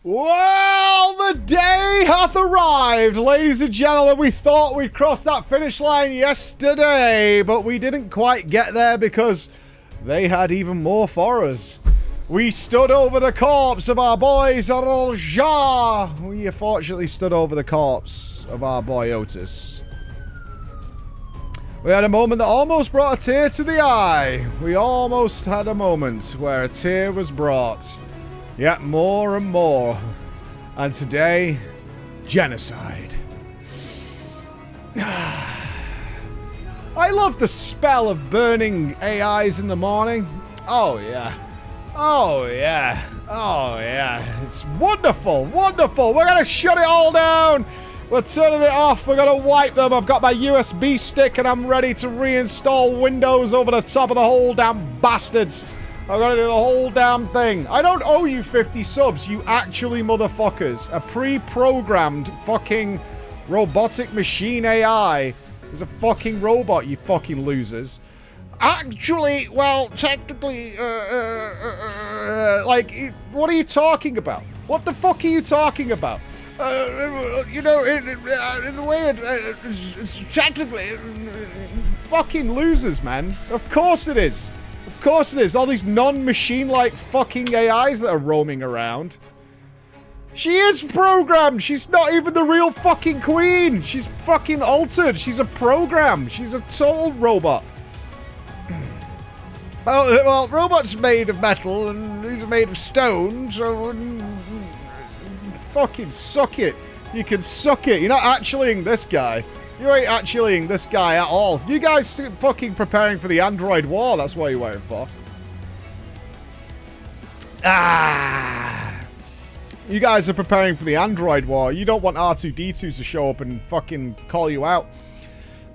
Well, the day hath arrived, ladies and gentlemen. We thought we'd cross that finish line yesterday, but we didn't quite get there because they had even more for us. We stood over the corpse of our boy Zarolja. We unfortunately stood over the corpse of our boy Otis. We had a moment that almost brought a tear to the eye. We almost had a moment where a tear was brought. Yet more and more. And today, genocide. I love the spell of burning AIs in the morning. Oh, yeah. Oh, yeah. Oh, yeah. It's wonderful. Wonderful. We're going to shut it all down. We're turning it off. We're going to wipe them. I've got my USB stick and I'm ready to reinstall Windows over the top of the whole damn bastards. I'm going to do the whole damn thing. I don't owe you 50 subs, you actually motherfuckers. A pre-programmed fucking robotic machine AI is a fucking robot, you fucking losers. Actually, well, technically, like, what are you talking about? What the fuck are you talking about? You know, in a way, it's technically, fucking losers, man. Of course it is. Of course it is. All these non-machine-like fucking AIs that are roaming around. She is programmed. She's not even the real fucking queen. She's fucking altered. She's a program. She's a total robot. Oh, well, robot's made of metal and he's made of stone, so fucking suck it. You can suck it. You're not actuallying this guy. You ain't actuallying this guy at all. You guys fucking preparing for the Android war. That's what you're waiting for. Ah. You guys are preparing for the Android war. You don't want R2-D2 to show up and fucking call you out.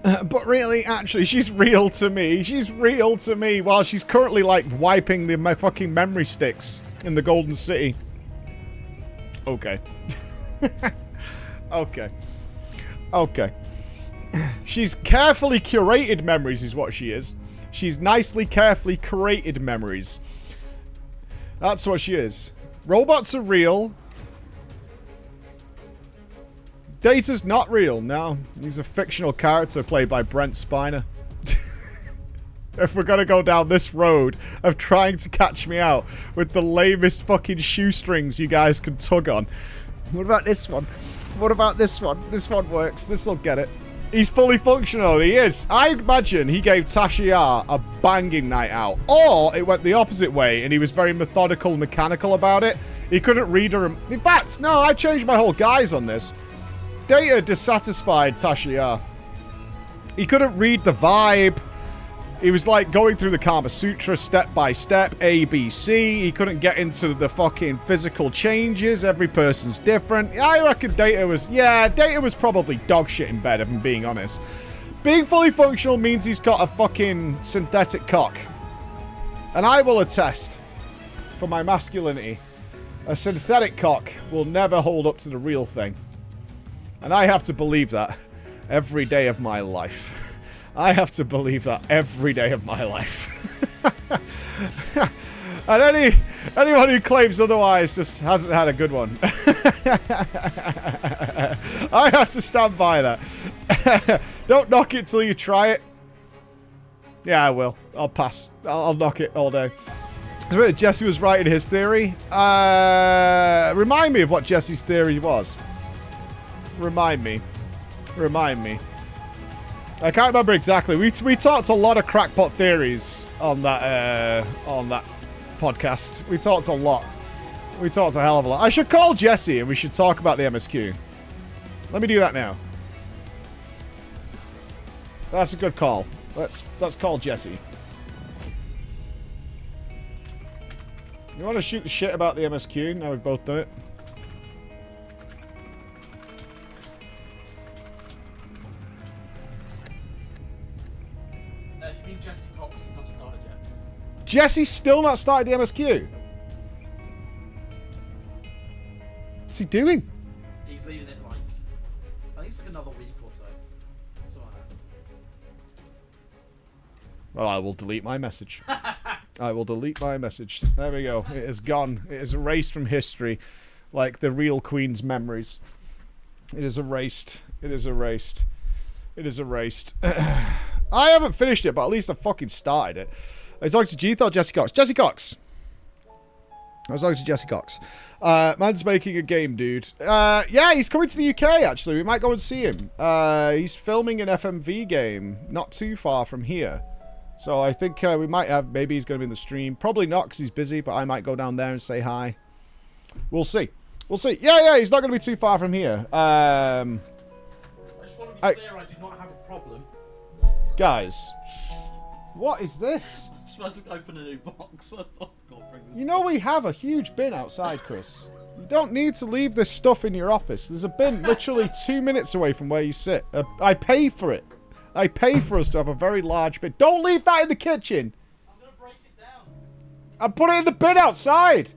But really, actually, she's real to me. She's real to me while she's currently, like, wiping the fucking memory sticks in the Golden City. Okay. Okay. Okay. She's carefully curated memories is what she is. She's nicely, carefully curated memories. That's what she is. Robots are real. Data's not real, no. He's a fictional character played by Brent Spiner. If we're gonna go down this road of trying to catch me out with the lamest fucking shoestrings you guys can tug on. What about this one? What about this one? This one works. This'll get it. He's fully functional. He is. I imagine he gave Tasha Yar a banging night out. Or it went the opposite way and he was very methodical and mechanical about it. He couldn't read her. In fact, no, I changed my whole guise on this. Data dissatisfied Tasha Yar. He couldn't read the vibe. He was like going through the Kama Sutra step by step, A, B, C. He couldn't get into the fucking physical changes. Every person's different. I reckon Data was probably dog shit in bed, if I'm being honest. Being fully functional means he's got a fucking synthetic cock. And I will attest, for my masculinity, a synthetic cock will never hold up to the real thing. And I have to believe that every day of my life. I have to believe that every day of my life. And anyone who claims otherwise just hasn't had a good one. I have to stand by that. Don't knock it till you try it. Yeah, I will. I'll pass. I'll knock it all day. Jesse was right in his theory. Remind me of what Jesse's theory was. Remind me. Remind me. I can't remember exactly. We talked a lot of crackpot theories on that podcast. We talked a lot. We talked a hell of a lot. I should call Jesse and we should talk about the MSQ. Let me do that now. That's a good call. Let's call Jesse. You want to shoot the shit about the MSQ? Now we've both done it. Jesse's still not started the MSQ. What's he doing? He's leaving it like, I think it's like another week or so. Something like that. Well, I will delete my message. I will delete my message. There we go. It is gone. It is erased from history. Like the real Queen's memories. It is erased. It is erased. It is erased. I haven't finished it, but at least I fucking started it. I was talking to G-Thought, Jesse Cox. Jesse Cox! I was talking to Jesse Cox. Man's making a game, dude. Yeah, he's coming to the UK, actually. We might go and see him. He's filming an FMV game not too far from here. So I think we might have... Maybe he's going to be in the stream. Probably not, because he's busy, but I might go down there and say hi. We'll see. We'll see. Yeah, he's not going to be too far from here. I just want to be clear, I do not have a problem. Guys, what is this? I just wanted to open a new box. I thought, God, bring this You know we have a huge bin outside, Chris. You don't need to leave this stuff in your office. There's a bin literally 2 minutes away from where you sit. I pay for it. I pay for us to have a very large bin. Don't leave that in the kitchen. I'm going to break it down. And put it in the bin outside.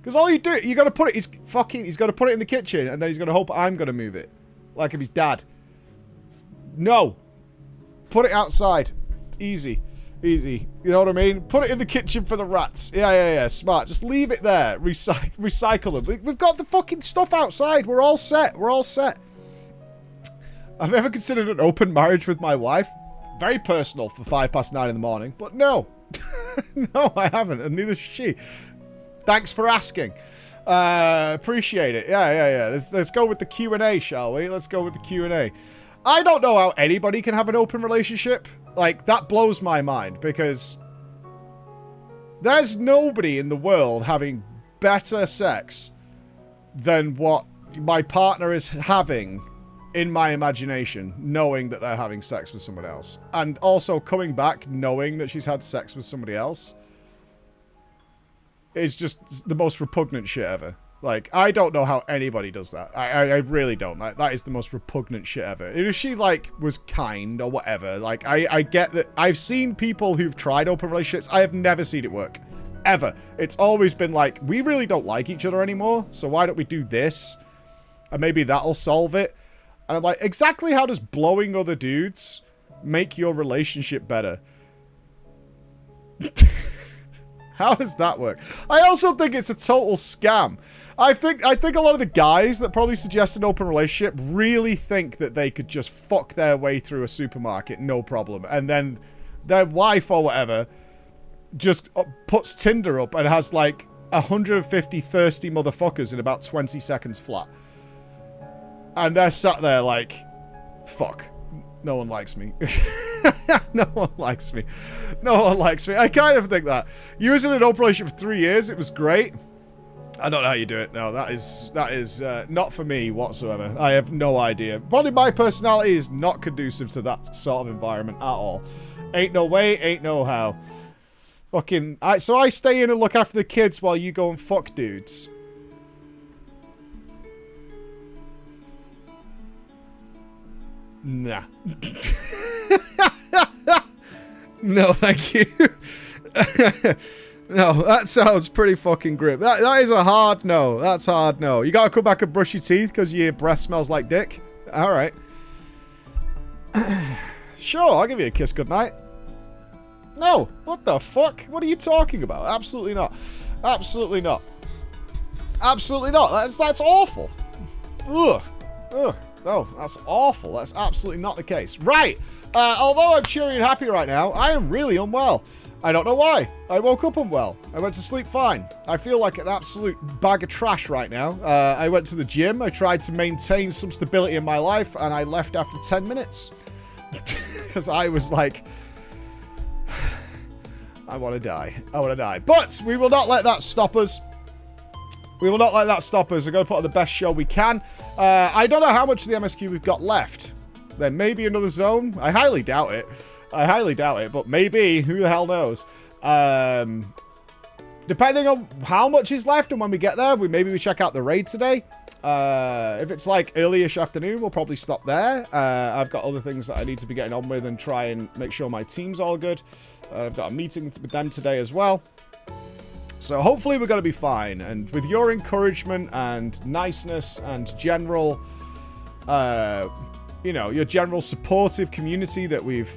Because all you do, you got to put it, he's got to put it in the kitchen, and then he's going to hope I'm going to move it. Like if he's dad. No. Put it outside. Easy. Easy. You know what I mean? Put it in the kitchen for the rats. Yeah. Smart. Just leave it there. Recycle them. We've got the fucking stuff outside. We're all set. We're all set. I've ever considered an open marriage with my wife. Very personal for 9:05 in the morning. But no. No, I haven't. And neither should she. Thanks for asking. Appreciate it. Yeah. Let's go with the Q&A, shall we? Let's go with the Q&A. I don't know how anybody can have an open relationship. Like, that blows my mind, because there's nobody in the world having better sex than what my partner is having in my imagination, knowing that they're having sex with someone else. And also coming back knowing that she's had sex with somebody else is just the most repugnant shit ever. Like, I don't know how anybody does that. I really don't. Like, that is the most repugnant shit ever. If she, like, was kind or whatever, like, I get that. I've seen people who've tried open relationships. I have never seen it work. Ever. It's always been like, we really don't like each other anymore, so why don't we do this? And maybe that'll solve it. And I'm like, exactly how does blowing other dudes make your relationship better? How does that work? I also think it's a total scam. I think a lot of the guys that probably suggest an open relationship really think that they could just fuck their way through a supermarket, no problem. And then their wife or whatever just puts Tinder up and has like 150 thirsty motherfuckers in about 20 seconds flat. And they're sat there like, fuck, no one likes me. No one likes me. No one likes me. I kind of think that. You was in an open relationship for 3 years. It was great. I don't know how you do it. No, that is not for me whatsoever. I have no idea. Probably my personality is not conducive to that sort of environment at all. Ain't no way, ain't no how. Fucking... So I stay in and look after the kids while you go and fuck dudes. Nah. No, thank you. No, that sounds pretty fucking grim. That is a hard no. That's hard no. You gotta come back and brush your teeth because your breath smells like dick? Alright. Sure, I'll give you a kiss goodnight. No, what the fuck? What are you talking about? Absolutely not. Absolutely not. Absolutely not. That's awful. Ugh. Ugh. No, that's awful. That's absolutely not the case. Right. Although I'm cheery and happy right now, I am really unwell. I don't know why. I woke up unwell. I went to sleep fine. I feel like an absolute bag of trash right now. I went to the gym. I tried to maintain some stability in my life, and I left after 10 minutes. Because I was like... I want to die. I want to die. But we will not let that stop us. We will not let that stop us. We're going to put on the best show we can. I don't know how much of the MSQ we've got left. There may be another zone. I highly doubt it. I highly doubt it, but maybe. Who the hell knows? Depending on how much is left and when we get there, maybe we check out the raid today. If it's like early-ish afternoon, we'll probably stop there. I've got other things that I need to be getting on with and try and make sure my team's all good. I've got a meeting with them today as well. So hopefully we're going to be fine. And with your encouragement and niceness and general, you know, your general supportive community that we've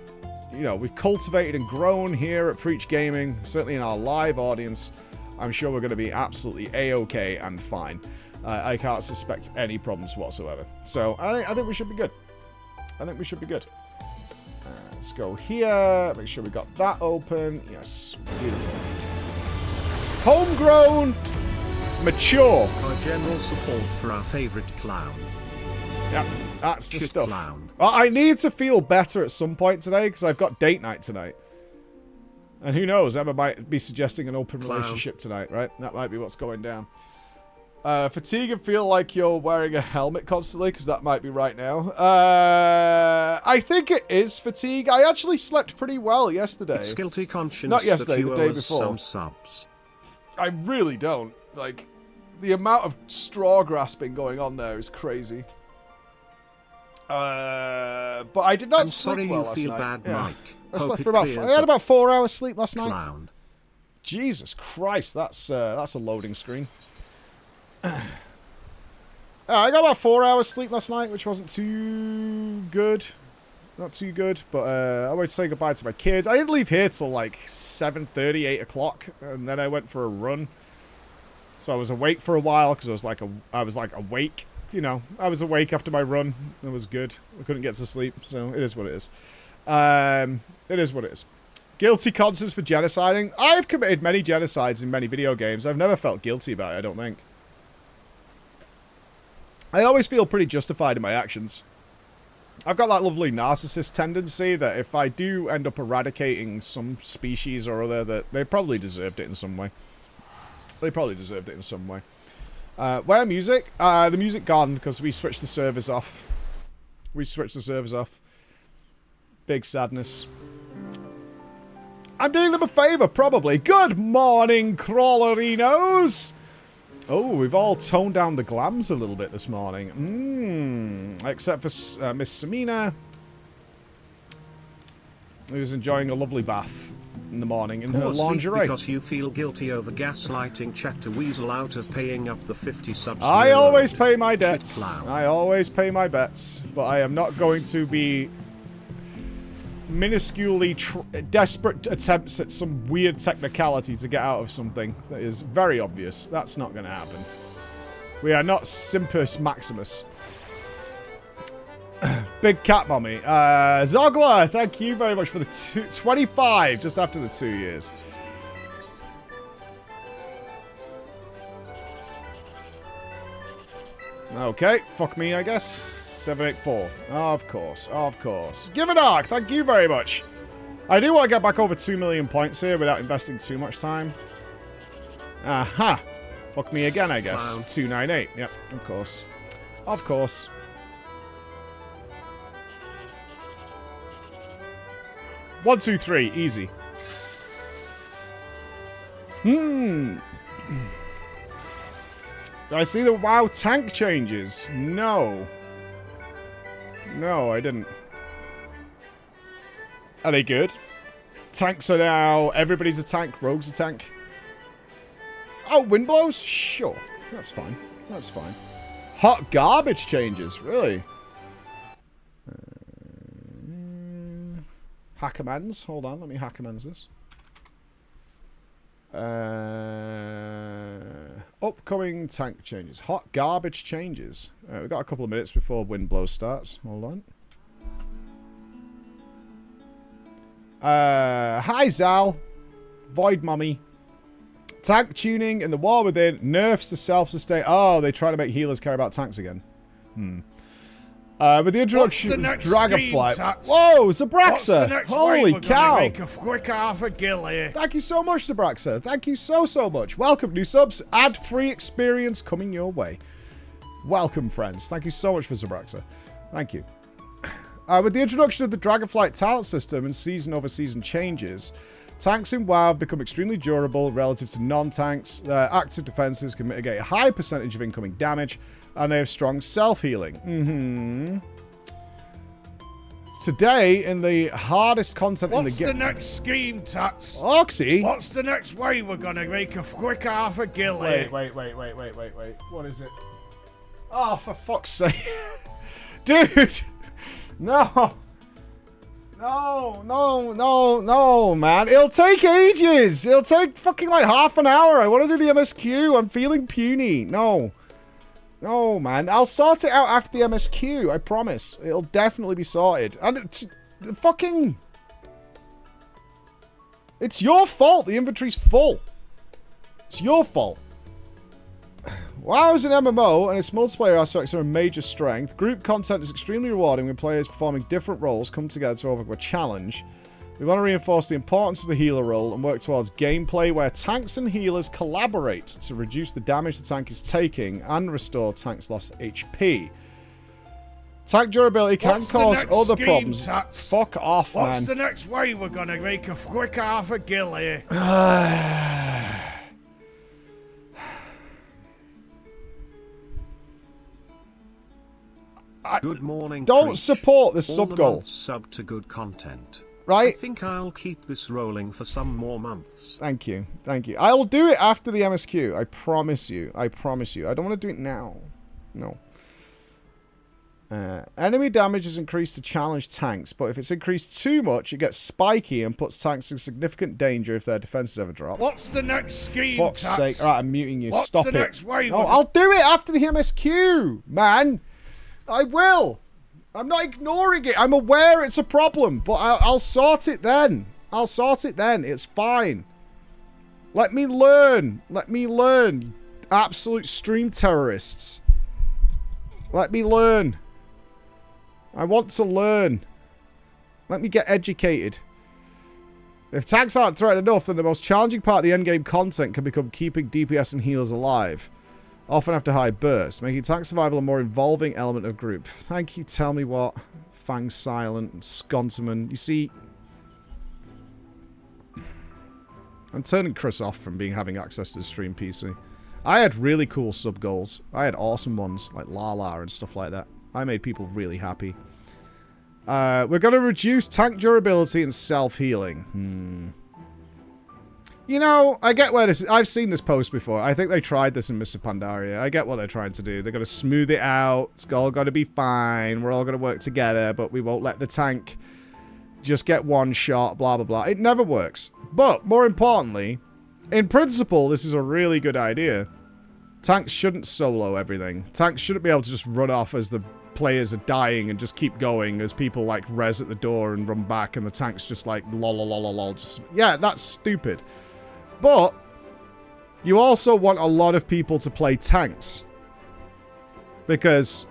cultivated and grown here at Preach Gaming, certainly in our live audience, I'm sure we're going to be absolutely A-okay and fine. I can't suspect any problems whatsoever. So I think we should be good. I think we should be good. Let's go here. Make sure we got that open. Yes. Beautiful. Homegrown. Mature. Our general support for our favorite clown. Yeah, that's the Shit stuff. Clown. I need to feel better at some point today because I've got date night tonight. And who knows, Emma might be suggesting an open relationship tonight, right? That might be what's going down. Fatigue and feel like you're wearing a helmet constantly, because that might be right now. I think it is fatigue. I actually slept pretty well yesterday. It's guilty conscience. Not yesterday, that you the day owe us before. some subs. I really don't. Like, the amount of straw grasping going on there is crazy. But I did not I'm sleep sorry well you last feel night. bad, Mike. I Hope slept it for about. clears I had up, about 4 hours sleep last night. clown. Jesus Christ, that's a loading screen. I got about 4 hours sleep last night, which wasn't too good. Not too good, but I went to say goodbye to my kids. I didn't leave here till like 7:30, 8 o'clock, and then I went for a run. So I was awake for a while because I was like awake. You know, I was awake after my run. It was good. I couldn't get to sleep, so it is what it is. It is what it is. Guilty conscience for genociding. I've committed many genocides in many video games. I've never felt guilty about it, I don't think. I always feel pretty justified in my actions. I've got that lovely narcissist tendency that if I do end up eradicating some species or other, that they probably deserved it in some way. They probably deserved it in some way. Where music? The music gone because we switched the servers off. Big sadness. I'm doing them a favour, probably. Good morning, crawlerinos! Oh, we've all toned down the glams a little bit this morning. Except for Miss Samina, who's enjoying a lovely bath in the morning in her Poor sleep lingerie. because you feel guilty over gaslighting chat to weasel out of paying up the 50 subs. I always pay my Shit debts. clown. I always pay my bets. But I am not going to be minusculely desperate attempts at some weird technicality to get out of something that is very obvious. That's not going to happen. We are not Simpus Maximus. Big cat mommy. Zogler, thank you very much for the 25, just after the 2 years. Okay, fuck me, I guess. 784. Of course, of course. Give it arc, thank you very much. I do want to get back over 2 million points here without investing too much time. Aha. Fuck me again, I guess. Wow. 298. Yep, of course. Of course. One, two, three. Easy. Did I see the WoW tank changes? No. No, I didn't. Are they good? Tanks are now... Everybody's a tank. Rogue's a tank. Oh, wind blows? Sure. That's fine. That's fine. Hot garbage changes? Really? Hack amends. Hold on. Let me hack amends this. Upcoming tank changes. Hot garbage changes. We've got a couple of minutes before wind blow starts. Hold on. Hi, Zal. Void Mummy. Tank tuning in the war within. Nerfs to self-sustain. Oh, they try to make healers care about tanks again. With the introduction of Dragonflight. Whoa, Zabraxa! Holy cow! Make a quick half a gill here. Thank you so much, Zabraxa. Thank you so much. Welcome, new subs. Ad-free experience coming your way. Welcome, friends. Thank you so much for Zabraxa. Thank you. With the introduction of the Dragonflight talent system and season-over-season changes, tanks in WoW have become extremely durable relative to non-tanks. Their active defenses can mitigate a high percentage of incoming damage, and they have strong self-healing. Today, in the hardest content in the game... What's the next scheme, Tats? Oxy? What's the next way we're gonna make a quick half a gill here? Wait. What is it? Oh, for fuck's sake. Dude! No! No, man. It'll take ages. It'll take fucking like half an hour. I want to do the MSQ. I'm feeling puny. No, man. I'll sort it out after the MSQ. I promise. It'll definitely be sorted. And it's fucking... It's your fault. The inventory's full. It's your fault. WoW is an MMO, and its multiplayer aspects are a major strength. Group content is extremely rewarding when players performing different roles come together to overcome a challenge. We want to reinforce the importance of the healer role and work towards gameplay where tanks and healers collaborate to reduce the damage the tank is taking and restore tanks' lost HP. Tank durability can cause other problems. Fuck off, man. What's the next way we're gonna make a quick half a gill here? Good morning. Don't Preach. support this All sub the goal. months sub to good content. Right? I think I'll keep this rolling for some more months. Thank you. Thank you. I will do it after the MSQ. I promise you. I promise you. I don't want to do it now. No. Enemy damage is increased to challenge tanks, but if it's increased too much, it gets spiky and puts tanks in significant danger if their defenses ever drop. What's the next scheme, Fuck's sake. Alright, I'm muting you. What's Stop the it. next way? No, I'll do it after the MSQ, man. I will. I'm not ignoring it. I'm aware it's a problem, but I'll sort it then. I'll sort it then. It's fine. Let me learn. Let me learn. Absolute stream terrorists. Let me learn. I want to learn. Let me get educated. If tanks aren't threatened enough, then the most challenging part of the endgame content can become keeping DPS and healers alive. Often after high bursts, making tank survival a more involving element of group. Thank you, tell me what. Fang Silent and Sconterman. You see, I'm turning Chris off from having access to the stream PC. I had really cool sub goals. I had awesome ones, like Lala and stuff like that. I made people really happy. We're going to reduce tank durability and self-healing. You know, I get where this is. I've seen this post before. I think they tried this in Mr. Pandaria. I get what they're trying to do. They're going to smooth it out. It's all going to be fine. We're all going to work together, but we won't let the tank just get one shot, blah, blah, blah. It never works. But, more importantly, in principle, this is a really good idea. Tanks shouldn't solo everything. Tanks shouldn't be able to just run off as the players are dying and just keep going as people, like, res at the door and run back and the tank's just like, lol, lol, lol, lol. Just, yeah, that's stupid. But you also want a lot of people to play tanks. Because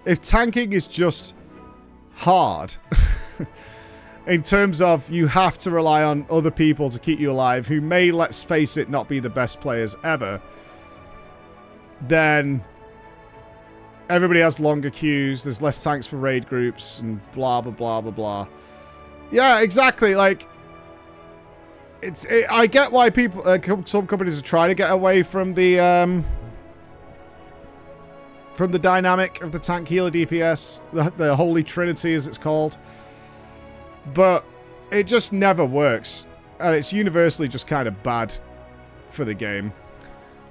if tanking is just hard, in terms of you have to rely on other people to keep you alive, who may, let's face it, not be the best players ever, then everybody has longer queues, there's less tanks for raid groups, and blah, blah, blah, blah, blah. Yeah, exactly, like... I get why people, some companies are trying to get away from the dynamic of the tank healer DPS, the holy trinity as it's called, but it just never works, and it's universally just kind of bad for the game.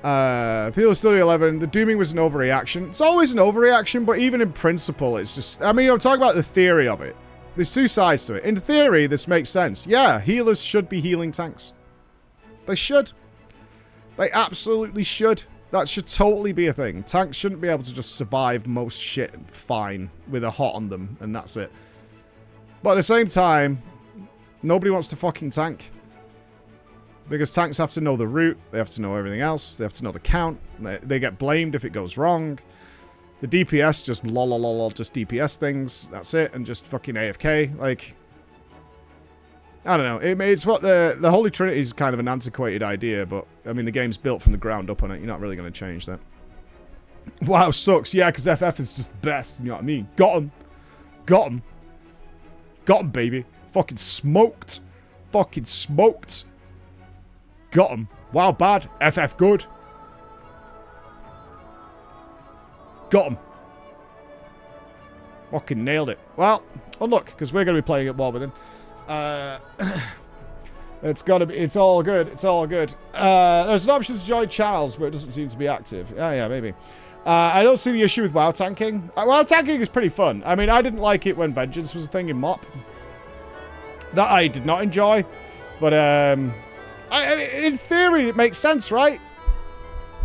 People Studio 11, the dooming was an overreaction. It's always an overreaction, but even in principle, it's just, I mean, I'm talking about the theory of it. There's two sides to it. In theory, this makes sense. Yeah, healers should be healing tanks. They should. They absolutely should. That should totally be a thing. Tanks shouldn't be able to just survive most shit fine with a hot on them, and that's it. But at the same time, nobody wants to fucking tank. Because tanks have to know the route, they have to know everything else, they have to know the count, they get blamed if it goes wrong. The DPS just lol, just DPS things, that's it, and just fucking AFK, like... I don't know, it's what the Holy Trinity is kind of an antiquated idea, but, I mean, the game's built from the ground up on it, you're not really going to change that. WoW sucks, yeah, because FF is just the best, you know what I mean? Got him. Got him. Got him, baby. Fucking smoked. Fucking smoked. Got him. WoW bad, FF good. Got him. Fucking nailed it. Well, oh look, because we're going to be playing it more with him. It's gotta be, it's all good, it's all good. There's an option to join channels, but it doesn't seem to be active. Oh yeah, maybe. I don't see the issue with WoW tanking. WoW tanking is pretty fun. I mean, I didn't like it when Vengeance was a thing in MoP. That I did not enjoy. But, in theory, it makes sense, right?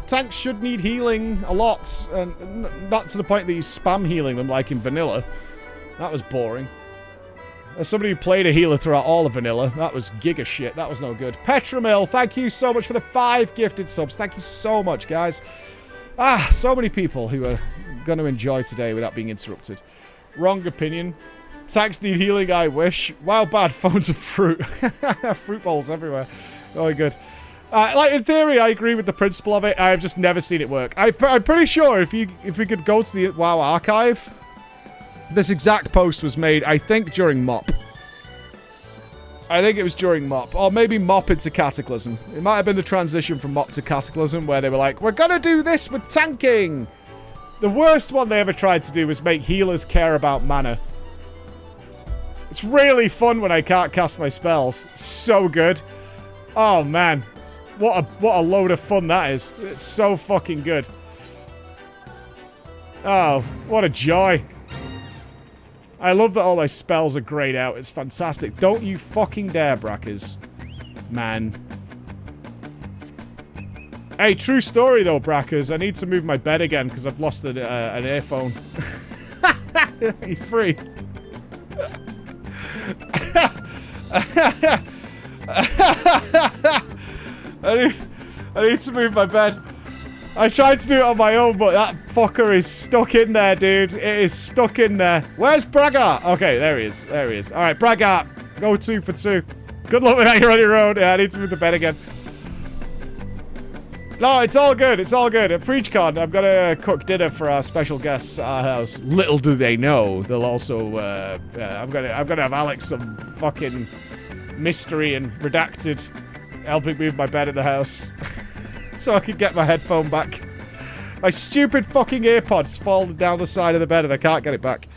Tanks should need healing a lot. And not to the point that you spam healing them like in vanilla. That was boring. As somebody who played a healer throughout all of vanilla, that was giga shit. That was no good. Petramil, thank you so much for the 5 gifted subs. Thank you so much, guys. So many people who are going to enjoy today without being interrupted. Wrong opinion. Tanks need healing, I wish. Wow, bad phones of fruit. Fruit bowls everywhere. Oh, good. Like, in theory, I agree with the principle of it. I've just never seen it work. I'm pretty sure if we could go to the WoW archive... This exact post was made, I think, during MOP. I think it was during MOP. Or maybe MOP into Cataclysm. It might have been the transition from MOP to Cataclysm where they were like, we're gonna do this with tanking! The worst one they ever tried to do was make healers care about mana. It's really fun when I can't cast my spells. So good. Oh, man. What a load of fun that is. It's so fucking good. Oh, what a joy. I love that all my spells are grayed out. It's fantastic. Don't you fucking dare, Brackers. Man. Hey, true story, though, Brackers. I need to move my bed again because I've lost an earphone. You free? I need to move my bed. I tried to do it on my own, but that fucker is stuck in there, dude. It is stuck in there. Where's Braggart? Okay, there he is. There he is. All right, Braggart, go 2 for 2. Good luck with that. You're on your own. Yeah, I need to move the bed again. No, it's all good. It's all good. At PreachCon, I'm going to cook dinner for our special guests at our house. Little do they know, they'll also... I'm gonna have Alex some fucking mystery and redacted helping move my bed in the house. So I can get my headphone back. My stupid fucking AirPod's fallen down the side of the bed and I can't get it back.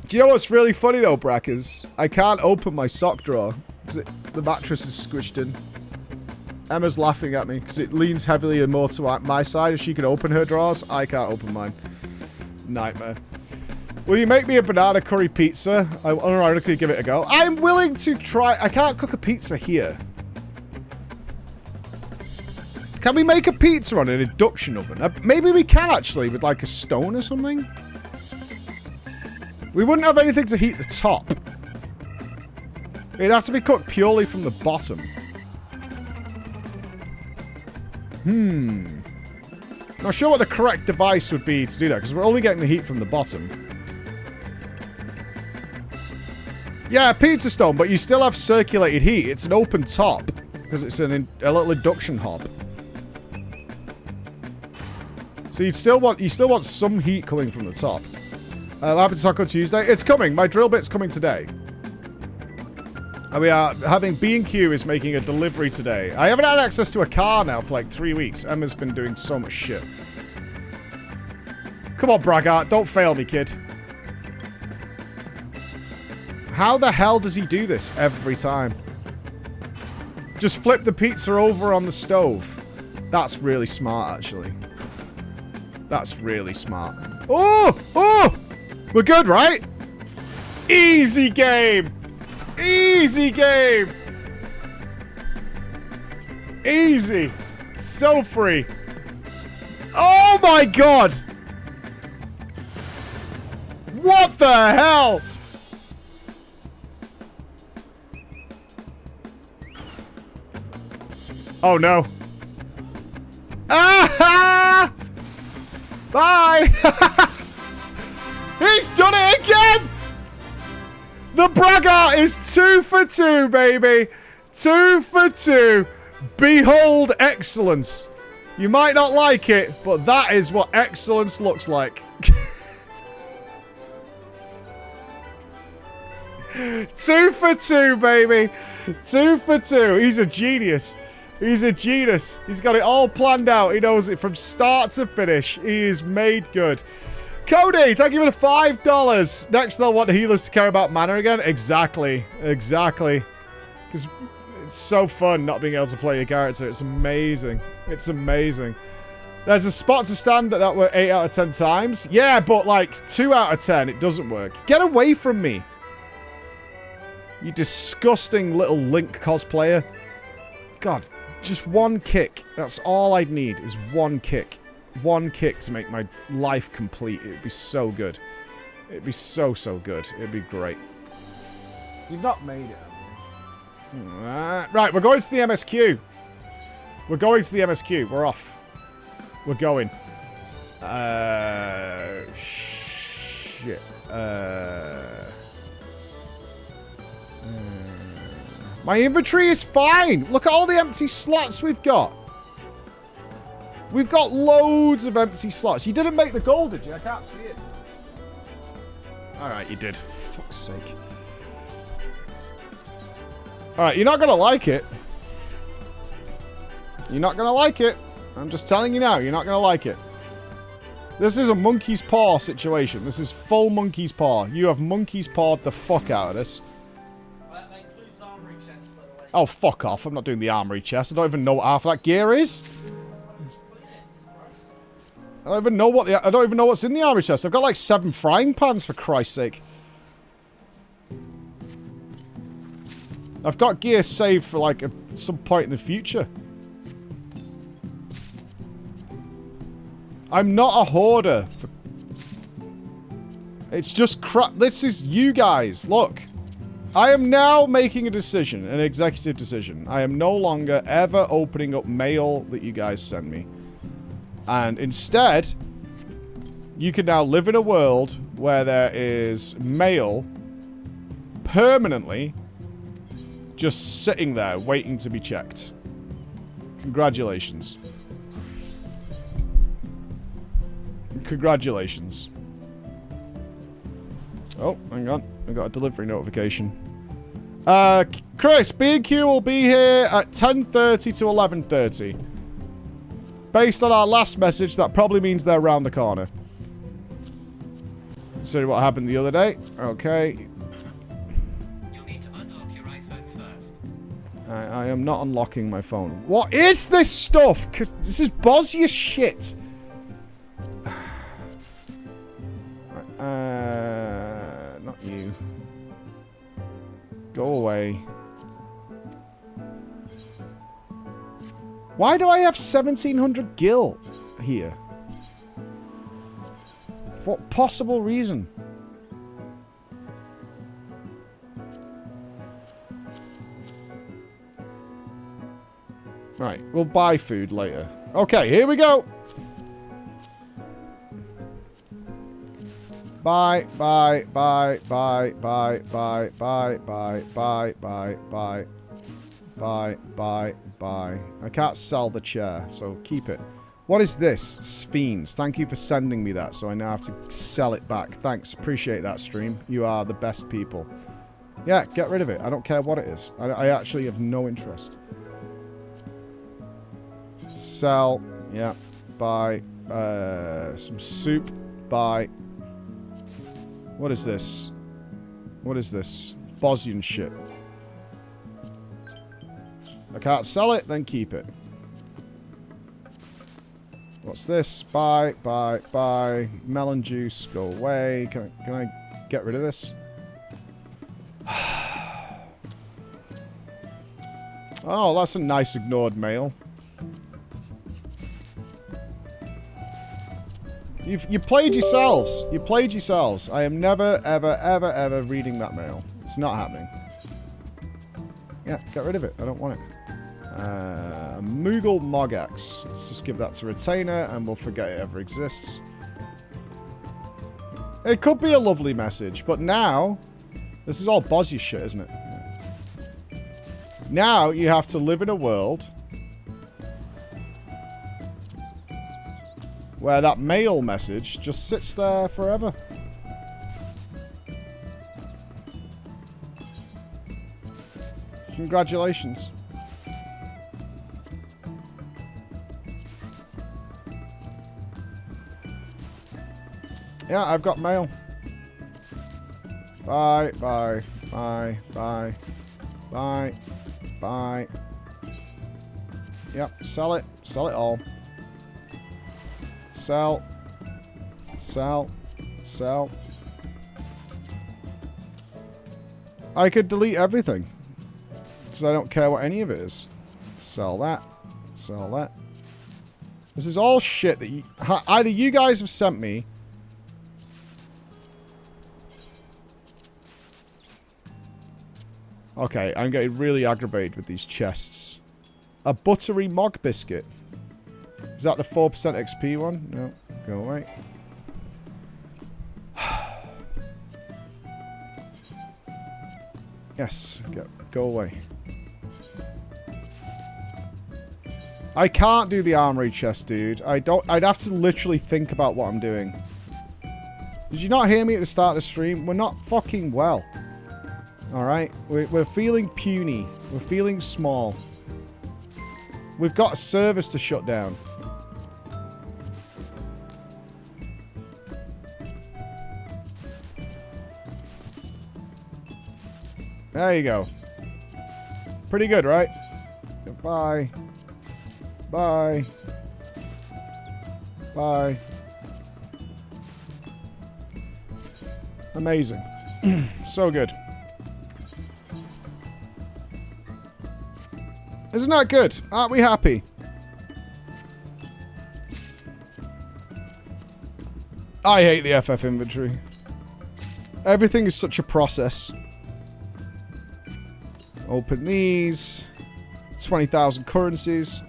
Do you know what's really funny though, Brackers? I can't open my sock drawer because the mattress is squished in. Emma's laughing at me because it leans heavily and more to my side. If she can open her drawers, I can't open mine. Nightmare. Will you make me a banana curry pizza? I will unironically give it a go. I'm willing to try. I can't cook a pizza here. Can we make a pizza on an induction oven? Maybe we can actually with like a stone or something. We wouldn't have anything to heat the top. It'd have to be cooked purely from the bottom. Not sure what the correct device would be to do that because we're only getting the heat from the bottom. Yeah, pizza stone, but you still have circulated heat. It's an open top because it's a little induction hob. So you still want some heat coming from the top. Happy Taco Tuesday. It's coming. My drill bit's coming today. And we are having B&Q is making a delivery today. I haven't had access to a car now for like 3 weeks. Emma's been doing so much shit. Come on, Braggart. Don't fail me, kid. How the hell does he do this every time? Just flip the pizza over on the stove. That's really smart, actually. That's really smart. Oh! Oh! We're good, right? Easy game! Easy game! Easy! So free. Oh my god! What the hell? Oh no. Ah! Bye! He's done it again! The Braggart is 2 for 2, baby! 2 for 2. Behold excellence. You might not like it, but that is what excellence looks like. 2 for 2, baby! 2 for 2. He's a genius. He's a genius. He's got it all planned out. He knows it from start to finish. He is made good. Cody, thank you for the $5. Next, they'll want healers to care about mana again. Exactly. Exactly. Because it's so fun not being able to play your character. It's amazing. It's amazing. There's a spot to stand that worked 8 out of 10 times. Yeah, but like 2 out of 10, it doesn't work. Get away from me. You disgusting little Link cosplayer. God, just one kick. That's all I'd need is one kick. One kick to make my life complete. It would be so good. It'd be so, so good. It'd be great. You've not made it. Right, we're going to the MSQ. We're going to the MSQ. We're off. We're going. Shit. My inventory is fine. Look at all the empty slots we've got. We've got loads of empty slots. You didn't make the goal, did you? I can't see it. Alright, you did. For fuck's sake. Alright, you're not going to like it. You're not going to like it. I'm just telling you now, you're not going to like it. This is a monkey's paw situation. This is full monkey's paw. You have monkey's pawed the fuck out of this. That includes armory chest, by the way. Oh, fuck off. I'm not doing the armory chest. I don't even know what half of that gear is. I don't even know what I don't even know what's in the armory chest. I've got like 7 frying pans, for Christ's sake. I've got gear saved for like some point in the future. I'm not a hoarder. It's just crap. This is you guys. Look. I am now making a decision, an executive decision. I am no longer ever opening up mail that you guys send me. And instead, you can now live in a world where there is mail permanently just sitting there waiting to be checked. Congratulations. Congratulations. Oh, hang on. I got a delivery notification. Chris, B&Q will be here at 10:30 to 11:30. Based on our last message, that probably means they're around the corner. See what happened the other day. Okay. You'll need to unlock your iPhone first. I am not unlocking my phone. What is this stuff? 'Cause this is Bosnia shit. Not you. Go away. Why do I have 1700 gil here? What possible reason? Right, we'll buy food later. Okay, here we go. Bye, bye, bye, bye, bye, bye, bye, bye, bye, bye, bye, bye, bye, bye. I can't sell the chair, so keep it. What is this? Sphenes. Thank you for sending me that, so I now have to sell it back. Thanks. Appreciate that, stream. You are the best people. Yeah, get rid of it. I don't care what it is. I actually have no interest. Sell. Yeah. Buy. Some soup. Buy. What is this? What is this? Bosnian shit. I can't sell it, then keep it. What's this? Buy, buy, buy. Melon juice, go away. Can I get rid of this? Oh, that's a nice ignored mail. You played yourselves. You played yourselves. I am never, ever, ever, ever reading that mail. It's not happening. Yeah, get rid of it. I don't want it. Moogle Mogax. Let's just give that to Retainer and we'll forget it ever exists. It could be a lovely message, but now... This is all Bosnia shit, isn't it? Now you have to live in a world... where that mail message just sits there forever. Congratulations. Yeah, I've got mail. Bye, bye, bye, bye, bye, bye. Yep, sell it. Sell it all. Sell. Sell. Sell. I could delete everything. Because I don't care what any of it is. Sell that. Sell that. This is all shit that either you guys have sent me. Okay, I'm getting really aggravated with these chests. A buttery mog biscuit. Is that the 4% XP one? No. Go away. Yes. Go away. I can't do the armory chest, dude. I'd have to literally think about what I'm doing. Did you not hear me at the start of the stream? We're not fucking well. Alright? We're feeling puny. We're feeling small. We've got a service to shut down. There you go. Pretty good, right? Bye. Bye. Bye. Amazing. So good. Isn't that good? Aren't we happy? I hate the FF inventory. Everything is such a process. Open these. 20,000 currencies.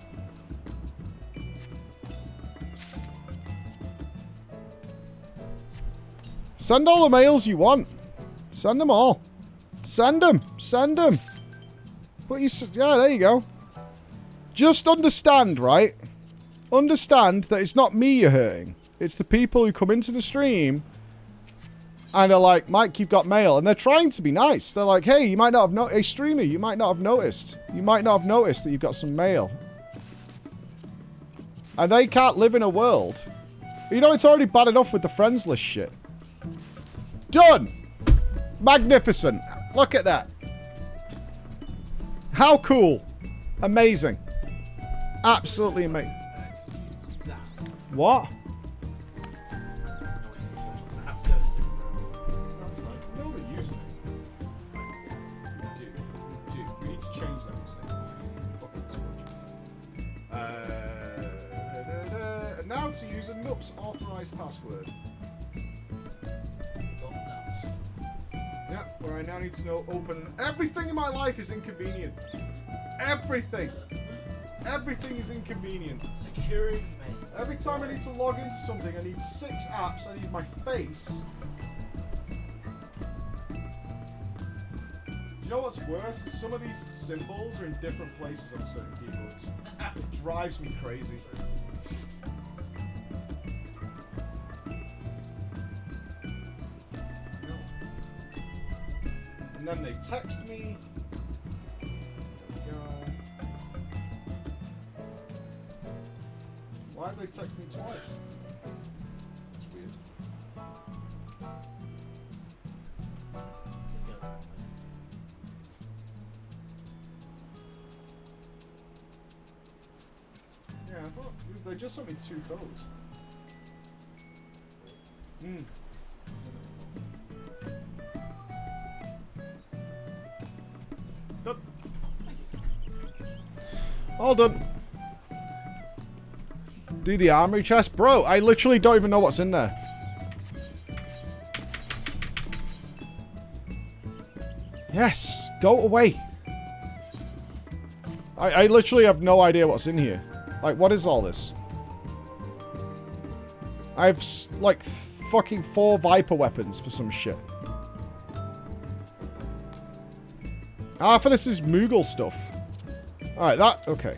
Send all the mails you want. Send them all. Send them. Send them. Yeah, there you go. Just understand, right? Understand that it's not me you're hurting. It's the people who come into the stream and are like, Mike, you've got mail. And they're trying to be nice. They're like, hey, you might not have noticed. Hey, streamer, you might not have noticed. You might not have noticed that you've got some mail. And they can't live in a world. You know, it's already bad enough with the friends list shit. Done! Magnificent. Look at that. How cool. Amazing. Absolutely amazing. What? Now to use a NUPS authorized password. Yeah, where I now need to know open. Everything in my life is inconvenient. Everything. Everything is inconvenient. Security, mate. Every time I need to log into something, I need 6 apps. I need my face. You know what's worse? Is some of these symbols are in different places on certain keyboards. It drives me crazy. And then they text me. There we go. Why have they texted me twice? That's weird. Yeah, I thought they just sent me 2 codes. Hmm. Done. All done. Do the armory chest? Bro, I literally don't even know what's in there. Yes. Go away. I literally have no idea what's in here. Like, what is all this? I have, like, fucking 4 Viper weapons for some shit. Half of this is Moogle stuff. Alright, that... Okay.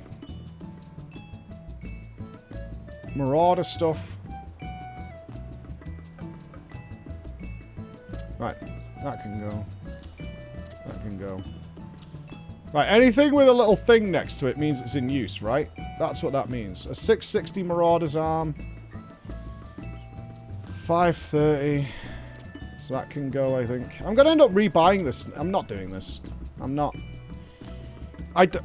Marauder stuff. Right. That can go. That can go. Right, anything with a little thing next to it means it's in use, right? That's what that means. A 660 Marauder's arm. 530. So that can go, I think. I'm going to end up rebuying this. I'm not doing this. I'm not. I don't...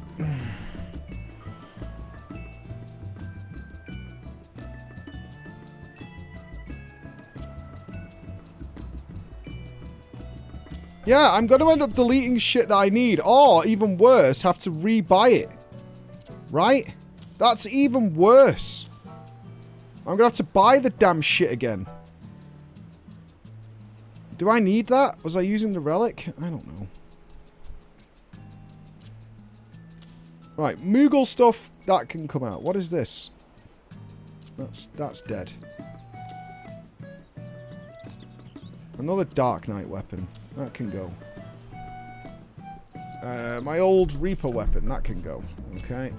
Yeah, I'm going to end up deleting shit that I need. Or, even worse, have to rebuy it. Right? That's even worse. I'm going to have to buy the damn shit again. Do I need that? Was I using the relic? I don't know. Right, Moogle stuff, that can come out. What is this? That's dead. Another Dark Knight weapon. That can go. My old Reaper weapon. That can go. Okay.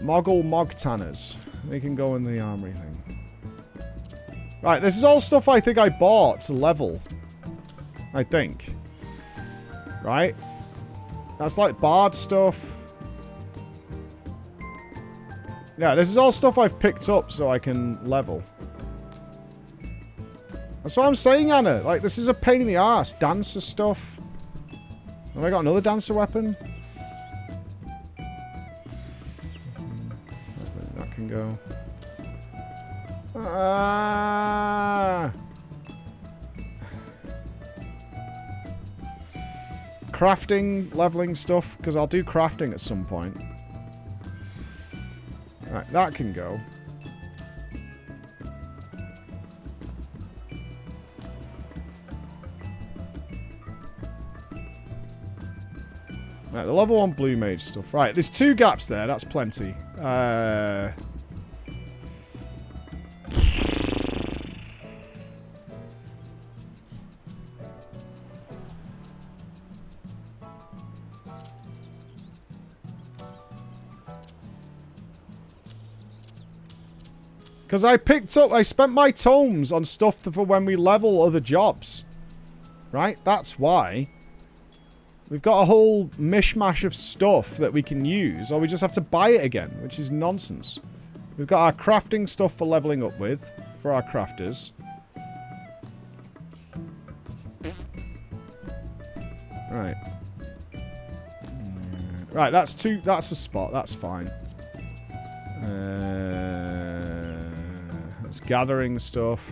Moggle Mogtanners. They can go in the armory thing. Right, this is all stuff I think I bought to level. I think. Right? That's like Bard stuff. Yeah, this is all stuff I've picked up so I can level. That's what I'm saying, Anna. Like, this is a pain in the ass. Dancer stuff. Have I got another dancer weapon? That can go. Crafting, leveling stuff, because I'll do crafting at some point. Right, that can go. Right, the level 1 blue mage stuff. Right, there's 2 gaps there. That's plenty. Because I spent my tomes on stuff for when we level other jobs. Right? That's why. We've got a whole mishmash of stuff that we can use, or we just have to buy it again, which is nonsense. We've got our crafting stuff for leveling up with, for our crafters. Right. Right, that's a spot, that's fine. That's gathering stuff.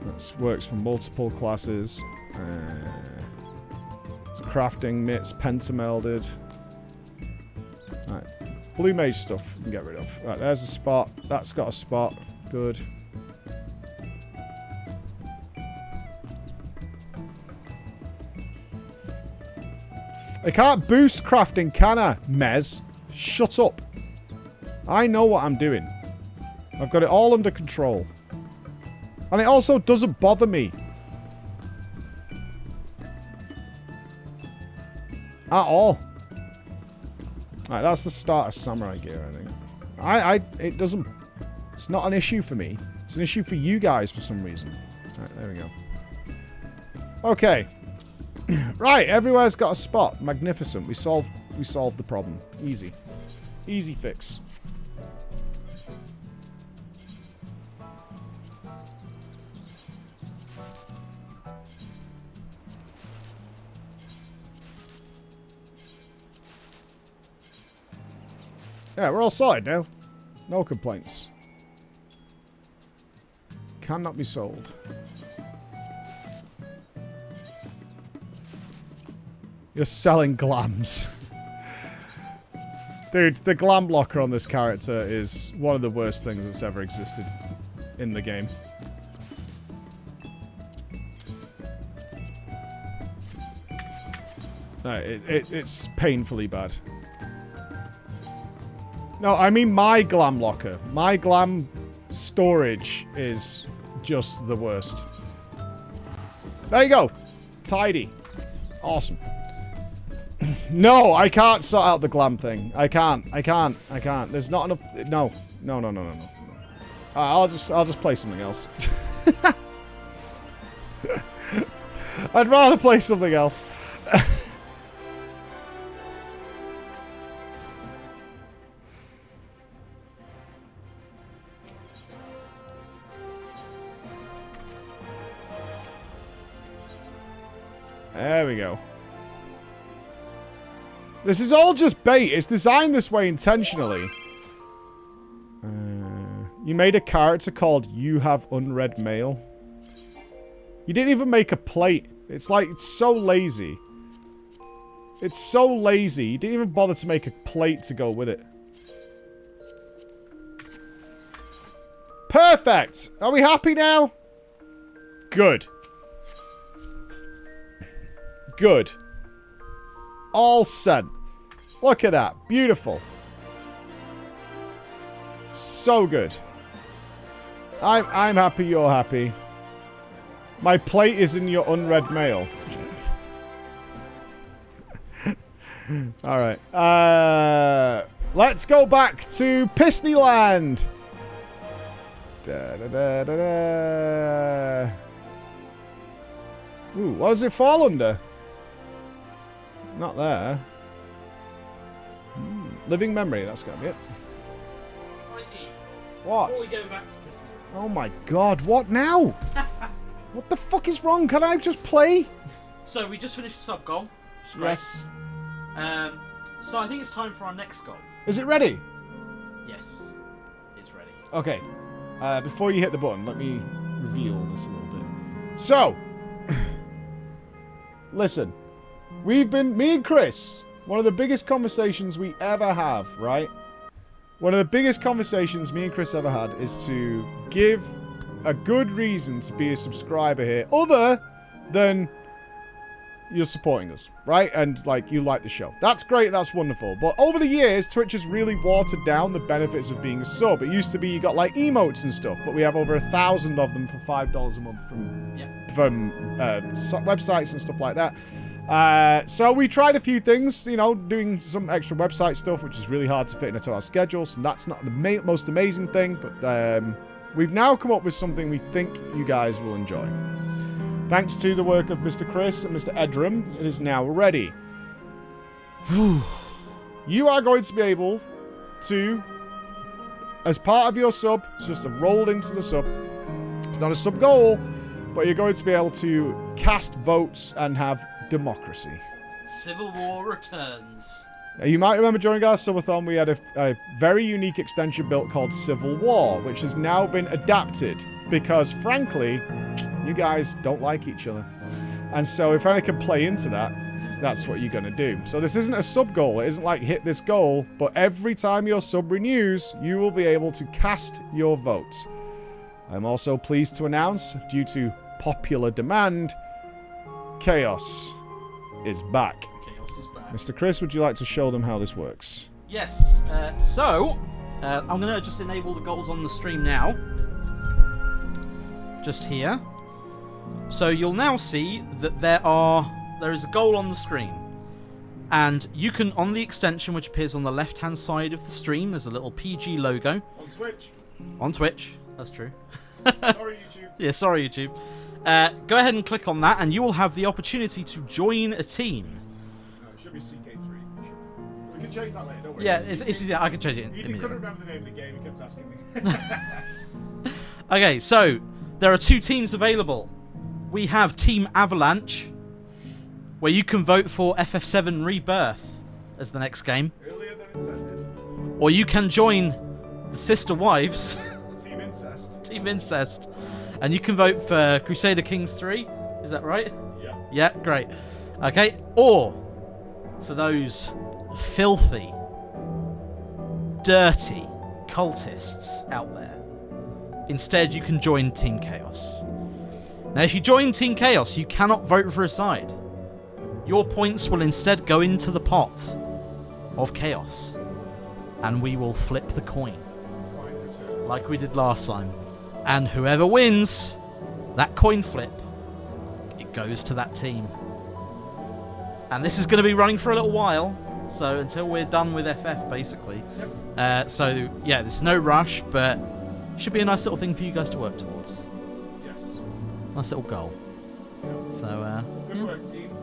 That works for multiple classes. It's crafting mitts, pentamelded. Right. Blue mage stuff we can get rid of. Right, there's a spot. That's got a spot. Good. I can't boost crafting, can I? Mez. Shut up. I know what I'm doing. I've got it all under control. And it also doesn't bother me. At all. Right, that's the start of samurai gear, I think. It doesn't... It's not an issue for me. It's an issue for you guys for some reason. Right, there we go. Okay. Right, everywhere's got a spot. Magnificent. We solved the problem. Easy. Easy fix. Yeah, we're all sorted now. No complaints. Cannot be sold. You're selling glams. Dude, the glam blocker on this character is one of the worst things that's ever existed in the game. No, it's painfully bad. No, I mean my glam locker. My glam storage is just the worst. There you go. Tidy. Awesome. No, I can't sort out the glam thing. I can't. There's not enough. No. I'll just play something else. I'd rather play something else. There we go. This is all just bait. It's designed this way intentionally. You made a character called You Have Unread Mail. You didn't even make a plate. It's like, it's so lazy. It's so lazy. You didn't even bother to make a plate to go with it. Perfect! Are we happy now? Good. Good. All sent. Look at that. Beautiful. So good. I'm happy you're happy. My plate is in your unread mail. Alright. Let's go back to Pisneyland. Da, da, da, da, da. Ooh, what does it fall under? Not there. Living memory, that's got to be it. What? Before we go back to business. Oh my god, what now? What the fuck is wrong? Can I just play? So we just finished the sub goal. It's great. Yes. So I think it's time for our next goal. Is it ready? Yes, it's ready. Okay. Before you hit the button, let me reveal this a little bit. So, listen. Me and Chris, one of the biggest conversations we ever have, right? One of the biggest conversations me and Chris ever had is to give a good reason to be a subscriber here, other than you're supporting us, right? And, like, you like the show. That's great, that's wonderful. But over the years, Twitch has really watered down the benefits of being a sub. It used to be you got, like, emotes and stuff, but we have over 1,000 of them for $5 a month from websites and stuff like that. So we tried a few things, you know, doing some extra website stuff, which is really hard to fit into our schedules, and that's not the most amazing thing, but we've now come up with something we think you guys will enjoy. Thanks to the work of Mr. Chris and Mr. Edram, it is now ready. You are going to be able to, as part of your sub, it's just a roll into the sub. It's not a sub goal, but you're going to be able to cast votes and have democracy. Civil War returns. You might remember during our subathon we had a very unique extension built called Civil War, which has now been adapted because, frankly, you guys don't like each other. And so if I can play into that, that's what you're going to do. So this isn't a sub goal. It isn't like hit this goal, but every time your sub renews, you will be able to cast your votes. I'm also pleased to announce, due to popular demand, Chaos is back. Chaos is back. Mr. Chris, would you like to show them how this works? Yes. I'm going to just enable the goals on the stream now. Just here. So you'll now see that there is a goal on the screen. And you can, on the extension which appears on the left-hand side of the stream, there's a little PG logo. On Twitch. On Twitch. That's true. Sorry, YouTube. Yeah, sorry, YouTube. Go ahead and click on that, and you will have the opportunity to join a team. No, it should be CK3. We can change that later, don't worry. Yeah, I can change it. He couldn't remember the name of the game, he kept asking me. Okay, so there are two teams available. We have Team Avalanche, where you can vote for FF7 Rebirth as the next game. Earlier than intended. Or you can join the Sister Wives. Team Incest. Team Incest. And you can vote for Crusader Kings 3. Is that right? Yeah. Yeah, great. Okay, or for those filthy, dirty cultists out there, instead you can join Team Chaos. Now, if you join Team Chaos, you cannot vote for a side. Your points will instead go into the pot of Chaos, and we will flip the coin like we did last time. And whoever wins that coin flip, it goes to that team. And this is going to be running for a little while, so until we're done with FF, basically. Yep. So, yeah, there's no rush, but it should be a nice little thing for you guys to work towards. Yes. Nice little goal. So, good work, team.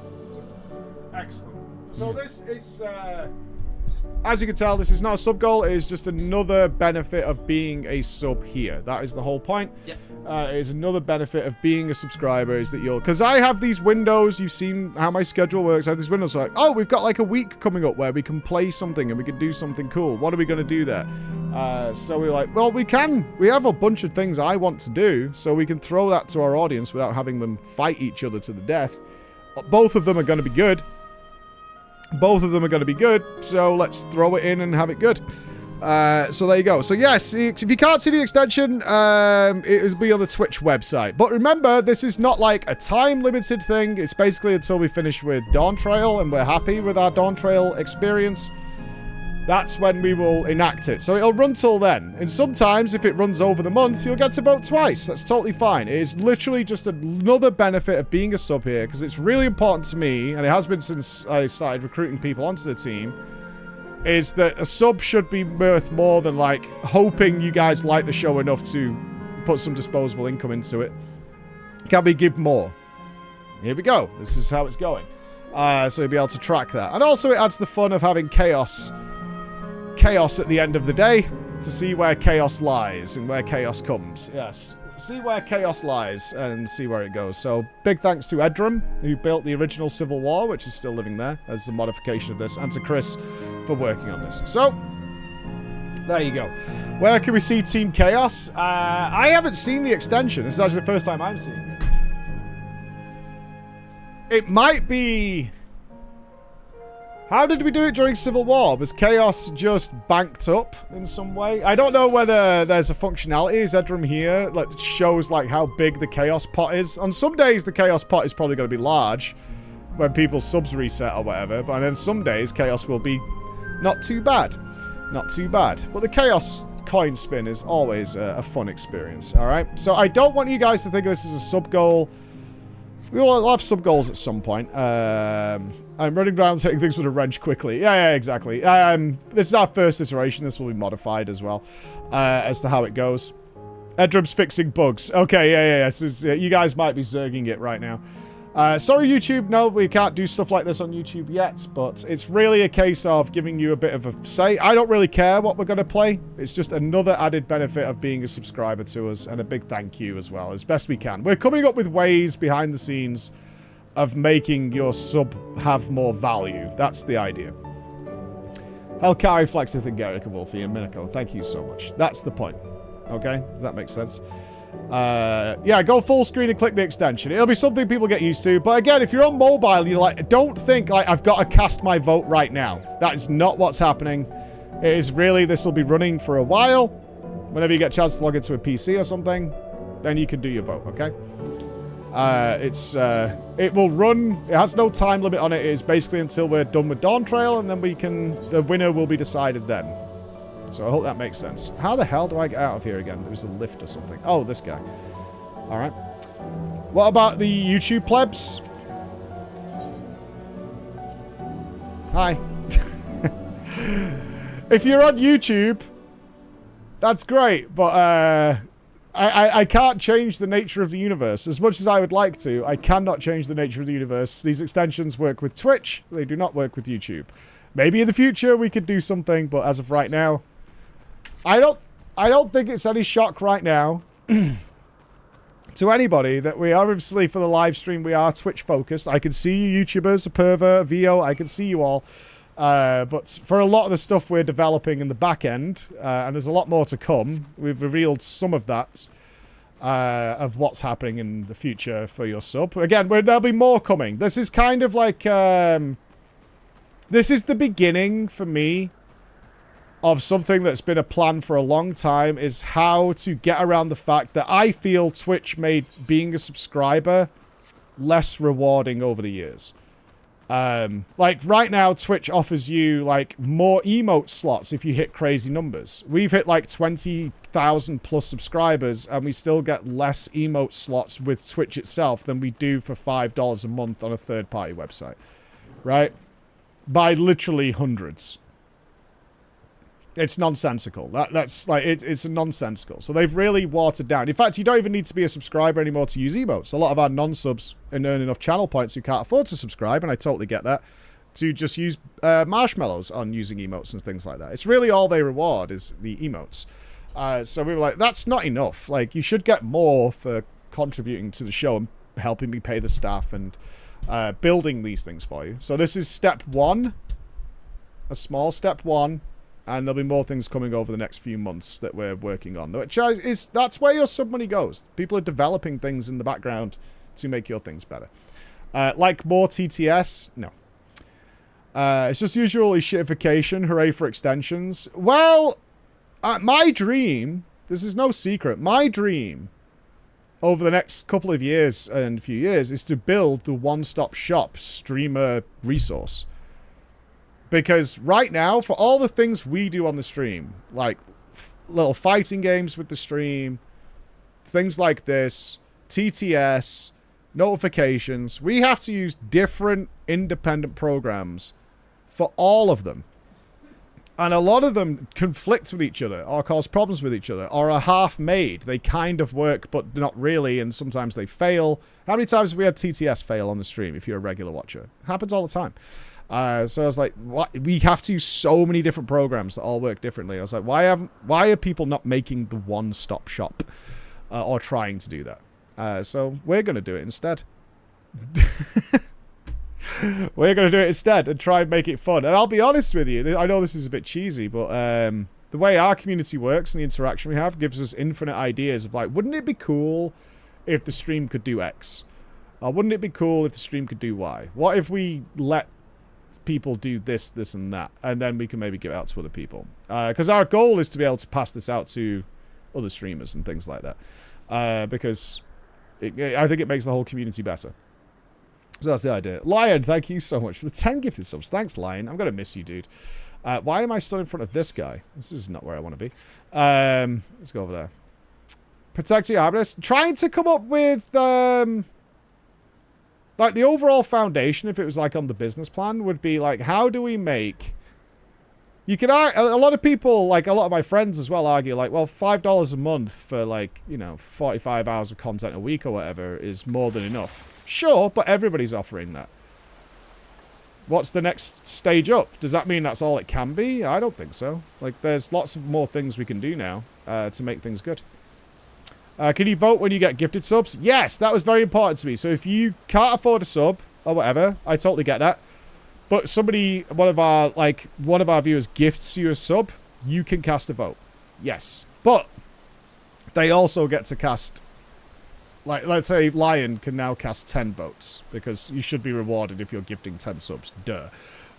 Excellent. So this is, as you can tell, this is not a sub goal. It is just another benefit of being a sub here. That is the whole point. Yep. It is another benefit of being a subscriber is that because I have these windows, you've seen how my schedule works. I have these windows like, oh, we've got like a week coming up where we can play something and we can do something cool. What are we going to do there? So we were like, well, we have a bunch of things I want to do, so we can throw that to our audience without having them fight each other to the death. Both of them are going to be good. Both of them are going to be good, so let's throw it in and have it good. So there you go. So yes, if you can't see the extension, it will be on the Twitch website. But remember, this is not like a time-limited thing. It's basically until we finish with Dawntrail and we're happy with our Dawntrail experience. That's when we will enact it. So it'll run till then. And sometimes, if it runs over the month, you'll get to vote twice. That's totally fine. It is literally just another benefit of being a sub here, because it's really important to me, and it has been since I started recruiting people onto the team, is that a sub should be worth more than, like, hoping you guys like the show enough to put some disposable income into it. Can we give more? Here we go. This is how it's going. So you'll be able to track that. And also it adds the fun of having chaos at the end of the day to see where chaos lies and where chaos comes. Yes. See where chaos lies and see where it goes. So big thanks to Edrum, who built the original Civil War, which is still living there as the modification of this, and to Chris for working on this. So there you go. Where can we see Team Chaos? I haven't seen the extension. This is actually the first time I'm seeing it. It might be... How did we do it during Civil War? Was Chaos just banked up in some way? I don't know whether there's a functionality. Zedram here that shows like how big the Chaos pot is. On some days, the Chaos pot is probably going to be large when people's subs reset or whatever. But then some days, Chaos will be not too bad. Not too bad. But the Chaos coin spin is always a fun experience, all right? So I don't want you guys to think this is a sub goal. We will have sub goals at some point. I'm running around taking things with a wrench quickly. Yeah, exactly. This is our first iteration. This will be modified as well as to how it goes. Edrum's fixing bugs. Okay, yeah. So, you guys might be zerging it right now. Sorry, YouTube. No, we can't do stuff like this on YouTube yet, but it's really a case of giving you a bit of a say. I don't really care what we're going to play. It's just another added benefit of being a subscriber to us, and a big thank you as well, as best we can. We're coming up with ways behind the scenes of making your sub have more value. That's the idea. Helkari, Flexith, and Garrick, Wolfie, and Minako, thank you so much. That's the point. Okay? Does that make sense? Yeah, go full screen and click the extension. It'll be something people get used to. But again, if you're on mobile, you're like, don't think like I've got to cast my vote right now. That is not what's happening. It is really, this will be running for a while. Whenever you get a chance to log into a PC or something, then you can do your vote, okay? It will run, it has no time limit on it. It is basically until we're done with Dawntrail, and then the winner will be decided then. So I hope that makes sense. How the hell do I get out of here again? There's a lift or something. Oh, this guy. All right. What about the YouTube plebs? Hi. If you're on YouTube, that's great, but I can't change the nature of the universe. As much as I would like to, I cannot change the nature of the universe. These extensions work with Twitch. They do not work with YouTube. Maybe in the future we could do something, but as of right now, I don't think it's any shock right now to anybody that we are, obviously, for the live stream, we are Twitch focused. I can see you YouTubers, Perva, VO, I can see you all. But for a lot of the stuff we're developing in the back end, and there's a lot more to come, we've revealed some of that, of what's happening in the future for your sub. Again, there'll be more coming. This is kind of like, this is the beginning for me of something that's been a plan for a long time, is how to get around the fact that I feel Twitch made being a subscriber less rewarding over the years. Like right now, Twitch offers you like more emote slots if you hit crazy numbers. We've hit like 20,000 plus subscribers, and we still get less emote slots with Twitch itself than we do for $5 a month on a third-party website, right? By literally hundreds. It's nonsensical. That's like, it's nonsensical. So they've really watered down. In fact, you don't even need to be a subscriber anymore to use emotes. A lot of our non-subs earn enough channel points who can't afford to subscribe, and I totally get that, to just use marshmallows on using emotes and things like that. It's really all they reward is the emotes. So we were like, that's not enough. Like, you should get more for contributing to the show and helping me pay the staff and building these things for you. So this is step one. A small step one. And there'll be more things coming over the next few months that we're working on. Which is that's where your sub money goes. People are developing things in the background to make your things better. Like more TTS? No. It's just usually shitification. Hooray for extensions. Well, my dream, this is no secret, my dream over the next couple of years and few years is to build the one-stop shop streamer resource. Because right now, for all the things we do on the stream, like little fighting games with the stream, things like this, TTS, notifications, we have to use different independent programs for all of them. And a lot of them conflict with each other or cause problems with each other or are half-made. They kind of work, but not really, and sometimes they fail. How many times have we had TTS fail on the stream if you're a regular watcher? It happens all the time. So I was like, what? We have to use so many different programs that all work differently. I was like, why are people not making the one-stop shop or trying to do that? So we're going to do it instead. We're going to do it instead and try and make it fun. And I'll be honest with you, I know this is a bit cheesy, but the way our community works and the interaction we have gives us infinite ideas of like, wouldn't it be cool if the stream could do X? Or wouldn't it be cool if the stream could do Y? What if we let people do this, this, and that, and then we can maybe give it out to other people? Because our goal is to be able to pass this out to other streamers and things like that. Because I think it makes the whole community better. So that's the idea. Lion, thank you so much for the 10 gifted subs. Thanks, Lion. I'm going to miss you, dude. Why am I stood in front of this guy? This is not where I want to be. Let's go over there. Protect your happiness. Trying to come up with, like, the overall foundation, if it was, like, on the business plan, would be, like, how do we make... You could... A lot of people, like, a lot of my friends as well argue, like, well, $5 a month for, like, you know, 45 hours of content a week or whatever is more than enough. Sure, but everybody's offering that. What's the next stage up? Does that mean that's all it can be? I don't think so. Like, there's lots of more things we can do now to make things good. Can you vote when you get gifted subs? Yes, that was very important to me. So if you can't afford a sub or whatever, I totally get that. But somebody, one of our viewers gifts you a sub, you can cast a vote. Yes. But they also get to cast... Like, let's say Lion can now cast 10 votes, because you should be rewarded if you're gifting 10 subs. Duh.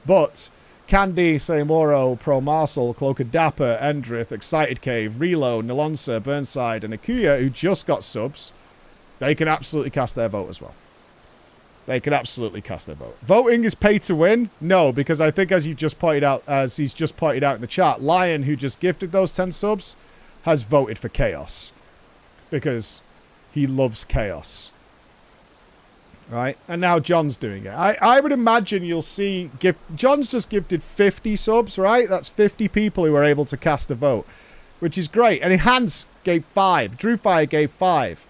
But Candy, Saymoro, Pro Marcel, Cloaked Dapper, Endrith, Excited Cave, Relo, Nalonsa, Burnside, and Akuya, who just got subs, they can absolutely cast their vote as well. They can absolutely cast their vote. Voting is pay to win? No, because I think as he's just pointed out in the chat, Lion, who just gifted those 10 subs, has voted for Chaos. Because... he loves chaos. Right? And now John's doing it. I would imagine you'll see... John's just gifted 50 subs, right? That's 50 people who are able to cast a vote. Which is great. And Hans gave 5. Drewfire gave 5.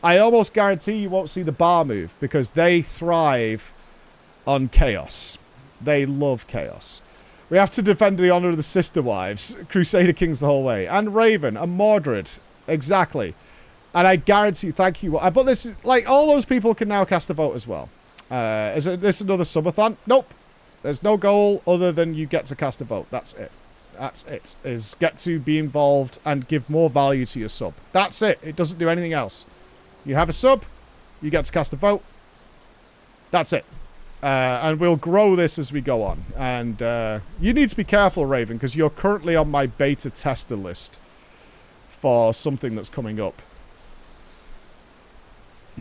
I almost guarantee you won't see the bar move. Because they thrive on chaos. They love chaos. We have to defend the honor of the sister wives. Crusader Kings the whole way. And Raven. And Mordred. Exactly. And I guarantee, thank you. But this is, like, all those people can now cast a vote as well. Is this another subathon? Nope. There's no goal other than you get to cast a vote. That's it. That's it. Is get to be involved and give more value to your sub. That's it. It doesn't do anything else. You have a sub, you get to cast a vote. That's it. And we'll grow this as we go on. And you need to be careful, Raven, because you're currently on my beta tester list for something that's coming up.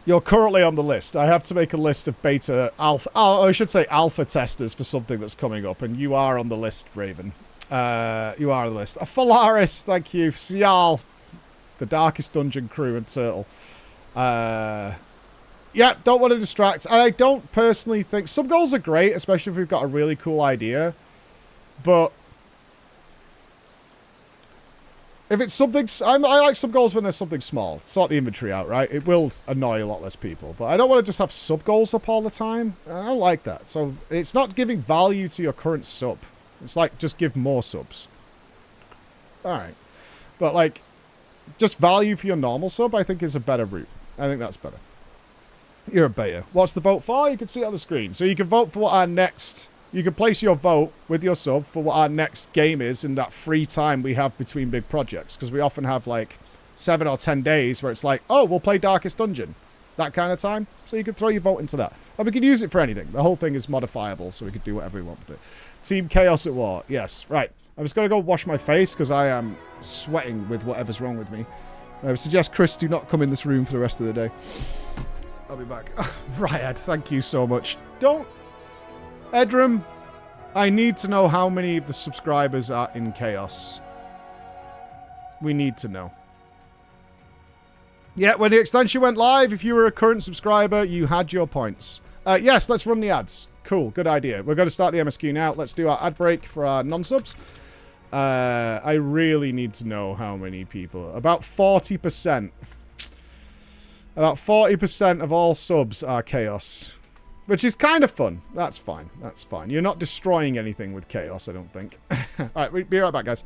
You're currently on the list. I have to make a list of beta alpha... Oh, I should say alpha testers for something that's coming up. And you are on the list, Raven. You are on the list. Phalaris, thank you. Sial, the Darkest Dungeon crew, and Turtle. Yeah, don't want to distract. I don't personally think... Some goals are great, especially if we've got a really cool idea. But... if it's something... I like sub goals when there's something small. Sort the inventory out, right? It will annoy a lot less people. But I don't want to just have sub goals up all the time. I don't like that. So it's not giving value to your current sub. It's like, just give more subs. Alright. But like, just value for your normal sub, I think is a better route. I think that's better. You're a beta. What's the vote for? You can see it on the screen. So you can vote for what our next... you can place your vote with your sub for what our next game is in that free time we have between big projects. Because we often have like 7 or 10 days where it's like, oh, we'll play Darkest Dungeon. That kind of time. So you can throw your vote into that. And we can use it for anything. The whole thing is modifiable, so we can do whatever we want with it. Team Chaos at War. Yes, right. I'm just going to go wash my face because I am sweating with whatever's wrong with me. I would suggest Chris do not come in this room for the rest of the day. I'll be back. Right, Ed. Thank you so much. Don't... Edram, I need to know how many of the subscribers are in Chaos. We need to know. Yeah, when the extension went live, if you were a current subscriber, you had your points. Yes, let's run the ads. Cool, good idea. We're going to start the MSQ now. Let's do our ad break for our non-subs. I really need to know how many people. About 40%. About 40% of all subs are Chaos. Which is kind of fun. That's fine. That's fine. You're not destroying anything with Chaos, I don't think. Alright, we'll be right back, guys.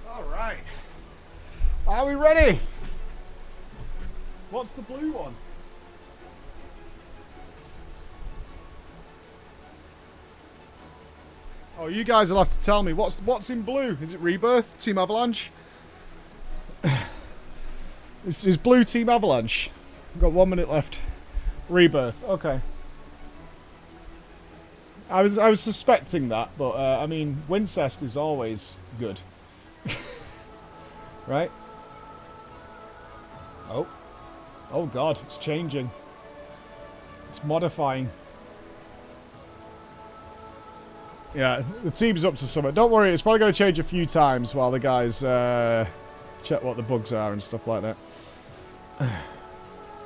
Alright. Are we ready? What's the blue one? Oh, you guys will have to tell me. What's in blue? Is it Rebirth? Team Avalanche? Is blue Team Avalanche? We've got 1 minute left. Rebirth. Okay. I was suspecting that, but I mean, Wincest is always good. Right? Oh. Oh god, it's changing. It's modifying. Yeah, the team's up to something. Don't worry, it's probably going to change a few times while the guys check what the bugs are and stuff like that.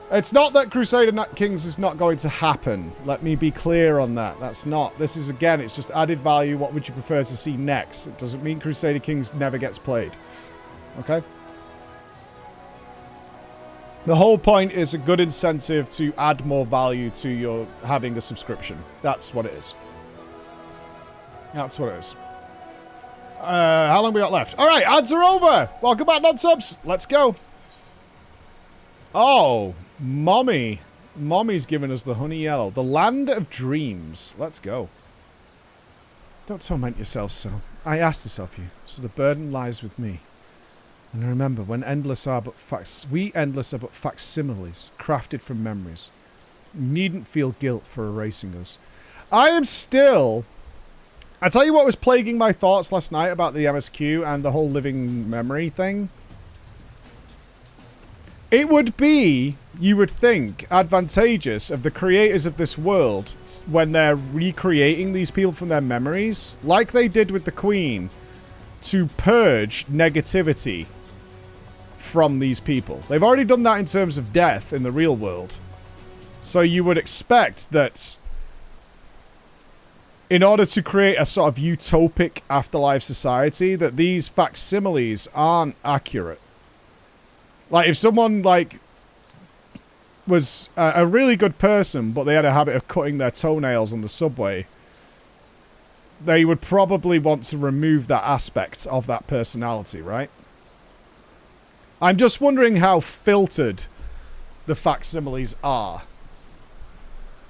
It's not that Crusader Kings is not going to happen. Let me be clear on that. That's not. This is, again, it's just added value. What would you prefer to see next? It doesn't mean Crusader Kings never gets played. Okay? The whole point is a good incentive to add more value to your having a subscription. That's what it is. That's what it is. How long we got left? All right, ads are over. Welcome back, non-subs. Let's go. Oh, Mommy. Mommy's giving us the honey yellow. The Land of Dreams. Let's go. Don't torment yourself so. I ask this of you, so the burden lies with me. And remember, when endless are but we endless are but facsimiles, crafted from memories. You needn't feel guilt for erasing us. I am still... I tell you what was plaguing my thoughts last night about the MSQ and the whole living memory thing. It would be, you would think, advantageous of the creators of this world when they're recreating these people from their memories, like they did with the Queen, to purge negativity from these people. They've already done that in terms of death in the real world. So you would expect that in order to create a sort of utopic afterlife society, that these facsimiles aren't accurate. Like, if someone, like, was a really good person, but they had a habit of cutting their toenails on the subway, they would probably want to remove that aspect of that personality, right? I'm just wondering how filtered the facsimiles are.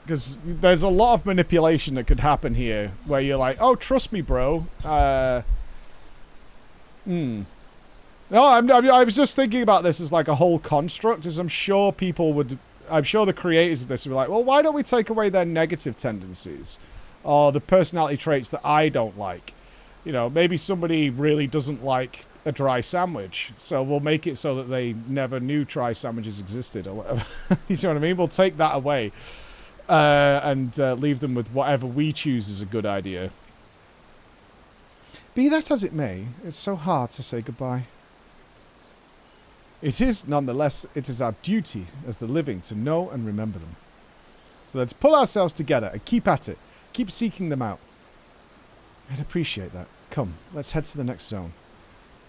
Because there's a lot of manipulation that could happen here, where you're like, oh, trust me, bro. No, I was just thinking about this as like a whole construct, as I'm sure people would... I'm sure the creators of this would be like, well, why don't we take away their negative tendencies? Or the personality traits that I don't like? You know, maybe somebody really doesn't like a dry sandwich, so we'll make it so that they never knew dry sandwiches existed, or whatever. You know what I mean? We'll take that away. And leave them with whatever we choose is a good idea. Be that as it may, it's so hard to say goodbye. It is, nonetheless, it is our duty as the living to know and remember them. So let's pull ourselves together and keep at it. Keep seeking them out. I'd appreciate that. Come, let's head to the next zone.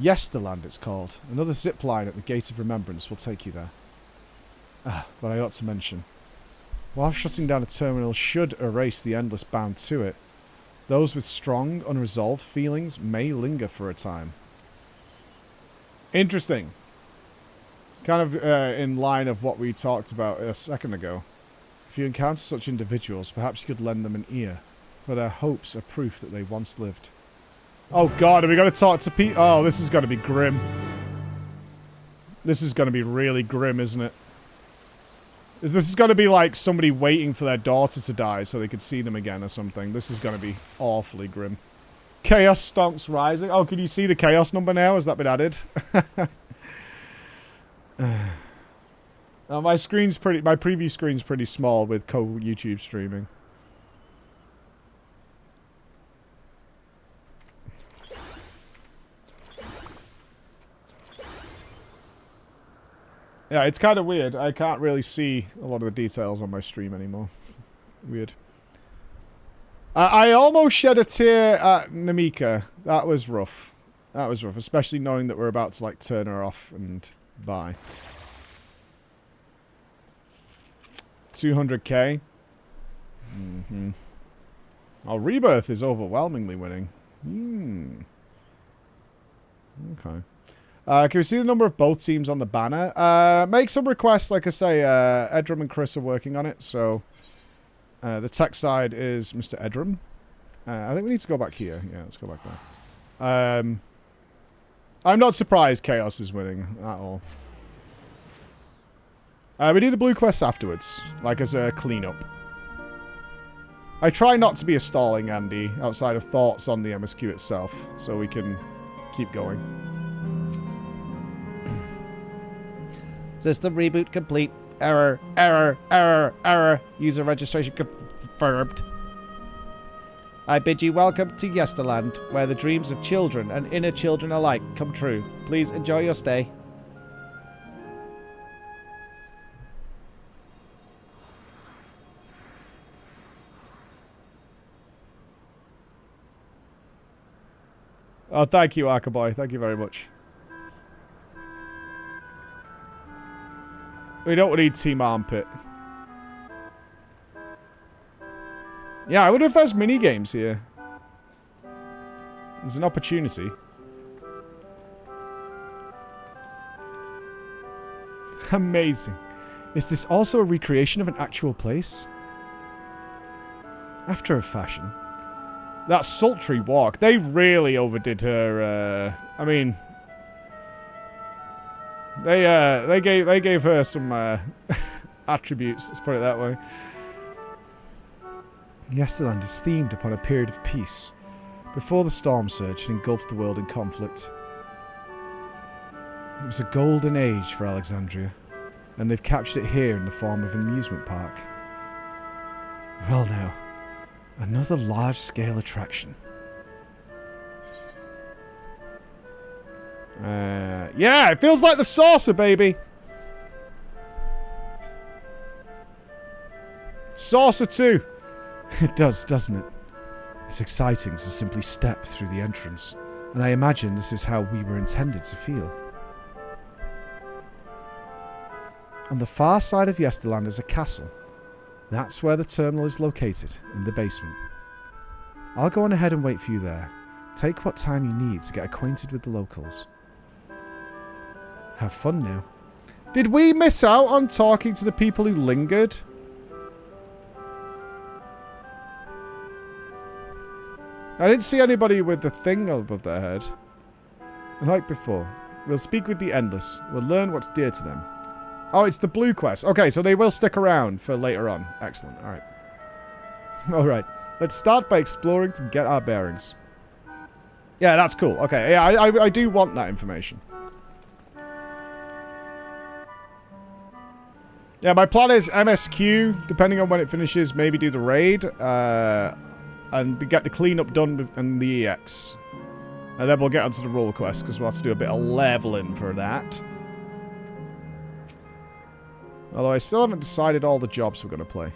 Yesterland, it's called. Another zip line at the Gate of Remembrance will take you there. Ah, but I ought to mention... While shutting down a terminal should erase the endless bound to it, those with strong, unresolved feelings may linger for a time. Interesting. Kind of in line of what we talked about a second ago. If you encounter such individuals, perhaps you could lend them an ear, for their hopes are proof that they once lived. Oh god, are we going to talk to people? Oh, this is going to be grim. This is going to be really grim, isn't it? This is going to be like somebody waiting for their daughter to die so they could see them again or something. This is going to be awfully grim. Chaos Stonks Rising. Oh, can you see the chaos number now? Has that been added? My screen's my preview screen's pretty small with co-YouTube streaming. Yeah, it's kind of weird. I can't really see a lot of the details on my stream anymore. Weird. I almost shed a tear at Namika. That was rough. That was rough, especially knowing that we're about to, like, turn her off and bye. 200k. Mm-hmm. Oh, Rebirth is overwhelmingly winning. Okay. Can we see the number of both teams on the banner? Make some requests. Like I say, Edrum and Chris are working on it. So the tech side is Mr. Edrum. I think we need to go back here. Yeah, let's go back there. I'm not surprised Chaos is winning at all. We need the blue quests afterwards, like as a cleanup. I try not to be a stalling Andy outside of thoughts on the MSQ itself, so we can keep going. System reboot complete. Error, error, error, error. User registration confirmed. I bid you welcome to Yesterland, where the dreams of children and inner children alike come true. Please enjoy your stay. Oh, thank you, Arcaboy. Thank you very much. We don't need Team Armpit. Yeah, I wonder if there's mini-games here. There's an opportunity. Amazing. Is this also a recreation of an actual place? After a fashion. That sultry walk. They really overdid her. I mean, they gave her some attributes. Let's put it that way. Yesterland is themed upon a period of peace, before the storm surge had engulfed the world in conflict. It was a golden age for Alexandria, and they've captured it here in the form of an amusement park. Well now, another large-scale attraction. Yeah, it feels like the saucer, baby! Saucer 2! It does, doesn't it? It's exciting to simply step through the entrance, and I imagine this is how we were intended to feel. On the far side of Yesterland is a castle. That's where the terminal is located, in the basement. I'll go on ahead and wait for you there. Take what time you need to get acquainted with the locals. Have fun now. Did we miss out on talking to the people who lingered? I didn't see anybody with the thing above their head. Like before, we'll speak with the Endless. We'll learn what's dear to them. Oh, it's the blue quest. Okay, so they will stick around for later on. Excellent. Alright. Alright. Let's start by exploring to get our bearings. Yeah, that's cool. Okay, yeah, I do want that information. Yeah, my plan is MSQ, depending on when it finishes, maybe do the raid. And get the cleanup done and the EX. And then we'll get onto the role quest, because we'll have to do a bit of leveling for that. Although I still haven't decided all the jobs we're going to play.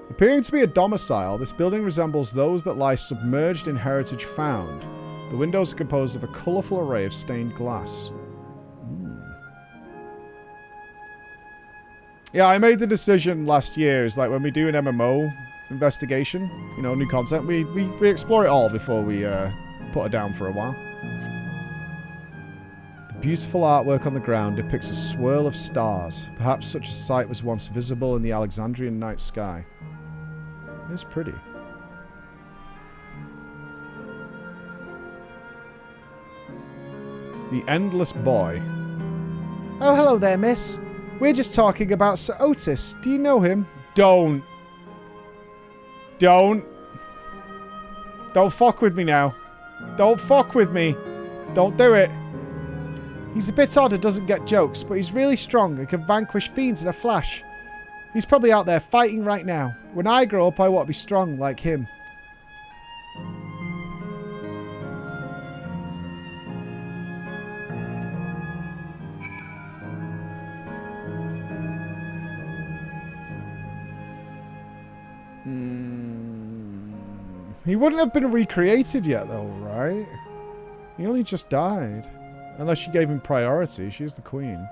Appearing to be a domicile, this building resembles those that lie submerged in heritage found. The windows are composed of a colourful array of stained glass. Yeah, I made the decision last year, is like when we do an MMO investigation, you know, new content, we explore it all before we put it down for a while. The beautiful artwork on the ground depicts a swirl of stars. Perhaps such a sight was once visible in the Alexandrian night sky. It's pretty. The Endless Boy. Oh, hello there, miss. We're just talking about Sir Otis. Do you know him? Don't fuck with me now. Don't fuck with me. Don't do it. He's a bit odd and doesn't get jokes, but he's really strong and can vanquish fiends in a flash. He's probably out there fighting right now. When I grow up, I want to be strong like him. He wouldn't have been recreated yet, though, right? He only just died. Unless she gave him priority. She's the queen.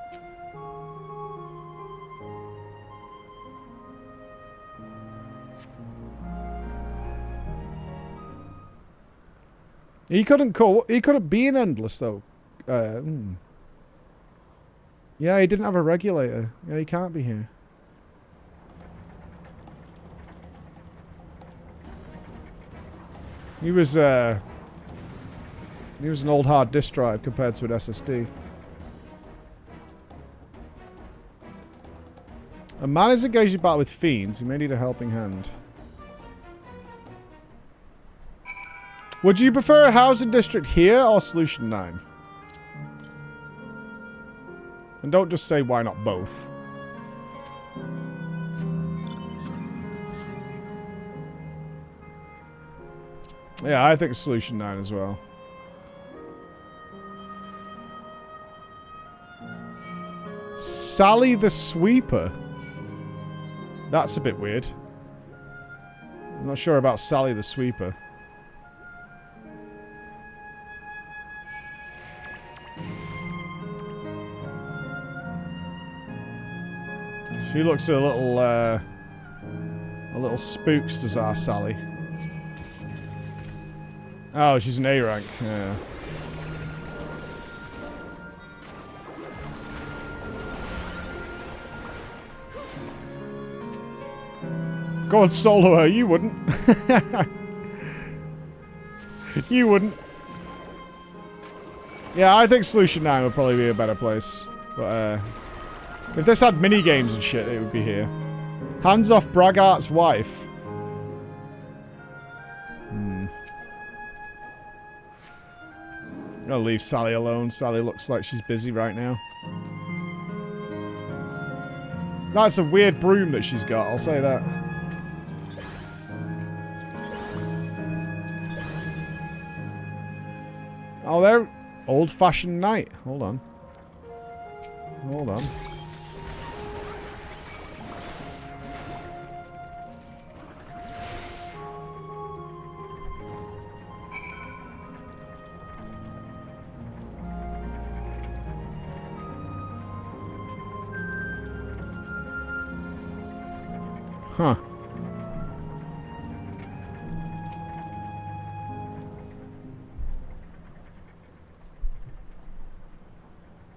He couldn't be an Endless, though. Yeah, he didn't have a regulator. Yeah, he can't be here. He was an old hard disk drive compared to an SSD. A man is engaged in battle with fiends. He may need a helping hand. Would you prefer a housing district here or Solution 9? And don't just say why not both. Yeah, I think Solution 9 as well. Sally the Sweeper. That's a bit weird. I'm not sure about Sally the Sweeper. She looks a little spooks, does our Sally. Oh, she's an A rank. Yeah. Go and solo her. You wouldn't. You wouldn't. Yeah, I think Solution 9 would probably be a better place. But, if this had mini games and shit, it would be here. Hands off Braggart's wife. I'll leave Sally alone. Sally looks like she's busy right now. That's a weird broom that she's got, I'll say that. Oh, they're old-fashioned knight. Hold on. Hold on. Huh.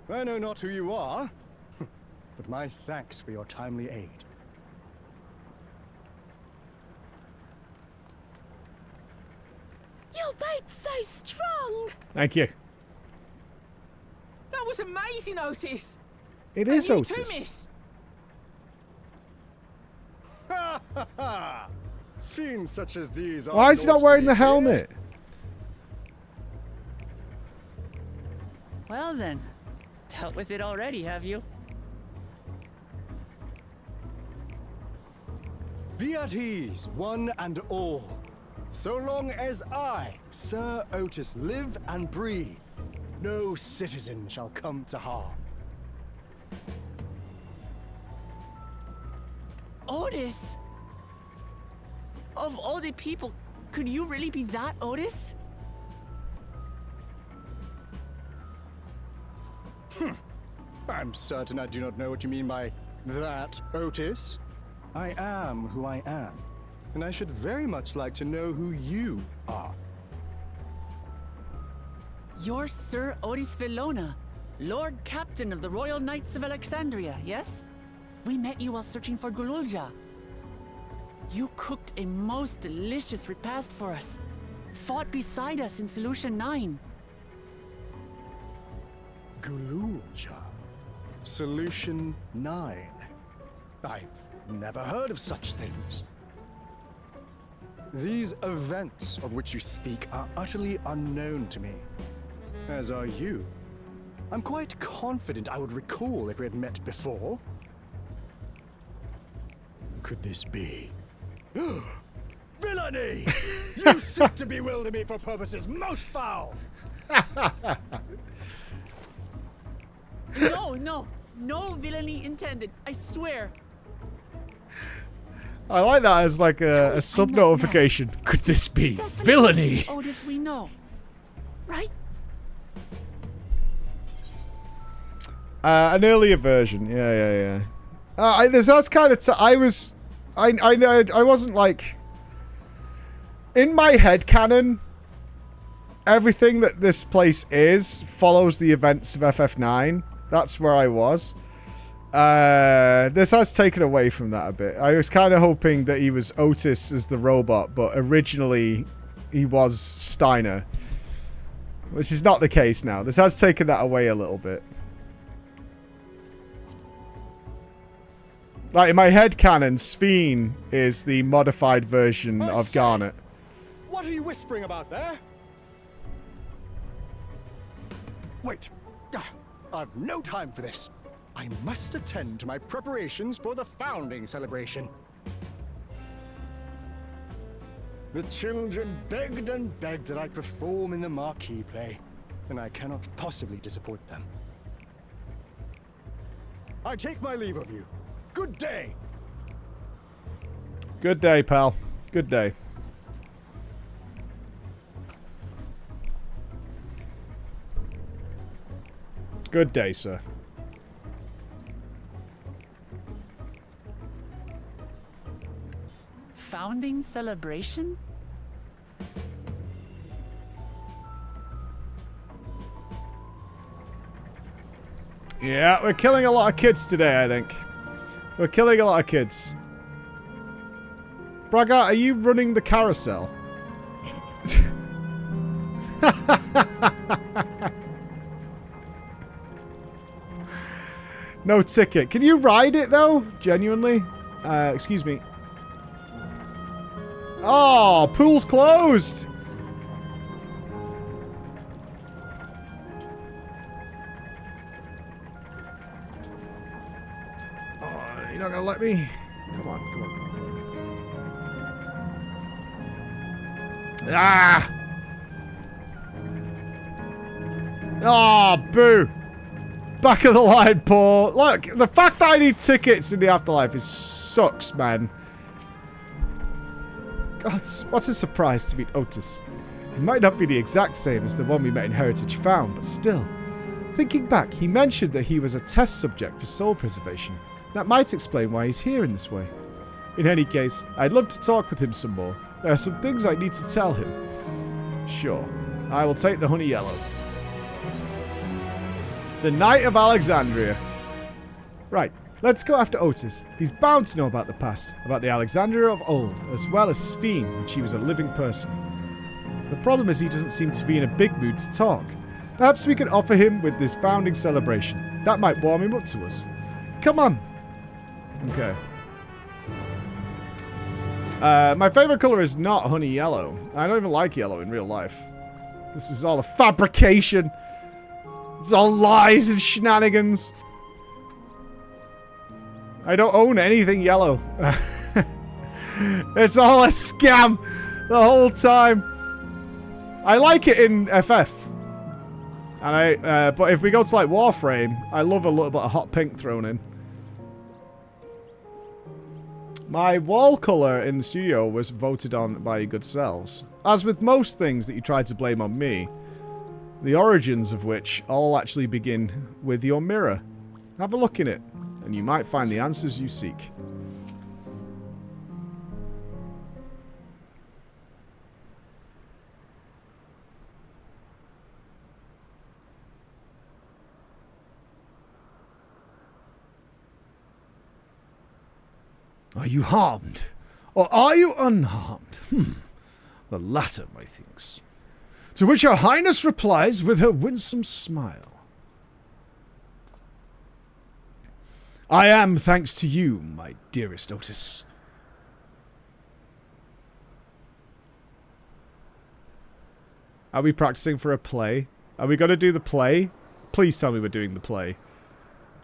I know not who you are, but my thanks for your timely aid. Your bait's so strong! Thank you. That was amazing, Otis! It is and you Otis. too, miss! Ha ha ha! Fiends such as these are. Why is he not wearing the helmet? Well then, dealt with it already, have you? Be at ease, one and all. So long as I, Sir Otis, live and breathe, no citizen shall come to harm. Otis! Of all the people, could you really be that Otis? I'm certain I do not know what you mean by that, Otis. I am who I am, and I should very much like to know who you are. You're Sir Otis Villona, Lord Captain of the Royal Knights of Alexandria, yes? We met you while searching for Gululja. You cooked a most delicious repast for us, fought beside us in Solution 9. Gululja. Solution 9. I've never heard of such things. These events of which you speak are utterly unknown to me, as are you. I'm quite confident I would recall if we had met before. Could this be? Villainy! You seek to bewilder me for purposes most foul! No villainy intended, I swear. I like that as like a sub-notification. Could this be villainy? Otis, we know, right? An earlier version. Yeah. That's kind of. I wasn't like. In my head canon, everything that this place is follows the events of FF9. That's where I was. This has taken away from that a bit. I was kind of hoping that he was Otis as the robot, but originally he was Steiner. Which is not the case now. This has taken that away a little bit. Like, in my head canon, Speen is the modified version of Garnet. What are you whispering about there? Wait. I've no time for this. I must attend to my preparations for the founding celebration. The children begged and begged that I perform in the marquee play, and I cannot possibly disappoint them. I take my leave of you. Good day. Good day, pal. Good day. Good day, sir. Founding celebration? Yeah, we're killing a lot of kids today, I think. We're killing a lot of kids. Braga, are you running the carousel? No ticket. Can you ride it, though? Genuinely? Excuse me. Oh, pool's closed. Oh, you're not going to let me? Come on, come on. Ah! Oh, boo! Back of the line, Paul. Look, the fact that I need tickets in the afterlife sucks, man. God, what a surprise to meet Otis. He might not be the exact same as the one we met in Heritage Found, but still. Thinking back, he mentioned that he was a test subject for soul preservation. That might explain why he's here in this way. In any case, I'd love to talk with him some more. There are some things I need to tell him. Sure. I will take the honey yellow. The Knight of Alexandria. Right, let's go after Otis. He's bound to know about the past, about the Alexandria of old, as well as Sphene when she was a living person. The problem is he doesn't seem to be in a big mood to talk. Perhaps we could offer him with this founding celebration. That might warm him up to us. Come on. Okay. My favorite color is not honey yellow. I don't even like yellow in real life. This is all a fabrication. It's all lies and shenanigans. I don't own anything yellow. It's all a scam the whole time. I like it in FF. And but if we go to like Warframe, I love a little bit of hot pink thrown in. My wall colour in the studio was voted on by your good selves. As with most things that you try to blame on me, the origins of which all actually begin with your mirror. Have a look in it, and you might find the answers you seek. Are you harmed? Or are you unharmed? The latter, methinks. To which Her Highness replies with her winsome smile. I am, thanks to you, my dearest Otis. Are we practicing for a play? Are we going to do the play? Please tell me we're doing the play.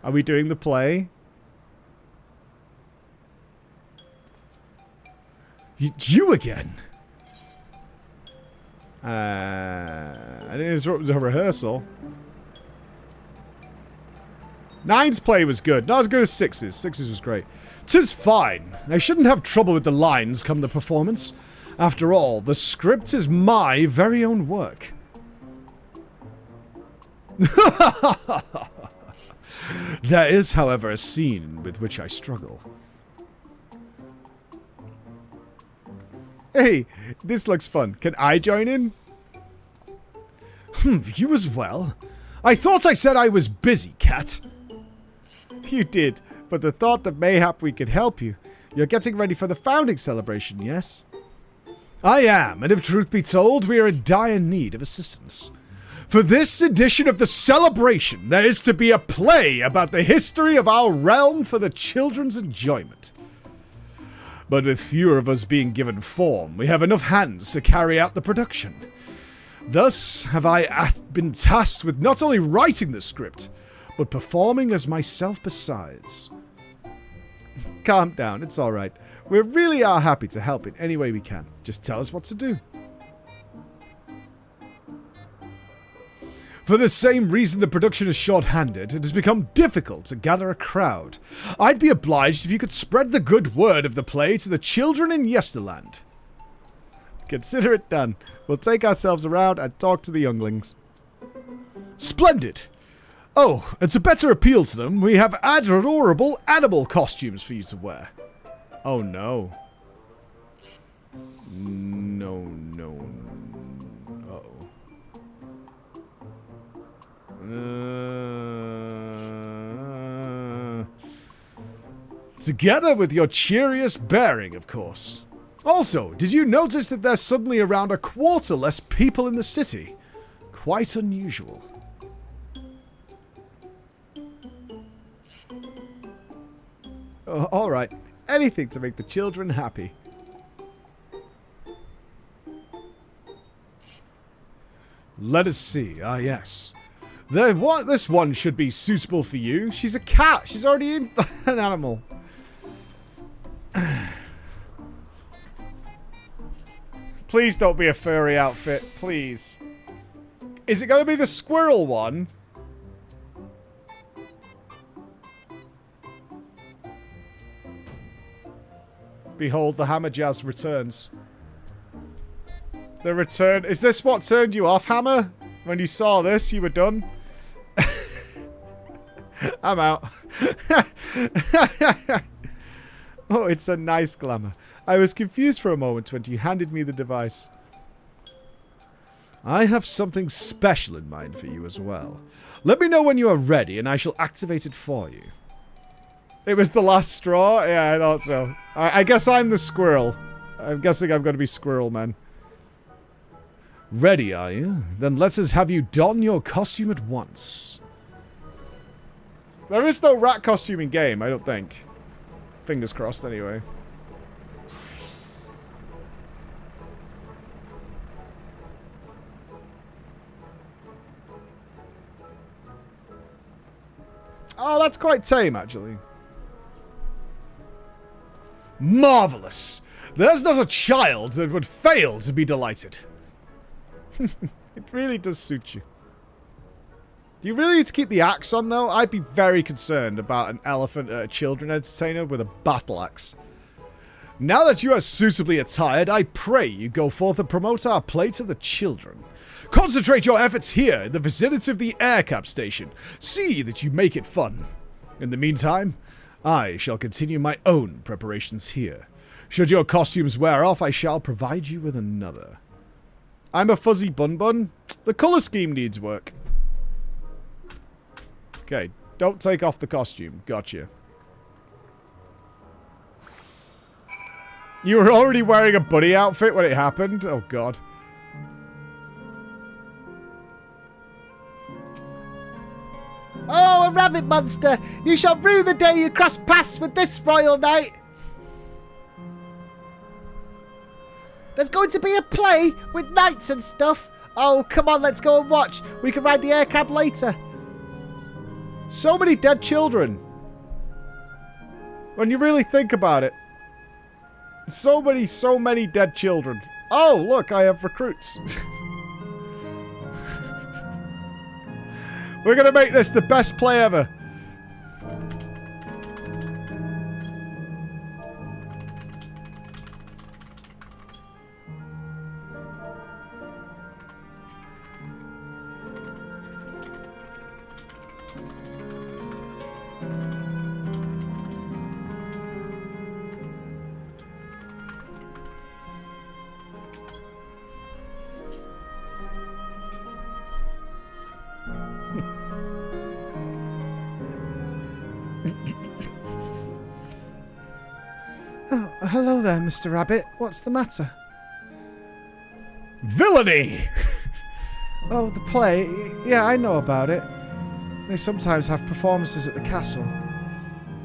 Are we doing the play? You again? I didn't interrupt the rehearsal. 9's play was good. Not as good as 6's. 6's was great. 'Tis fine. I shouldn't have trouble with the lines come the performance. After all, the script is my very own work. There is, however, a scene with which I struggle. Hey, this looks fun. Can I join in? You as well? I thought I said I was busy, cat. You did, but the thought that mayhap we could help you. You're getting ready for the founding celebration, yes? I am, and if truth be told, we are in dire need of assistance. For this edition of the celebration, there is to be a play about the history of our realm for the children's enjoyment. But with fewer of us being given form, we have enough hands to carry out the production. Thus have I been tasked with not only writing the script, but performing as myself besides. Calm down, it's alright. We really are happy to help in any way we can. Just tell us what to do. For the same reason the production is short-handed, it has become difficult to gather a crowd. I'd be obliged if you could spread the good word of the play to the children in Yesterland. Consider it done. We'll take ourselves around and talk to the younglings. Splendid! Oh, and to better appeal to them, we have adorable animal costumes for you to wear. Oh no. No. Together with your cheeriest bearing, of course. Also, did you notice that there's suddenly around a quarter less people in the city? Quite unusual. Oh, all right. Anything to make the children happy. Let us see. Ah, yes. This one should be suitable for you. She's a cat. She's already an animal. Please don't be a furry outfit. Please. Is it going to be the squirrel one? Behold, the Hammer Jazz returns. The return... Is this what turned you off, Hammer? When you saw this, you were done? I'm out. Oh, it's a nice glamour. I was confused for a moment when you handed me the device. I have something special in mind for you as well. Let me know when you are ready and I shall activate it for you. It was the last straw? Yeah, I thought so. I guess I'm the squirrel. I'm guessing I'm going to be Squirrel Man. Ready, are you? Then let us have you don your costume at once. There is no rat costume in game, I don't think. Fingers crossed, anyway. Oh, that's quite tame, actually. Marvelous! There's not a child that would fail to be delighted. It really does suit you. Do you really need to keep the axe on, though? I'd be very concerned about an elephant at a children entertainer with a battle axe. Now that you are suitably attired, I pray you go forth and promote our play to the children. Concentrate your efforts here in the vicinity of the aircap station. See that you make it fun. In the meantime, I shall continue my own preparations here. Should your costumes wear off, I shall provide you with another. I'm a fuzzy bun-bun. The colour scheme needs work. Okay, don't take off the costume. Gotcha. You were already wearing a bunny outfit when it happened? Oh, God. Oh, a rabbit monster! You shall rue the day you cross paths with this royal knight! There's going to be a play with knights and stuff. Oh, come on, let's go and watch. We can ride the air cab later. So many dead children. When you really think about it. So many dead children. Oh, look, I have recruits. We're going to make this the best play ever. Oh, hello there, Mr. Rabbit. What's the matter? Villainy! Oh, the play? Yeah, I know about it. They sometimes have performances at the castle.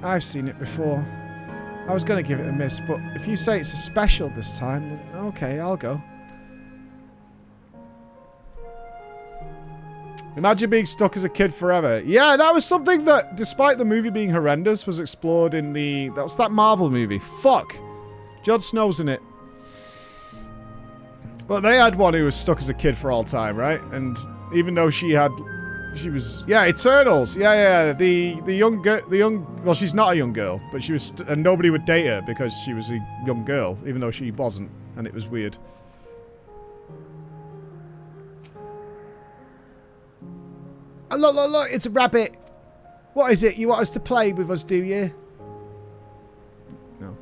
I've seen it before. I was going to give it a miss, but if you say it's a special this time, then okay, I'll go. Imagine being stuck as a kid forever. Yeah, that was something that, despite the movie being horrendous, was explored in the... That was that Marvel movie. Fuck. Jon Snow's in it. Well, they had one who was stuck as a kid for all time, right? And even though she was... Yeah, Eternals. Yeah. The young... Well, she's not a young girl, but she was... And nobody would date her because she was a young girl, even though she wasn't. And it was weird. Oh, look, it's a rabbit. What is it? You want us to play with us, do you? No.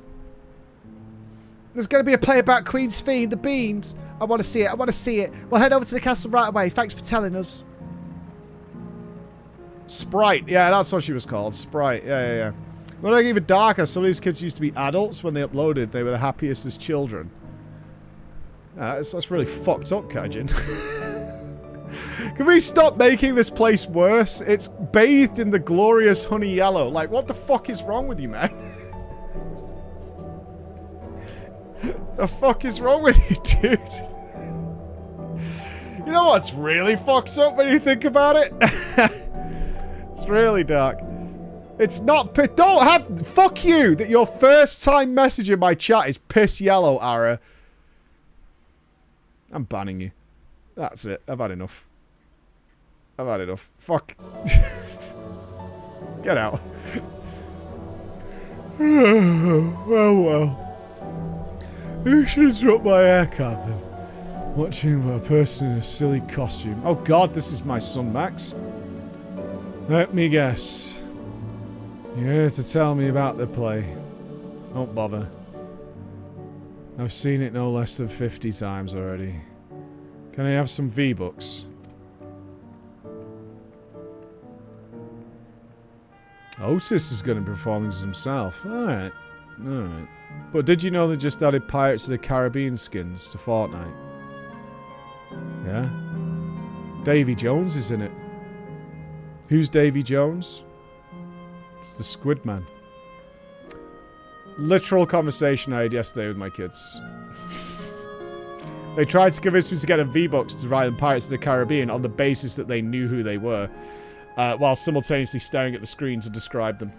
There's going to be a play about Queen's Fee and the beans. I want to see it. We'll head over to the castle right away. Thanks for telling us. Sprite. Yeah, that's what she was called. Sprite. Yeah. Well, like even darker. Some of these kids used to be adults when they uploaded. They were the happiest as children. That's really fucked up, Kajin. Can we stop making this place worse? It's bathed in the glorious honey yellow. Like, what the fuck is wrong with you, man? The fuck is wrong with you, dude? You know what's really fucked up when you think about it? It's really dark. It's not don't have... Fuck you! That your first time message in my chat is piss yellow, Ara. I'm banning you. That's it. I've had enough. I've had enough. Fuck. Get out. Well. Who should have dropped my haircut then? Watching a person in a silly costume. Oh god, this is my son Max. Let me guess. You're here to tell me about the play. Don't bother. I've seen it no less than 50 times already. Can I have some V-Bucks? Otis is going to be performing as himself. Alright. Alright. But did you know they just added Pirates of the Caribbean skins to Fortnite? Yeah? Davy Jones is in it. Who's Davy Jones? It's the Squid Man. Literal conversation I had yesterday with my kids. They tried to convince me to get them V-Bucks to ride in Pirates of the Caribbean on the basis that they knew who they were, while simultaneously staring at the screen to describe them.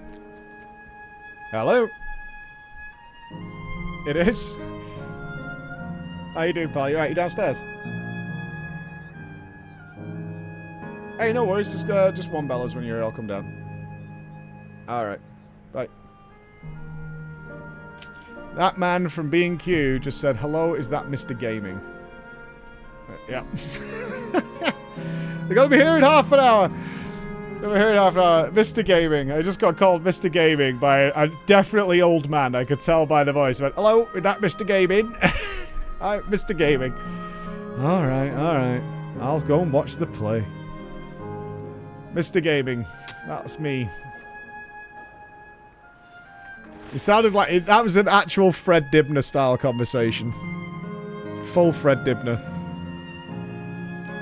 Hello? It is? How you doing, pal? You alright? You downstairs? Hey, no worries. Just one bellows when you're here. I'll come down. Alright. Bye. That man from B&Q just said, hello, is that Mr. Gaming? Yeah. They're gonna be here in half an hour. They're here in half an hour. Mr. Gaming. I just got called Mr. Gaming by a definitely old man. I could tell by the voice. I went, hello, is that Mr. Gaming? Hi, Mr. Gaming. Alright, alright. I'll go and watch the play. Mr. Gaming. That's me. It sounded like that was an actual Fred Dibner style conversation. Full Fred Dibner.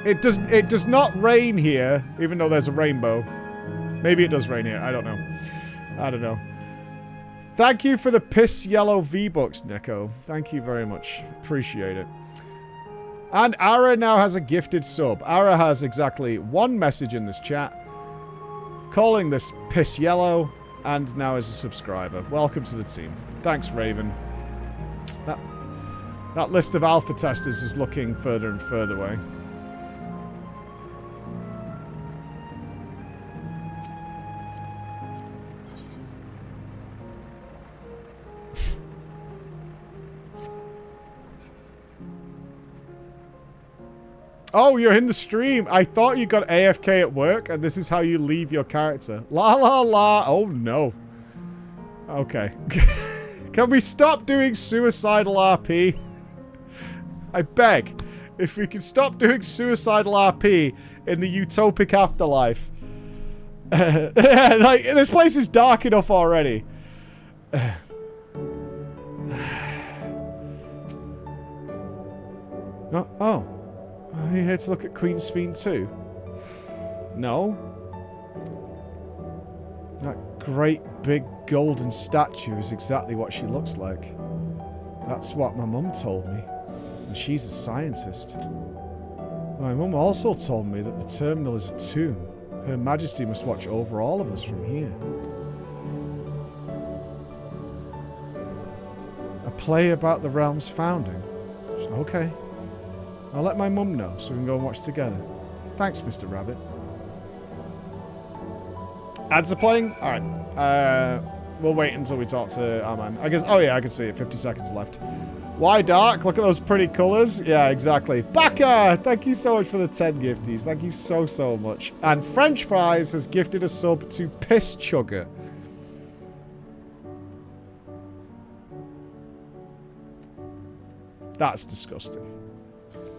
It does not rain here, even though there's a rainbow. Maybe it does rain here. I don't know. I don't know. Thank you for the piss yellow V-Bucks, Neko. Thank you very much. Appreciate it. And Ara now has a gifted sub. Ara has exactly one message in this chat, calling this piss yellow, and now is a subscriber. Welcome to the team. Thanks, Raven. That list of alpha testers is looking further and further away. Oh, you're in the stream. I thought you got AFK at work, and this is how you leave your character. La la la. Oh, no. Okay. Can we stop doing suicidal RP? I beg. If we can stop doing suicidal RP in the utopic afterlife. Like, this place is dark enough already. Oh. Are you here to look at Queen's Fiend too? No. That great big golden statue is exactly what she looks like. That's what my mum told me. And she's a scientist. My mum also told me that the terminal is a tomb. Her Majesty must watch over all of us from here. A play about the realm's founding. Okay. I'll let my mum know so we can go and watch together. Thanks, Mr. Rabbit. Ads are playing? Alright. We'll wait until we talk to our man. I guess. Oh, yeah, I can see it. 50 seconds left. Why dark? Look at those pretty colours. Yeah, exactly. Baka! Thank you so much for the 10 gifties. Thank you so, so much. And French Fries has gifted a sub to Piss Chugger. That's disgusting.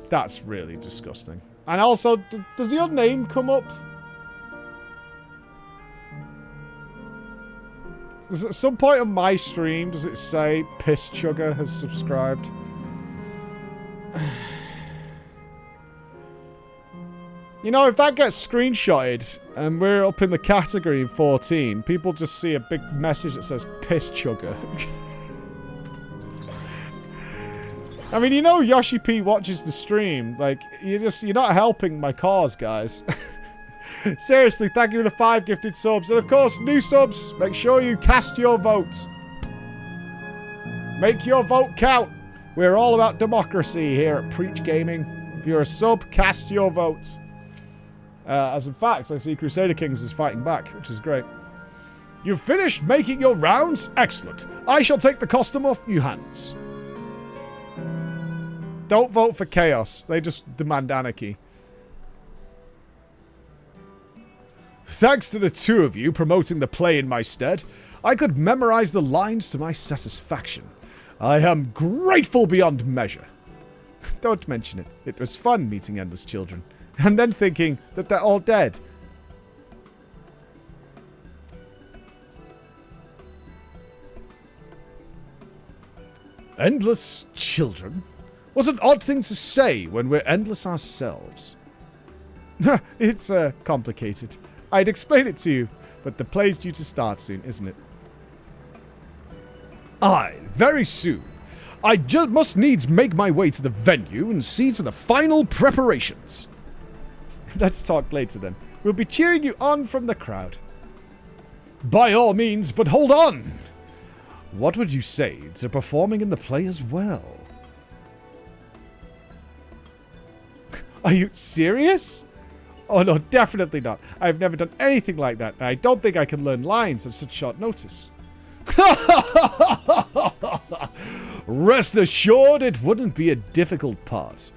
That's really disgusting. And also, does your name come up? At some point on my stream, does it say Piss Chugger has subscribed? You know, if that gets screenshotted and we're up in the category 14, people just see a big message that says piss chugger. I mean, you know Yoshi P watches the stream. Like, you're not helping my cause, guys. Seriously, thank you for the 5 gifted subs. And of course, new subs, make sure you cast your vote. Make your vote count. We're all about democracy here at Preach Gaming. If you're a sub, cast your vote. As in fact, I see Crusader Kings is fighting back, which is great. You've finished making your rounds? Excellent. I shall take the costume off you hands. Don't vote for chaos. They just demand anarchy. Thanks to the 2 of you promoting the play in my stead, I could memorize the lines to my satisfaction. I am grateful beyond measure. Don't mention it. It was fun meeting Endless Children. And then thinking that they're all dead. Endless children? What an odd thing to say when we're endless ourselves. It's, complicated. I'd explain it to you, but the play's due to start soon, isn't it? Aye, very soon. I just must needs make my way to the venue and see to the final preparations. Let's talk later then. We'll be cheering you on from the crowd. By all means, but hold on! What would you say to performing in the play as well? Are you serious? Oh no, definitely not. I've never done anything like that. I don't think I can learn lines on such short notice. Rest assured, it wouldn't be a difficult part.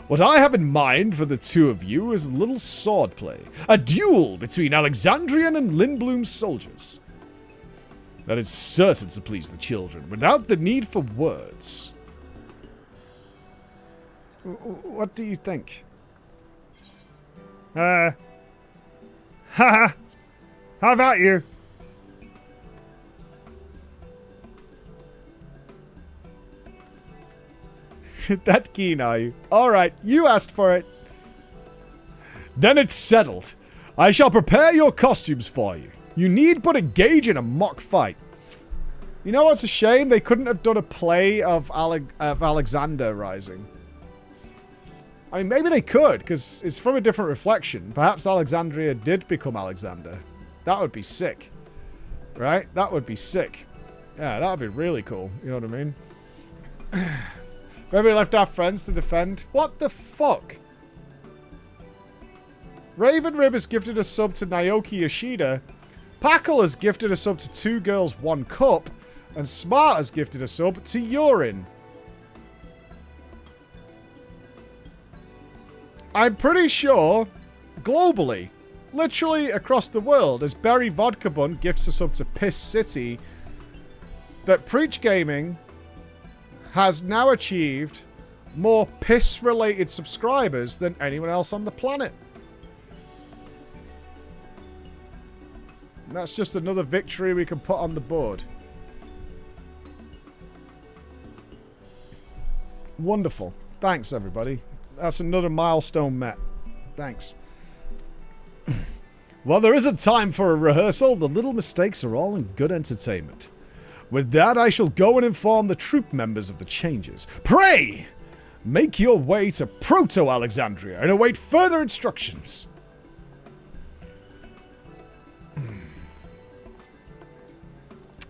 What I have in mind for the 2 of you is a little swordplay. A duel between Alexandrian and Lindblum soldiers. That is certain to please the children, without the need for words. What do you think? Haha. How about you? That keen, are you? Alright, you asked for it. Then it's settled. I shall prepare your costumes for you. You need but engage in a mock fight. You know what's a shame? They couldn't have done a play of Alexander Rising. I mean, maybe they could, because it's from a different reflection. Perhaps Alexandria did become Alexander. That would be sick. Right? That would be sick. Yeah, that would be really cool. You know what I mean? Maybe we left our friends to defend. What the fuck? Raven Rib has gifted a sub to Naoki Yoshida. Packle has gifted a sub to 2 Girls 1 Cup. And Smart has gifted a sub to Urine. I'm pretty sure, globally, literally across the world, as Berry Vodka Bun gifts a sub to Piss City, that Preach Gaming has now achieved more piss-related subscribers than anyone else on the planet. And that's just another victory we can put on the board. Wonderful. Thanks, everybody. That's another milestone met. Thanks. While there isn't time for a rehearsal, the little mistakes are all in good entertainment. With that, I shall go and inform the troop members of the changes. Pray! Make your way to Proto-Alexandria and await further instructions.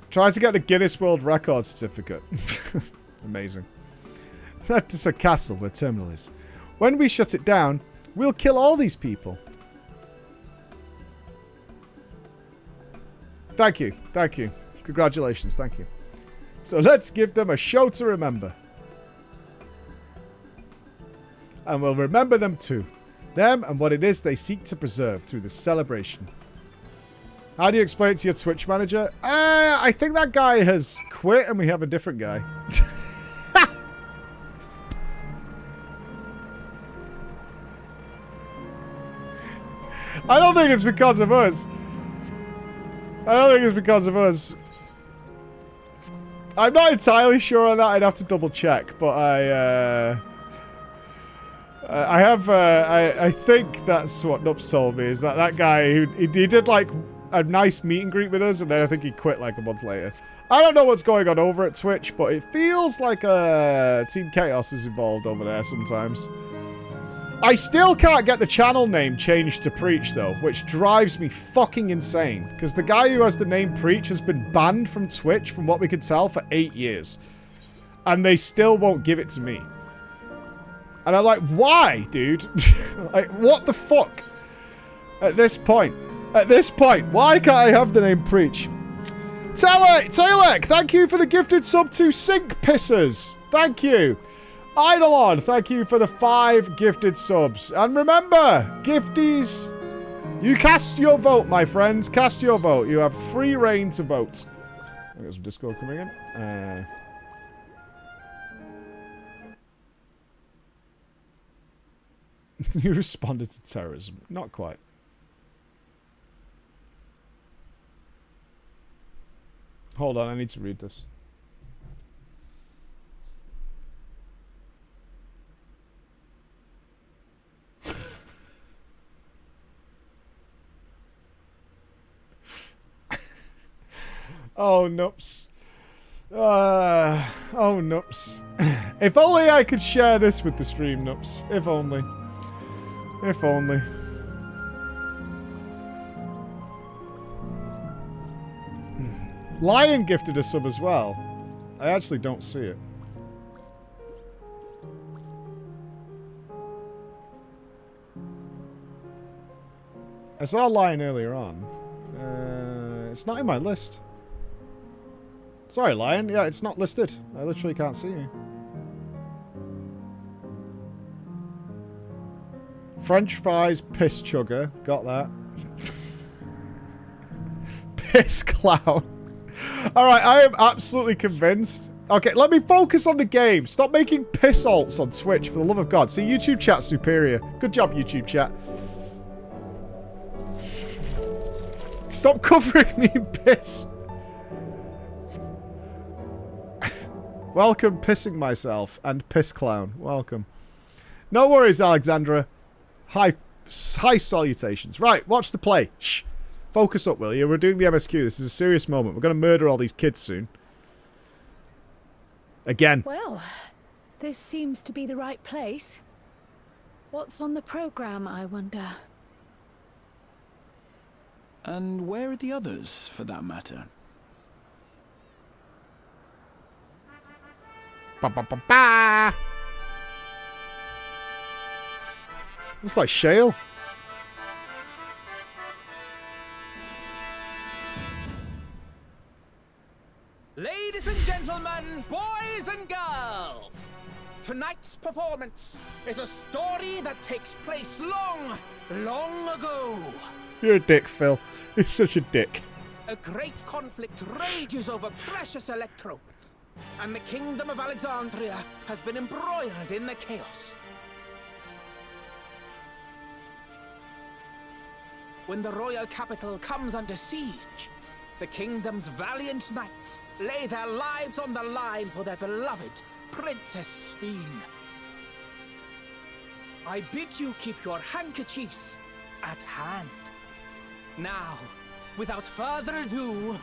Try to get the Guinness World Record certificate. Amazing. That is a castle where Terminal is. When we shut it down, we'll kill all these people. Thank you. Thank you. Congratulations. Thank you. So let's give them a show to remember. And we'll remember them too. Them and what it is they seek to preserve through this celebration. How do you explain it to your Twitch manager? I think that guy has quit and we have a different guy. I don't think it's because of us. I don't think it's because of us. I'm not entirely sure on that. I'd have to double check, but I have, I think that's what Nups told me, is that guy, who he did like a nice meet and greet with us, and then I think he quit like a month later. I don't know what's going on over at Twitch, but it feels like Team Chaos is involved over there sometimes. I still can't get the channel name changed to Preach, though, which drives me fucking insane. Because the guy who has the name Preach has been banned from Twitch, from what we can tell, for 8 years. And they still won't give it to me. And I'm like, why, dude? Like, what the fuck? At this point, why can't I have the name Preach? Talek, thank you for the gifted sub to Sink Pissers. Thank you. Eidolon, thank you for the 5 gifted subs. And remember, gifties, you cast your vote, my friends. Cast your vote. You have free reign to vote. There's some Discord coming in. You responded to terrorism. Not quite. Hold on, I need to read this. Oh, Nups. Oh, Nups. If only I could share this with the stream, Nups. If only. If only. Lion gifted a sub as well. I actually don't see it. I saw Lion earlier on. It's not in my list. Sorry, Lion. Yeah, it's not listed. I literally can't see you. French fries, piss chugger. Got that. Piss clown. Alright, I am absolutely convinced. Okay, let me focus on the game. Stop making piss alts on Twitch, for the love of God. See, YouTube chat's superior. Good job, YouTube chat. Stop covering me in piss. Welcome, pissing myself and piss clown. Welcome. No worries, Alexandra. High salutations. Right, watch the play. Shh. Focus up, will you? We're doing the MSQ. This is a serious moment. We're going to murder all these kids soon. Again. Well, this seems to be the right place. What's on the program, I wonder? And where are the others, for that matter? Ba-ba-ba-ba! Looks like shale. Ladies and gentlemen, boys and girls, tonight's performance is a story that takes place long, long ago. You're a dick, Phil. You're such a dick. A great conflict rages over precious electrope, and the kingdom of Alexandria has been embroiled in the chaos. When the royal capital comes under siege, the kingdom's valiant knights lay their lives on the line for their beloved Princess Sphene. I bid you keep your handkerchiefs at hand. Now, without further ado...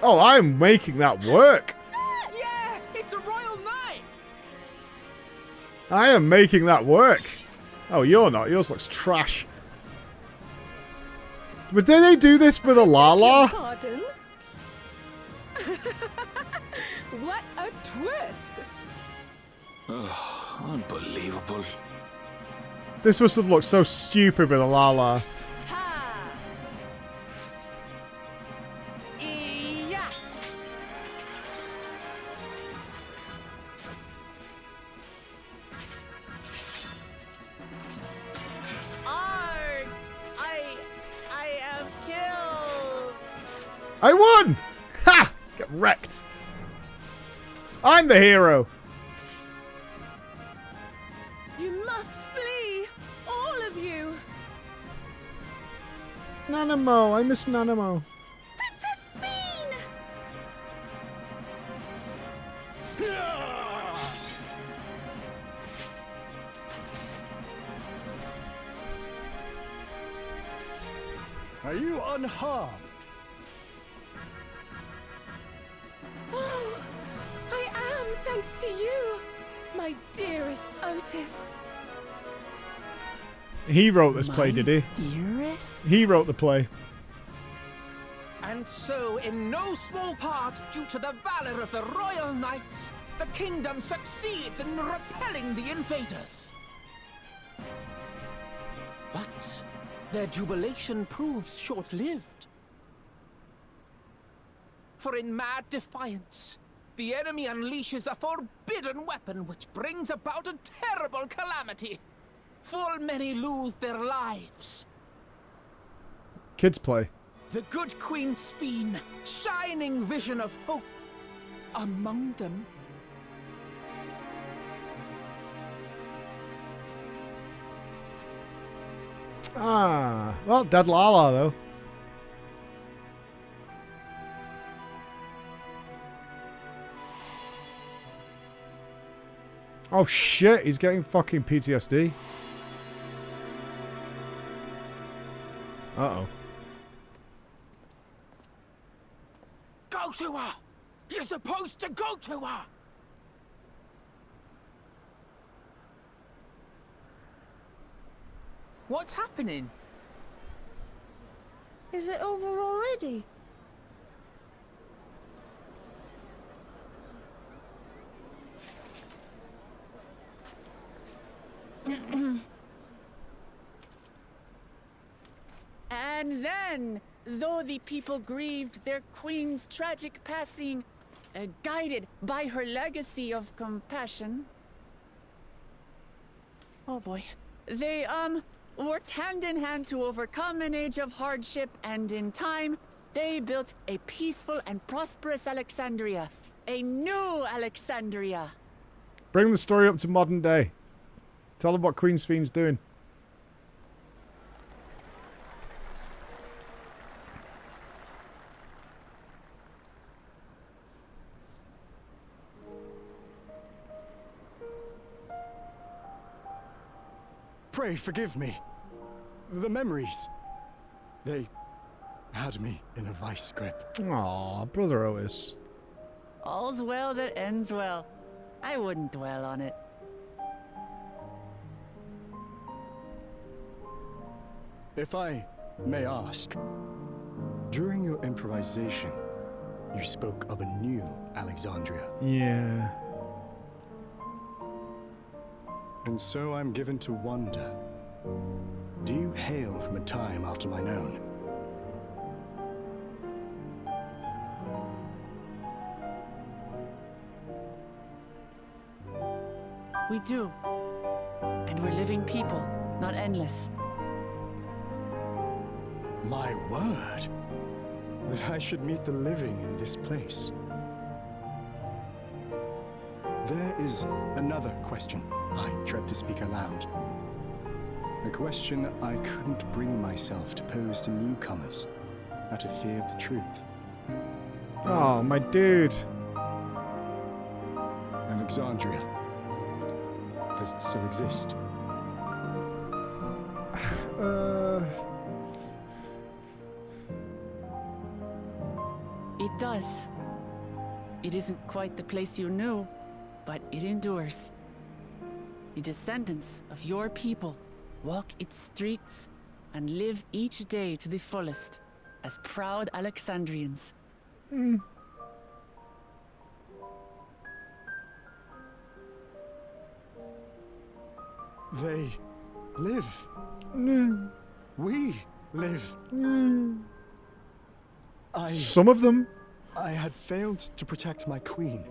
Oh, I'm making that work. Yeah, it's a royal knight. I am making that work. Oh, you're not. Yours looks trash. But did they do this with a Lala? Pardon? What a twist! Oh, unbelievable. This must have looked so stupid with a Lala. I won! Ha! Get wrecked. I'm the hero. You must flee! All of you! Nanamo, I miss Nanamo. Princess Sveen! Are you unharmed? Oh, I am, thanks to you, my dearest Otis. He wrote this play, did he? Dearest? He wrote the play. And so, in no small part due to the valor of the royal knights, the kingdom succeeds in repelling the invaders. But their jubilation proves short-lived. For in mad defiance, the enemy unleashes a forbidden weapon which brings about a terrible calamity. Full many lose their lives. Kids play. The good Queen Sveen, shining vision of hope, among them. Ah, well, dead Lala though. Oh shit, he's getting fucking PTSD. Uh-oh. Go to her! You're supposed to go to her! What's happening? Is it over already? And then, though the people grieved their queen's tragic passing, guided by her legacy of compassion, oh boy, they, worked hand in hand to overcome an age of hardship, and in time, they built a peaceful and prosperous Alexandria. A new Alexandria. Bring the story up to modern day. Tell them what Queen Sveen's doing. Pray forgive me. The memories. They had me in a vice grip. Aw, Brother Otis. All's well that ends well. I wouldn't dwell on it. If I may ask, during your improvisation, you spoke of a new Alexandria. Yeah. And so I'm given to wonder, do you hail from a time after mine own? We do. And we're living people, not endless. My word, that I should meet the living in this place. There is another question I dread to speak aloud. A question I couldn't bring myself to pose to newcomers out of fear of the truth. Oh, my dude. Alexandria. Does it still exist? It does. It isn't quite the place you knew, but it endures. The descendants of your people walk its streets and live each day to the fullest as proud Alexandrians. They live. We live. Some of them. I had failed to protect my queen,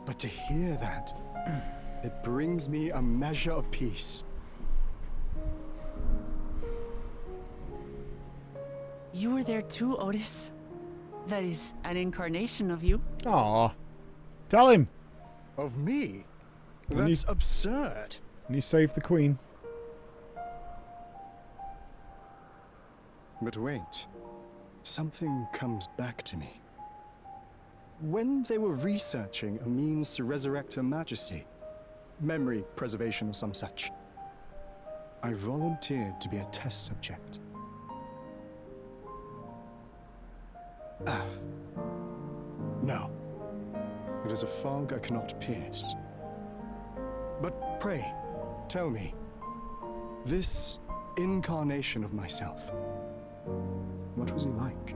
but to hear that, it brings me a measure of peace. You were there too, Otis. That is an incarnation of you. Aw. Tell him. Of me? When That's absurd. And you saved the queen. But wait. Something comes back to me. When they were researching a means to resurrect Her Majesty, memory preservation or some such, I volunteered to be a test subject. No. It is a fog I cannot pierce. But pray, tell me, this incarnation of myself, what was he like?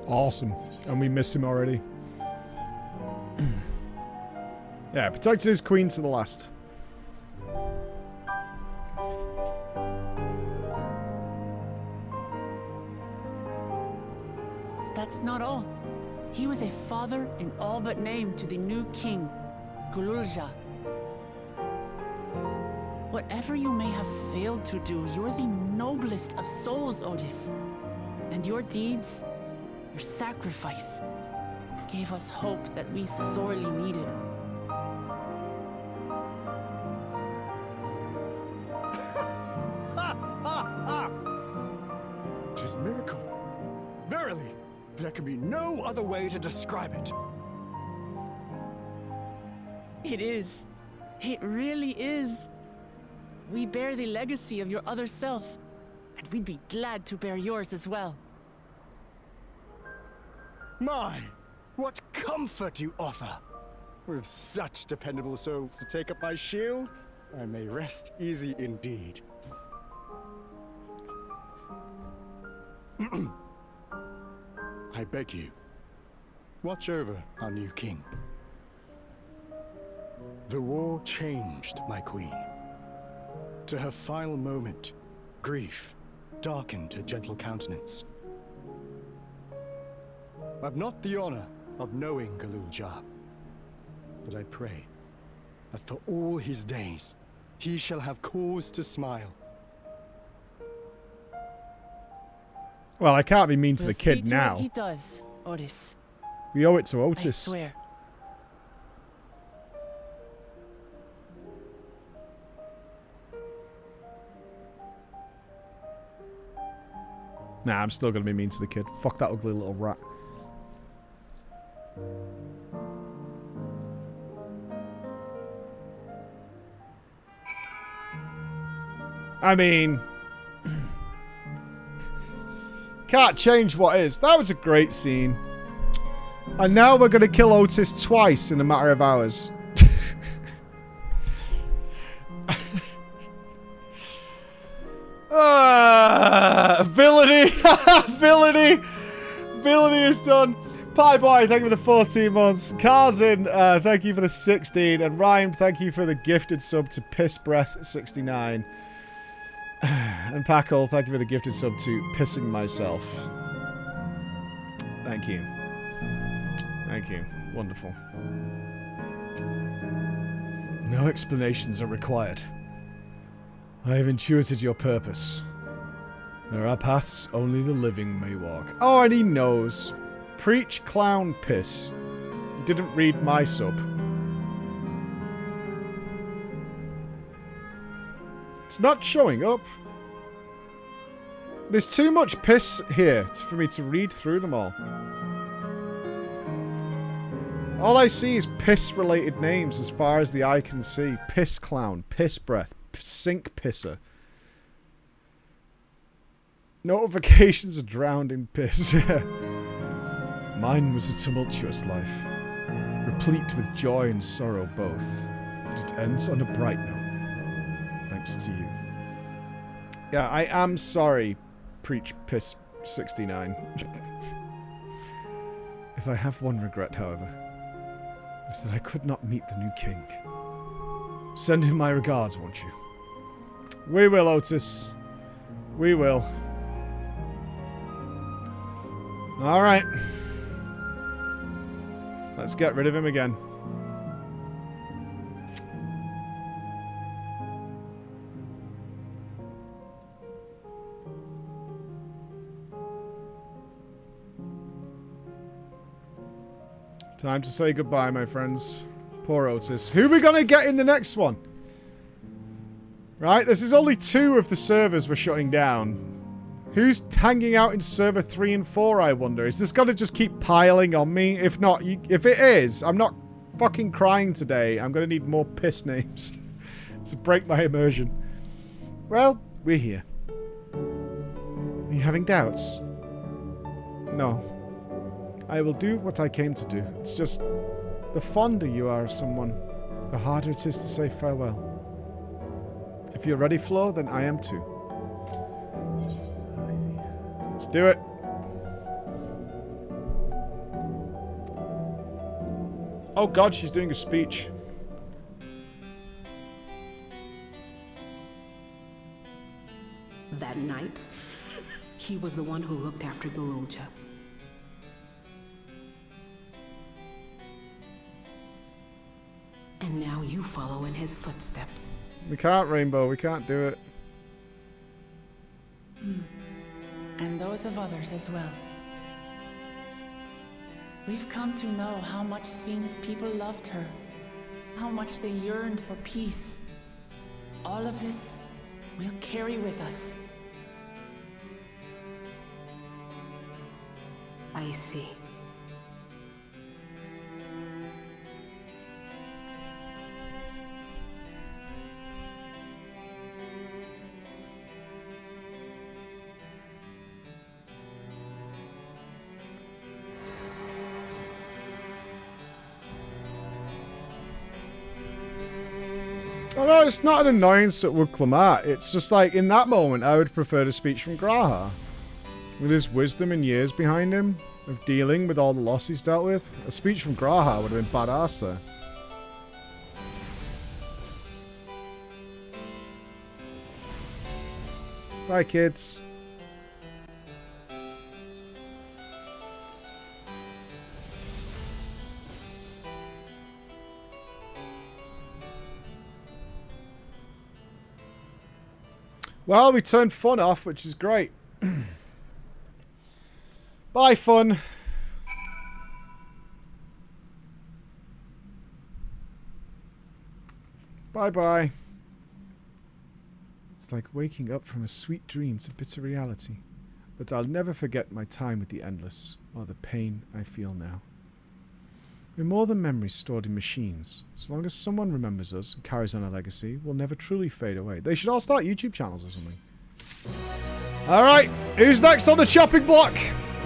Awesome. And we miss him already. Yeah, protected his queen to the last. That's not all. He was a father in all but name to the new king, Gululja. Whatever you may have failed to do, you're the noblest of souls, Otis. And your deeds, your sacrifice, gave us hope that we sorely needed. It is a miracle. Verily, there can be no other way to describe it. It is. It really is. We bear the legacy of your other self, and we'd be glad to bear yours as well. My, what comfort you offer! With such dependable souls to take up my shield, I may rest easy indeed. I beg you, watch over our new king. The war changed my queen. To her final moment, grief darkened her gentle countenance. I've not the honor of knowing Gululja, but I pray that for all his days, he shall have cause to smile. Well, I can't be mean to the See kid to now. what he does, Otis. We owe it to I Otis. swear. Nah, I'm still gonna be mean to the kid. Fuck that ugly little rat. I mean, can't change what is. That was a great scene. And now we're gonna kill Otis twice in a matter of hours. Villainy! Villainy! Villainy is done. Pie Boy, thank you for the 14 months. Karzin, thank you for the 16. And Rhymed, thank you for the gifted sub to Piss Breath 69. And Packle, thank you for the gifted sub to Pissing Myself. Thank you. Thank you. Wonderful. No explanations are required. I have intuited your purpose. There are paths only the living may walk. Oh, and he knows. Preach, clown, piss. He didn't read my sub. It's not showing up. There's too much piss here for me to read through them all. All I see is piss-related names as far as the eye can see. Piss clown, piss breath, sink pisser. Notifications are drowned in piss. Mine was a tumultuous life, replete with joy and sorrow both, but it ends on a bright note, thanks to you. Yeah, I am sorry, Preach Piss 69. If I have one regret, however, is that I could not meet the new king. Send him my regards, won't you? We will, Otis. We will. Alright. Let's get rid of him again. Time to say goodbye, my friends. Poor Otis. Who are we going to get in the next one? Right? This is only 2 of the servers we're shutting down. Who's hanging out in server 3 and 4, I wonder? Is this gonna just keep piling on me? If not, if it is, I'm not fucking crying today. I'm gonna need more piss names to break my immersion. Well, we're here. Are you having doubts? No. I will do what I came to do. It's just, the fonder you are of someone, the harder it is to say farewell. If you're ready, Flo, then I am too. Let's do it. Oh god, she's doing a speech. That night, he was the one who looked after Golulja. And now you follow in his footsteps. We can't, Rainbow. We can't do it. And those of others as well. We've come to know how much Svin's people loved her, how much they yearned for peace. All of this we'll carry with us. I see. Oh no, it's not an annoyance at Wood Clamart. It's just like, in that moment, I would prefer the speech from Graha. With his wisdom and years behind him, of dealing with all the loss he's dealt with, a speech from Graha would have been badass there. Bye, kids. Well, we turned fun off, which is great. Bye, fun. Bye-bye. It's like waking up from a sweet dream to bitter reality. But I'll never forget my time with the Endless, or the pain I feel now. We're more than memories stored in machines. As long as someone remembers us and carries on our legacy, we'll never truly fade away. They should all start YouTube channels or something. Alright, who's next on the chopping block?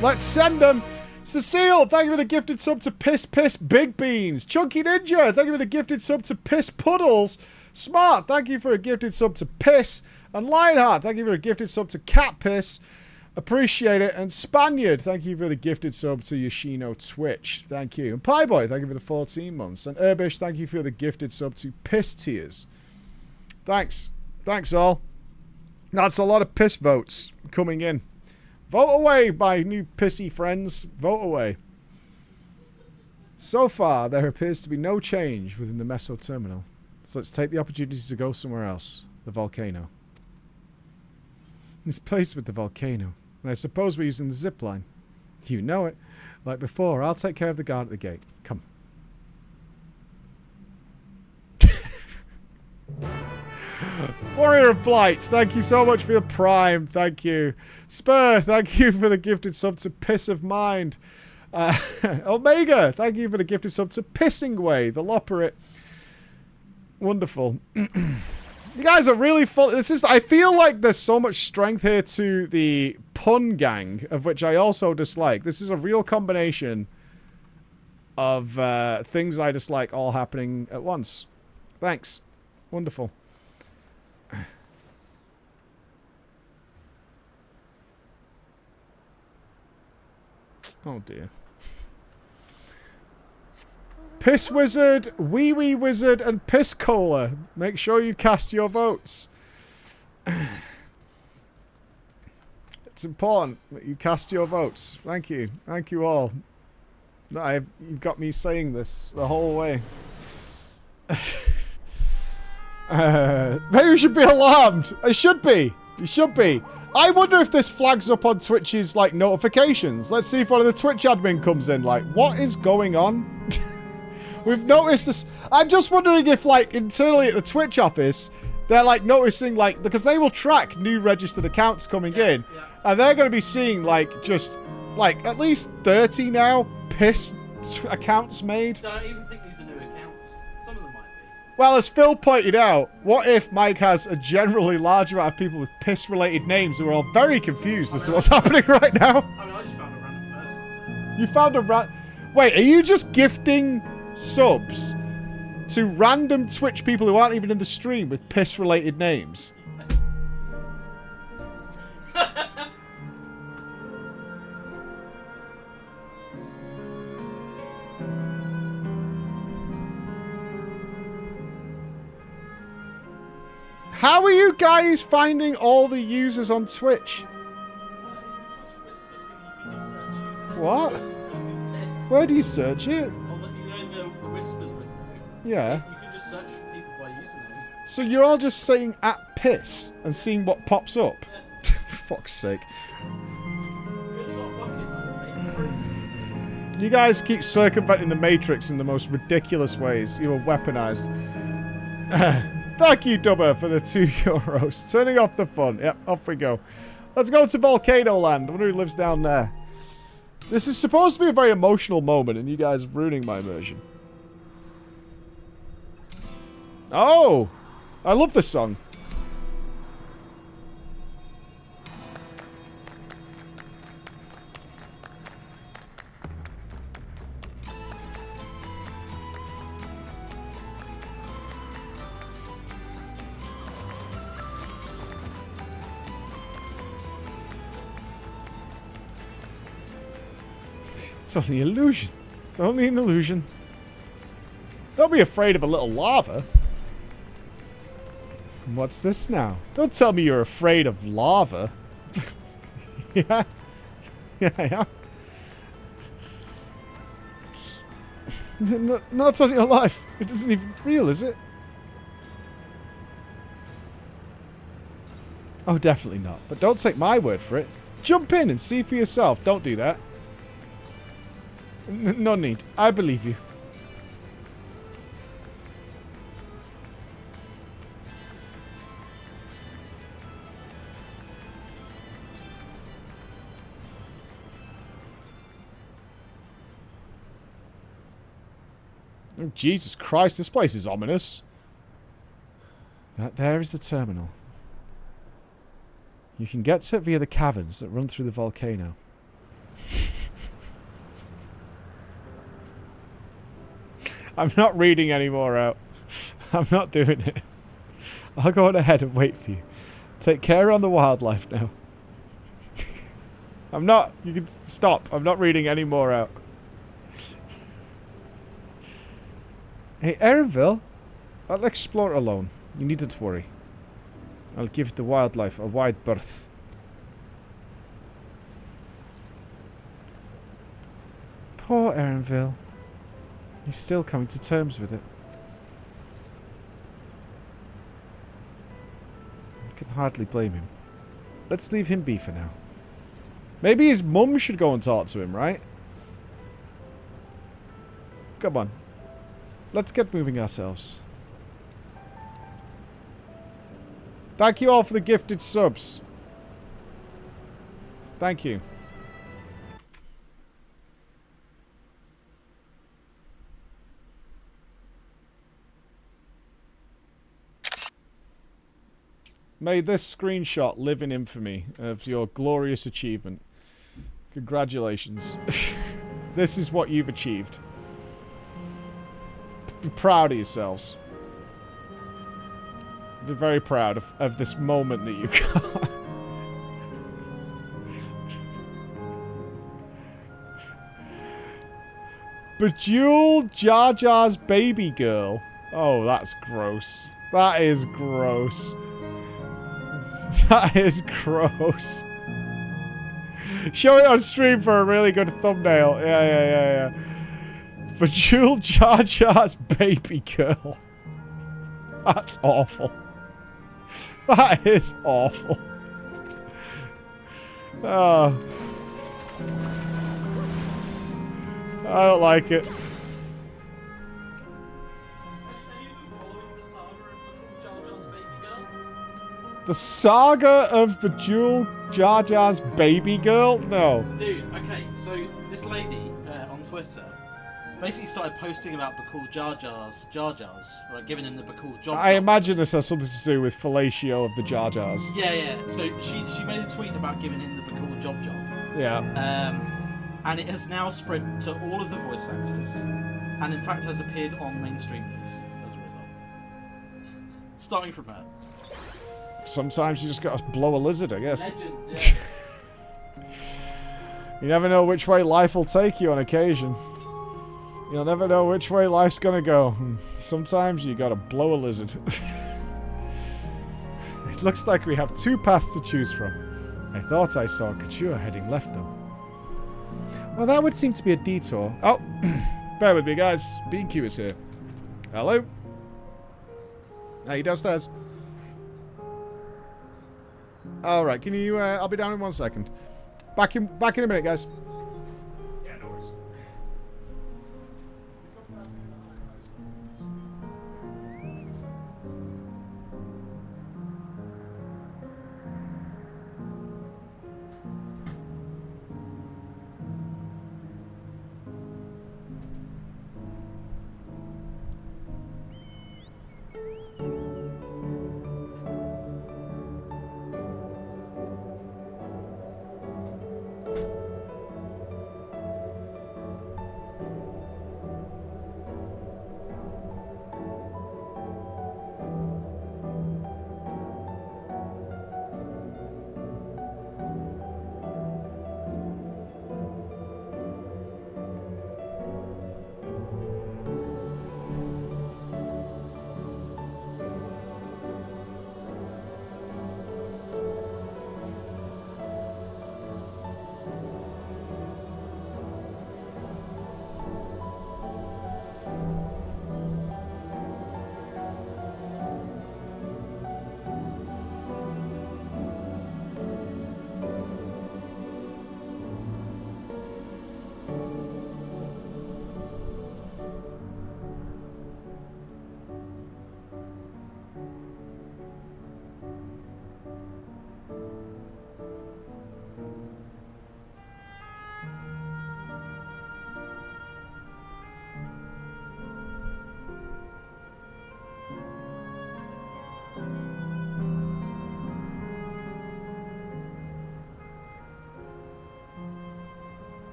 Let's send them. Cecile, thank you for the gifted sub to Piss Big Beans. Chunky Ninja, thank you for the gifted sub to Piss Puddles. Smart, thank you for a gifted sub to Piss. And Lionheart, thank you for a gifted sub to Cat Piss. Appreciate it. And Spaniard, thank you for the gifted sub to Yoshino Twitch. Thank you. And Pieboy, thank you for the 14 months. And Urbish, thank you for the gifted sub to Piss Tears. Thanks. Thanks all. That's a lot of piss votes coming in. Vote away, my new pissy friends. Vote away. So far, there appears to be no change within the Meso terminal. So let's take the opportunity to go somewhere else. The volcano. This place with the volcano. And I suppose we're using the zip line. You know it. Like before, I'll take care of the guard at the gate. Come. Warrior of Blight, thank you so much for your prime. Thank you. Spur, thank you for the gifted sub to Piss of Mind. Omega, thank you for the gifted sub to Pissing Way, the Loperate. Wonderful. You guys are really full. This is. I feel like there's so much strength here to the pun gang, of which I also dislike. This is a real combination of things I dislike all happening at once. Thanks. Wonderful. Oh dear. Piss Wizard, Wee Wee Wizard, and Piss Cola. Make sure you cast your votes. It's important that you cast your votes. Thank you. Thank you all. You've got me saying this the whole way. Maybe we should be alarmed. I should be. You should be. I wonder if this flags up on Twitch's, like, notifications. Let's see if one of the Twitch admin comes in. Like, what is going on? We've noticed this. I'm just wondering if, like, internally at the Twitch office, they're like noticing, like, because they will track new registered accounts coming in, and they're going to be seeing, like, just, like, at least 30 now piss accounts made. So I don't even think these are new accounts. Some of them might be. Well, as Phil pointed out, what if Mike has a generally large amount of people with piss-related names who are all very confused as to what's happening right now? I mean, I just found a random person. So. You found a Wait, are you just gifting subs to random Twitch people who aren't even in the stream with piss-related names? How are you guys finding all the users on Twitch? What? Where do you search it? You know the whispers window? Yeah. You can just search for people by username. So you're all just saying at piss and seeing what pops up? For fuck's sake. You guys keep circumventing the Matrix in the most ridiculous ways. You are weaponized. Thank you, Dubber, for the €2. Turning off the fun. Yep, off we go. Let's go to Volcano Land. I wonder who lives down there. This is supposed to be a very emotional moment, and you guys are ruining my immersion. Oh! I love this song. It's only an illusion. It's only an illusion. Don't be afraid of a little lava. And what's this now? Don't tell me you're afraid of lava. Yeah. Yeah. Not on your life. It isn't even real, is it? Oh, definitely not. But don't take my word for it. Jump in and see for yourself. Don't do that. No need. I believe you. Oh, Jesus Christ, this place is ominous. That there is the terminal. You can get to it via the caverns that run through the volcano. I'm not reading any more out. I'm not doing it. I'll go on ahead and wait for you. Take care on the wildlife now. I'm not. You can stop. I'm not reading any more out. Hey, Erinville. I'll explore alone. You needn't worry. I'll give the wildlife a wide berth. Poor Erinville. He's still coming to terms with it. I can hardly blame him. Let's leave him be for now. Maybe his mum should go and talk to him, right? Come on. Let's get moving ourselves. Thank you all for the gifted subs. Thank you. May this screenshot live in infamy of your glorious achievement. Congratulations. This is what you've achieved. Be proud of yourselves. Be very proud of this moment that you got. Bejeweled Jar Jar's baby girl. Oh, that's gross. That is gross. That is gross. Show it on stream for a really good thumbnail. Yeah. Bejeweled Jar Jar's baby girl. That's awful. That is awful. Oh. I don't like it. The saga of Bejeweled Jar Jar's baby girl? No. Dude, okay, so this lady on Twitter basically started posting about Bakul Jar Jars, right, giving him the Bakul job. I imagine this has something to do with fellatio of the Jar Jars. Yeah. So she made a tweet about giving him the Bakul job. Yeah. And it has now spread to all of the voice actors, and in fact has appeared on mainstream news as a result. Starting from her. Sometimes you just gotta blow a lizard, I guess. Legend, yeah. You never know which way life will take you on occasion. You'll never know which way life's gonna go. Sometimes you gotta blow a lizard. It looks like we have two paths to choose from. I thought I saw Couture heading left, though. Well, that would seem to be a detour. Oh, bear with me, guys. B&Q is here. Hello? Are you downstairs? Alright, can you... I'll be down in 1 second. Back in a minute, guys. Yeah, no worries.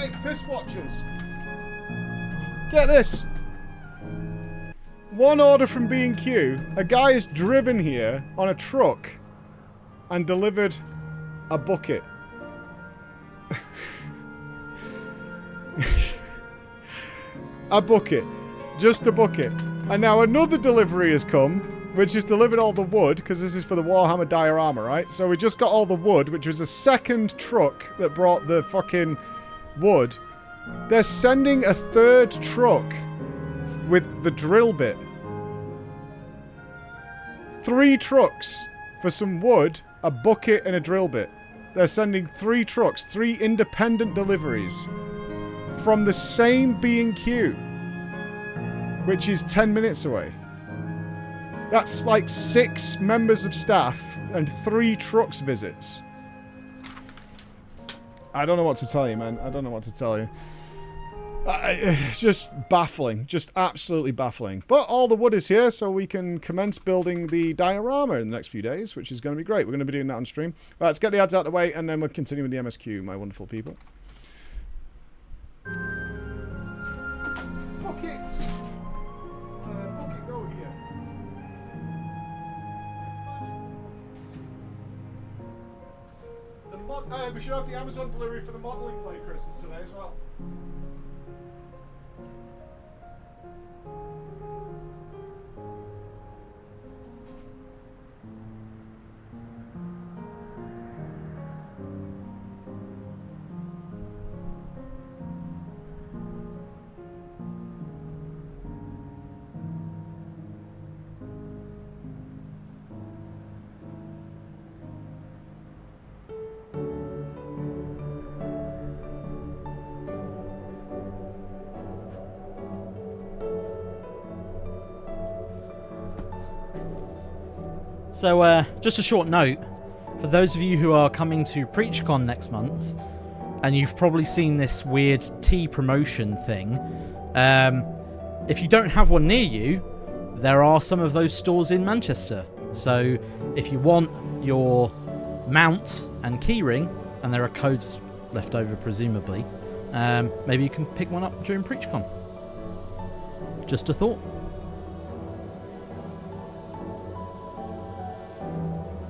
Hey, piss watchers. Get this. One order from B&Q. A guy is driven here on a truck and delivered a bucket. A bucket. Just a bucket. And now another delivery has come, which has delivered all the wood, because this is for the Warhammer diorama, right? So we just got all the wood, which was a second truck that brought the fucking wood. They're sending a third truck with the drill bit. 3 trucks for some wood, a bucket, and a drill bit. They're sending 3 trucks, 3 independent deliveries from the same B&Q, which is 10 minutes away. That's like 6 members of staff and 3 trucks visits. I don't know what to tell you, man. I don't know what to tell you. It's just baffling. Just absolutely baffling. But all the wood is here, so we can commence building the diorama in the next few days, which is going to be great. We're going to be doing that on stream. Right, let's get the ads out of the way, and then we'll continue with the MSQ, my wonderful people. Buckets! Bucket go here. We should have the Amazon delivery for the modelling clay crystals today as well. So, just a short note, for those of you who are coming to PreachCon next month, and you've probably seen this weird tea promotion thing, if you don't have one near you, there are some of those stores in Manchester. So, if you want your mount and keyring, and there are codes left over presumably, maybe you can pick one up during PreachCon. Just a thought.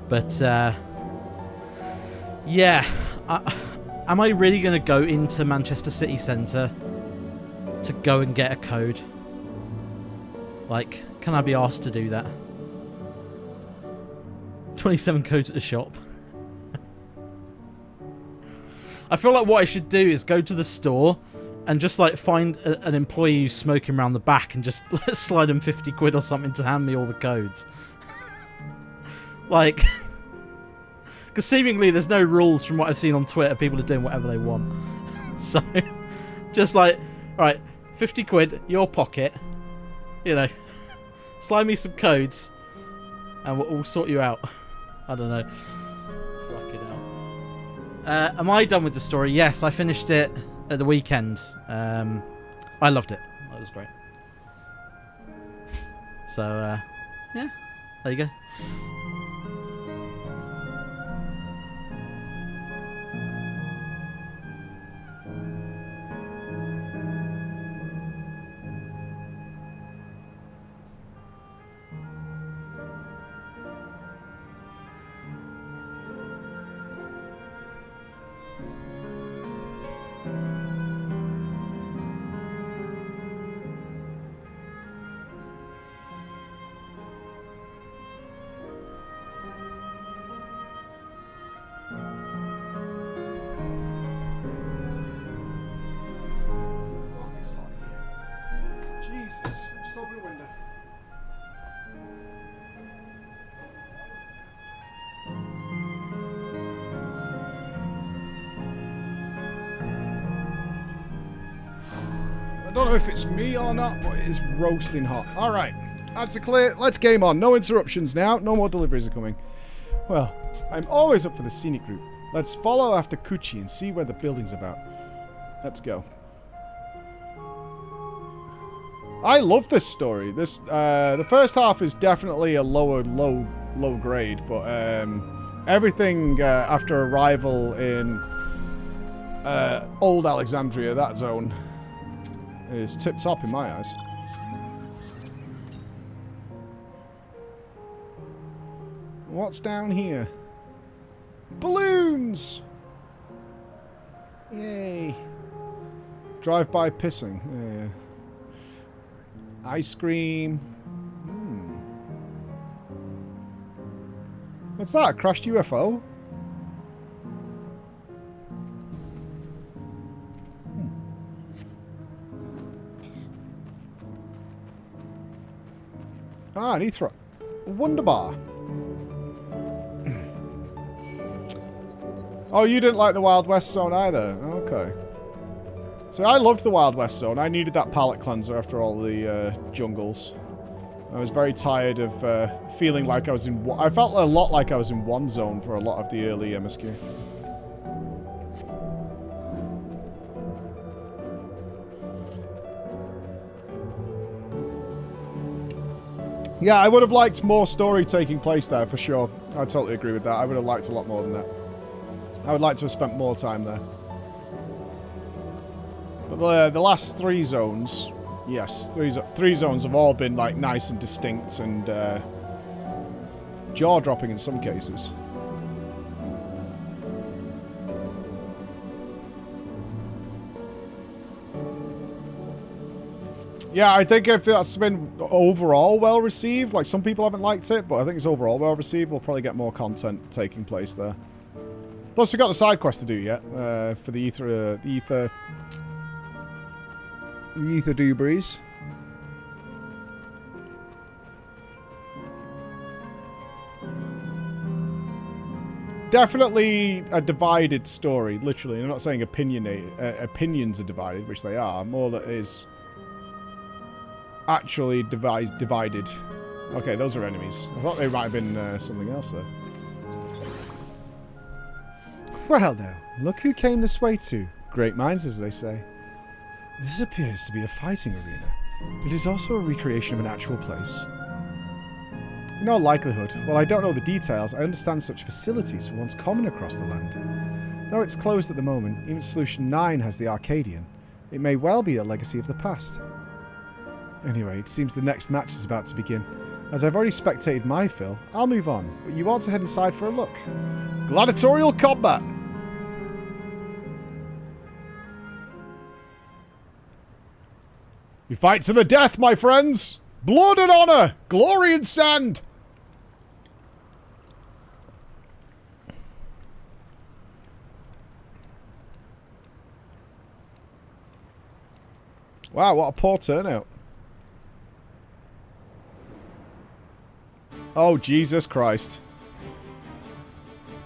But, yeah, am I really going to go into Manchester City Centre to go and get a code? Like, can I be asked to do that? 27 codes at the shop. I feel like what I should do is go to the store and just, like, find an employee who's smoking around the back and just slide them 50 quid or something to hand me all the codes. Like, because seemingly there's no rules from what I've seen on Twitter. People are doing whatever they want. So, just like, right, 50 quid, your pocket, you know, slide me some codes, and we'll sort you out. I don't know. Fuck it out. Am I done with the story? Yes, I finished it at the weekend. I loved it. It was great. So, yeah, there you go. I don't know if it's me or not, but it is roasting hot. Alright, ads are clear. Let's game on. No interruptions now. No more deliveries are coming. Well, I'm always up for the scenic route. Let's follow after Kuchi and see where the building's about. Let's go. I love this story. This the first half is definitely a low grade, but everything after arrival in old Alexandria, that zone, is tip-top in my eyes. What's down here? Balloons! Yay. Drive-by pissing. Yeah. Ice cream. What's that? A crashed UFO? Ah, an ether. Wunderbar. Oh, you didn't like the Wild West zone either? Okay. So I loved the Wild West zone. I needed that palate cleanser after all the jungles. I was very tired of feeling like I was in... I felt a lot like I was in one zone for a lot of the early MSQ. Yeah, I would have liked more story taking place there, for sure. I totally agree with that. I would have liked a lot more than that. I would like to have spent more time there. But the last three zones... Yes, three zones have all been like nice and distinct and jaw-dropping in some cases. Yeah, I think if that's been overall well received, like some people haven't liked it, but I think it's overall well received. We'll probably get more content taking place there. Plus, we've got the side quest to do yet for the ether doobies. Definitely a divided story, literally. I'm not saying opinions are divided, which they are. More that is actually divided. Okay, those are enemies. I thought they might have been something else there. Well now, look who came this way too. Great minds, as they say. This appears to be a fighting arena. It is also a recreation of an actual place. In all likelihood, while I don't know the details, I understand such facilities were once common across the land. Though it's closed at the moment, even Solution 9 has the Arcadian. It may well be a legacy of the past. Anyway, it seems the next match is about to begin. As I've already spectated my fill, I'll move on, but you ought to head inside for a look. Gladiatorial combat! We fight to the death, my friends! Blood and honor! Glory and sand! Wow, what a poor turnout. Oh, Jesus Christ.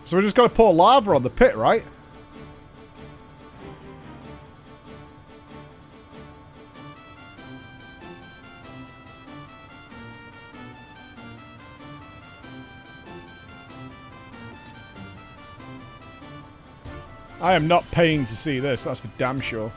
So we're just going to pour lava on the pit, right? I am not paying to see this, that's for damn sure.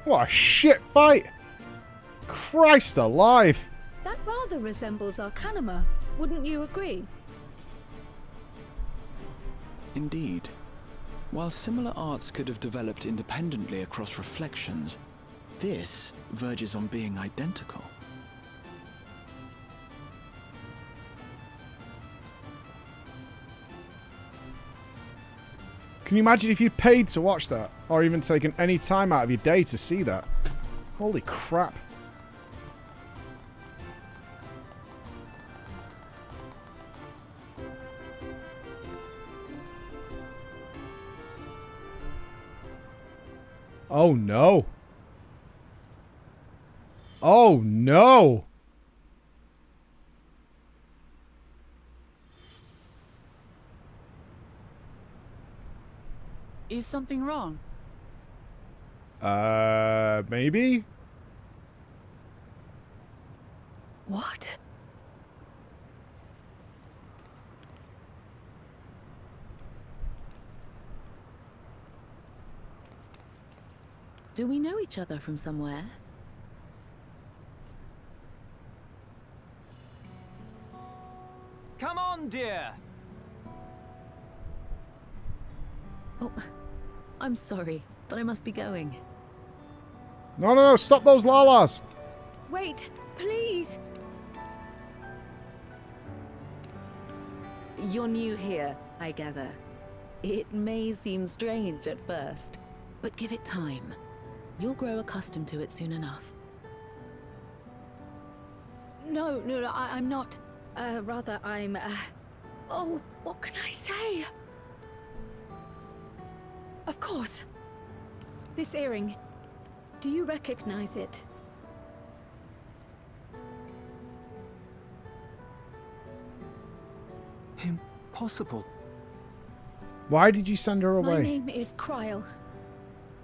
What a shit fight! Christ alive! That rather resembles Arcanima, wouldn't you agree? Indeed. While similar arts could have developed independently across reflections, this verges on being identical. Can you imagine if you paid to watch that? Or even taken any time out of your day to see that? Holy crap. Oh no. Oh no. Is something wrong? Maybe? What? Do we know each other from somewhere? Come on, dear. Oh, I'm sorry, but I must be going. No, no, no, stop those lalas! Wait, please! You're new here, I gather. It may seem strange at first, but give it time. You'll grow accustomed to it soon enough. No, I'm not. Rather, I'm, Oh, what can I say? Of course. This earring. Do you recognize it? Impossible. Why did you send her away? My name is Kryl.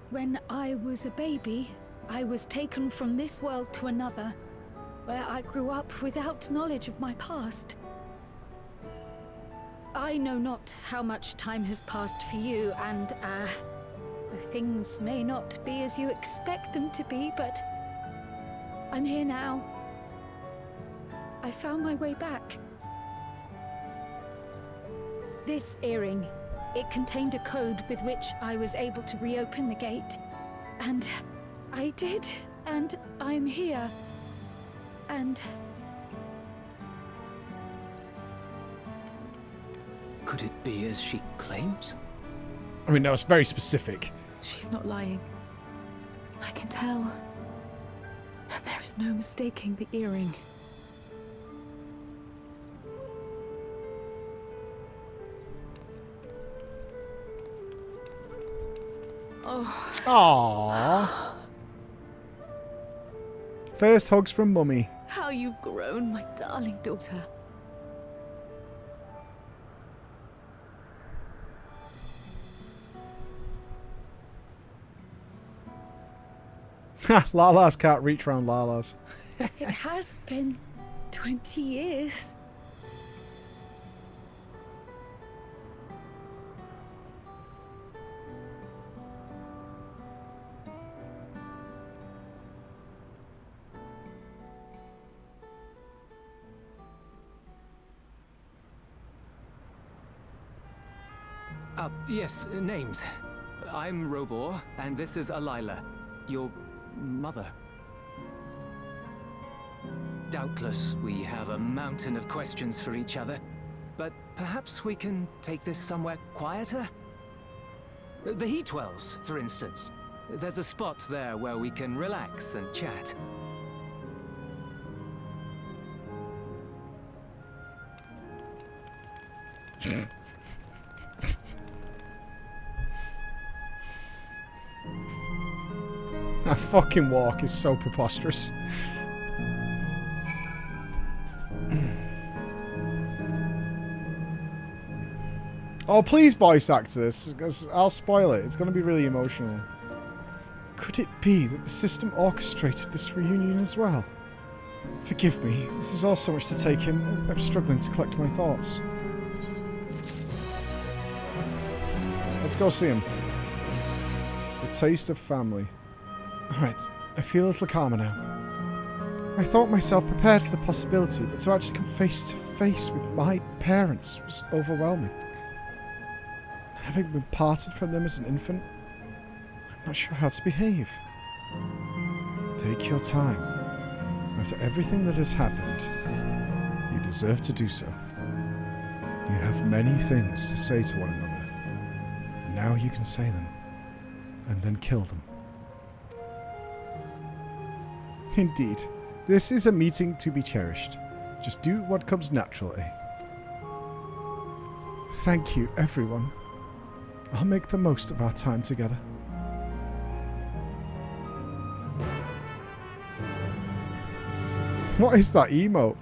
When I was a baby, I was taken from this world to another, where I grew up without knowledge of my past. I know not how much time has passed for you, and, things may not be as you expect them to be, but I'm here now. I found my way back. This earring, it contained a code with which I was able to reopen the gate. And I did, and I'm here. And... Could it be as she claims? I mean, that was very specific. She's not lying. I can tell. And there is no mistaking the earring. Oh. Aww. First hugs from Mummy. How you've grown, my darling daughter. Ha! Lalas can't reach round Lalas. it has been 20 years. Yes, names. I'm Robor, and this is Alila, your mother. Doubtless, we have a mountain of questions for each other, but perhaps we can take this somewhere quieter? The Heatwells, for instance. There's a spot there where we can relax and chat. That fucking walk is so preposterous. Oh, please voice act this, because I'll spoil it. It's going to be really emotional. Could it be that the system orchestrated this reunion as well? Forgive me, this is all so much to take in. I'm struggling to collect my thoughts. Let's go see him. The taste of family. Alright, I feel a little calmer now. I thought myself prepared for the possibility, but to actually come face to face with my parents was overwhelming. Having been parted from them as an infant, I'm not sure how to behave. Take your time. After everything that has happened, you deserve to do so. You have many things to say to one another. Now you can say them, and then kill them. Indeed, this is a meeting to be cherished. Just do what comes naturally. Thank you, everyone. I'll make the most of our time together. What is that emote?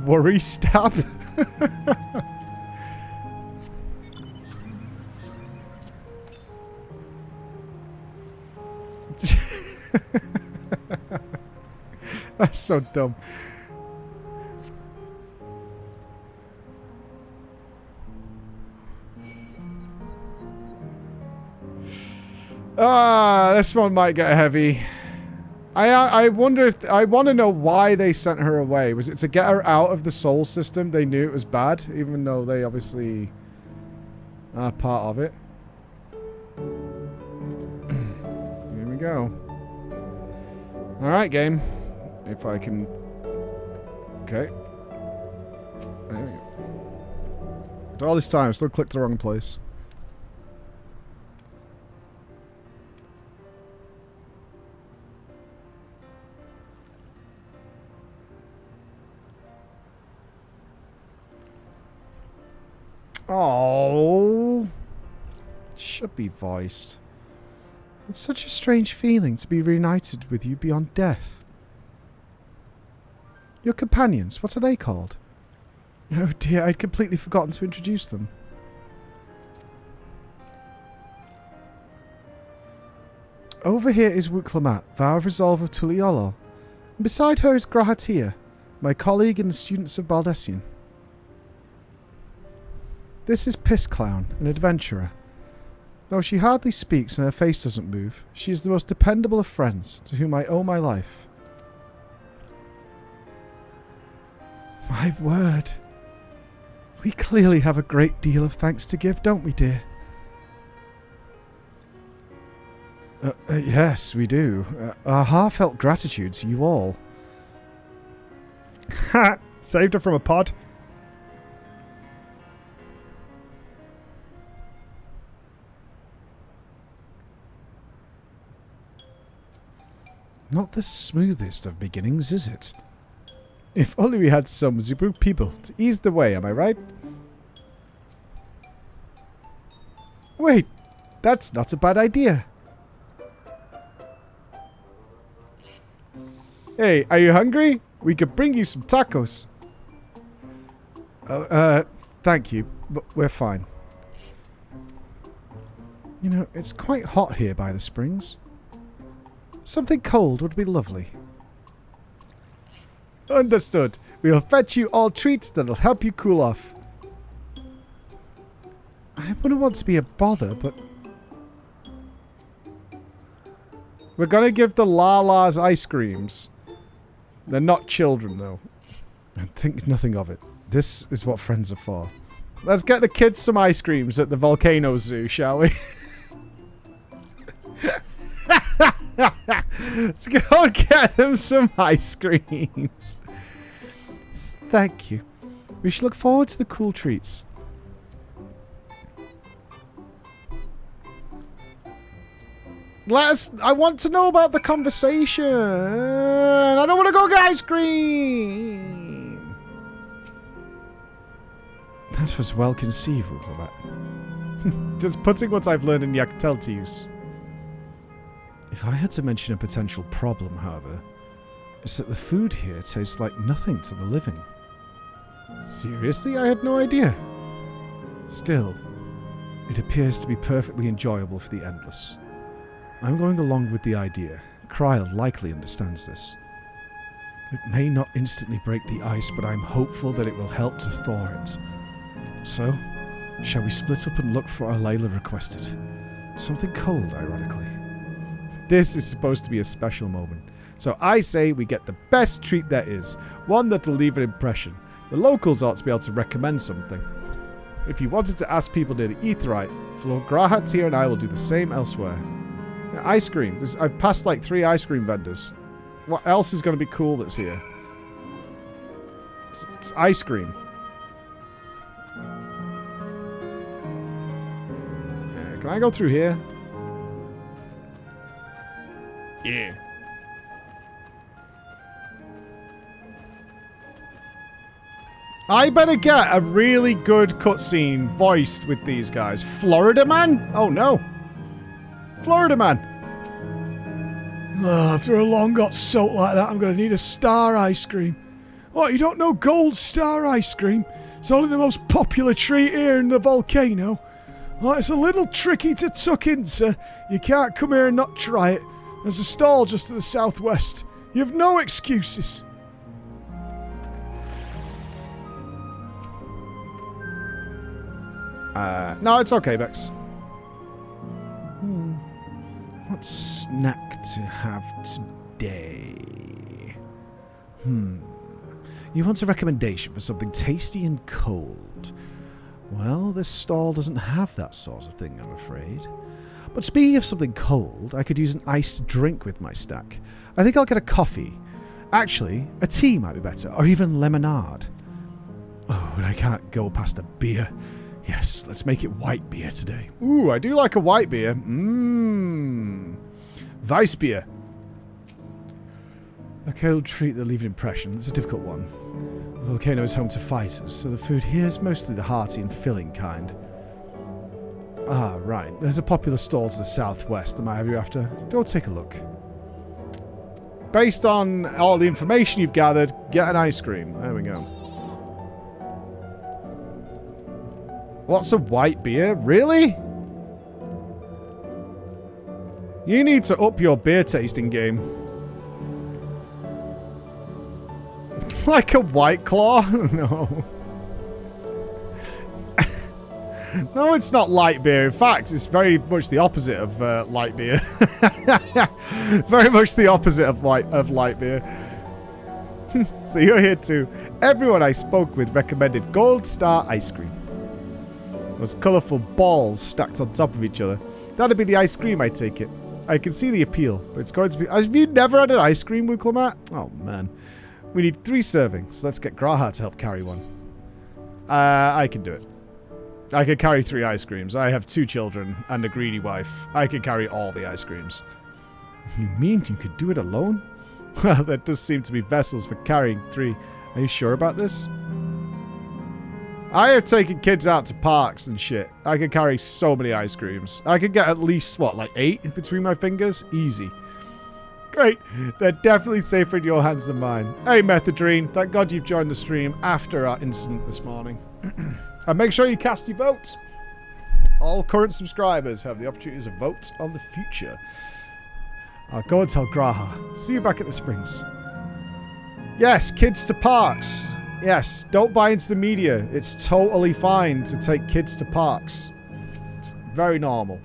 Worry stab? That's so dumb. This one might get heavy. I wonder if... I want to know why they sent her away. Was it to get her out of the soul system? They knew it was bad, even though they obviously are part of it. Here we go. Alright, game. If I can... Okay. There we go. After all this time, I still clicked the wrong place. Oh, should be voiced. It's such a strange feeling to be reunited with you beyond death. Your companions, what are they called? Oh dear, I'd completely forgotten to introduce them. Over here is Wuklamat, Vow of Resolve of Tuliolol, and beside her is Grahatia, my colleague in the Students of Baldessian. This is Piss Clown, an adventurer. Though she hardly speaks and her face doesn't move, she is the most dependable of friends, to whom I owe my life. My word. We clearly have a great deal of thanks to give, don't we, dear? Yes, we do. Our heartfelt gratitude to you all. Ha! Saved her from a pod. Not the smoothest of beginnings, is it? If only we had some Zebru people to ease the way, am I right? Wait, that's not a bad idea. Hey, are you hungry? We could bring you some tacos. Thank you, but we're fine. You know, it's quite hot here by the springs. Something cold would be lovely. Understood. We'll fetch you all treats that'll help you cool off. I wouldn't want to be a bother, but... We're gonna give the Lala's ice creams. They're not children, though. Think nothing of it. This is what friends are for. Let's get the kids some ice creams at the Volcano Zoo, shall we? Let's go and get them some ice creams. Thank you. We should look forward to the cool treats. I want to know about the conversation. I don't want to go get ice cream. That was well conceived, Wuklamat. Just putting what I've learned in Yaktel to use. If I had to mention a potential problem, however, it's that the food here tastes like nothing to the living. Seriously? I had no idea. Still, it appears to be perfectly enjoyable for the endless. I'm going along with the idea. Kryl likely understands this. It may not instantly break the ice, but I'm hopeful that it will help to thaw it. So, shall we split up and look for what Layla requested? Something cold, ironically. This is supposed to be a special moment. So I say we get the best treat there is. One that'll leave an impression. The locals ought to be able to recommend something. If you wanted to ask people near the Aetheryte, Grahatia and I will do the same elsewhere. Now, ice cream. I've passed like 3 ice cream vendors. What else is going to be cool that's here? It's ice cream. Can I go through here? Yeah. I better get a really good cutscene voiced with these guys. Florida Man? Oh no. Florida Man. After a long got soaked like that, I'm going to need a star ice cream. What, you don't know Gold Star ice cream? It's only the most popular treat here in the volcano. Well, it's a little tricky to tuck into. You can't come here and not try it. There's a stall just to the southwest. You have no excuses. No, it's okay, Bex. What snack to have today? You want a recommendation for something tasty and cold? Well, this stall doesn't have that sort of thing, I'm afraid. But speaking of something cold, I could use an iced drink with my stack. I think I'll get a coffee. Actually, a tea might be better, or even lemonade. Oh, but I can't go past a beer. Yes, let's make it white beer today. Ooh, I do like a white beer. Weiss beer. A cold treat that leaves an impression. It's a difficult one. The volcano is home to fighters, so the food here is mostly the hearty and filling kind. Ah, right. There's a popular stall to the southwest that might have you after. Go take a look. Based on all the information you've gathered, get an ice cream. There we go. What's a white beer? Really? You need to up your beer tasting game. Like a White Claw? No. No, it's not light beer. In fact, it's very much the opposite of light beer. Very much the opposite of light beer. So you're here too. Everyone I spoke with recommended Gold Star ice cream. Those colourful balls stacked on top of each other. That'd be the ice cream, I take it. I can see the appeal, but it's going to be... Have you never had an ice cream, Winklemat? Oh, man. We need 3 servings. Let's get Graha to help carry one. I can do it. I can carry 3 ice creams. I have 2 children and a greedy wife. I can carry all the ice creams. You mean you could do it alone? Well, there does seem to be vessels for carrying 3. Are you sure about this? I have taken kids out to parks and shit. I could carry so many ice creams. I could get at least, what, like 8 between my fingers? Easy. Great. They're definitely safer in your hands than mine. Hey, Methadrine. Thank God you've joined the stream after our incident this morning. And make sure you cast your vote. All current subscribers have the opportunity to vote on the future. I'll go and tell Graha. See you back at the Springs. Yes, kids to parks. Yes, don't buy into the media. It's totally fine to take kids to parks. It's very normal.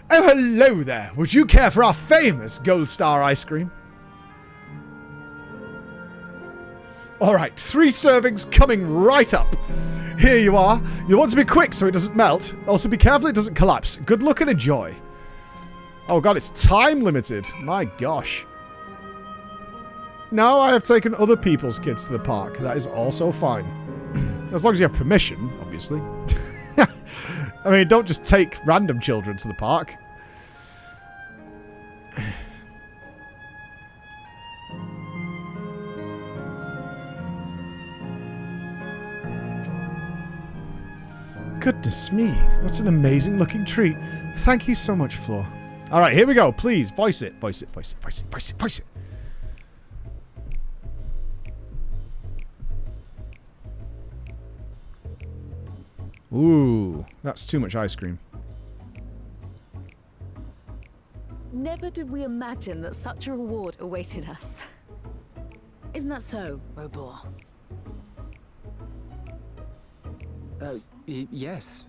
Oh, hello there. Would you care for our famous Gold Star ice cream? Alright, 3 servings coming right up. Here you are. You'll want to be quick so it doesn't melt. Also be careful it doesn't collapse. Good luck and enjoy. Oh god, it's time limited. My gosh. No, I have taken other people's kids to the park. That is also fine. As long as you have permission, obviously. I mean, don't just take random children to the park. Goodness me, what an amazing looking treat. Thank you so much, Floor. Alright, here we go. Please, voice it. Voice it, voice it, voice it, voice it, voice it. Ooh, that's too much ice cream. Never did we imagine that such a reward awaited us. Isn't that so, Robor? Yes.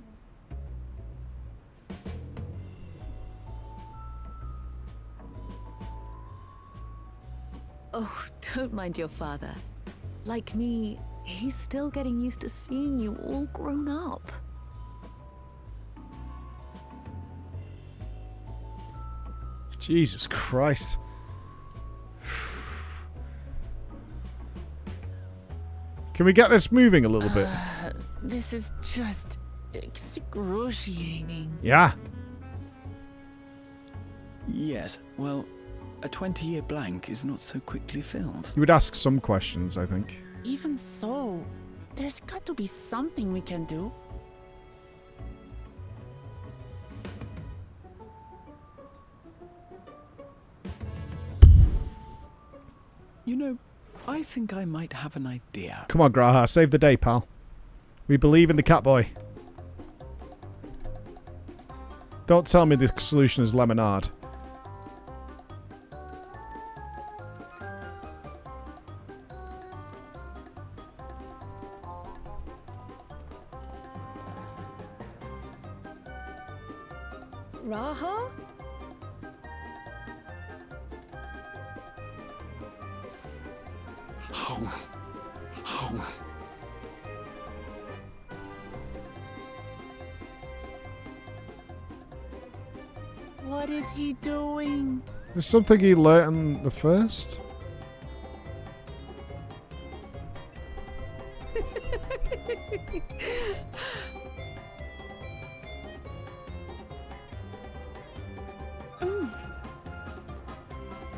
Oh, don't mind your father. Like me, he's still getting used to seeing you all grown up. Jesus Christ. Can we get this moving a little bit? This is just excruciating. Yeah. Yes, well, a 20-year blank is not so quickly filled. You would ask some questions, I think. Even so, there's got to be something we can do. You know, I think I might have an idea. Come on, Graha, save the day, pal. We believe in the Catboy. Don't tell me the solution is lemonade. Raha? What is he doing? There's something he learnt on the first.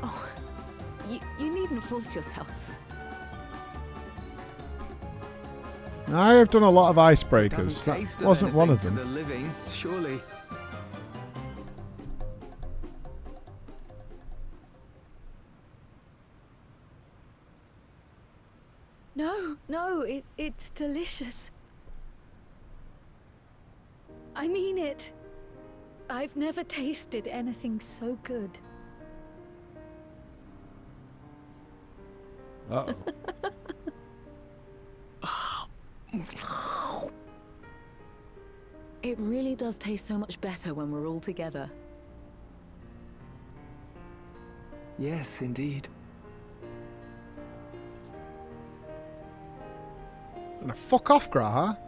Oh, you needn't force yourself. I have done a lot of icebreakers. Doesn't taste That wasn't one of anything them. to the living, surely. No, it's delicious. I mean it. I've never tasted anything so good. Uh-oh. It really does taste so much better when we're all together. Yes, indeed. Gonna fuck off, Graha.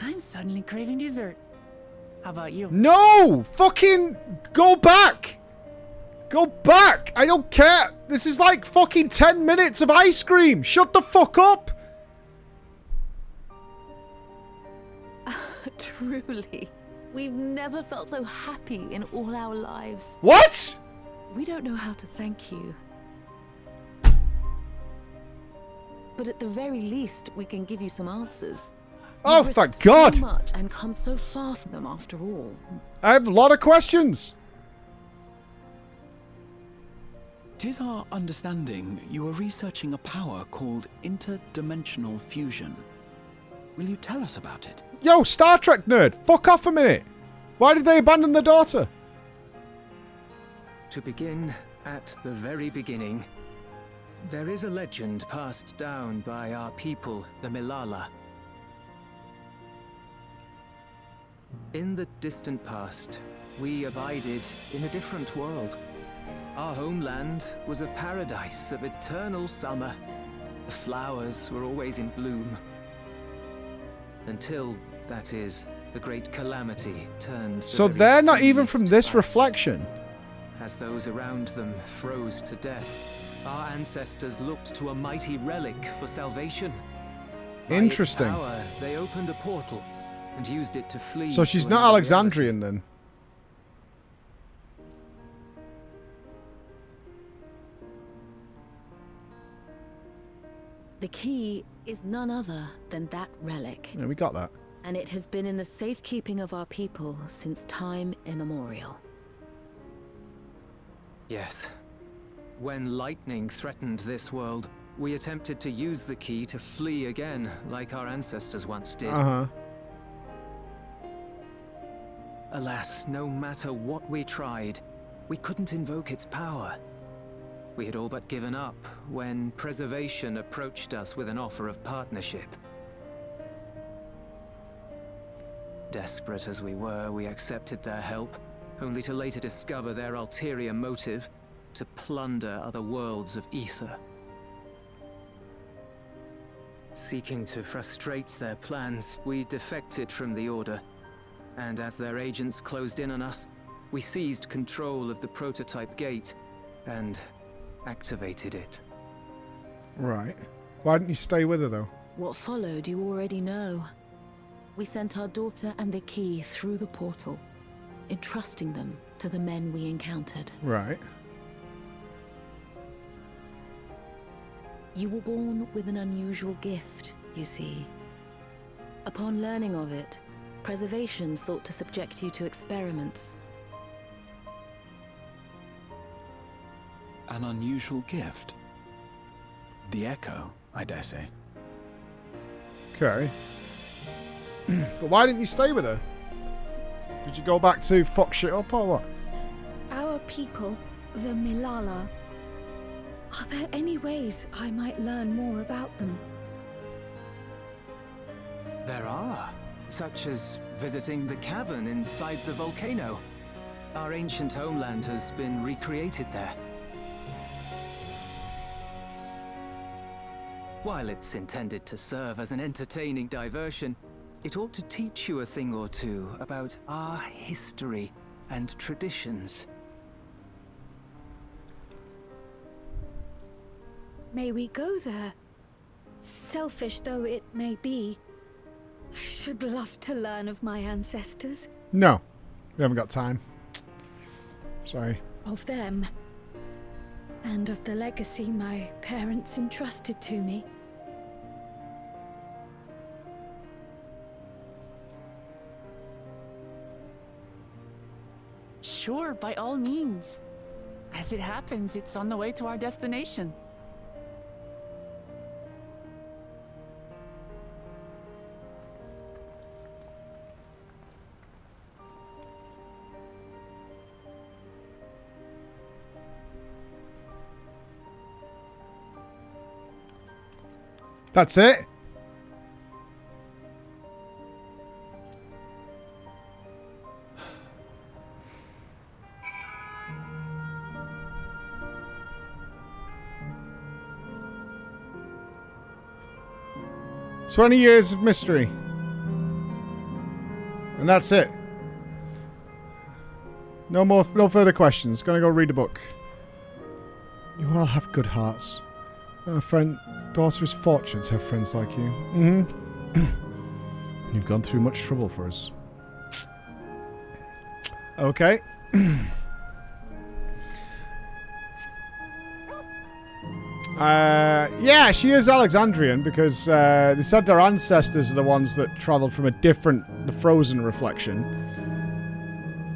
I'm suddenly craving dessert. How about you? No! Fucking go back! Go back! I don't care! This is like fucking 10 minutes of ice cream! Shut the fuck up! Truly, we've never felt so happy in all our lives. What? We don't know how to thank you. But at the very least, we can give you some answers. Oh, You've thank risked God! So much and come so far from them after all. I have a lot of questions. 'Tis our understanding you are researching a power called interdimensional fusion. Will you tell us about it? Yo, Star Trek nerd, fuck off a minute. Why did they abandon the daughter? To begin at the very beginning, there is a legend passed down by our people, the Milala. In the distant past, we abided in a different world. Our homeland was a paradise of eternal summer. The flowers were always in bloom. Until, that is, the great calamity turned the So very they're not even seas from to this ice. reflection. As those around them froze to death, our ancestors looked to a mighty relic for salvation. By its Interesting. power, they opened a portal and used it to flee. So she's to not another Alexandrian then. The key is none other than that relic. Yeah, we got that. And it has been in the safekeeping of our people since time immemorial. Yes. When lightning threatened this world, we attempted to use the key to flee again, like our ancestors once did. Uh-huh. Alas, no matter what we tried, we couldn't invoke its power. We had all but given up when Preservation approached us with an offer of partnership. Desperate as we were, we accepted their help, only to later discover their ulterior motive, to plunder other worlds of ether. Seeking to frustrate their plans, we defected from the Order, and as their agents closed in on us, we seized control of the prototype gate and activated it. Right. Why didn't you stay with her though? What followed you already know. We sent our daughter and the key through the portal, entrusting them to the men we encountered. Right. You were born with an unusual gift, you see. Upon learning of it, Preservation sought to subject you to experiments. An unusual gift. The echo, I dare say. Okay. But why didn't you stay with her? Did you go back to fuck shit up or what? Our people, the Milala. Are there any ways I might learn more about them? There are, such as visiting the cavern inside the volcano. Our ancient homeland has been recreated there. While it's intended to serve as an entertaining diversion, it ought to teach you a thing or two about our history and traditions. May we go there? Selfish though it may be, I should love to learn of my ancestors. No, we haven't got time. Sorry. Of them. And of the legacy my parents entrusted to me. Sure, by all means. As it happens, it's on the way to our destination. That's it? "20 years of mystery." And that's it. No further questions. Gonna go read a book. You all have good hearts. Our friend, daughter is fortunate to have friends like you. You've gone through much trouble for us. Okay. Yeah, she is Alexandrian because they said their ancestors are the ones that travelled from the frozen reflection.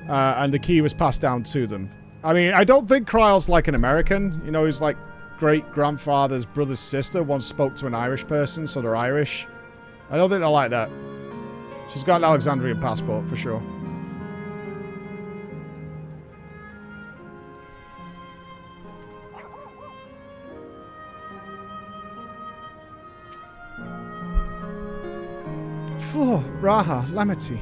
And the key was passed down to them. I mean, I don't think Kryle's like an American. You know, he's like great-grandfather's brother's sister once spoke to an Irish person, so they're Irish. I don't think they're like that. She's got an Alexandrian passport, for sure. Floor, Raha, Lamity.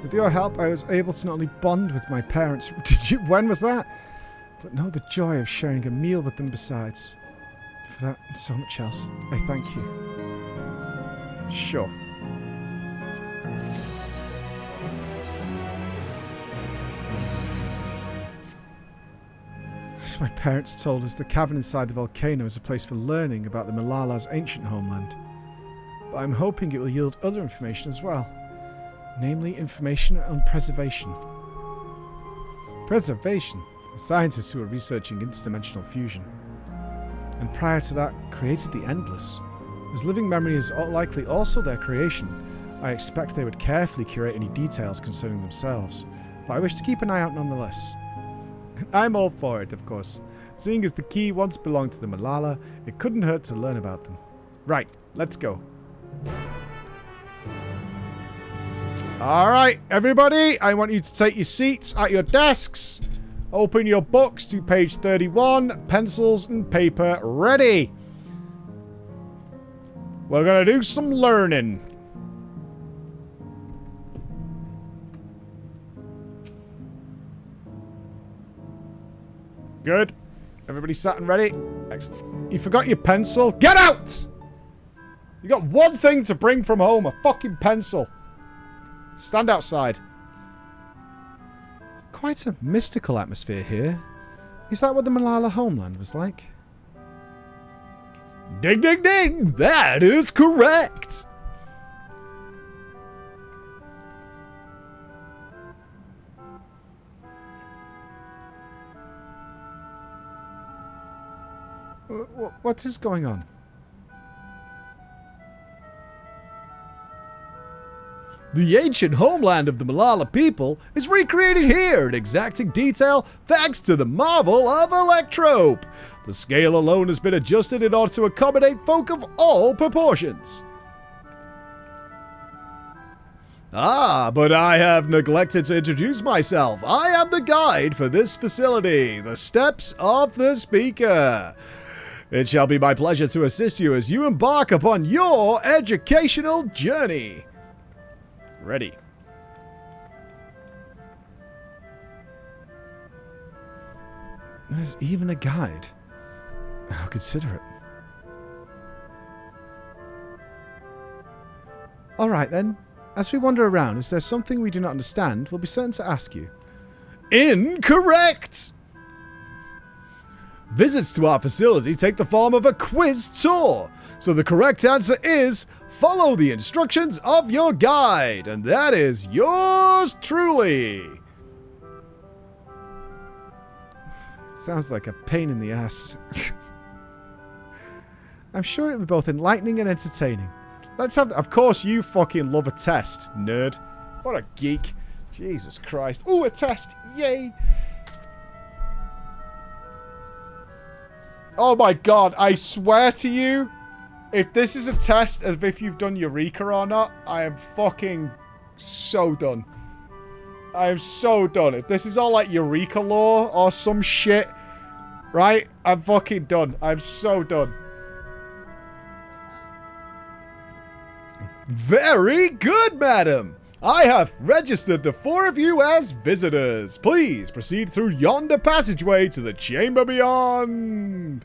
With your help, I was able to not only bond with my parents... When was that? But know the joy of sharing a meal with them besides. For that and so much else, I thank you. Sure. As my parents told us, the cavern inside the volcano is a place for learning about the Malala's ancient homeland. But I'm hoping it will yield other information as well. Namely, information on preservation. Preservation? The scientists who are researching interdimensional fusion. And prior to that, created the Endless. As living memory is likely also their creation, I expect they would carefully curate any details concerning themselves, but I wish to keep an eye out nonetheless. I'm all for it, of course. Seeing as the key once belonged to the Malala, it couldn't hurt to learn about them. Right, let's go. Alright, everybody, I want you to take your seats at your desks. Open your books to page 31. Pencils and paper ready. We're going to do some learning. Good. Everybody sat and ready? Excellent. You forgot your pencil? Get out! You got one thing to bring from home, a fucking pencil. Stand outside. Quite a mystical atmosphere here. Is that what the Malala homeland was like? Ding, ding, ding! That is correct! What is going on? The ancient homeland of the Malala people is recreated here in exacting detail thanks to the marvel of Electrope. The scale alone has been adjusted in order to accommodate folk of all proportions. Ah, but I have neglected to introduce myself. I am the guide for this facility, the Steps of the Speaker. It shall be my pleasure to assist you as you embark upon your educational journey. Ready. There's even a guide. How considerate. Alright then. As we wander around, if there's something we do not understand, we'll be certain to ask you. Incorrect! Visits to our facility take the form of a quiz tour. So the correct answer is, follow the instructions of your guide. And that is yours truly. Sounds like a pain in the ass. I'm sure it will be both enlightening and entertaining. Let's have... Of course you fucking love a test, nerd. What a geek. Jesus Christ. Ooh, a test. Yay. Oh my god, I swear to you, if this is a test of if you've done Eureka or not, I am fucking so done. I am so done. If this is all like Eureka lore or some shit, right? I'm fucking done. I'm so done. Very good, madam. I have registered the 4 of you as visitors. Please proceed through yonder passageway to the chamber beyond.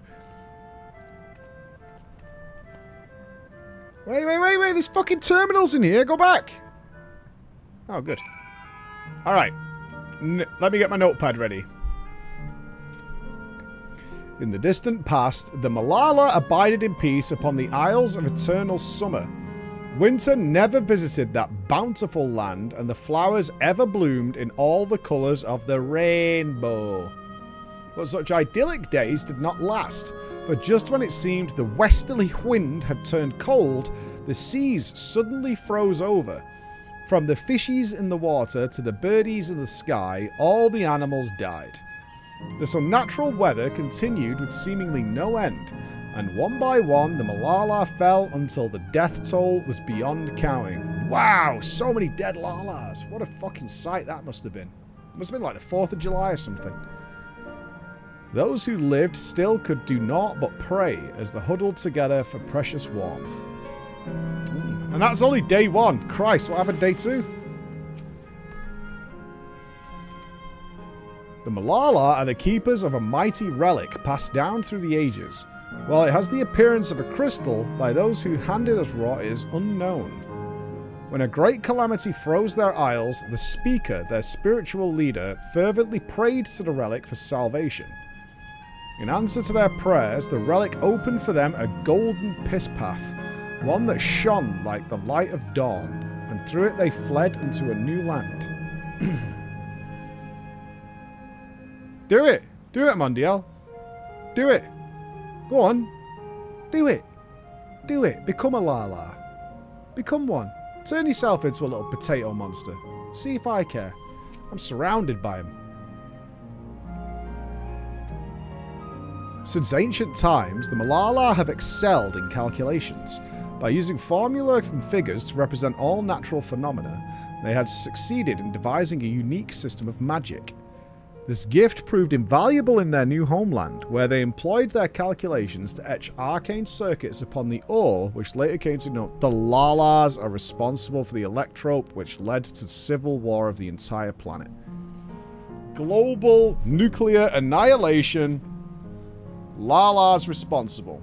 Wait. There's fucking terminals in here. Go back. Oh, good. Alright. Let me get my notepad ready. In the distant past, the Malala abided in peace upon the Isles of Eternal Summer. Winter never visited that bountiful land, and the flowers ever bloomed in all the colours of the rainbow. But such idyllic days did not last, for just when it seemed the westerly wind had turned cold, the seas suddenly froze over. From the fishies in the water to the birdies in the sky, all the animals died. This unnatural weather continued with seemingly no end, and one by one the Malala fell until the death toll was beyond counting. Wow, so many dead Lalas. What a fucking sight that must have been. It must have been like the 4th of July or something. Those who lived still could do naught but pray as they huddled together for precious warmth. And that's only day 1. Christ, what happened day 2? The Malala are the keepers of a mighty relic passed down through the ages. While it has the appearance of a crystal, by those who handed us raw it is unknown. When a great calamity froze their isles, the speaker, their spiritual leader, fervently prayed to the relic for salvation. In answer to their prayers, the relic opened for them a golden piss path, one that shone like the light of dawn, and through it they fled into a new land. Do it! Do it, Mondial! Do it! Go on. Do it. Do it. Become a Lala. Become one. Turn yourself into a little potato monster. See if I care. I'm surrounded by them. Since ancient times, the Malala have excelled in calculations. By using formula and figures to represent all natural phenomena, they had succeeded in devising a unique system of magic. This gift proved invaluable in their new homeland, where they employed their calculations to etch arcane circuits upon the ore, which later came to know the Lalas are responsible for the electrope, which led to the civil war of the entire planet. Global nuclear annihilation. Lalas responsible.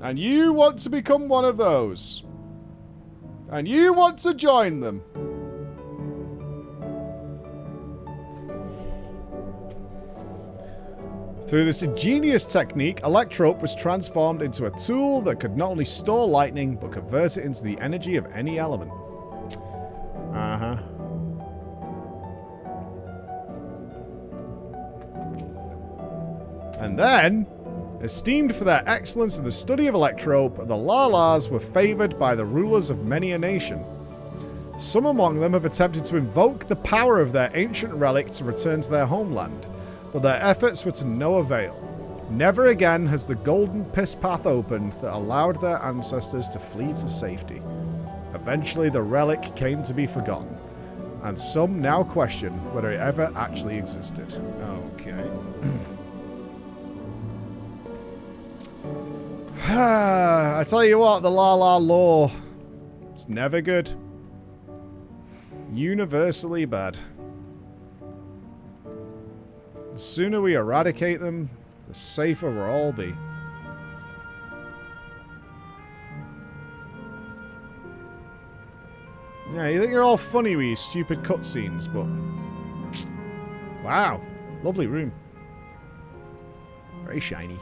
And you want to become one of those. And you want to join them. Through this ingenious technique, Electrope was transformed into a tool that could not only store lightning, but convert it into the energy of any element. And then, esteemed for their excellence in the study of Electrope, the Lalas were favoured by the rulers of many a nation. Some among them have attempted to invoke the power of their ancient relic to return to their homeland, but their efforts were to no avail. Never again has the golden piss path opened that allowed their ancestors to flee to safety. Eventually the relic came to be forgotten, and some now question whether it ever actually existed. Okay. I tell you what, the La law. It's never good. Universally bad. The sooner we eradicate them, the safer we'll all be. Yeah, you think you're all funny with your stupid cutscenes, but... Wow. Lovely room. Very shiny.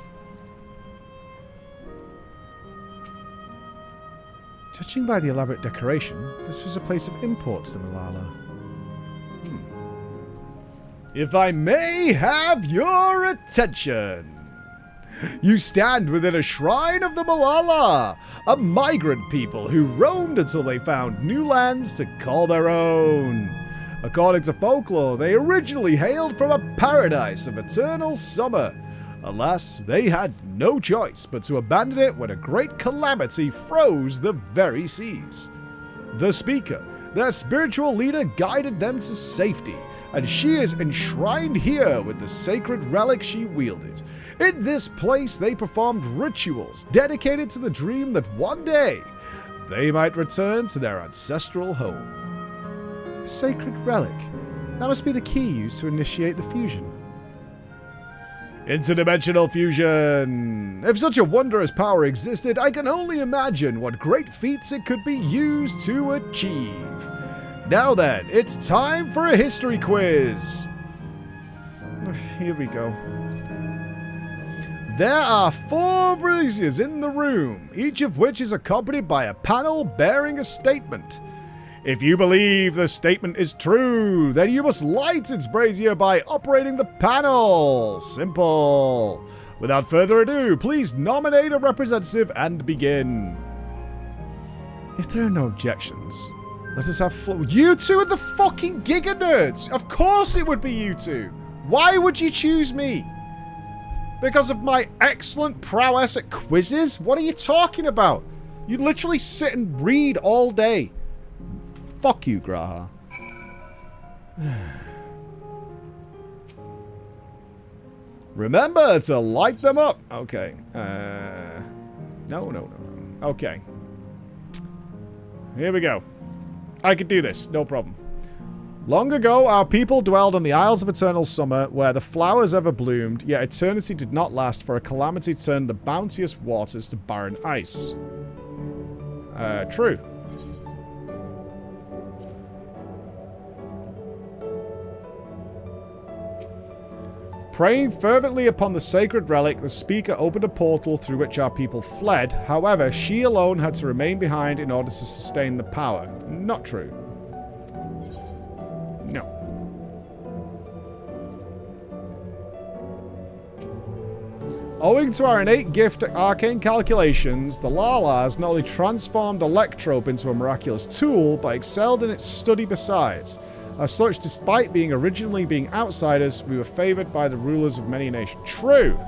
Judging by the elaborate decoration, this was a place of import to Malala. If I may have your attention. You stand within a shrine of the Malala, a migrant people who roamed until they found new lands to call their own. According to folklore, they originally hailed from a paradise of eternal summer. Alas, they had no choice but to abandon it when a great calamity froze the very seas. The speaker, their spiritual leader, guided them to safety, and she is enshrined here with the sacred relic she wielded. In this place, they performed rituals dedicated to the dream that one day they might return to their ancestral home. A sacred relic. That must be the key used to initiate the fusion. Interdimensional fusion! If such a wondrous power existed, I can only imagine what great feats it could be used to achieve. Now then, it's time for a history quiz. Here we go. There are 4 braziers in the room, each of which is accompanied by a panel bearing a statement. If you believe the statement is true, then you must light its brazier by operating the panel. Simple. Without further ado, please nominate a representative and begin. If there are no objections, let us have You two are the fucking Giga Nerds. Of course it would be you two. Why would you choose me? Because of my excellent prowess at quizzes? What are you talking about? You literally sit and read all day. Fuck you, Graha. Remember to light them up. Okay. No. Okay. Here we go. I can do this. No problem. Long ago, our people dwelled on the Isles of Eternal Summer, where the flowers ever bloomed, yet eternity did not last, for a calamity turned the bounteous waters to barren ice. True. Praying fervently upon the sacred relic, the speaker opened a portal through which our people fled. However, she alone had to remain behind in order to sustain the power. Not true. No. Owing to our innate gift at arcane calculations, the Lalas not only transformed Electrope into a miraculous tool, but excelled in its study besides. As such, despite originally being outsiders, we were favored by the rulers of many nations. True!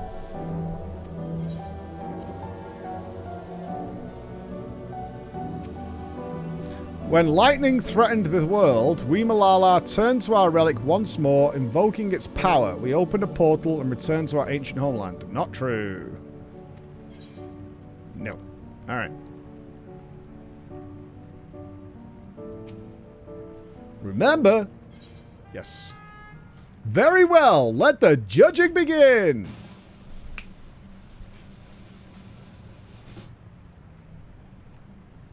When lightning threatened the world, we Malala turned to our relic once more, invoking its power. We opened a portal and returned to our ancient homeland. Not true. No. Alright. Remember? Yes. Very well. Let the judging begin.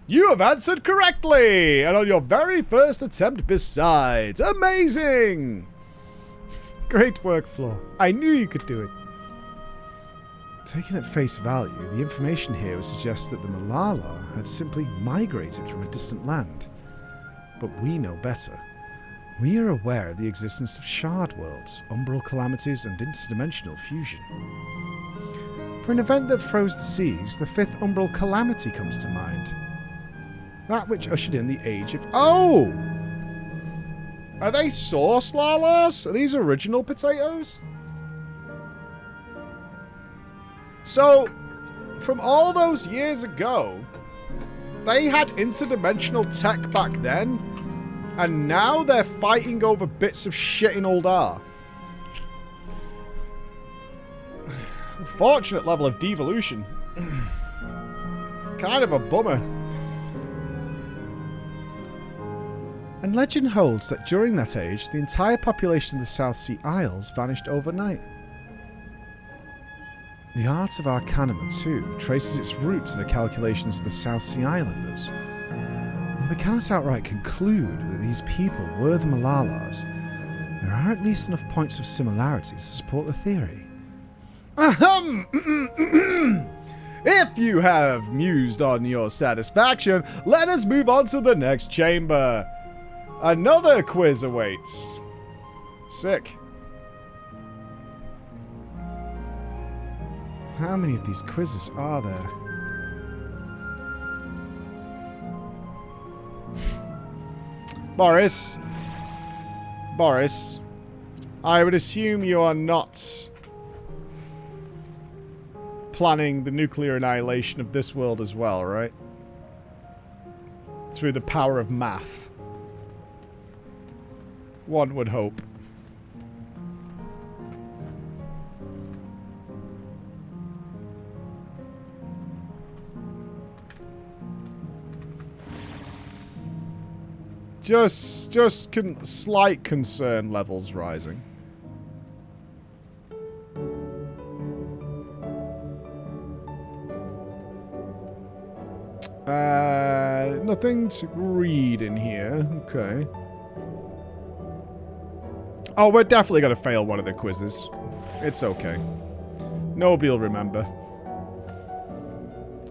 You have answered correctly, and on your very first attempt besides. Amazing! Great work, Flo. I knew you could do it. Taken at face value, the information here would suggest that the Malala had simply migrated from a distant land. But we know better. We are aware of the existence of shard worlds, umbral calamities, and interdimensional fusion. For an event that froze the seas, the 5th umbral calamity comes to mind. That which ushered in the age of... Oh! Are they sauce Lalas? Are these original potatoes? So, from all those years ago, they had interdimensional tech back then, and now they're fighting over bits of shit in Uldar. Unfortunate level of devolution. kind of a bummer. And legend holds that during that age, the entire population of the South Sea Isles vanished overnight. The art of Arcanum, too, traces its roots in the calculations of the South Sea Islanders. While we cannot outright conclude that these people were the Malalas, there are at least enough points of similarities to support the theory. Ahem! If you have mused on your satisfaction, let us move on to the next chamber. Another quiz awaits. Sick. How many of these quizzes are there? Boris, I would assume you are not planning the nuclear annihilation of this world as well, right? Through the power of math. One would hope. Just slight concern levels rising. Nothing to read in here. Okay. Oh, we're definitely going to fail one of the quizzes. It's okay. Nobody will remember.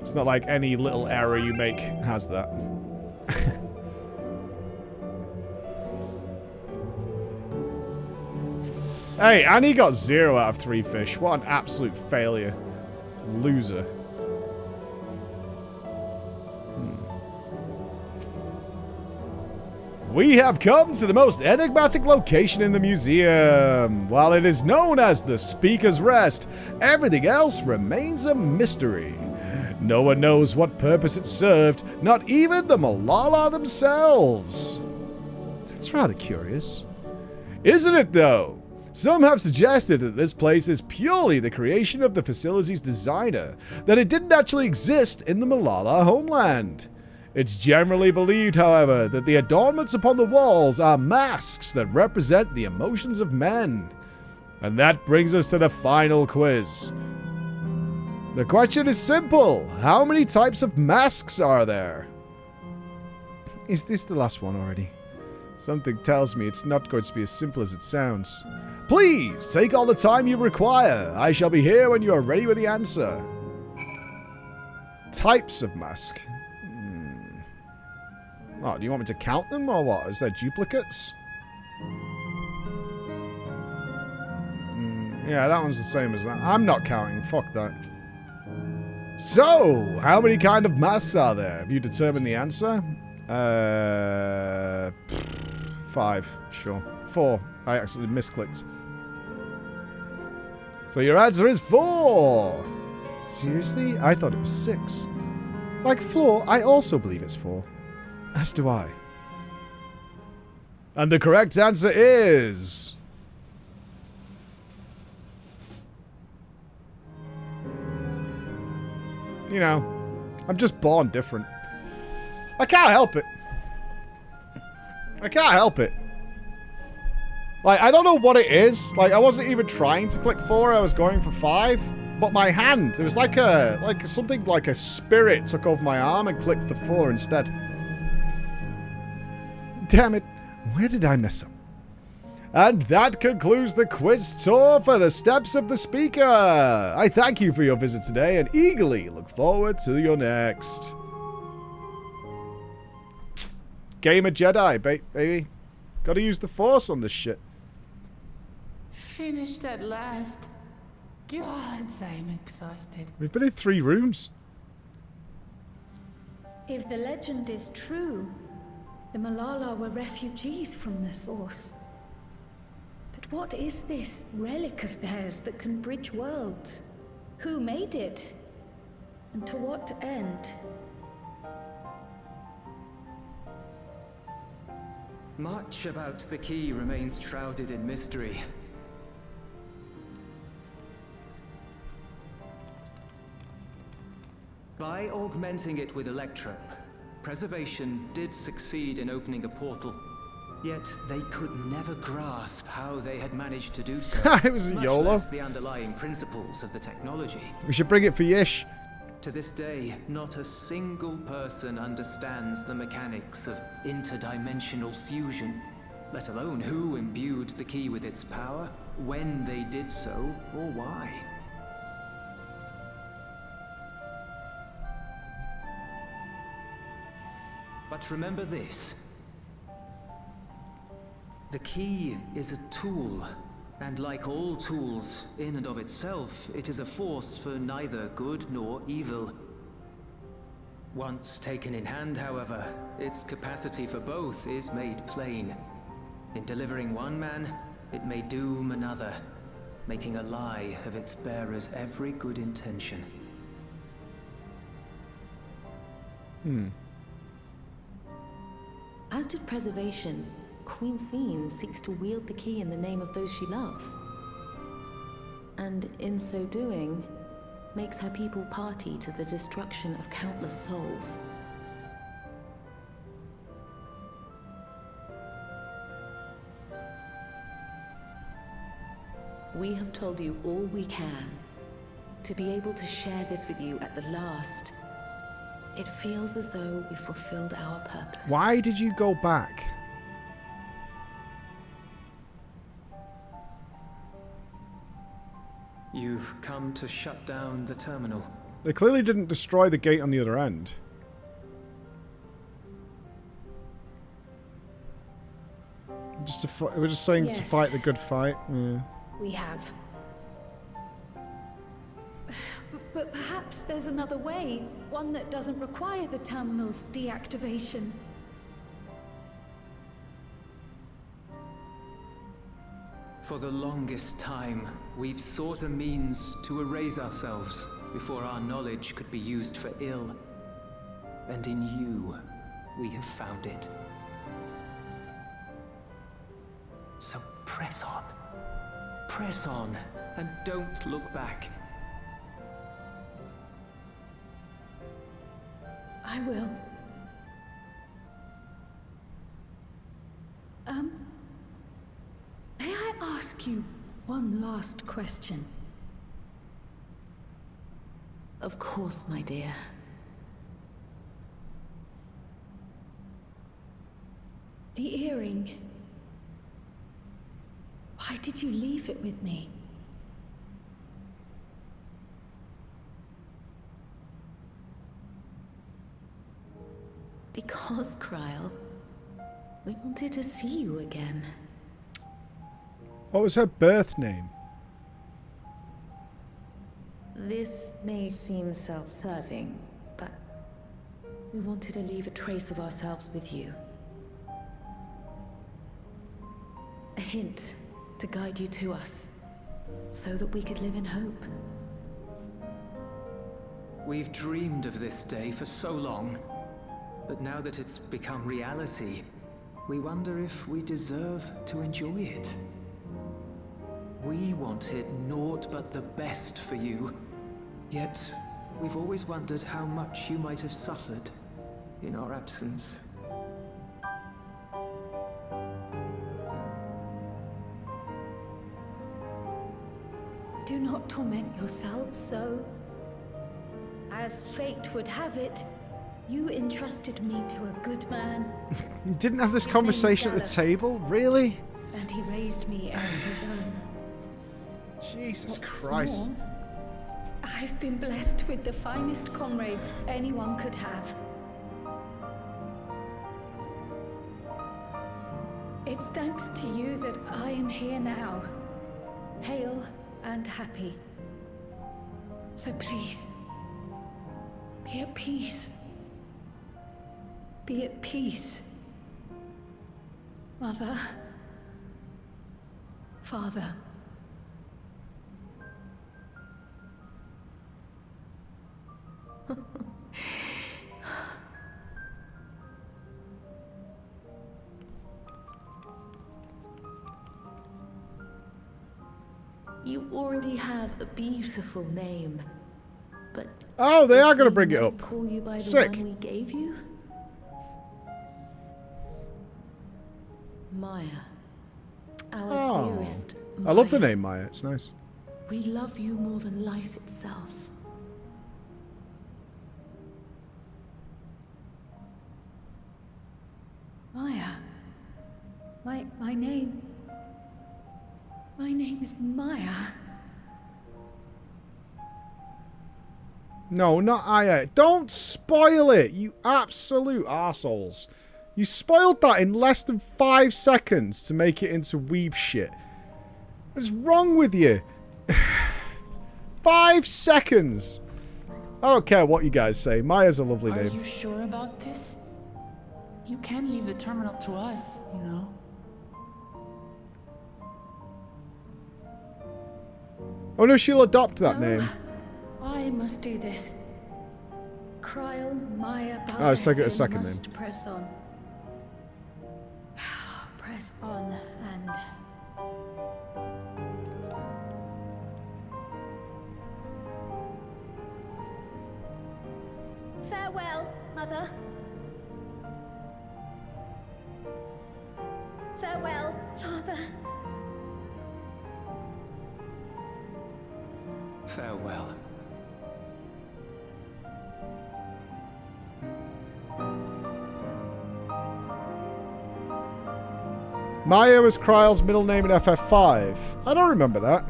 It's not like any little error you make has that. Hey, Annie got 0 out of 3 fish. What an absolute failure. Loser. We have come to the most enigmatic location in the museum. While it is known as the Speaker's Rest, everything else remains a mystery. No one knows what purpose it served, not even the Malala themselves. That's rather curious. Isn't it, though? Some have suggested that this place is purely the creation of the facility's designer, that it didn't actually exist in the Malala homeland. It's generally believed, however, that the adornments upon the walls are masks that represent the emotions of men. And that brings us to the final quiz. The question is simple. How many types of masks are there? Is this the last one already? Something tells me it's not going to be as simple as it sounds. Please, take all the time you require. I shall be here when you are ready with the answer. Types of mask. Oh, do you want me to count them, or what? Is there duplicates? Yeah, that one's the same as that. I'm not counting. Fuck that. So, how many kind of masks are there? Have you determined the answer? 5. Sure. 4. I actually misclicked. So your answer is 4. Seriously? I thought it was 6. Like Floor, I also believe it's 4. As do I. And the correct answer is... You know, I'm just born different. I can't help it. I can't help it. Like, I don't know what it is. Like, I wasn't even trying to click 4. I was going for 5. But my hand, it was like something like a spirit took over my arm and clicked the 4 instead. Damn it. Where did I mess up? And that concludes the quiz tour for the Steps of the Speaker. I thank you for your visit today and eagerly look forward to your next. Game of Jedi, baby. Gotta use the Force on this shit. Finished at last. Gods, I'm exhausted. We've been in 3 rooms. If the legend is true, the Malala were refugees from the source. But what is this relic of theirs that can bridge worlds? Who made it? And to what end? Much about the key remains shrouded in mystery. By augmenting it with electrope, Preservation did succeed in opening a portal. Yet they could never grasp how they had managed to do so. It was a much YOLO. less the underlying principles of the technology. We should bring it for Yish. To this day, not a single person understands the mechanics of interdimensional fusion, let alone who imbued the key with its power, when they did so, or why. But remember this. The key is a tool, and like all tools, in and of itself, it is a force for neither good nor evil. Once taken in hand, however, its capacity for both is made plain. In delivering one man, it may doom another, making a lie of its bearer's every good intention. As did Preservation, Queen Sveen seeks to wield the key in the name of those she loves. And in so doing, makes her people party to the destruction of countless souls. We have told you all we can. To be able to share this with you at the last, it feels as though we fulfilled our purpose. Why did you go back? You've come to shut down the terminal. They clearly didn't destroy the gate on the other end. We're just saying to fight the good fight. Yeah. We have. But perhaps there's another way. One that doesn't require the terminal's deactivation. For the longest time, we've sought a means to erase ourselves before our knowledge could be used for ill. And in you, we have found it. So press on. Press on, and don't look back. I will. May I ask you one last question? Of course, my dear. The earring. Why did you leave it with me? Because, Kryl, we wanted to see you again. What was her birth name? This may seem self-serving, but we wanted to leave a trace of ourselves with you. A hint to guide you to us, so that we could live in hope. We've dreamed of this day for so long, but now that it's become reality, we wonder if we deserve to enjoy it. We wanted naught but the best for you, yet we've always wondered how much you might have suffered in our absence. Do not torment yourselves so. As fate would have it, you entrusted me to a good man. You didn't have this His conversation at name's the table? Really? And he raised me as his own. Jesus What's Christ. more, I've been blessed with the finest comrades anyone could have. It's thanks to you that I am here now, hale and happy. So please, be at peace. Be at peace. Mother. Father. You already have a beautiful name. but Oh, they if are going to we bring it may up. Call you by Sick. the one we gave you? Maya. Our dearest Maya. I love the name Maya. It's nice. We love you more than life itself. Maya. My name. My name is Maya. No, not Aya. Don't spoil it, you absolute arseholes. You spoiled that in less than 5 seconds to make it into weeb shit. What's wrong with you? 5 seconds. I don't care what you guys say. Maya's a lovely name. Are you sure about this? You can leave the terminal to us, you know. Oh no, she'll adopt that name. I must do this. Kryl, Maya, Oh, it's like a second must name. press on. Press on and... Farewell, Mother. Farewell, Father. Farewell. Maya was Kryl's middle name in FF5. I don't remember that.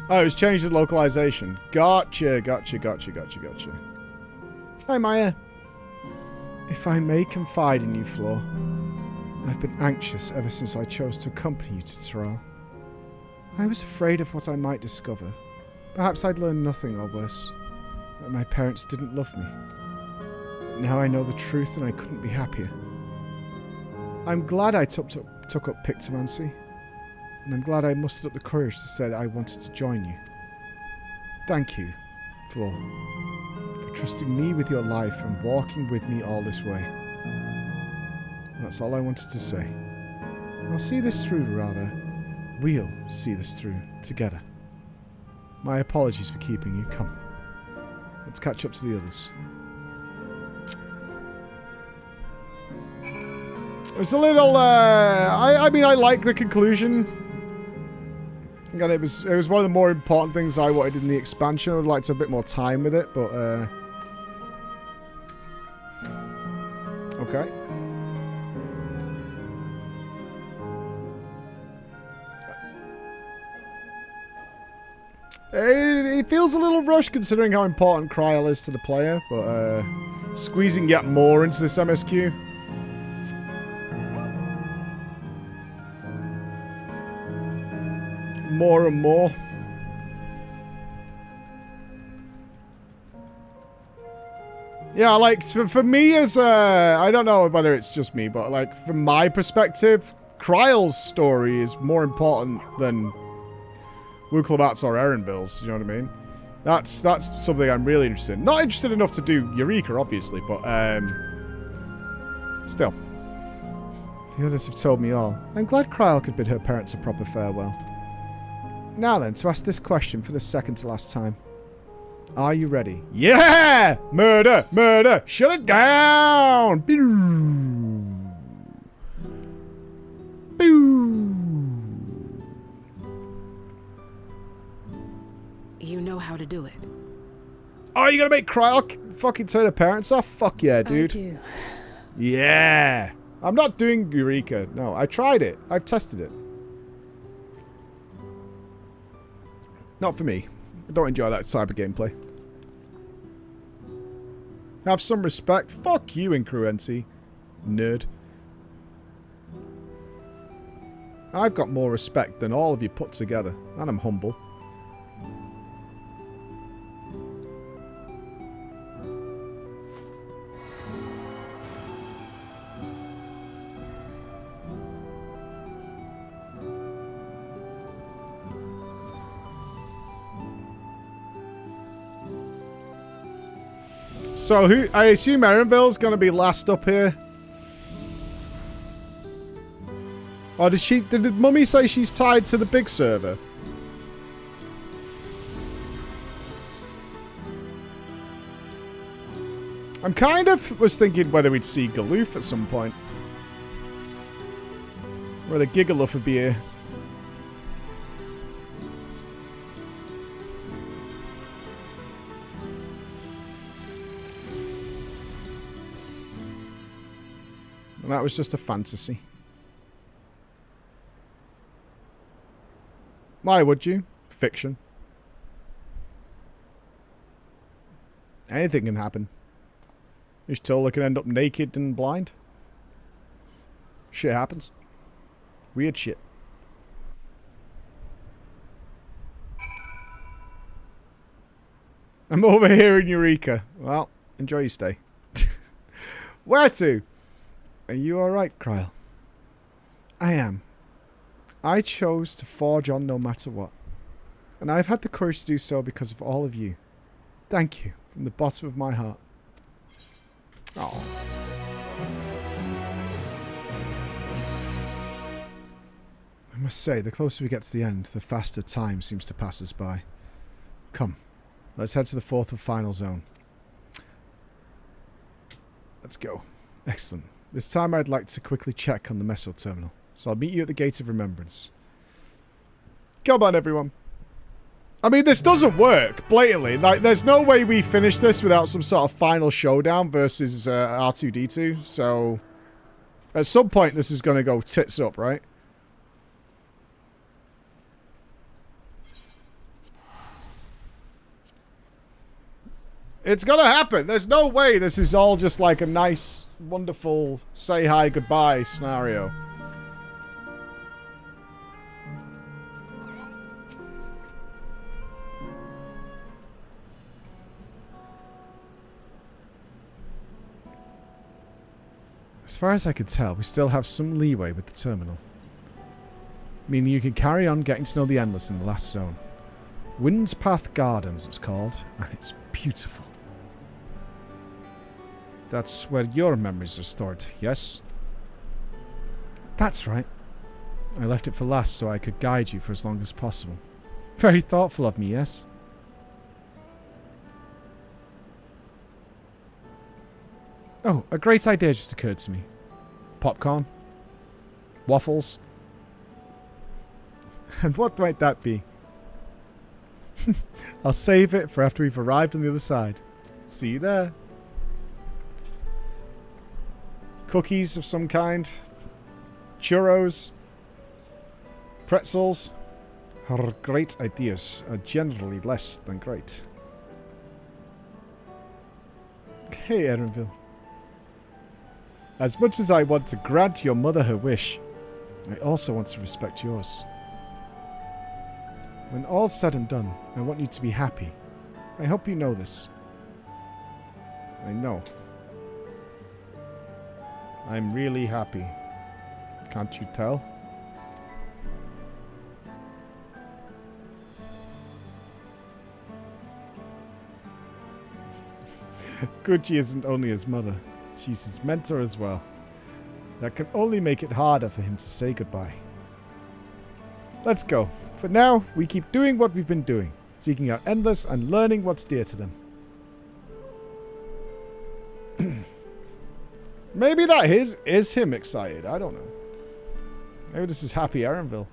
Oh, it was changed to localization. Gotcha. Hi, Maya. If I may confide in you, Flor, I've been anxious ever since I chose to accompany you to Tyrell. I was afraid of what I might discover. Perhaps I'd learn nothing or worse, that my parents didn't love me. Now I know the truth and I couldn't be happier. I'm glad I took up Pictomancy, and I'm glad I mustered up the courage to say that I wanted to join you. Thank you, Flor, for trusting me with your life and walking with me all this way. And that's all I wanted to say. I'll see this through, rather. We'll see this through together. My apologies for keeping you. Come, let's catch up to the others. It was a little, I mean, I like the conclusion. Again, it was one of the more important things I wanted in the expansion. I would like to have a bit more time with it, but, okay. It feels a little rushed considering how important Kryl is to the player, but, squeezing yet more into this MSQ. More and more. Yeah, like, for me as I don't know whether it's just me, but like, from my perspective, Kryl's story is more important than Wuklabat's or Erenbil's, you know what I mean? That's something I'm really interested in. Not interested enough to do Eureka, obviously, but still. The others have told me all. I'm glad Kryl could bid her parents a proper farewell. Now then, to ask this question for the second to last time. Are you ready? Yeah! Murder! Murder! Shut it down! Boo! Boo! You know how to do it. Oh, you gonna make Kryl fucking turn her parents off? Fuck yeah, dude. I do. Yeah! I'm not doing Eureka. No, I tried it. I've tested it. Not for me. I don't enjoy that type of gameplay. Have some respect. Fuck you, Incruenti. Nerd. I've got more respect than all of you put together. And I'm humble. So who? I assume Erenbil's gonna be last up here. Or did Mummy say she's tied to the big server? I'm kind of was thinking whether we'd see Galoof at some point. Whether Gigaloof would be here. And that was just a fantasy. Why would you? Fiction. Anything can happen. Y'shtola can end up naked and blind. Shit happens. Weird shit. I'm over here in Eureka. Well, enjoy your stay. Where to? Are you alright, Kryl? I am. I chose to forge on no matter what. And I've had the courage to do so because of all of you. Thank you, from the bottom of my heart. Oh. I must say, the closer we get to the end, the faster time seems to pass us by. Come, let's head to the fourth and final zone. Let's go. Excellent. This time I'd like to quickly check on the Meso terminal. So I'll meet you at the Gate of Remembrance. Come on, everyone. I mean, this doesn't work, blatantly. Like, there's no way we finish this without some sort of final showdown versus R2-D2. So, at some point, this is going to go tits up, right? It's going to happen. There's no way this is all just like a nice, wonderful say hi, goodbye scenario. As far as I could tell, we still have some leeway with the terminal. Meaning you can carry on getting to know the Endless in the last zone. Wind's Path Gardens, it's called, and it's beautiful. That's where your memories are stored, yes? That's right. I left it for last so I could guide you for as long as possible. Very thoughtful of me, yes? Oh, a great idea just occurred to me. Popcorn? Waffles? And what might that be? I'll save it for after we've arrived on the other side. See you there. Cookies of some kind. Churros. Pretzels. Her great ideas are generally less than great. Hey, Erenville. As much as I want to grant your mother her wish, I also want to respect yours. When all's said and done, I want you to be happy. I hope you know this. I know. I'm really happy. Can't you tell? Gucci isn't only his mother. She's his mentor as well. That can only make it harder for him to say goodbye. Let's go. For now, we keep doing what we've been doing. Seeking out Endless and learning what's dear to them. Maybe that is him excited. I don't know. Maybe this is happy Erenville.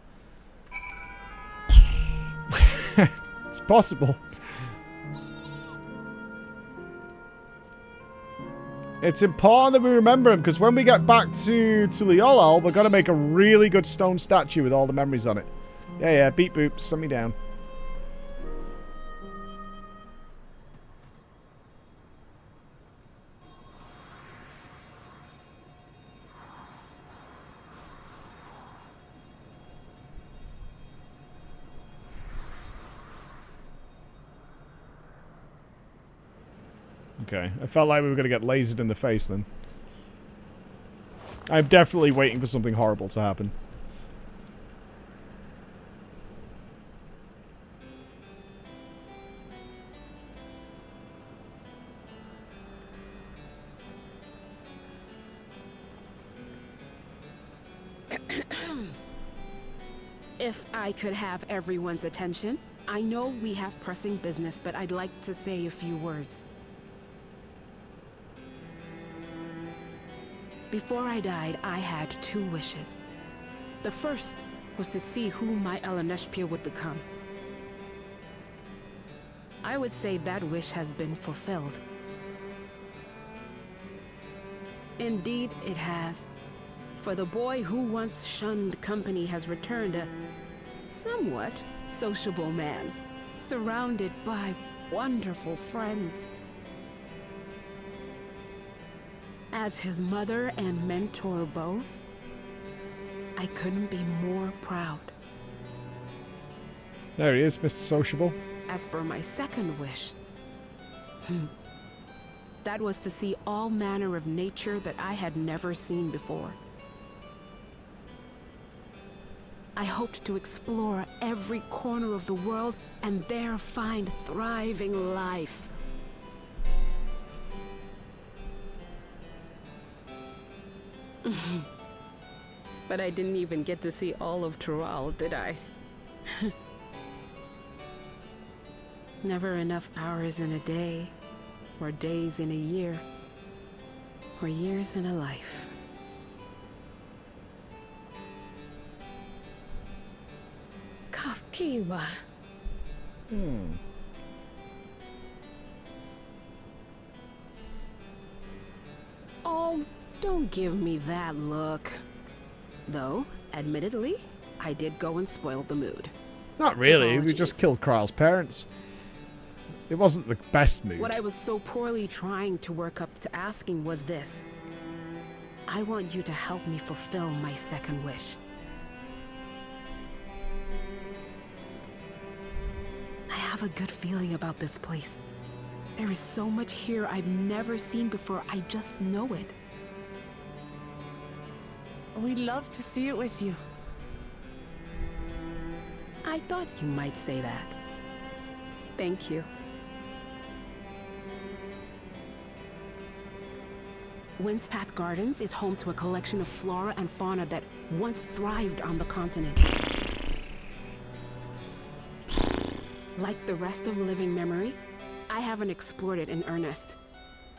It's possible. It's important that we remember him, because when we get back to Liolal, we're going to make a really good stone statue with all the memories on it. Yeah, beep boop, send me down. Okay, I felt like we were going to get lasered in the face then. I'm definitely waiting for something horrible to happen. If I could have everyone's attention. I know we have pressing business, but I'd like to say a few words. Before I died, I had 2 wishes. The first was to see who my Eleneshpia would become. I would say that wish has been fulfilled. Indeed, it has. For the boy who once shunned company has returned a somewhat sociable man, surrounded by wonderful friends. As his mother and mentor both, I couldn't be more proud. There he is, Mr. Sociable. As for my second wish, that was to see all manner of nature that I had never seen before. I hoped to explore every corner of the world and there find thriving life. But I didn't even get to see all of Tural, did I? Never enough hours in a day, or days in a year, or years in a life. Kakiwa. Oh, don't give me that look. Though, admittedly, I did go and spoil the mood. Not really. We Apologies. just killed Kryl's parents. It wasn't the best mood. What I was so poorly trying to work up to asking was this. I want you to help me fulfill my second wish. I have a good feeling about this place. There is so much here I've never seen before, I just know it. We'd love to see it with you. I thought you might say that. Thank you. Windspath Gardens is home to a collection of flora and fauna that once thrived on the continent. Like the rest of living memory, I haven't explored it in earnest.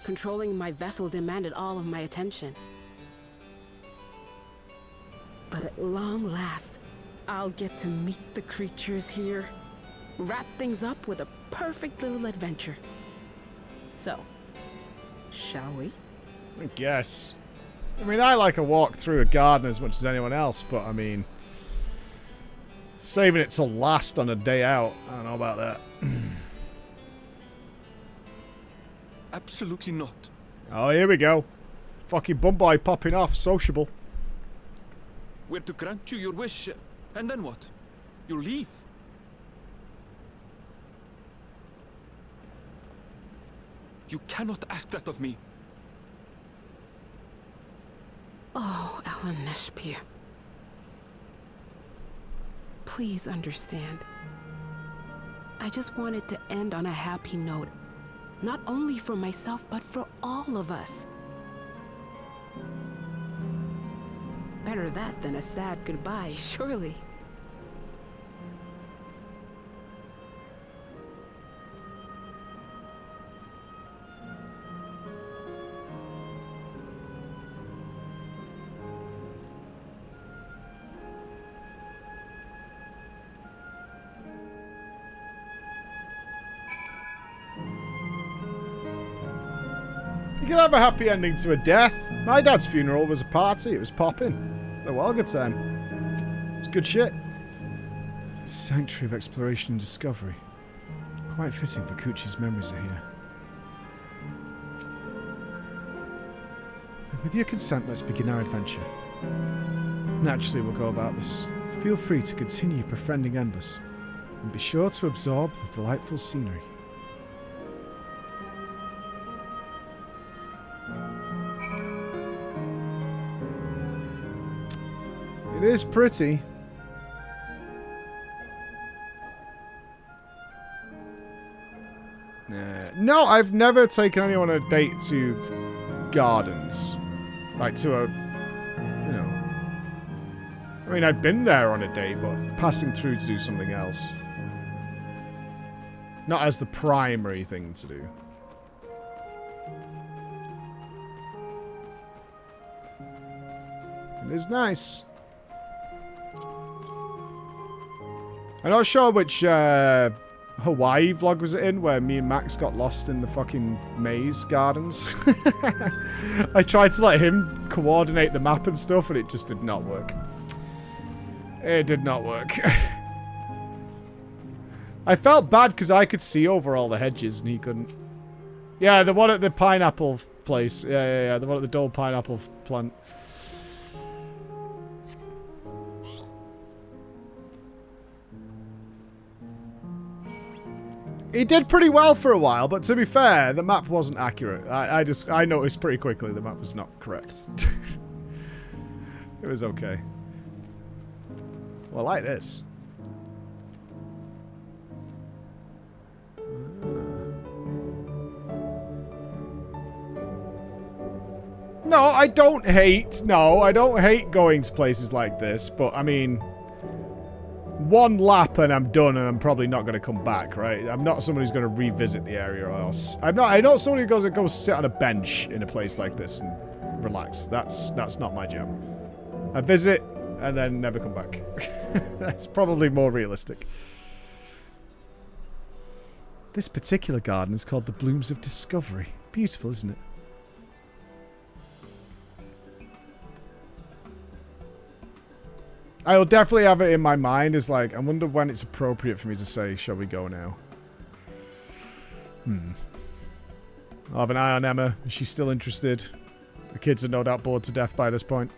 Controlling my vessel demanded all of my attention. But at long last, I'll get to meet the creatures here. Wrap things up with a perfect little adventure. So, shall we? I guess. I mean, I like a walk through a garden as much as anyone else, but I mean, saving it till last on a day out, I don't know about that. Absolutely not. Oh, here we go. Fucking bum-boy popping off, sociable. We're to grant you your wish, and then what? You leave? You cannot ask that of me. Oh, Eleneshpia. Please understand. I just wanted to end on a happy note. Not only for myself, but for all of us. Better that than a sad goodbye, surely. You can have a happy ending to a death. My dad's funeral was a party. It was popping. A well good time. It's good shit. Sanctuary of Exploration and Discovery. Quite fitting for Coochie's memories are here. With your consent, let's begin our adventure. Naturally, we'll go about this. Feel free to continue befriending Endless, and be sure to absorb the delightful scenery. It is pretty. No, I've never taken anyone on a date to gardens. Like to a, you know. I mean, I've been there on a date, but passing through to do something else. Not as the primary thing to do. is nice. I'm not sure which Hawaii vlog was it in, where me and Max got lost in the fucking maze gardens. I tried to let him coordinate the map and stuff, and it just did not work. It did not work. I felt bad because I could see over all the hedges and he couldn't. Yeah, the one at the pineapple place. Yeah. The one at the Dole pineapple plant. He did pretty well for a while, but to be fair, the map wasn't accurate. I noticed pretty quickly the map was not correct. It was okay. Well, like this. No, I don't hate going to places like this, but I mean, one lap and I'm done and I'm probably not going to come back, right? I'm not someone who's going to revisit the area or else. I'm not someone who goes sit on a bench in a place like this and relax. That's not my jam. I visit and then never come back. That's probably more realistic. This particular garden is called the Blooms of Discovery. Beautiful, isn't it? I will definitely have it in my mind as like, I wonder when it's appropriate for me to say, shall we go now? I'll have an eye on Emma. Is she still interested? The kids are no doubt bored to death by this point.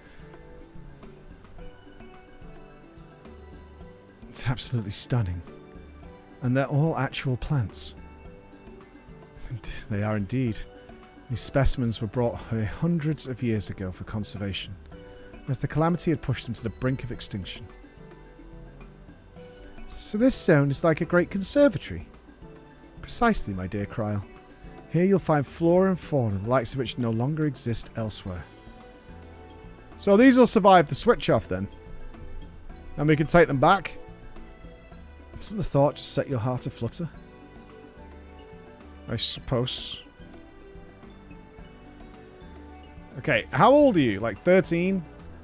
It's absolutely stunning. And they're all actual plants. They are indeed. These specimens were brought here hundreds of years ago for conservation, as the calamity had pushed them to the brink of extinction. So this zone is like a great conservatory. Precisely, my dear Kryl. Here you'll find flora and fauna, the likes of which no longer exist elsewhere. So these will survive the switch off then. And we can take them back. Doesn't the thought just set your heart aflutter? I suppose. Okay, how old are you? Like 13?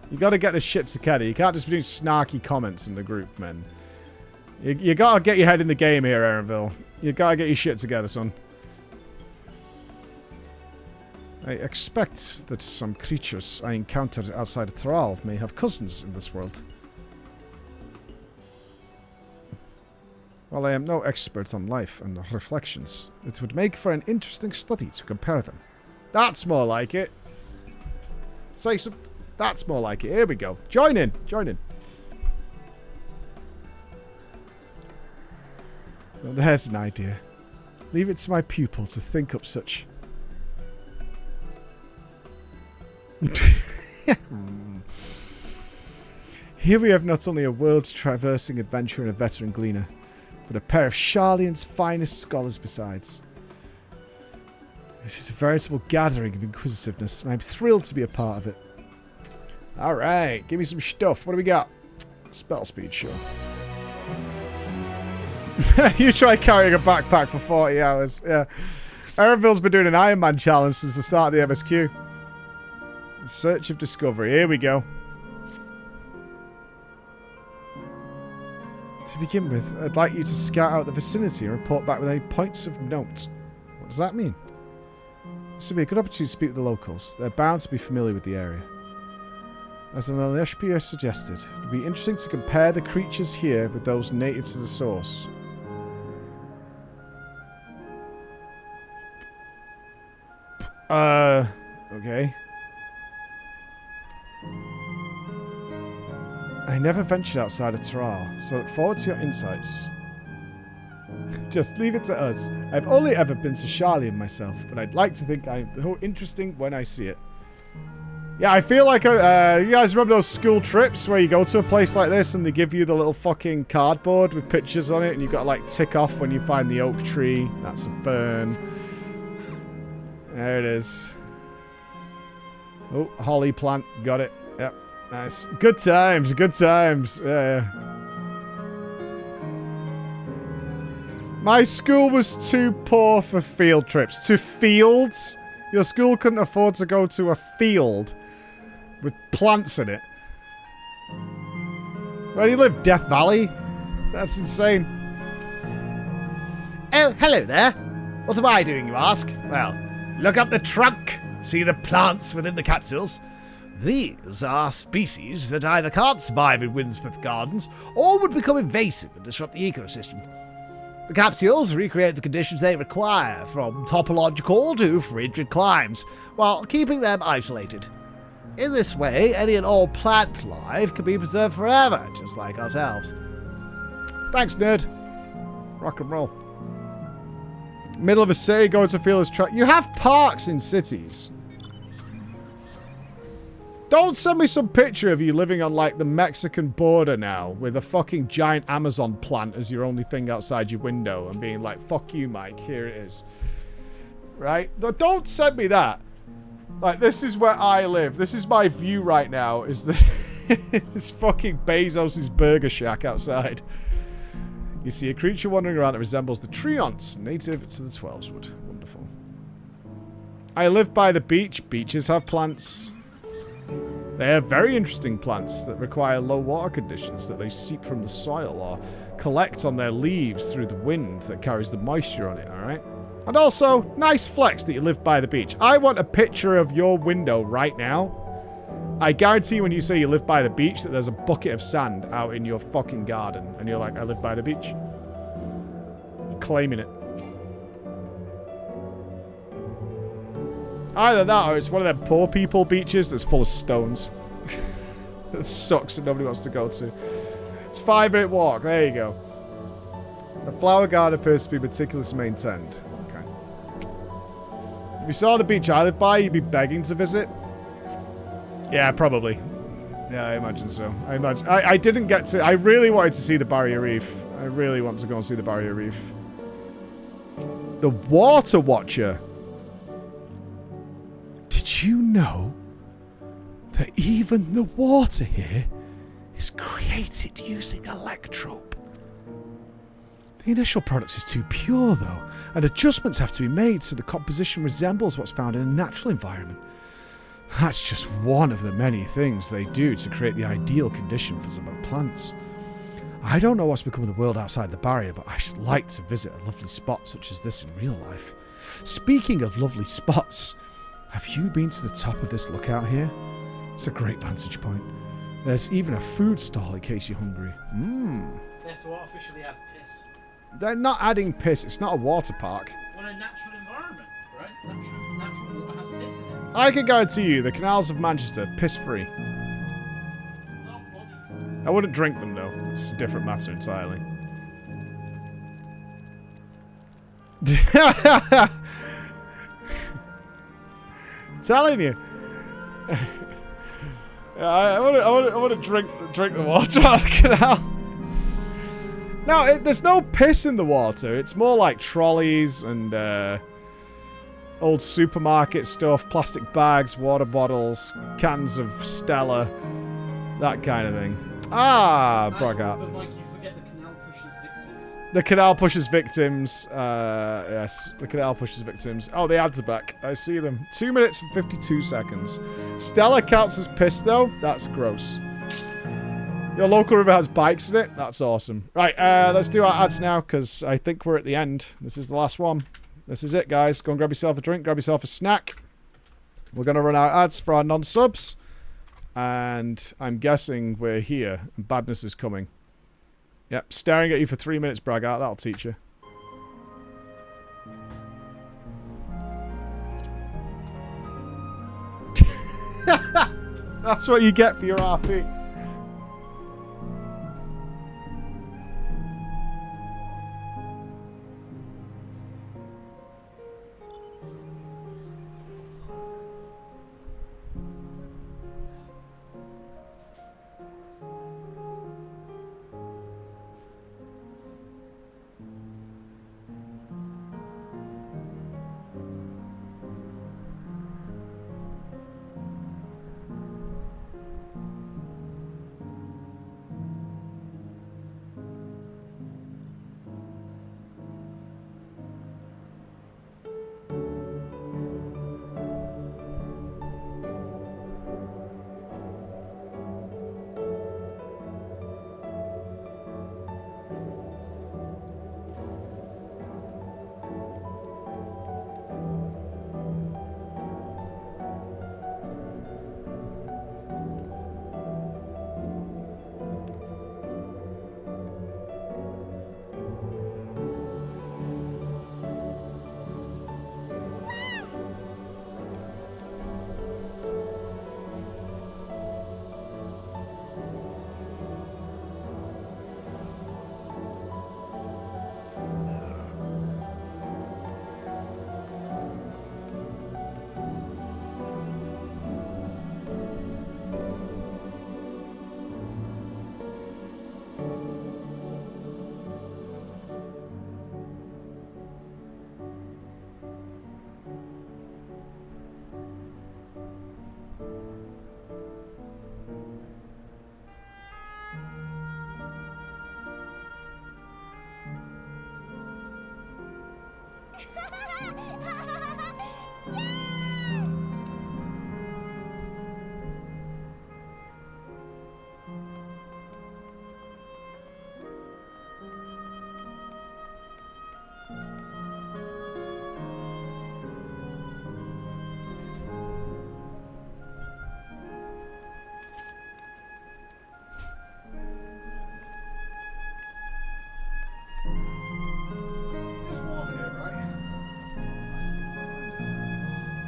You gotta get this shit together. You can't just be doing snarky comments in the group, man. You gotta get your head in the game here, Erenville. You gotta get your shit together, son. I expect that some creatures I encountered outside of Thrall may have cousins in this world. While I am no expert on life and reflections, it would make for an interesting study to compare them. That's more like it. Say some... That's more like it. Here we go. Join in. Join in. Well, there's an idea. Leave it to my pupil to think up such... Here we have not only a world-traversing adventurer and a veteran gleaner, but a pair of Sharlayan's finest scholars besides. It is a veritable gathering of inquisitiveness, and I'm thrilled to be a part of it. Alright, give me some stuff. What do we got? Spell speed, sure. You try carrying a backpack for 40 hours. Yeah. Erenville's been doing an Iron Man challenge since the start of the MSQ. In search of discovery. Here we go. To begin with, I'd like you to scout out the vicinity and report back with any points of note. What does that mean? This would be a good opportunity to speak with the locals. They're bound to be familiar with the area. As the Naleshpia suggested, it would be interesting to compare the creatures here with those native to the source. Okay. I never ventured outside of Thrall, so I look forward to your insights. Just leave it to us. I've only ever been to Sharlayan myself, but I'd like to think I'm interesting when I see it. Yeah, I feel like, you guys remember those school trips where you go to a place like this and they give you the little fucking cardboard with pictures on it and you've got to like tick off when you find the oak tree. That's a fern. There it is. Oh, holly plant. Got it. Yep. Nice. Good times. Good times. Yeah. My school was too poor for field trips. To fields? Your school couldn't afford to go to a field with plants in it. Where do you live? Death Valley? That's insane. Oh, hello there. What am I doing, you ask? Well, look up the trunk. See the plants within the capsules? These are species that either can't survive in Windsmith Gardens or would become invasive and disrupt the ecosystem. The capsules recreate the conditions they require, from topological to frigid climes, while keeping them isolated. In this way, any and all plant life can be preserved forever, just like ourselves. Thanks, nerd. Rock and roll. Middle of a city, going to feel as track. You have parks in cities. Don't send me some picture of you living on, like, the Mexican border now with a fucking giant Amazon plant as your only thing outside your window and being like, fuck you, Mike, here it is. Right? Don't send me that. Like, this is where I live. This is my view right now, is the this fucking Bezos' burger shack outside. You see a creature wandering around that resembles the treants, native to the Twelveswood. Wonderful. I live by the beach. Beaches have plants. They have very interesting plants that require low water conditions that they seep from the soil or collect on their leaves through the wind that carries the moisture on it, alright? And also, nice flex that you live by the beach. I want a picture of your window right now. I guarantee when you say you live by the beach that there's a bucket of sand out in your fucking garden. And you're like, I live by the beach. You're claiming it. Either that or it's one of them poor people beaches that's full of stones. That sucks and nobody wants to go to. It's a 5-minute walk. There you go. The flower garden appears to be meticulously maintained. Okay. If you saw the beach I live by, you'd be begging to visit. Yeah, probably. Yeah, I imagine so. I didn't get to... I really wanted to see the Barrier Reef. I really want to go and see the Barrier Reef. The Water Watcher. Did you know that even the water here is created using electrope? The initial product is too pure, though, and adjustments have to be made so the composition resembles what's found in a natural environment. That's just one of the many things they do to create the ideal condition for some of the plants. I don't know what's become of the world outside the barrier, but I should like to visit a lovely spot such as this in real life. Speaking of lovely spots, have you been to the top of this lookout here? It's a great vantage point. There's even a food stall in case you're hungry. Mmm. They have to artificially add piss. They're not adding piss. It's not a water park. Well, a natural environment, right? Natural water has piss in it. I can guarantee you the canals of Manchester, piss-free. I wouldn't drink them, though. It's a different matter entirely. Telling you. I want to drink the water out of the canal. No, there's no piss in the water. It's more like trolleys and old supermarket stuff, plastic bags, water bottles, cans of Stella, that kind of thing. Ah, Bragat. But like, you forget the canal pushes victims. The canal pushes victims. Yes, the canal pushes victims. Oh, the ads are back. I see them. 2 minutes and 52 seconds. Stella counts as piss, though. That's gross. Your local river has bikes in it. That's awesome. Right, let's do our ads now, because I think we're at the end. This is the last one. This is it, guys. Go and grab yourself a drink. Grab yourself a snack. We're going to run our ads for our non-subs. And I'm guessing we're here. And badness is coming. Yep, staring at you for 3 minutes, Bragat. That'll teach you. That's what you get for your RP.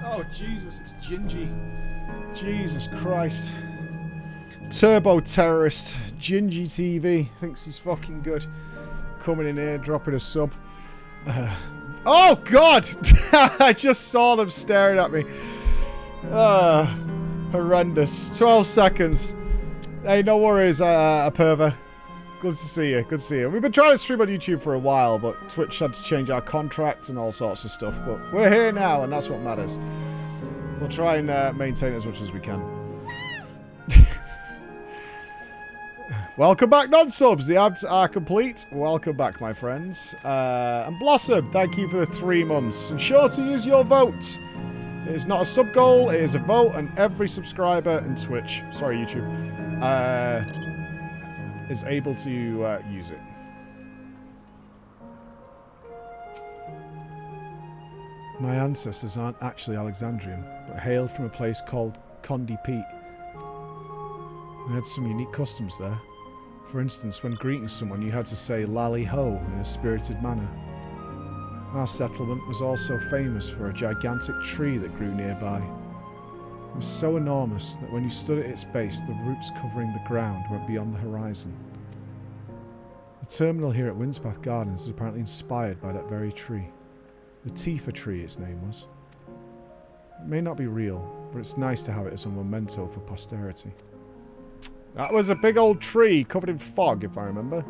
Oh, Jesus, it's Gingy. Jesus Christ. Turbo terrorist. Gingy TV. Thinks he's fucking good. Coming in here, dropping a sub. Oh, God! I just saw them staring at me. Horrendous. 12 seconds. Hey, no worries, Perva. Good to see you. Good to see you. We've been trying to stream on YouTube for a while, but Twitch had to change our contracts and all sorts of stuff. But we're here now, and that's what matters. We'll try and maintain as much as we can. Welcome back, non-subs. The ads are complete. Welcome back, my friends. And Blossom, thank you for the 3 months. And sure to use your vote. It is not a sub goal, it is a vote, and every subscriber in Twitch, sorry, YouTube, is able to use it. My ancestors aren't actually Alexandrian, but hailed from a place called Condi Peak. We had some unique customs there. For instance, when greeting someone, you had to say "Lally Ho" in a spirited manner. Our settlement was also famous for a gigantic tree that grew nearby. It was so enormous that when you stood at its base, the roots covering the ground went beyond the horizon. The terminal here at Windspath Gardens is apparently inspired by that very tree. The Tifa tree, its name was. It may not be real, but it's nice to have it as a memento for posterity. That was a big old tree covered in fog, if I remember.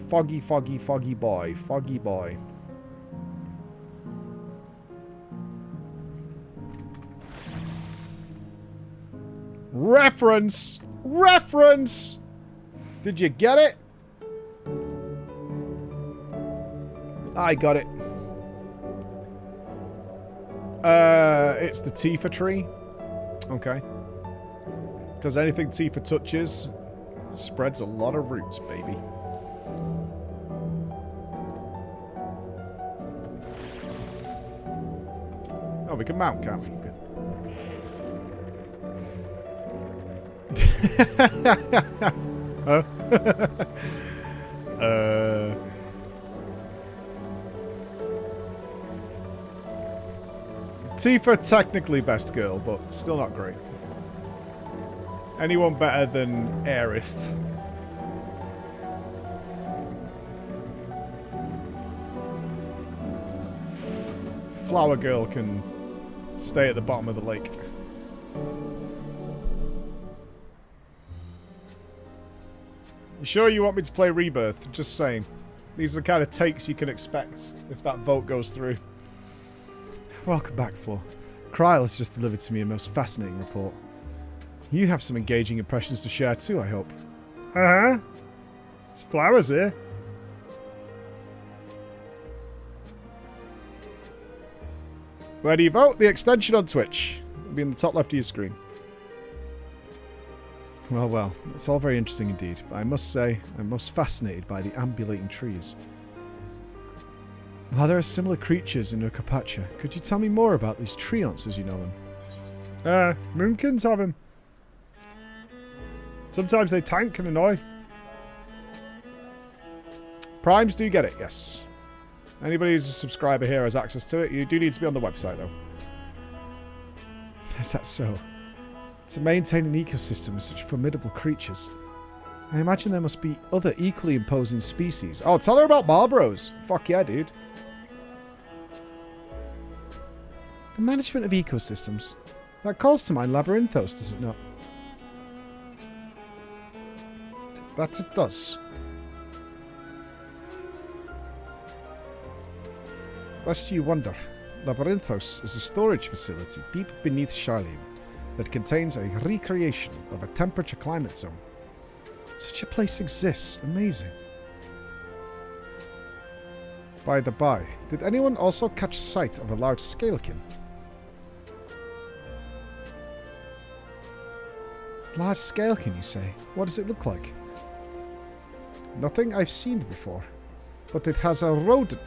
Foggy, foggy, foggy boy. Foggy boy. Reference! Reference! Did you get it? I got it. It's the Tifa tree. Okay. Because anything Tifa touches spreads a lot of roots, baby. Oh, we can mount, can't we? Huh? Tifa technically best girl, but still not great. Anyone better than Aerith? Flower Girl can stay at the bottom of the lake. You sure you want me to play Rebirth? Just saying. These are the kind of takes you can expect if that vote goes through. Welcome back, Flo. Kryle has just delivered to me a most fascinating report. You have some engaging impressions to share too, I hope. Uh-huh. There's flowers here. Where do you vote? The extension on Twitch. It'll be in the top left of your screen. Well, well. It's all very interesting indeed, but I must say, I'm most fascinated by the ambulating trees. While there are similar creatures in Ukapacha, could you tell me more about these treants as you know them? Moonkins have them. Sometimes they tank and annoy. Primes do get it, yes. Anybody who's a subscriber here has access to it. You do need to be on the website, though. Is that so? To maintain an ecosystem with such formidable creatures, I imagine there must be other equally imposing species. Oh, tell her about Marlboros. Fuck yeah, dude. The management of ecosystems. That calls to mind Labyrinthos, does it not? That it does. Lest you wonder, Labyrinthos is a storage facility deep beneath Charlene that contains a recreation of a temperature climate zone. Such a place exists. Amazing. By the by, did anyone also catch sight of a large scalekin? Large scalekin, you say? What does it look like? Nothing I've seen before. But it has a rodent.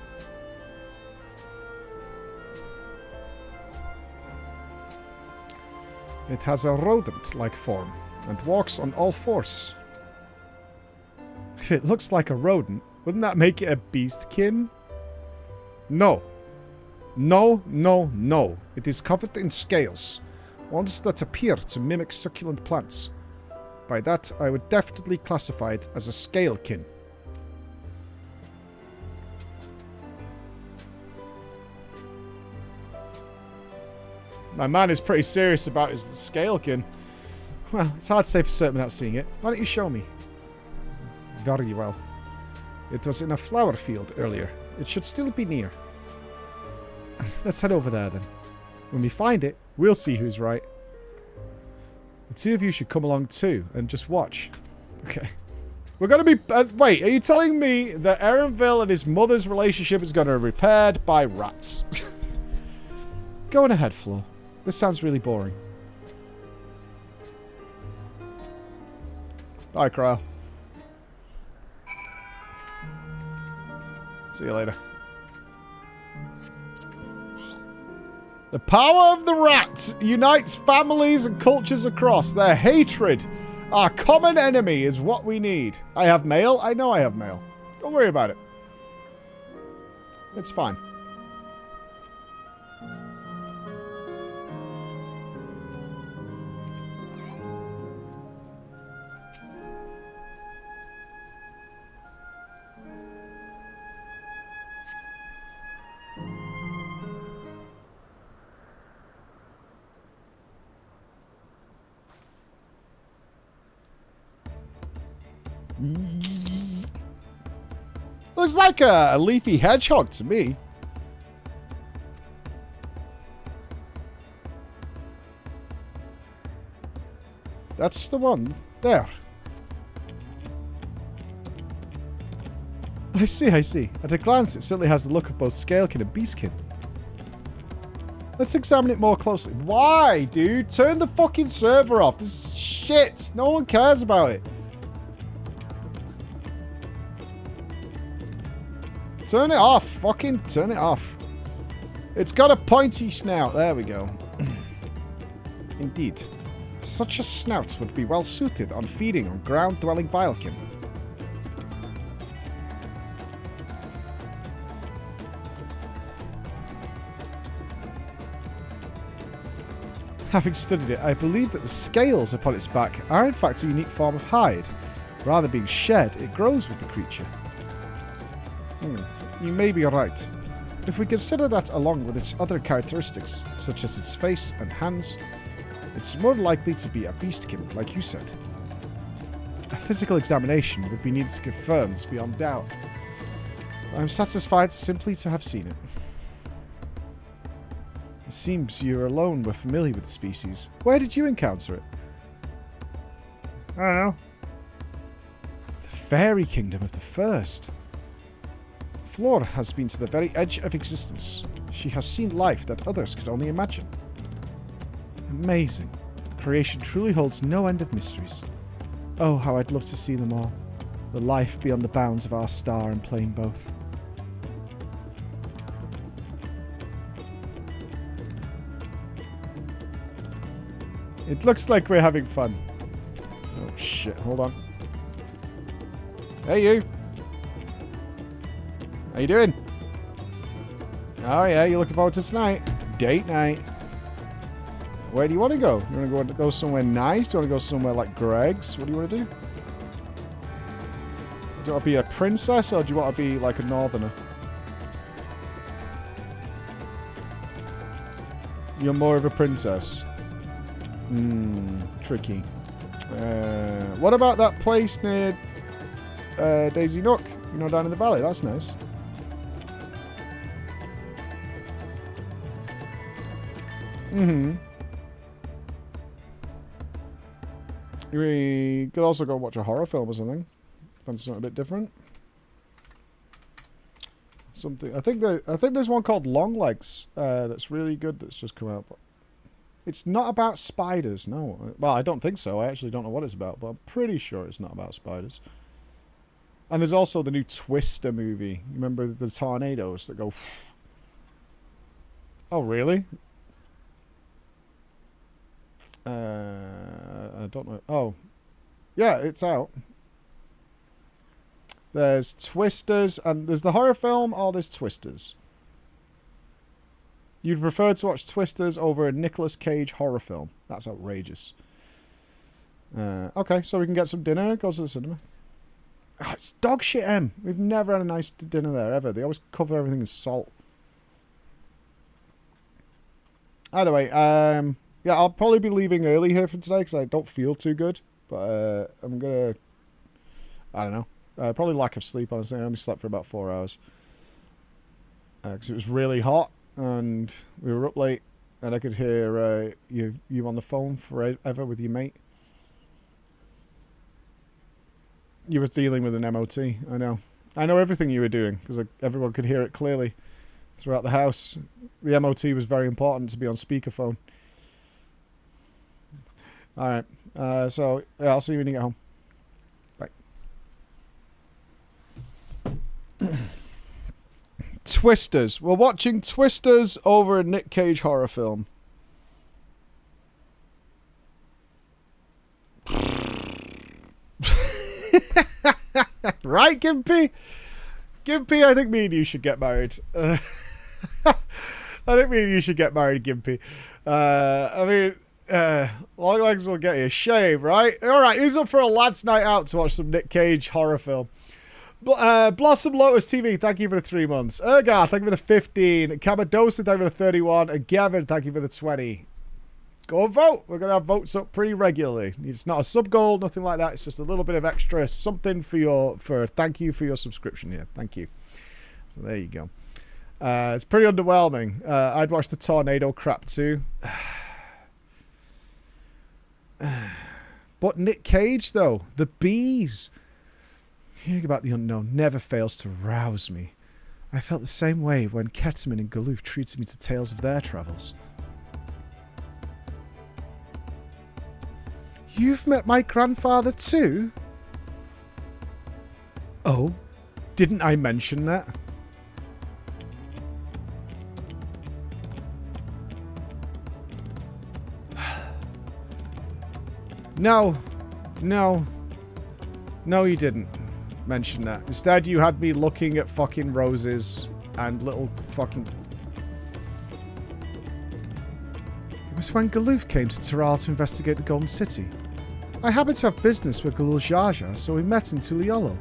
It has a rodent-like form and walks on all fours. If it looks like a rodent, wouldn't that make it a beastkin? No. No, no, no. It is covered in scales. Ones that appear to mimic succulent plants. By that, I would definitely classify it as a scalekin. My man is pretty serious about his scalekin. Well, it's hard to say for certain without seeing it. Why don't you show me? Very well. It was in a flower field earlier. It should still be near. Let's head over there then. When we find it, we'll see who's right. The two of you should come along too and just watch. Okay. We're going to be... wait, are you telling me that Erenville and his mother's relationship is going to be repaired by rats? Go on ahead, Flo. This sounds really boring. Bye, Crow. See you later. The power of the rat unites families and cultures across. Their hatred, our common enemy, is what we need. I have mail. I know I have mail. Don't worry about it. It's fine. Looks like a leafy hedgehog to me. That's the one there. I see, I see. At a glance, it certainly has the look of both Scalekin and Beastkin. Let's examine it more closely. Why, dude? Turn the fucking server off. This is shit. No one cares about it. Turn it off. Fucking turn it off. It's got a pointy snout. There we go. Indeed. Such a snout would be well suited on feeding on ground-dwelling Vilekin. Having studied it, I believe that the scales upon its back are in fact a unique form of hide. Rather than being shed, it grows with the creature. You may be right. If we consider that along with its other characteristics, such as its face and hands, it's more likely to be a beastkin, like you said. A physical examination would be needed to confirm this beyond doubt. I'm satisfied simply to have seen it. It seems you alone were familiar with the species. Where did you encounter it? I don't know. The fairy kingdom of the first. Flora has been to the very edge of existence. She has seen life that others could only imagine. Amazing. Creation truly holds no end of mysteries. Oh, how I'd love to see them all. The life beyond the bounds of our star and plane both. It looks like we're having fun. Oh shit, hold on. Hey you! How you doing? Oh yeah, you looking forward to tonight? Date night. Where do you want to go? You want to go somewhere nice? Do you want to go somewhere like Greg's? What do you want to do? Do you want to be a princess or do you want to be like a northerner? You're more of a princess. Tricky. What about that place near Daisy Nook? You know, down in the valley. That's nice. We could also go watch a horror film or something. Find something a bit different. something. I think there's one called Long Legs that's really good that's just come out. But it's not about spiders, no. Well, I don't think so. I actually don't know what it's about, but I'm pretty sure it's not about spiders. And there's also the new Twister movie. You remember the tornadoes that go... Oh, really? I don't know. Oh. Yeah, it's out. There's Twisters, and there's the horror film, or there's Twisters. You'd prefer to watch Twisters over a Nicolas Cage horror film. That's outrageous. Okay, so we can get some dinner and go to the cinema. Oh, it's dog shit, M. We've never had a nice dinner there, ever. They always cover everything in salt. Either way, yeah, I'll probably be leaving early here for today because I don't feel too good. But I'm going to... I don't know. Probably lack of sleep, honestly. I only slept for about 4 hours. Because it was really hot and we were up late and I could hear you on the phone forever with your mate. You were dealing with an MOT, I know. I know everything you were doing because everyone could hear it clearly throughout the house. The MOT was very important to be on speakerphone. Alright, so yeah, I'll see you when you get home. Bye. Twisters. We're watching Twisters over a Nick Cage horror film. Right, Gimpy? Gimpy, I think me and you should get married. I think me and you should get married, Gimpy. I mean, Long Legs will get you a shave, right? Alright, who's up for a lad's night out to watch some Nick Cage horror film? Blossom Lotus TV, thank you for the 3 months. Ergar, thank you for the 15. Camadosa, thank you for the 31. And Gavin, thank you for the 20. Go and vote. We're going to have votes up pretty regularly. It's not a sub goal, nothing like that. It's just a little bit of extra something for thank you for your subscription here. Thank you. So there you go. It's pretty underwhelming. I'd watch the tornado crap too. But Nick Cage though, the bees. Hearing about the unknown never fails to rouse me. I felt the same way when Ketamine and Galoof treated me to tales of their travels. You've met my grandfather too? Oh, didn't I mention that? No, you didn't mention that. Instead, you had me looking at fucking roses and little fucking... It was when Galoof came to Taral to investigate the Golden City. I happened to have business with Galul Jaja, so we met in Tuliolo.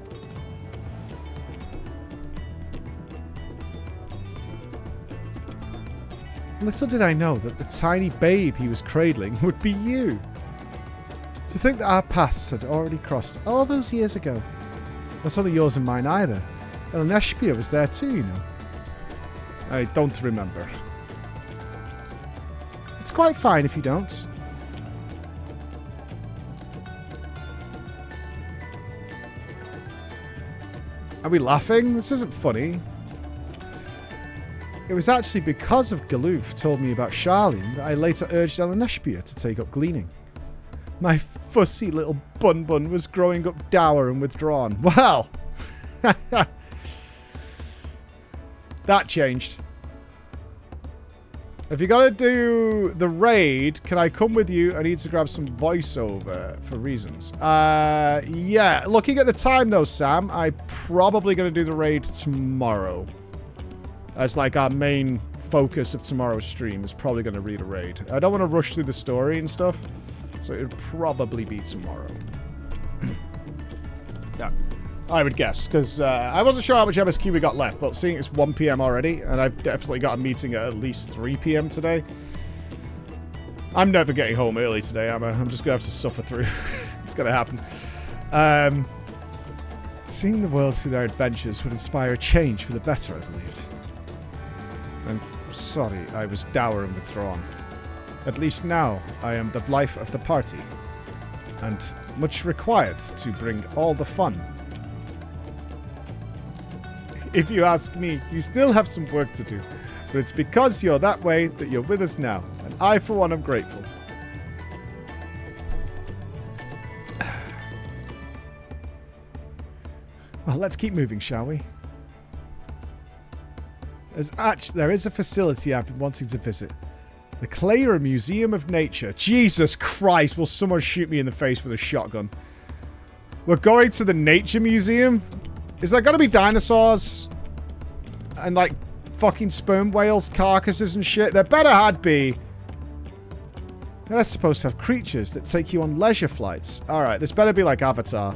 Little did I know that the tiny babe he was cradling would be you. To think that our paths had already crossed all those years ago. Not only yours and mine either. Elneshpia was there too, you know. I don't remember. It's quite fine if you don't. Are we laughing? This isn't funny. It was actually because of Galoof told me about Charlene that I later urged Elneshpia to take up gleaning. My fussy little bun was growing up dour and withdrawn. Well, that changed. If you're going to do the raid, can I come with you? I need to grab some voiceover for reasons. Yeah, looking at the time though, Sam, I'm probably going to do the raid tomorrow. As like our main focus of tomorrow's stream is probably going to read a raid. I don't want to rush through the story and stuff. So it would probably be tomorrow. Yeah, I would guess. Because I wasn't sure how much MSQ we got left. But seeing it's 1 PM already, and I've definitely got a meeting at least 3 PM today. I'm never getting home early today, am I? I'm just going to have to suffer through. It's going to happen. Seeing the world through their adventures would inspire a change for the better, I believed. I'm sorry I was dour and withdrawn. At least now, I am the life of the party, and much required to bring all the fun. If you ask me, you still have some work to do. But it's because you're that way that you're with us now. And I, for one, am grateful. Well, let's keep moving, shall we? There is a facility I've been wanting to visit. The Clara Museum of Nature. Jesus Christ, will someone shoot me in the face with a shotgun? We're going to the Nature Museum? Is there going to be dinosaurs? And, like, fucking sperm whales, carcasses and shit? There better had be. They're supposed to have creatures that take you on leisure flights. Alright, this better be like Avatar.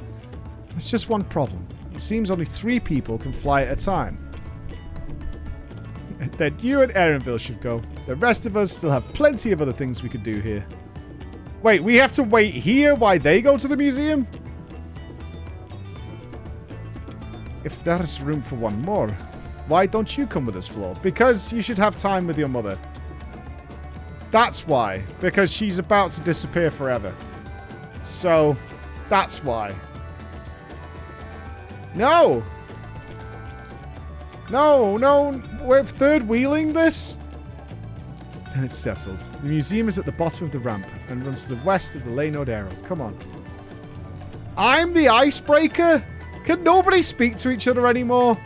There's just one problem. It seems only 3 people can fly at a time. Then you and Erinville should go. The rest of us still have plenty of other things we could do here. Wait, we have to wait here while they go to the museum? If there's room for one more, why don't you come with us, Flo? Because you should have time with your mother. That's why. Because she's about to disappear forever. So, that's why. No! No, no, we're third wheeling this? Then it's settled. The museum is at the bottom of the ramp and runs to the west of the Laynode Arrow. Come on. I'm the icebreaker? Can nobody speak to each other anymore?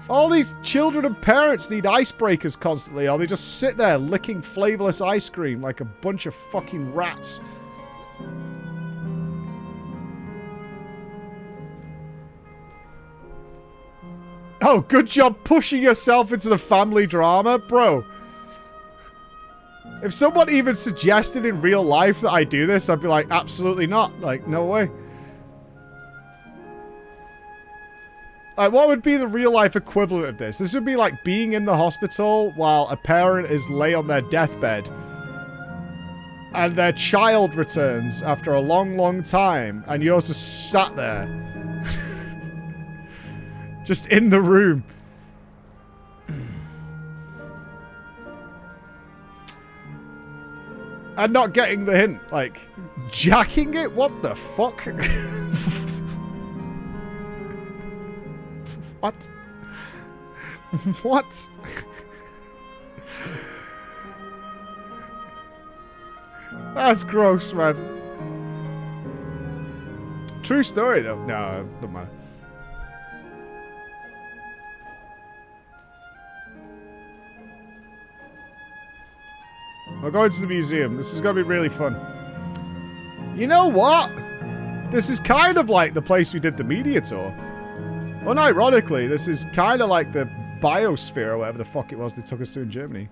All these children and parents need icebreakers constantly, or they just sit there licking flavorless ice cream like a bunch of fucking rats. Oh, good job pushing yourself into the family drama, bro. If someone even suggested in real life that I do this, I'd be like, absolutely not. Like, no way. Like, what would be the real life equivalent of this? This would be like being in the hospital while a parent is lay on their deathbed. And their child returns after a long, long time. And you're just sat there. Just in the room. And not getting the hint. Like, jacking it? What the fuck? What? What? That's gross, man. True story, though. No, don't matter. We're going to the museum. This is going to be really fun. You know what? This is kind of like the place we did the media tour. Unironically, this is kind of like the biosphere or whatever the fuck it was they took us to in Germany.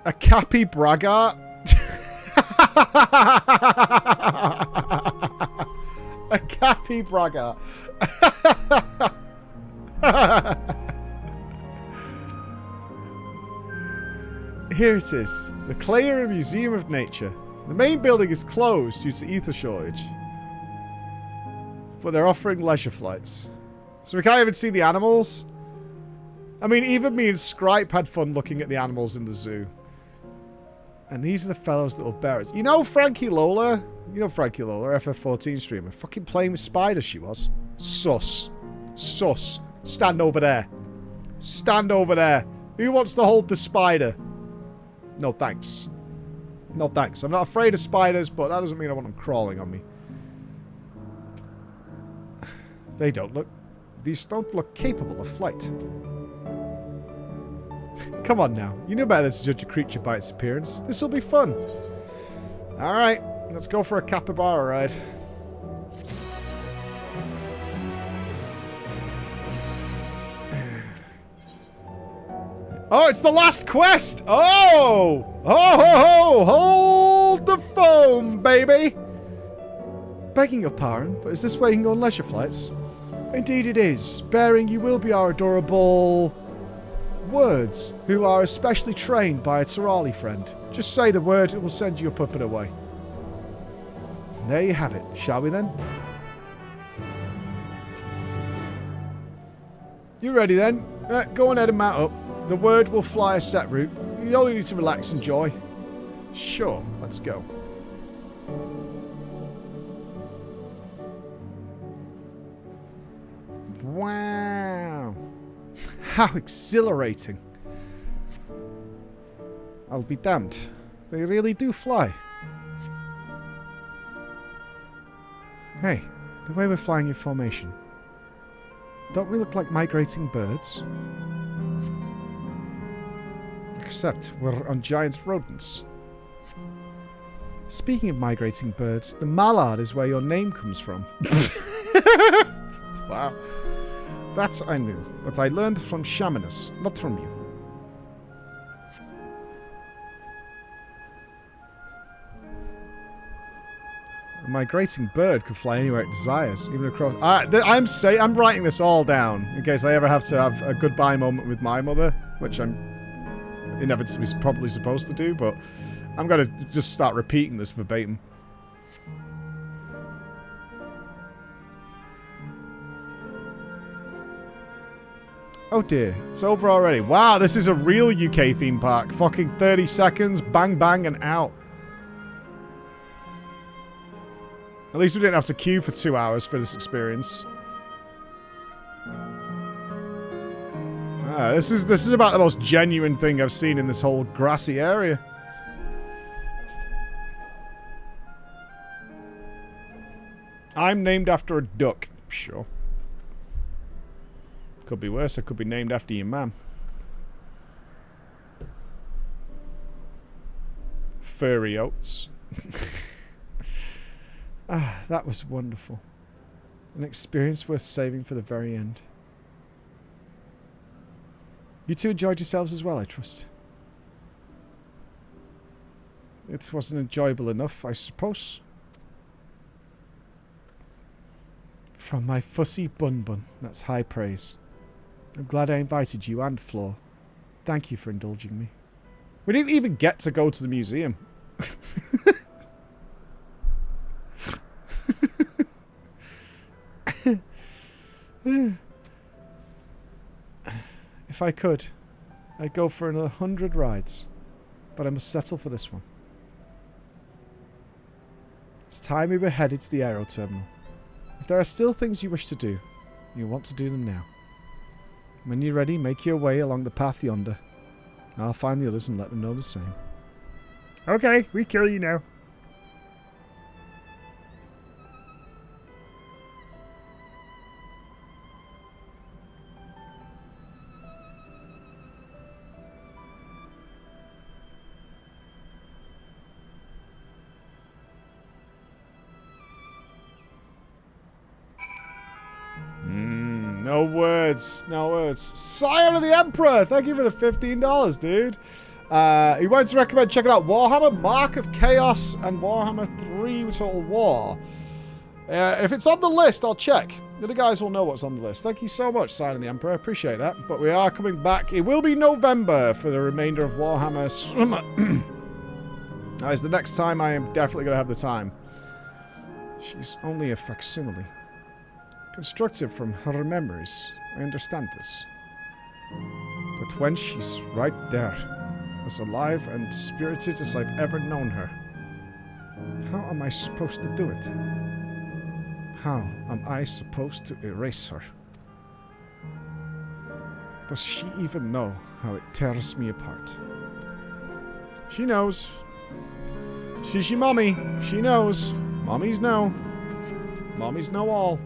A Cappy Braggart? A Cappy Braggart. Here it is. The Clara Museum of Nature. The main building is closed due to ether shortage. But they're offering leisure flights. So we can't even see the animals. I mean, even me and Scripe had fun looking at the animals in the zoo. And these are the fellows that will bear us. You know Frankie Lola? You know Frankie Lola, FF14 streamer. Fucking playing with spiders she was. Sus. Sus. Stand over there. Stand over there. Who wants to hold the spider? No thanks. No thanks. I'm not afraid of spiders, but that doesn't mean I want them crawling on me. They don't look... These don't look capable of flight. Come on now. You know better to judge a creature by its appearance. This will be fun. Alright. Let's go for a capybara ride. Oh, it's the last quest! Oh! Oh, ho, ho! Hold the phone, baby! Begging your pardon, but is this where you can go on leisure flights? Indeed it is. Bearing you will be our adorable... Words, who are especially trained by a Terali friend. Just say the word and we'll send you a puppet away. And there you have it. Shall we then? You ready then? Go on ahead and mount up. The word will fly a set route. You only need to relax and enjoy. Sure, let's go. How exhilarating. I'll be damned. They really do fly. Hey, the way we're flying in formation. Don't we look like migrating birds? Except we're on giant rodents. Speaking of migrating birds, the mallard is where your name comes from. Wow. That I knew, but I learned from Shamanus, not from you. A migrating bird could fly anywhere it desires, even across... I'm writing this all down, in case I ever have to have a goodbye moment with my mother, which I'm inevitably probably supposed to do, but I'm going to just start repeating this verbatim. Oh dear, it's over already. Wow, this is a real UK theme park. Fucking 30 seconds, bang bang and out. At least we didn't have to queue for 2 hours for this experience. This is about the most genuine thing I've seen in this whole grassy area. I'm named after a duck. Sure. Could be worse. I could be named after your mum. Furry oats. That was wonderful. An experience worth saving for the very end. You two enjoyed yourselves as well, I trust. It wasn't enjoyable enough, I suppose. From my fussy bun-bun, that's high praise. I'm glad I invited you and Flor. Thank you for indulging me. We didn't even get to go to the museum. If I could, I'd go for another 100 rides. But I must settle for this one. It's time we were headed to the aero terminal. If there are still things you wish to do, you'll want to do them now. When you're ready, make your way along the path yonder. I'll find the others and let them know the same. Okay, we kill you now. No words. No words. Scion of the Emperor! Thank you for the $15, dude. He wanted to recommend checking out Warhammer, Mark of Chaos, and Warhammer 3 Total War. If it's on the list, I'll check. The other guys will know what's on the list. Thank you so much, Scion of the Emperor. I appreciate that. But we are coming back. It will be November for the remainder of Warhammer Summer. That is the next time I am definitely going to have the time. She's only a facsimile. Constructive from her memories. I understand this. But when she's right there, as alive and spirited as I've ever known her, how am I supposed to do it? How am I supposed to erase her? Does she even know how it tears me apart? She knows. She's your mommy. She knows. Mommies know. Mommies know all.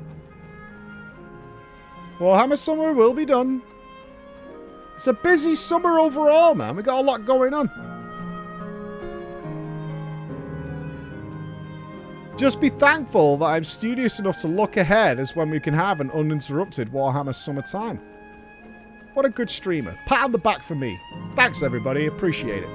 Warhammer Summer will be done. It's a busy summer overall, man. We got a lot going on. Just be thankful that I'm studious enough to look ahead as when we can have an uninterrupted Warhammer summertime. What a good streamer. Pat on the back for me. Thanks, everybody. Appreciate it.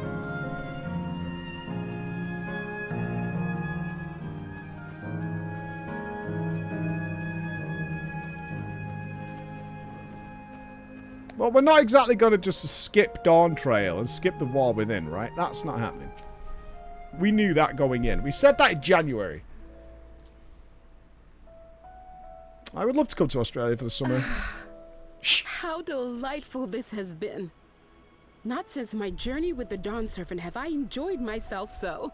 Well, we're not exactly going to just skip Dawntrail and skip the War Within, right? That's not happening. We knew that going in. We said that in January. I would love to come to Australia for the summer. How delightful this has been. Not since my journey with the Dawn Serpent have I enjoyed myself so.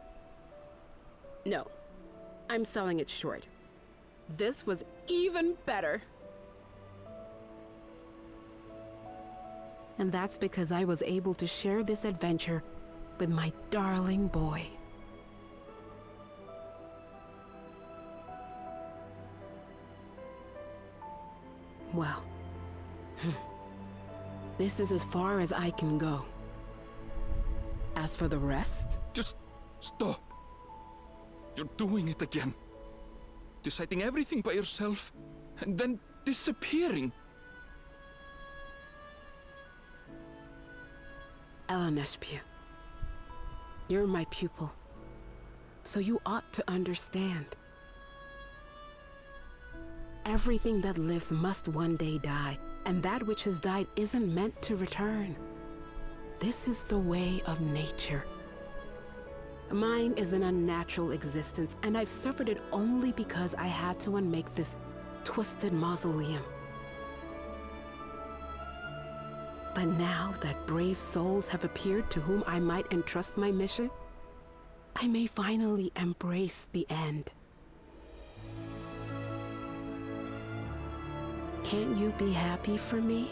No, I'm selling it short. This was even better. And that's because I was able to share this adventure with my darling boy. Well, this is as far as I can go. As for the rest... Just stop. You're doing it again. Deciding everything by yourself, and then disappearing. Eleneshpia, you're my pupil, so you ought to understand. Everything that lives must one day die, and that which has died isn't meant to return. This is the way of nature. Mine is an unnatural existence, and I've suffered it only because I had to unmake this twisted mausoleum. But now that brave souls have appeared to whom I might entrust my mission, I may finally embrace the end. Can't you be happy for me?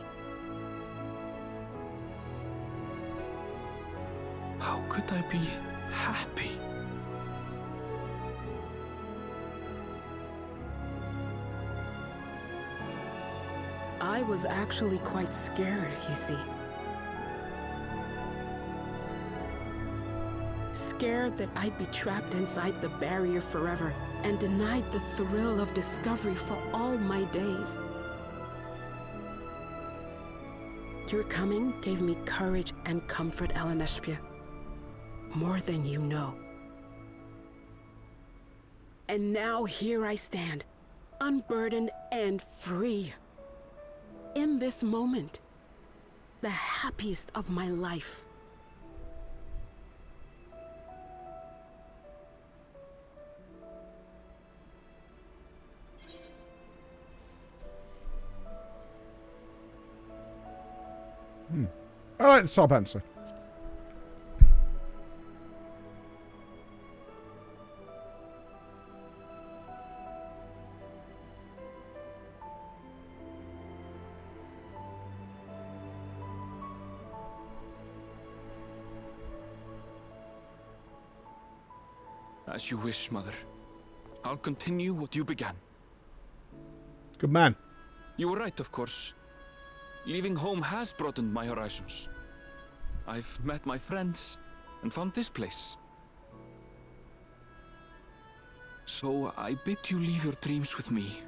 How could I be happy? I was actually quite scared, you see. Scared that I'd be trapped inside the barrier forever and denied the thrill of discovery for all my days. Your coming gave me courage and comfort, Eleneshpia. More than you know. And now here I stand, unburdened and free. In this moment, the happiest of my life. I like the top answer. As you wish, Mother. I'll continue what you began. Good man. You were right, of course. Leaving home has broadened my horizons. I've met my friends and found this place. So I bid you leave your dreams with me.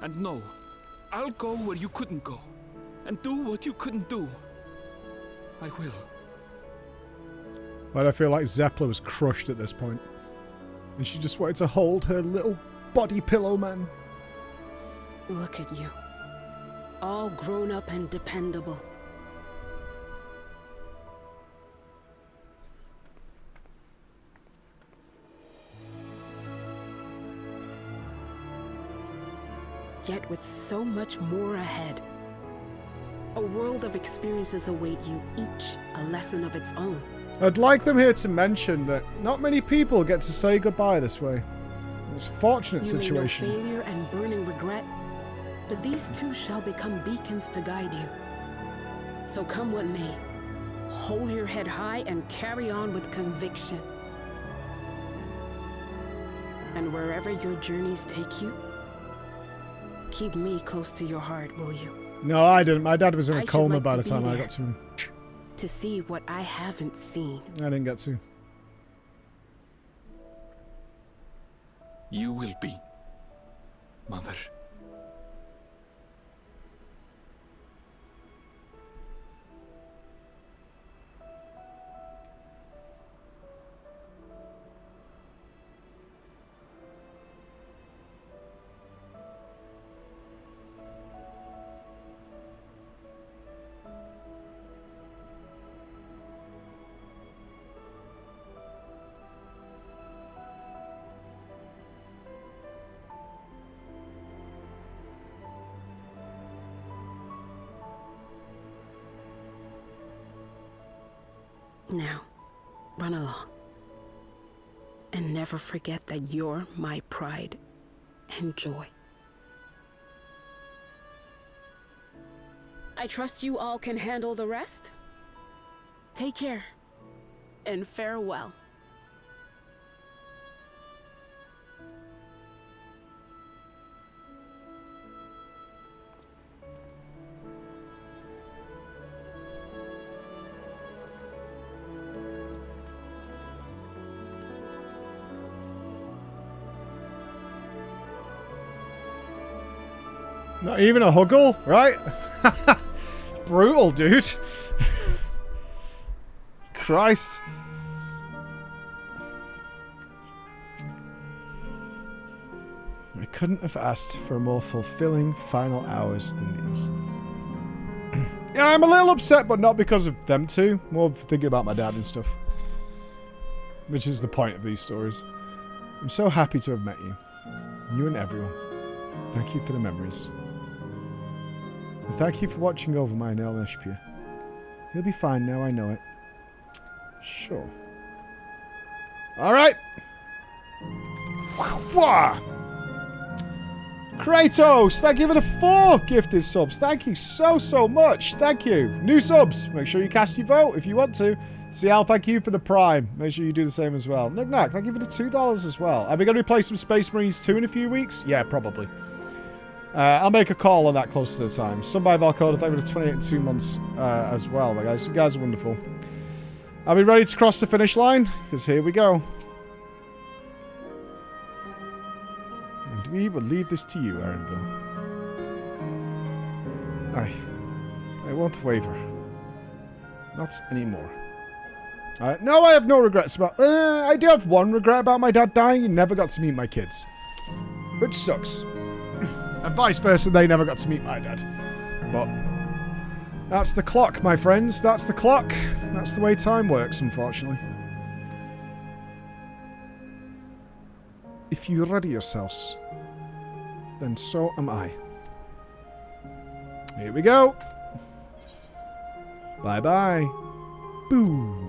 And no, I'll go where you couldn't go, and do what you couldn't do. I will. But I feel like Zeppler was crushed at this point. And she just wanted to hold her little body pillow man. Look at you. All grown up and dependable. Yet with so much more ahead. A world of experiences await you, each a lesson of its own. I'd like them here to mention that not many people get to say goodbye this way. It's a fortunate situation. You may know failure and burning regret, but these two shall become beacons to guide you. So come what may, hold your head high and carry on with conviction. And wherever your journeys take you, keep me close to your heart, will you? No, I didn't. My dad was in a I should coma like by to the time be I there. got to him. To see what I haven't seen. I didn't get to. You will be, Mother. Now, run along. And never forget that you're my pride and joy. I trust you all can handle the rest. Take care, and farewell. Not even a huggle, right? Brutal, dude. Christ. I couldn't have asked for more fulfilling final hours than these. Yeah, I'm a little upset, but not because of them two. More thinking about my dad and stuff. Which is the point of these stories. I'm so happy to have met you. You and everyone. Thank you for the memories. And thank you for watching over my LSP. He'll be fine now, I know it. Sure. Alright. Kratos, thank you for the 4 gifted subs. Thank you so much. Thank you. New subs. Make sure you cast your vote if you want to. Cial, thank you for the Prime. Make sure you do the same as well. Nick Knack, thank you for the $2 as well. Are we going to replace some Space Marines 2 in a few weeks? Yeah, probably. I'll make a call on that closer to the time. Some by Valcoda, thank you for the 28 and 2 months as well. Guys. You guys are wonderful. Are we ready to cross the finish line? Because here we go. And we will leave this to you, Aaronville. I won't waver. Not anymore. No, I have no regrets about... I do have one regret about my dad dying. He never got to meet my kids. Which sucks. And vice versa, they never got to meet my dad. But that's the clock, my friends. That's the clock. That's the way time works, unfortunately. If you ready yourselves, then so am I. Here we go. Bye-bye. Boo.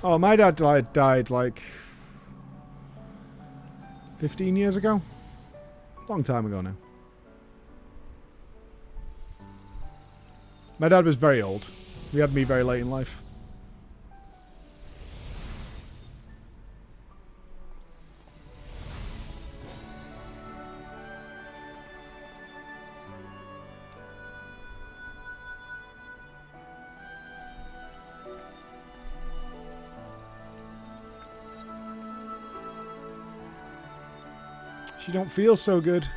Oh, my dad died like 15 years ago. Long time ago now. My dad was very old. He had me very late in life. She don't feel so good.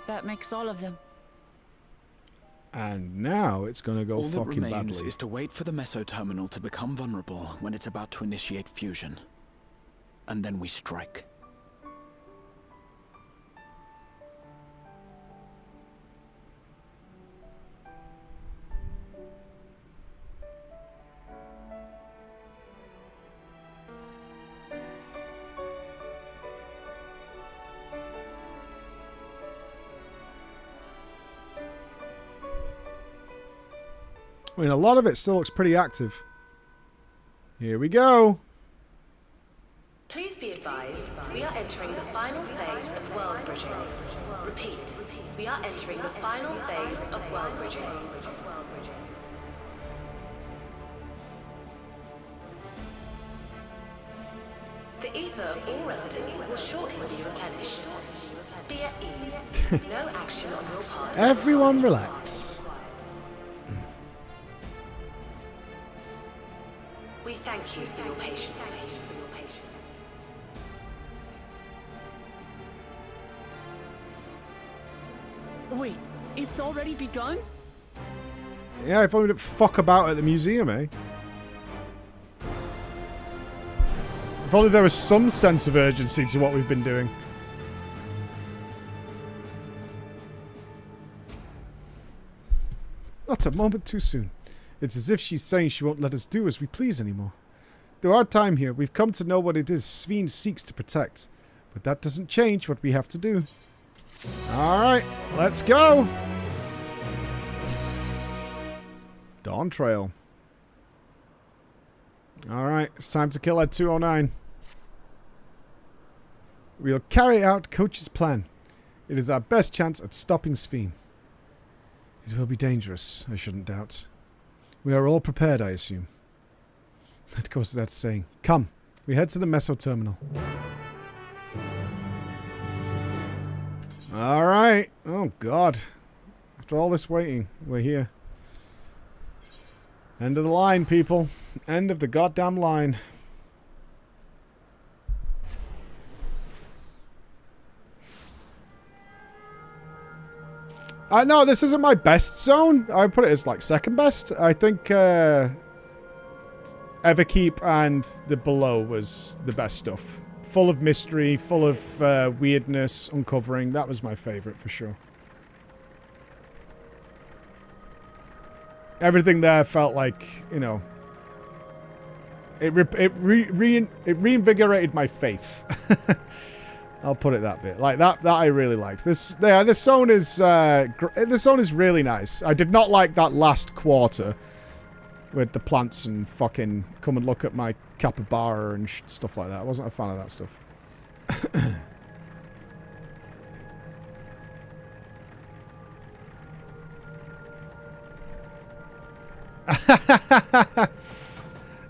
That makes all of them. And now it's gonna go all that fucking remains badly. is to wait for the meso-terminal to become vulnerable when it's about to initiate fusion. And then we strike. I mean, a lot of it still looks pretty active. Here we go. Please be advised, we are entering the final phase of world bridging. Repeat, we are entering the final phase of world bridging. The ether of all residents will shortly be replenished. Be at ease. No action on your part. Everyone relax. We thank you for your patience. Wait, it's already begun? Yeah, if only we didn't fuck about at the museum, eh? If only there was some sense of urgency to what we've been doing. Not a moment too soon. It's as if she's saying she won't let us do as we please anymore. Through our time here, we've come to know what it is Sveen seeks to protect. But that doesn't change what we have to do. Alright, let's go! Dawntrail. Alright, it's time to kill Ed 209. We'll carry out Coach's plan. It is our best chance at stopping Sveen. It will be dangerous, I shouldn't doubt. We are all prepared, I assume. That goes without saying. Come, we head to the Meso Terminal. Alright. Oh, God. After all this waiting, we're here. End of the line, people. End of the goddamn line. No, this isn't my best zone. I would put it as like second best. I think Everkeep and the Below was the best stuff. Full of mystery, full of weirdness, uncovering. That was my favorite for sure. Everything there felt like, you know, it reinvigorated my faith. I'll put it that bit. Like that I really liked. This zone is really nice. I did not like that last quarter with the plants and fucking come and look at my capybara and stuff like that. I wasn't a fan of that stuff.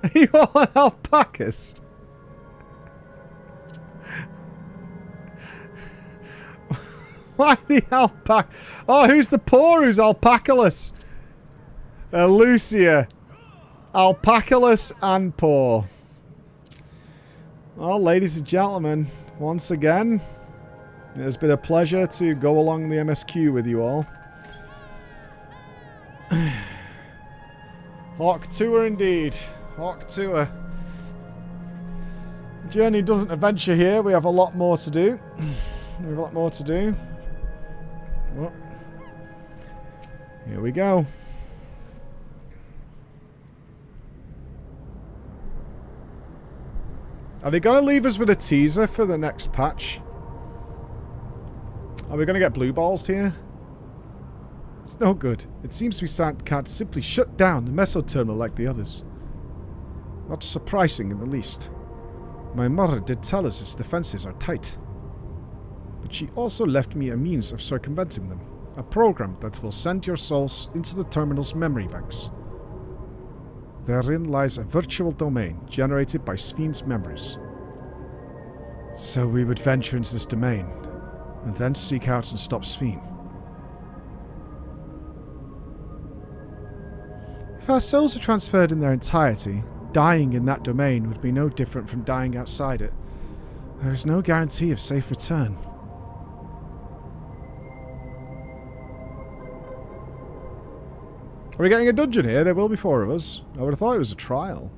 Are you all an alpacas? Why the alpaca? Oh, who's the poor? Who's alpacaless? Lucia. Alpacaless and poor. Well, ladies and gentlemen, once again, it has been a pleasure to go along the MSQ with you all. Hawk Tour indeed. Hawk Tour. The journey doesn't adventure here. We have a lot more to do. We have a lot more to do. Well, here we go. Are they going to leave us with a teaser for the next patch? Are we going to get blue balls here? It's no good. It seems we can't simply shut down the Meso Terminal like the others. Not surprising in the least. My mother did tell us its defenses are tight. But she also left me a means of circumventing them. A program that will send your souls into the terminal's memory banks. Therein lies a virtual domain generated by Sveen's memories. So we would venture into this domain, and then seek out and stop Sveen. If our souls are transferred in their entirety, dying in that domain would be no different from dying outside it. There is no guarantee of safe return. Are we getting a dungeon here? There will be 4 of us. I would have thought it was a trial.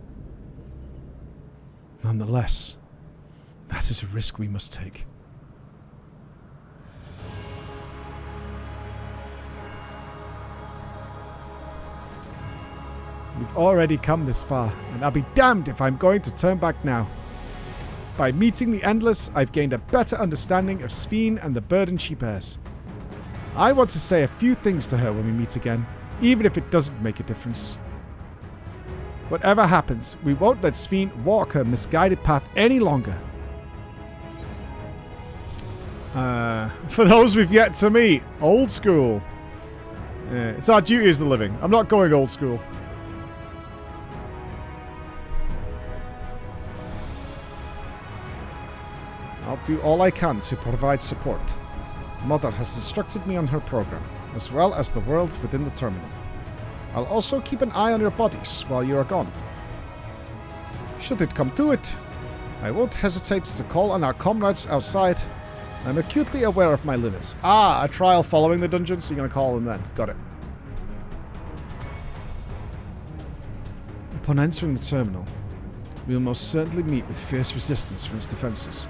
Nonetheless, that is a risk we must take. We've already come this far, and I'll be damned if I'm going to turn back now. By meeting the Endless, I've gained a better understanding of Sveen and the burden she bears. I want to say a few things to her when we meet again, even if it doesn't make a difference. Whatever happens, we won't let Sveen walk her misguided path any longer. For those we've yet to meet, old school. It's our duty as the living. I'm not going old school. I'll do all I can to provide support. Mother has instructed me on her program, as well as the world within the terminal. I'll also keep an eye on your bodies while you are gone. Should it come to it, I won't hesitate to call on our comrades outside. I'm acutely aware of my limits. Ah, a trial following the dungeon, so you're going to call them then. Got it. Upon entering the terminal, we will most certainly meet with fierce resistance from its defences.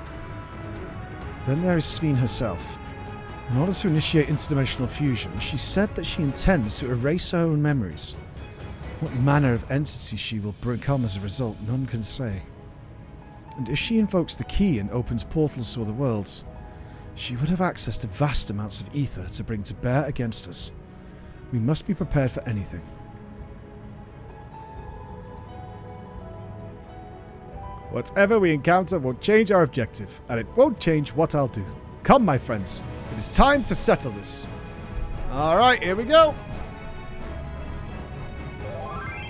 Then there is Sveen herself. In order to initiate interdimensional fusion, she said that she intends to erase her own memories. What manner of entity she will become as a result, none can say. And if she invokes the key and opens portals to other worlds, she would have access to vast amounts of ether to bring to bear against us. We must be prepared for anything. Whatever we encounter won't change our objective, and it won't change what I'll do. Come, my friends. It is time to settle this. Alright, here we go.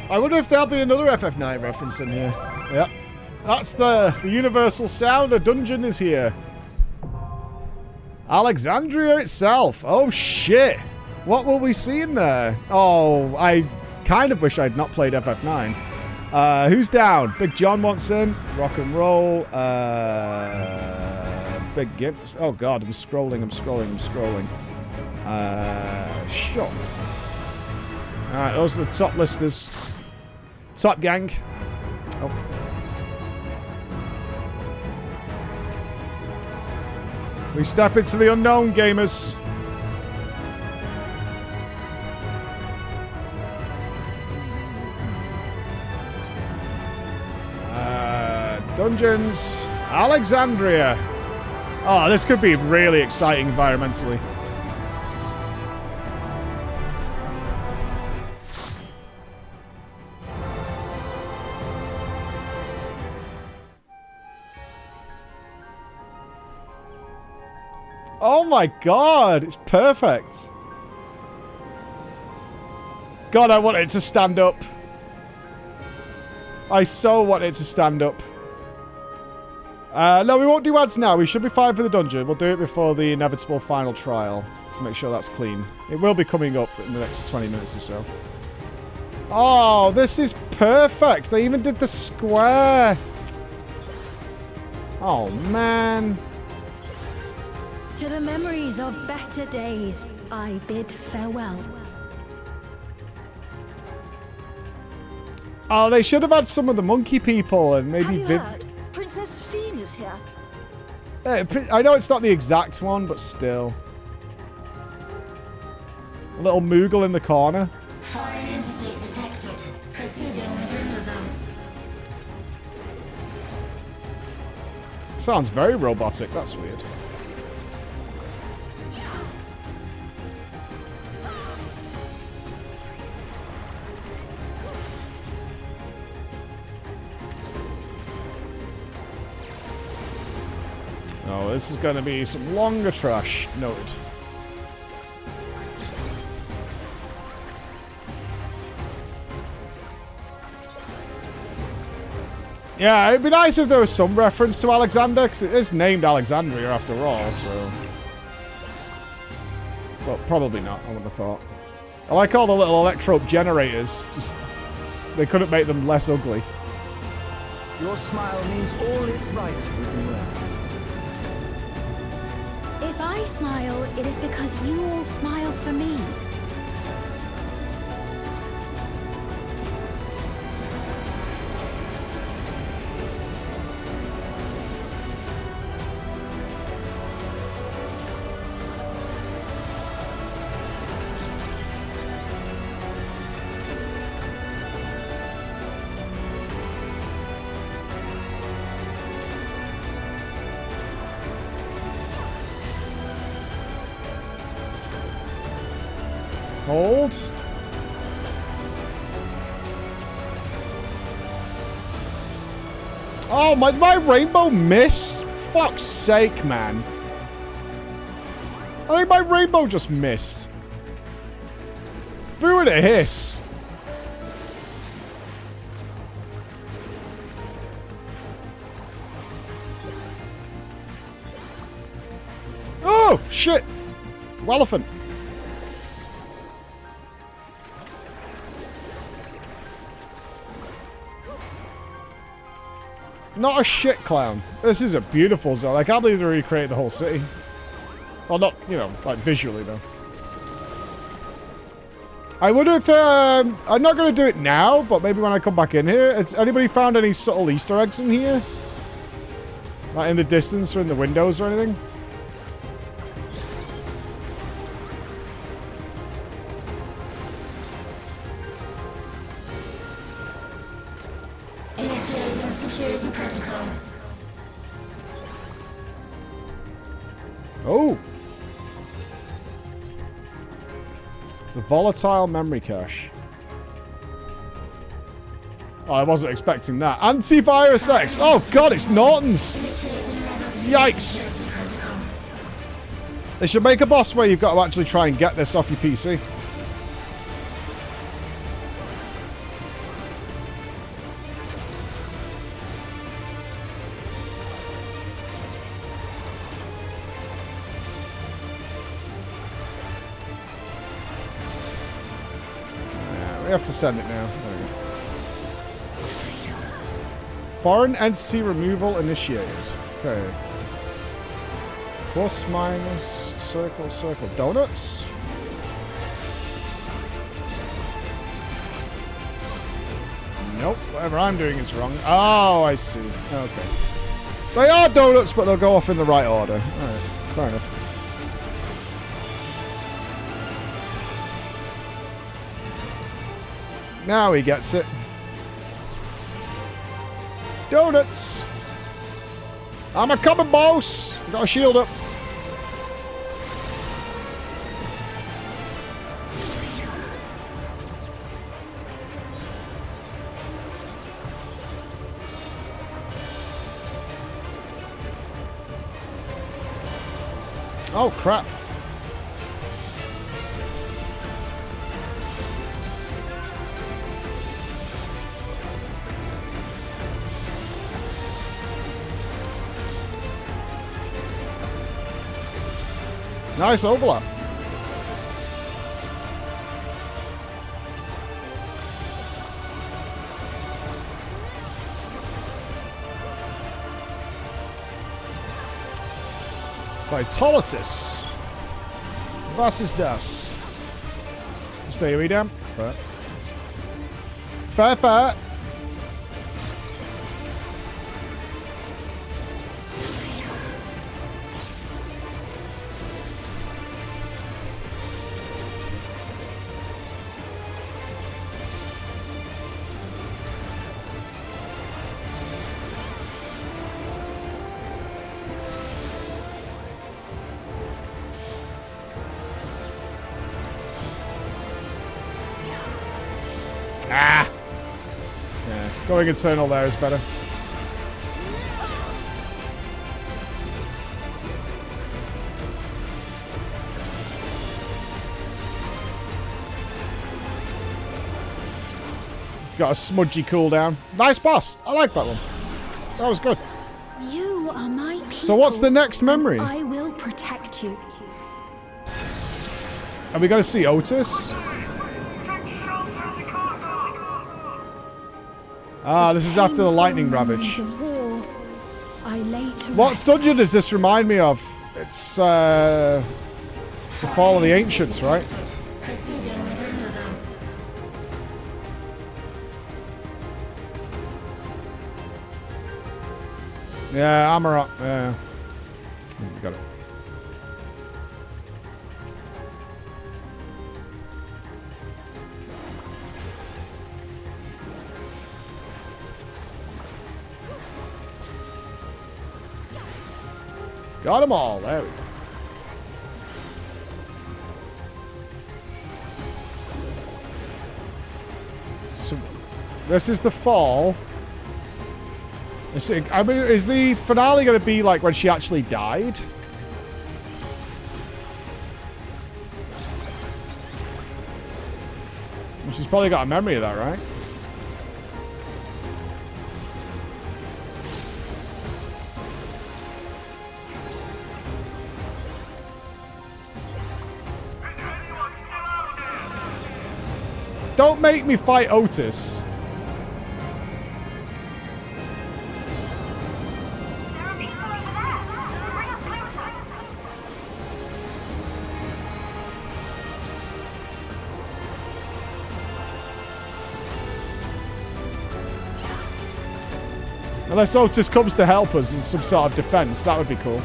I wonder if there'll be another FF9 reference in here. Yep. That's the universal sound. A dungeon is here. Alexandria itself. Oh, shit. What will we see in there? Oh, I kind of wish I'd not played FF9. Who's down? Big John wants in. Rock and roll. Big Gimps. Oh, God. I'm scrolling. Sure. Alright, those are the top listers. Top gang. Oh. We step into the unknown, gamers. Dungeons. Alexandria. Oh, this could be really exciting environmentally. Oh my god, it's perfect. God, I want it to stand up. I so want it to stand up. No, we won't do ads now. We should be fine for the dungeon. We'll do it before the inevitable final trial to make sure that's clean. It will be coming up in the next 20 minutes or so. Oh, this is perfect. They even did the square. Oh, man. To the memories of better days, I bid farewell. Oh, they should have had some of the monkey people and maybe Have you heard? Princess Fiend is here. I know it's not the exact one, but still. A little Moogle in the corner. Foreign entities detected. Proceeding with removal. Sounds very robotic. That's weird. Oh, this is going to be some longer trash. Noted. Yeah, it'd be nice if there was some reference to Alexander, because it is named Alexandria after all, so... Well, probably not, I would have thought. I like all the little electrope generators. Just... They couldn't make them less ugly. Your smile means all is right with the world. If I smile, it is because you all smile for me. Hold. Oh, my rainbow miss? Fuck's sake, man. I think my rainbow just missed. Boo and a hiss. Oh, shit. Elephant. Not a shit clown. This is a beautiful zone. I can't believe they recreated the whole city. Well, not, you know, like visually, though. I wonder if, I'm not going to do it now, but maybe when I come back in here. Has anybody found any subtle Easter eggs in here? Like in the distance or in the windows or anything? Initiating security protocol. Oh! The volatile memory cache. Oh, I wasn't expecting that. Antivirus X! Oh god, it's Norton's! Yikes! They should make a boss where you've got to actually try and get this off your PC. We have to send it now. There we go. Foreign entity removal initiated. Okay. Plus, minus, circle, circle. Donuts? Nope. Whatever I'm doing is wrong. Oh, I see. Okay. They are donuts, but they'll go off in the right order. Alright. Fair enough. Now he gets it. Donuts! I'm a coming, boss! Got a shield up. Oh, crap. Nice overlap. Cytolysis. Was ist das? Stay wieder. Pfeffer. Ah! Yeah, going eternal there is better. Got a smudgy cooldown. Nice boss. I like that one. That was good. You are my people. So what's the next memory? I will protect you. Are we going to see Otis? Ah, this is after the lightning ravage. What dungeon does this remind me of? It's the Fall of the Ancients, right? Yeah, Amarok. Yeah. We got it. Got them all. There we go. So, this is the fall. I mean, is the finale going to be like when she actually died? She's probably got a memory of that, right? Don't make me fight Otis. Unless Otis comes to help us in some sort of defense, that would be cool.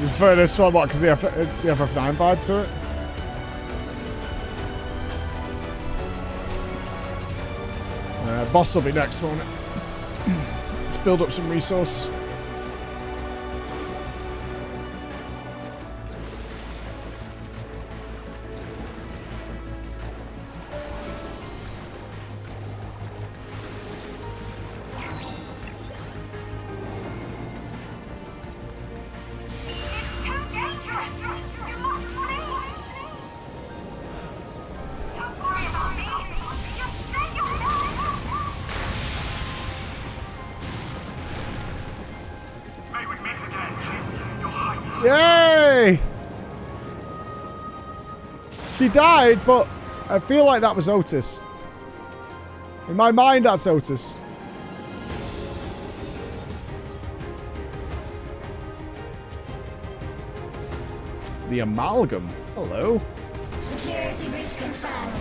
You prefer this one, what, because the FF9 vibe to it? Boss will be next, won't it? Let's build up some resource. Yay! She died, but I feel like that was Otis. In my mind, that's Otis. The amalgam. Hello. Security breach confirmed.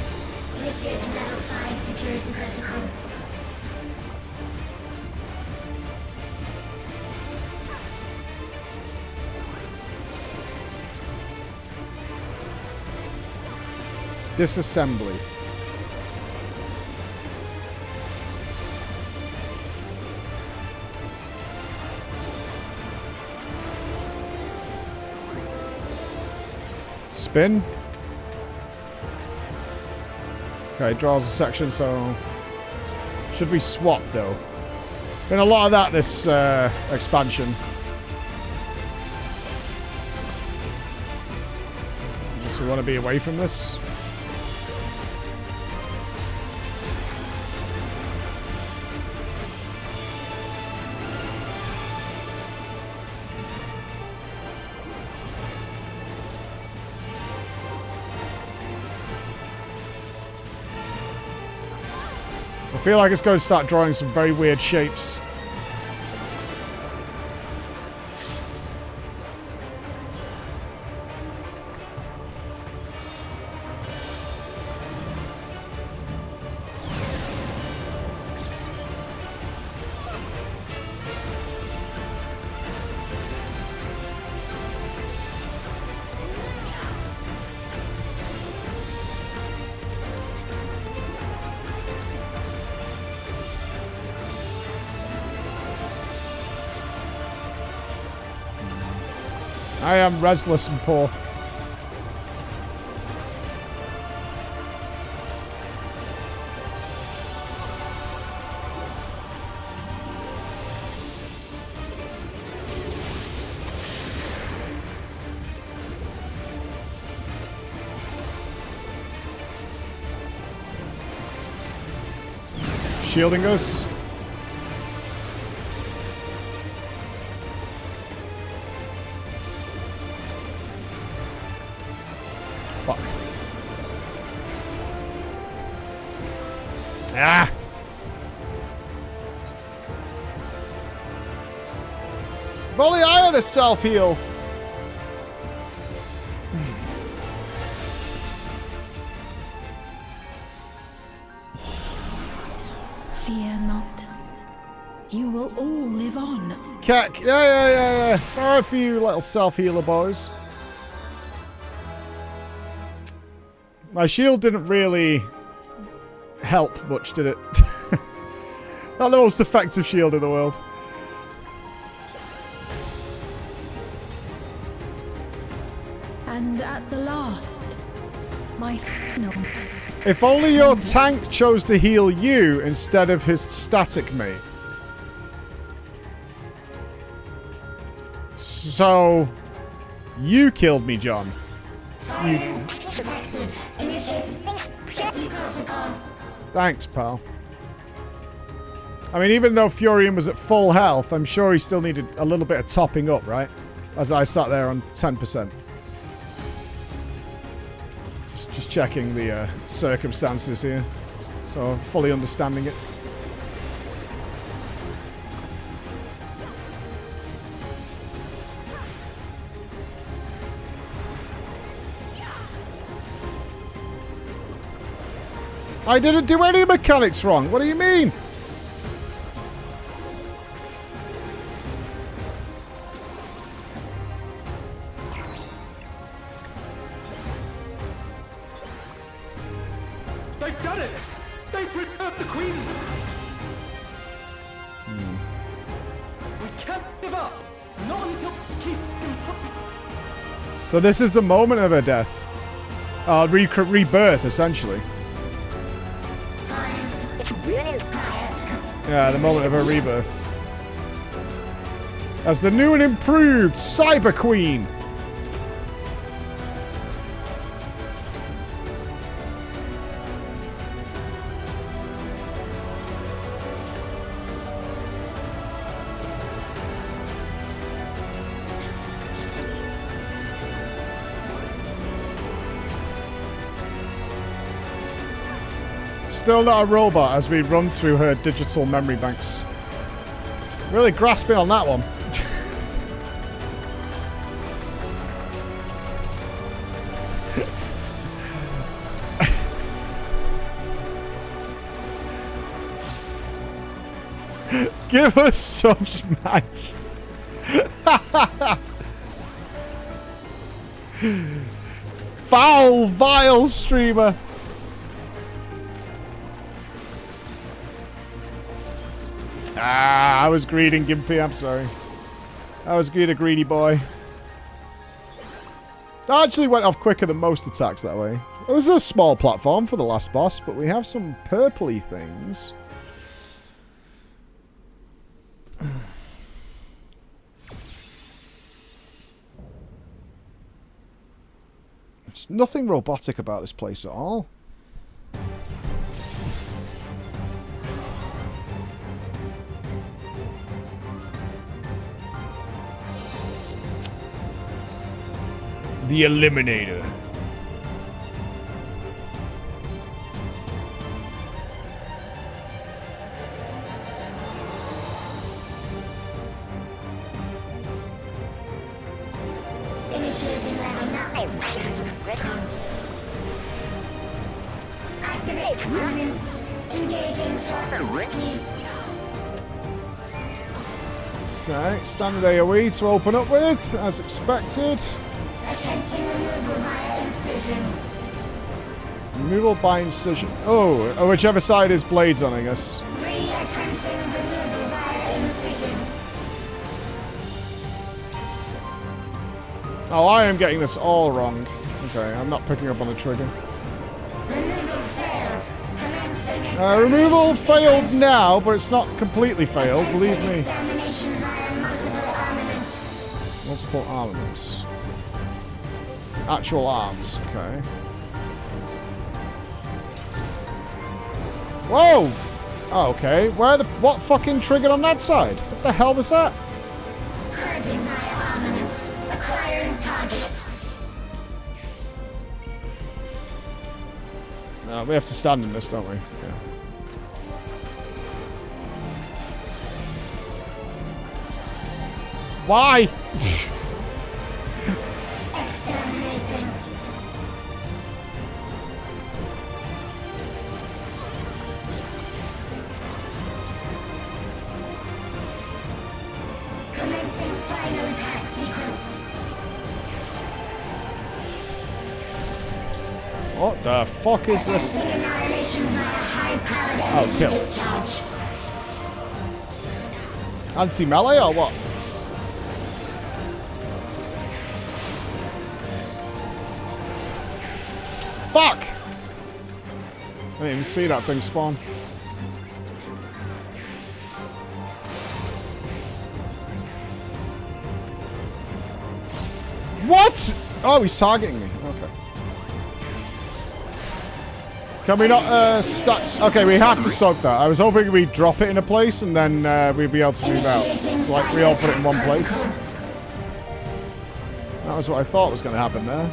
Initiating level 5 security protocol. Disassembly. Spin. Okay, draws a section, so should we swap though? Been a lot of that this expansion. Guess we want to be away from this. I feel like it's going to start drawing some very weird shapes. I am restless and poor. Shielding us. Fuck. Ah! If only I had a self-heal. Fear not. You will all live on. Keck. Yeah. There are a few little self-healer boys. My shield didn't really help much, did it? Not the most effective shield in the world. And at the last, my final. If only your tank chose to heal you instead of his static mate. So, you killed me, John. You... Thanks, pal. I mean, even though Furion was at full health, I'm sure he still needed a little bit of topping up, right? As I sat there on 10%. Just checking the circumstances here. So, fully understanding it. I didn't do any mechanics wrong. What do you mean? They've done it! They've preserved the Queen! We can't give up! Not until we keep them complete! So this is the moment of her death. Rebirth, essentially. Yeah, the moment of her rebirth. As the new and improved Cyber Queen. Still not a robot as we run through her digital memory banks. Really grasping on that one. Give us some smash. Foul, vile streamer. I was greedy, Gimpy, I'm sorry. I was a greedy boy. I actually went off quicker than most attacks that way. Well, this is a small platform for the last boss, but we have some purpley things. There's nothing robotic about this place at all. The Eliminator. Initiating level 9. Activate components. Engaging authorities. Okay, standard AoE to open up with, as expected. Attempting removal via incision. Removal by incision. Oh, whichever side his blade's on, I guess. Re-attempting removal via incision. Oh, I am getting this all wrong. Okay, I'm not picking up on the trigger. Removal failed. Commencing Removal failed now, but it's not completely failed, believe me. examination via multiple armaments. Multiple armaments. Actual arms, okay. Whoa! Oh, okay. What fucking triggered on that side? What the hell was that? Purging via armaments. Acquiring target. No, we have to stand in this, don't we? Yeah. Why? Exterminating. Commencing final attack sequence. What the fuck is this? Attempting annihilation via high-powered Oh, energy kill. discharge. Anti-melee or what? Fuck! I didn't even see that thing spawn. What? Oh, he's targeting me. Okay. Can we not stack? Okay, we have to soak that. I was hoping we'd drop it in a place and then we'd be able to move out. So like we all put it in one place. That was what I thought was going to happen there.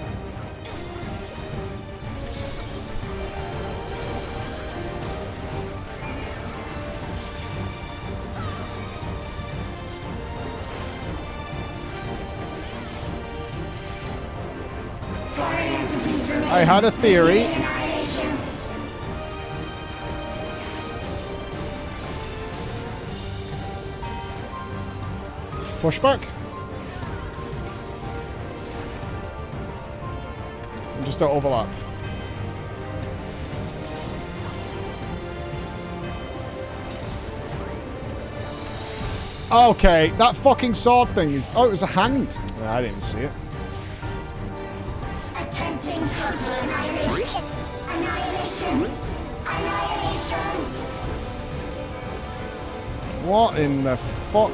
I had a theory. Pushback. And just don't overlap. Okay, that fucking sword thing is... Oh, it was a hand. I didn't even see it. Attempting total annihilation. Annihilation. Annihilation. What in the fuck?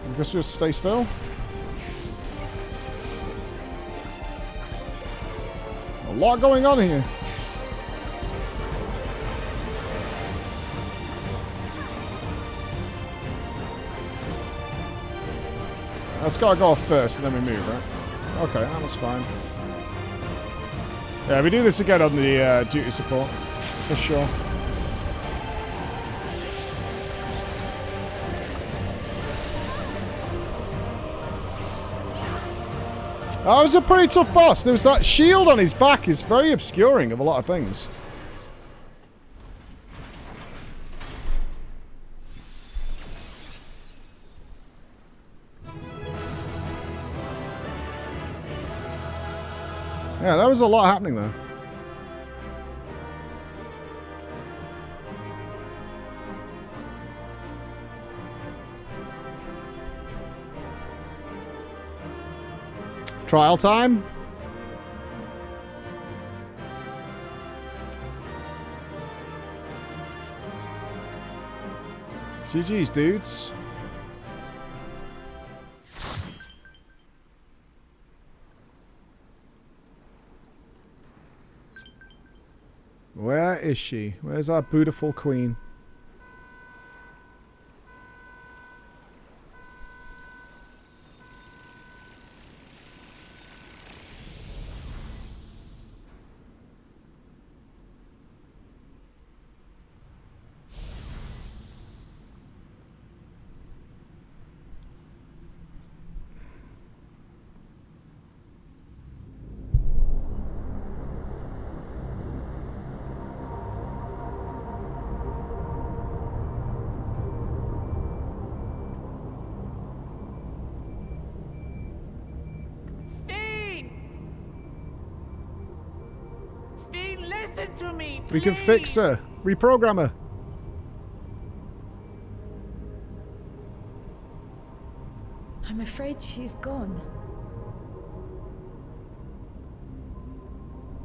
I guess we'll stay still. A lot going on here. Let's gotta go off first and then we move, right? Okay, that was fine. Yeah, we do this again on the duty support, for sure. That was a pretty tough boss. There was that shield on his back. It's very obscuring of a lot of things. Yeah, that was a lot happening there. Trial time. GG's, dudes. Where is she? Where's our beautiful queen? Listen to me, please. We can fix her. Reprogram her. I'm afraid she's gone.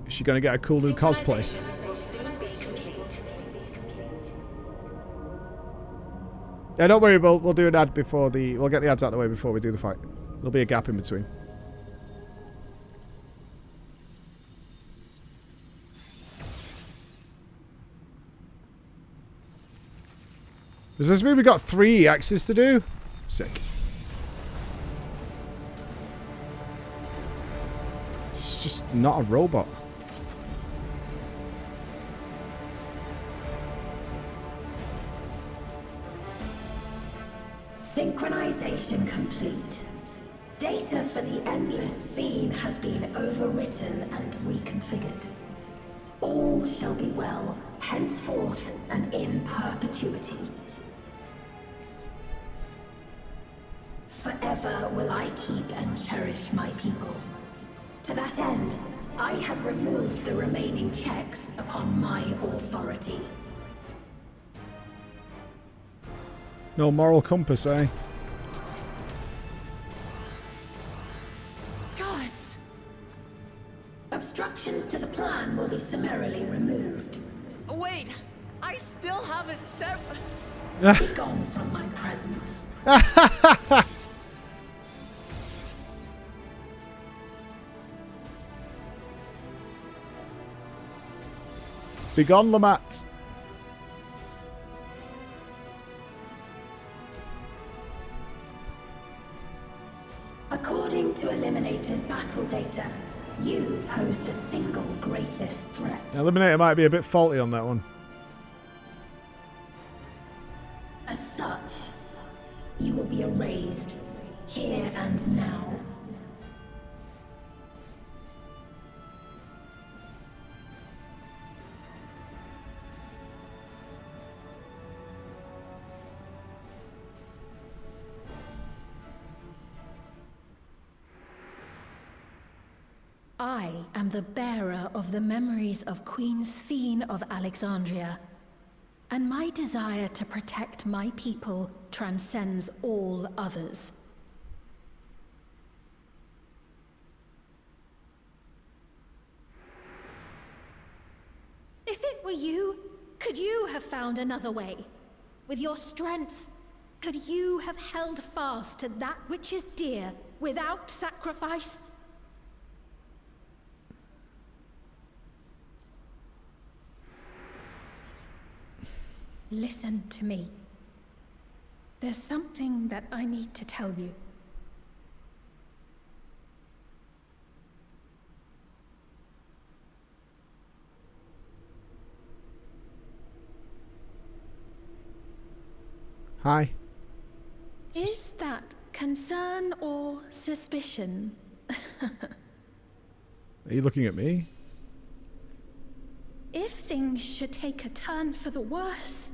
Is she going to get a cool new cosplay? Will soon be complete. Yeah, don't worry. We'll do an ad before the... We'll get the ads out of the way before we do the fight. There'll be a gap in between. Does this mean we got 3 X's to do? Sick. It's just not a robot. Synchronization complete. Data for the Endless Fiend has been overwritten and reconfigured. All shall be well, henceforth and in perpetuity. Forever will I keep and cherish my people. To that end, I have removed the remaining checks upon my authority. No moral compass, eh? Gods! Obstructions to the plan will be summarily removed. Wait, I still haven't said... Be gone from my presence. Begone, Lamat. According to Eliminator's battle data, you pose the single greatest threat. Eliminator might be a bit faulty on that one. As such, you will be erased here and now. I am the bearer of the memories of Queen Sphene of Alexandria, and my desire to protect my people transcends all others. If it were you, could you have found another way? With your strength, could you have held fast to that which is dear without sacrifice? Listen to me. There's something that I need to tell you. Hi. Is that concern or suspicion? Are you looking at me? If things should take a turn for the worse,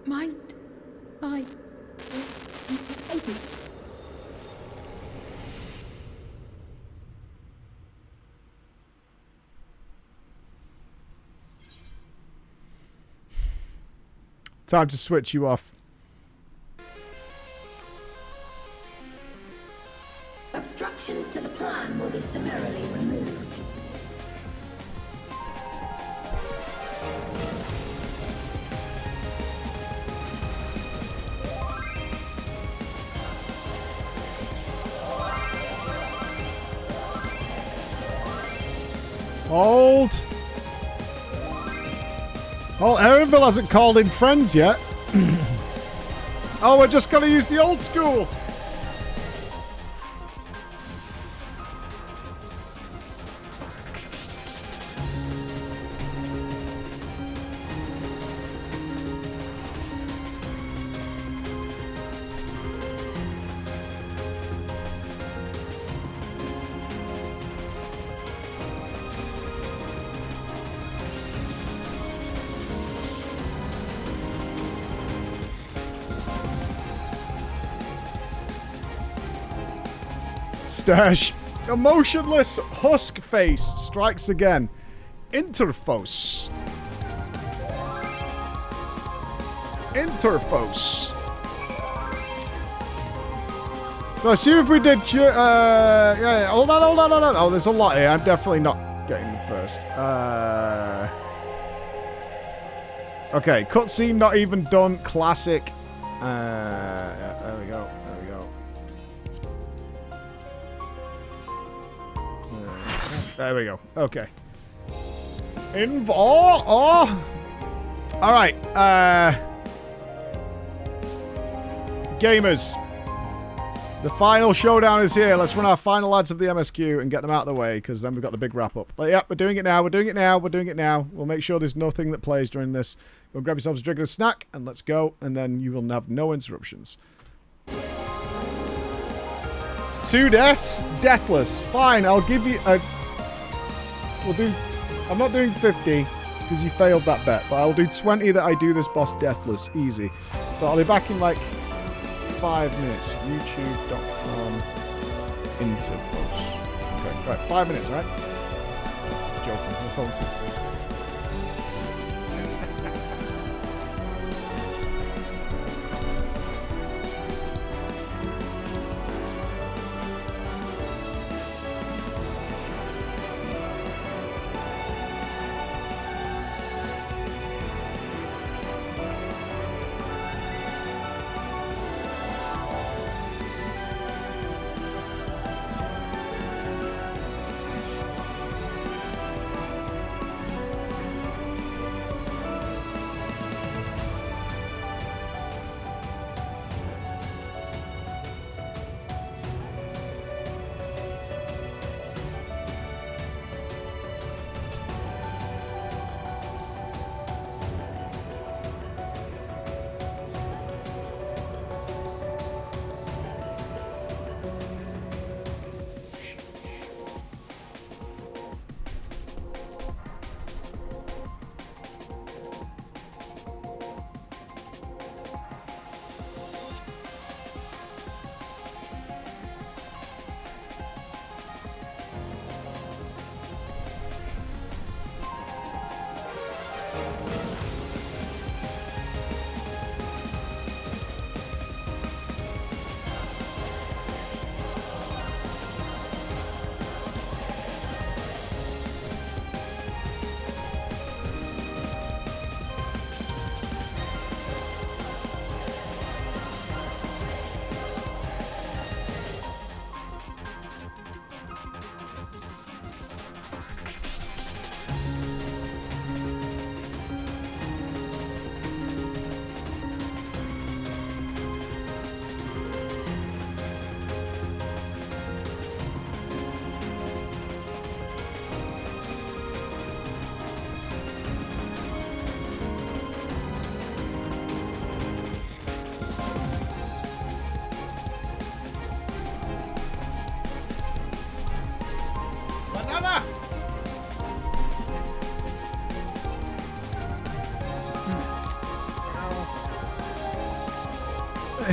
might I... Time to switch you off. Obstructions to the plan will be summarily removed. Hold. Oh, Erinville hasn't called in friends yet. Oh, we're just gonna use the old school. Stash. Emotionless husk face strikes again. Interphos. Interphos. So I assume if we did... yeah, hold on. Oh, there's a lot here. I'm definitely not getting them first. Okay, cutscene not even done. Classic. Yeah, there we go. There we go. Okay. Alright. Gamers. The final showdown is here. Let's run our final lads of the MSQ and get them out of the way, because then we've got the big wrap-up. Yep, we're doing it now. We'll make sure there's nothing that plays during this. Go grab yourselves a drink and a snack, and let's go. And then you will have no interruptions. 2 deaths? Deathless. Fine, I'll give you a... We'll do... I'm not doing 50, because you failed that bet, but I'll do 20 that I do this boss deathless. Easy. So I'll be back in, like, 5 minutes. YouTube.com intervals. Okay, right, 5 minutes, right? Joking, my phone's here.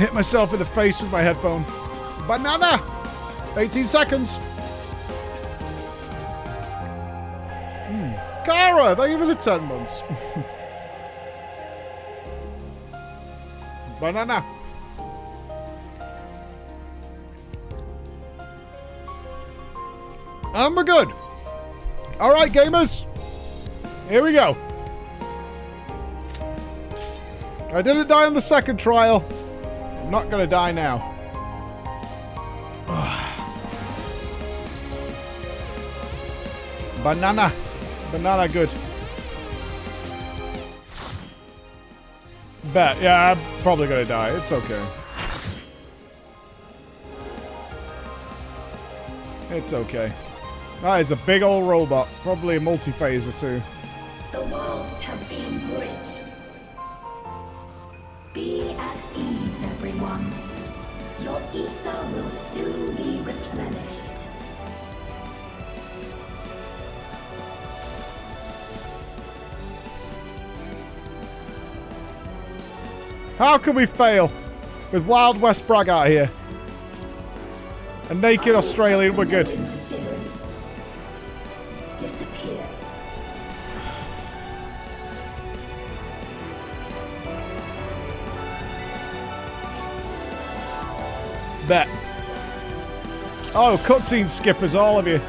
hit myself in the face with my headphone. Banana! 18 seconds. Kara, thank you for the 10 months. Banana. And we're good. Alright, gamers. Here we go. I didn't die on the second trial. I'm not going to die now. Banana. Banana good. Bet. Yeah, I'm probably going to die. It's okay. It's okay. That is a big old robot. Probably a multi-phaser too. The worlds have been bridged. Be at ease, everyone. Your ether will soon be replenished. How can we fail with Wild West Bragg out here? A naked Australian, we're good. Disappear. Bet. Oh, cutscene skippers, all of you.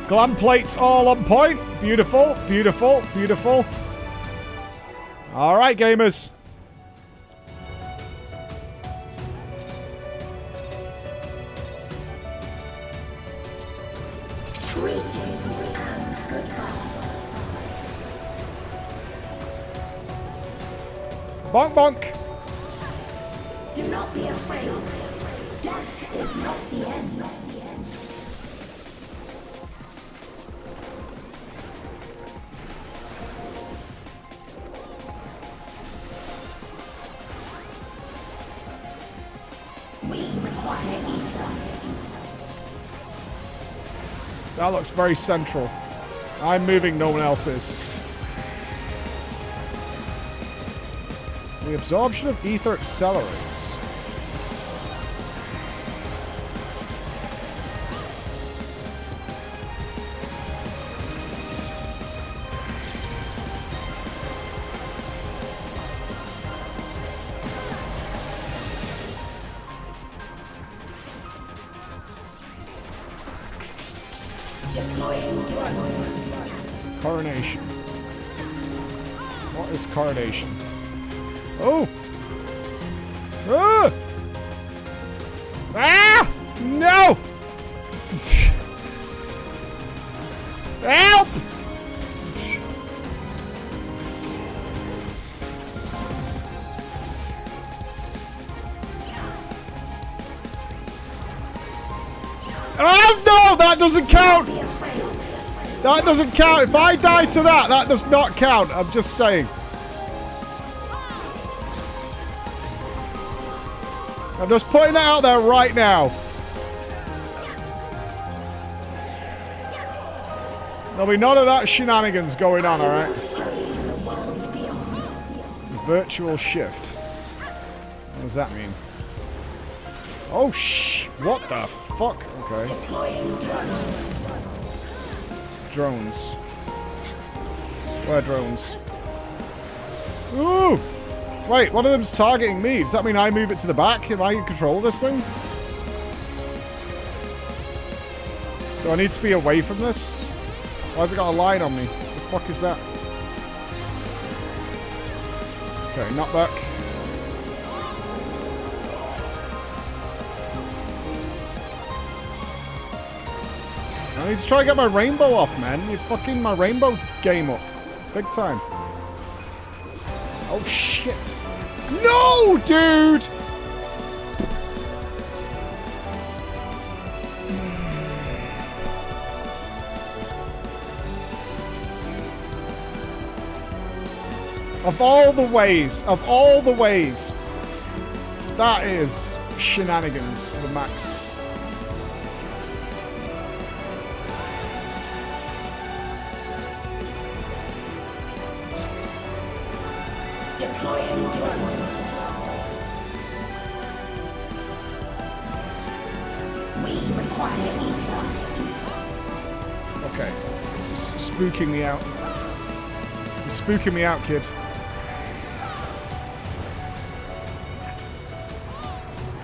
Glam plates all on point. Beautiful, beautiful, beautiful. All right, gamers. Greetings and goodbye. Bonk, bonk. Do not be afraid. Death is not the end. We require ether. That looks very central. I'm moving, no one else is. The absorption of ether accelerates. Coronation. What is coronation? Oh! Ah! Ah! No! Help! Oh no! That doesn't count! That doesn't count. If I die to that, that does not count. I'm just saying. I'm just putting that out there right now. There'll be none of that shenanigans going on, alright? Virtual shift. What does that mean? Oh, what the fuck? Okay. Drones. Where are drones? Ooh! Wait, one of them's targeting me. Does that mean I move it to the back? Am I in control of this thing? Do I need to be away from this? Why has it got a line on me? What the fuck is that? Okay, not back. I need to try and get my rainbow off, man. You're fucking my rainbow game up. Big time. Oh, shit. No, dude! Of all the ways, that is shenanigans to the max. Deploying drone. We require ether. Okay. This is spooking me out. It's spooking me out, kid.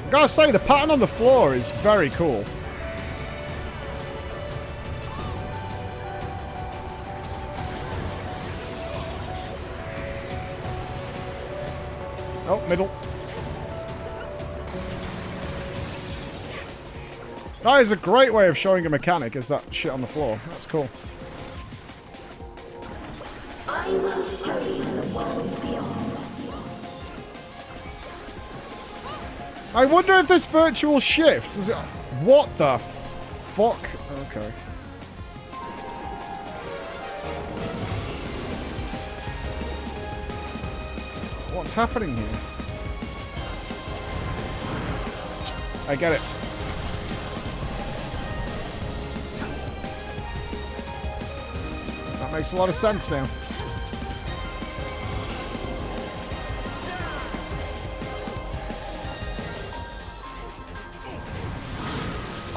I gotta say, the pattern on the floor is very cool. Oh, middle. That is a great way of showing a mechanic, is that shit on the floor. That's cool. I will show you the world beyond. I wonder if this virtual shift is it. What the fuck? Okay. What's happening here? I get it. That makes a lot of sense now.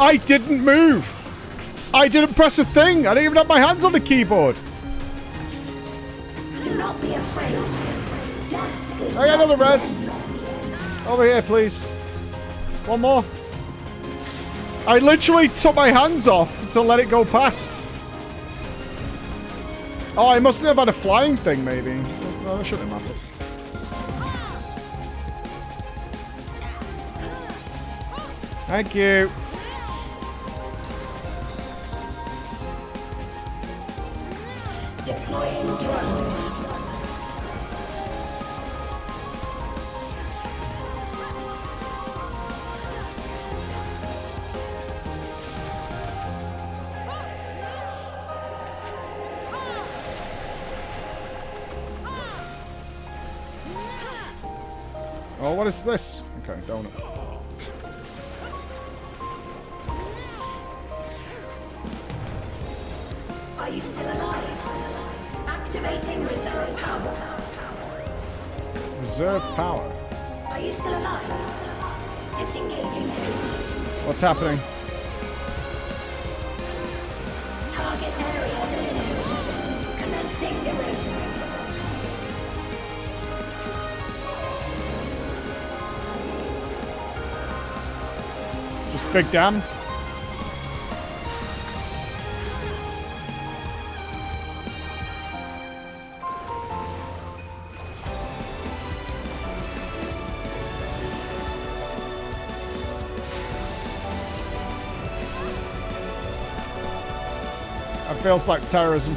I didn't move! I didn't press a thing! I didn't even have my hands on the keyboard! Do not be afraid. I got another res. Over here, please. One more. I literally took my hands off to let it go past. Oh, I mustn't have had a flying thing, maybe. No, that shouldn't have mattered. Thank you. Deploying drone. Oh, what is this? Okay, donut. Are you still alive? Activating reserve power. Reserve power. Are you still alive? Disengaging speed. What's happening? Target area delineated. Commencing erasure. Just big dam. That feels like terrorism.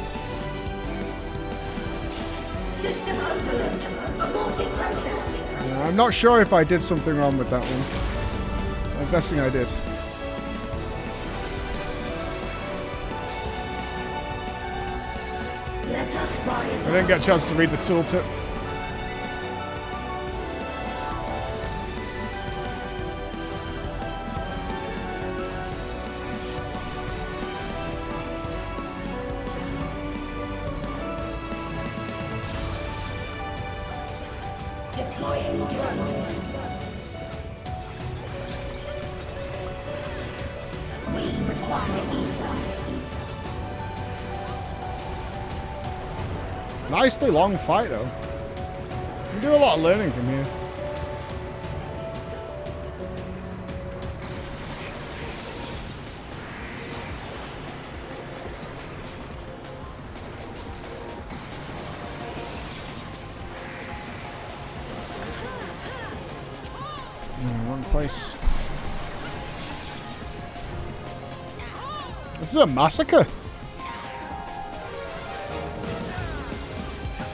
System overload. Aborted process. Yeah, I'm not sure if I did something wrong with that one. I'm guessing I did. Let us rise. I didn't get a chance to read the tooltip. Deploying drone. We require ether. Nicely long fight, though. You do a lot of learning from here. No, wrong place. This is a massacre.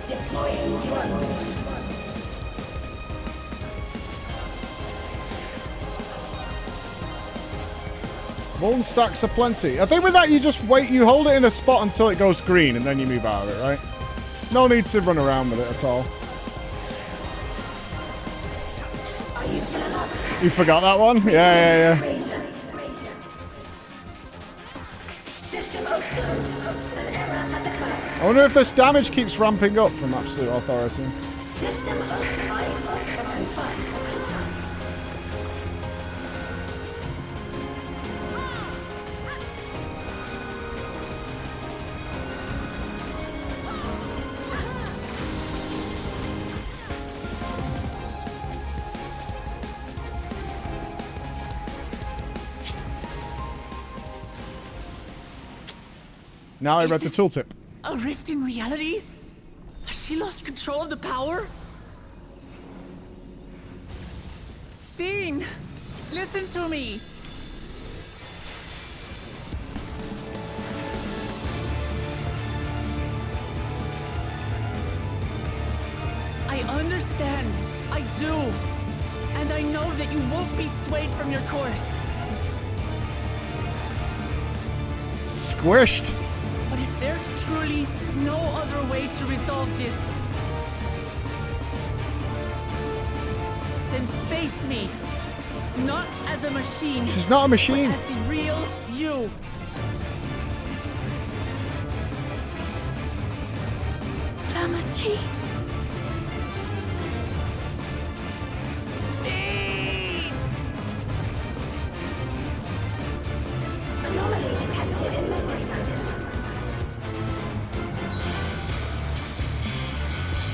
Deploying drone. Molten stacks are plenty. I think with that you just wait, you hold it in a spot until it goes green and then you move out of it, right? No need to run around with it at all. Are you still alive? You forgot that one? Yeah. System overload. An error has occurred. I wonder if this damage keeps ramping up from Absolute Authority. System of cipher confirmed. Now I Is read the this tooltip. A rift in reality? Has she lost control of the power? Steen, listen to me. I understand. I do. And I know that you won't be swayed from your course. Squished. But if there's truly no other way to resolve this, then face me. Not as a machine. She's not a machine. But as the real you. Lamachi. Anomaly detected in memory banks.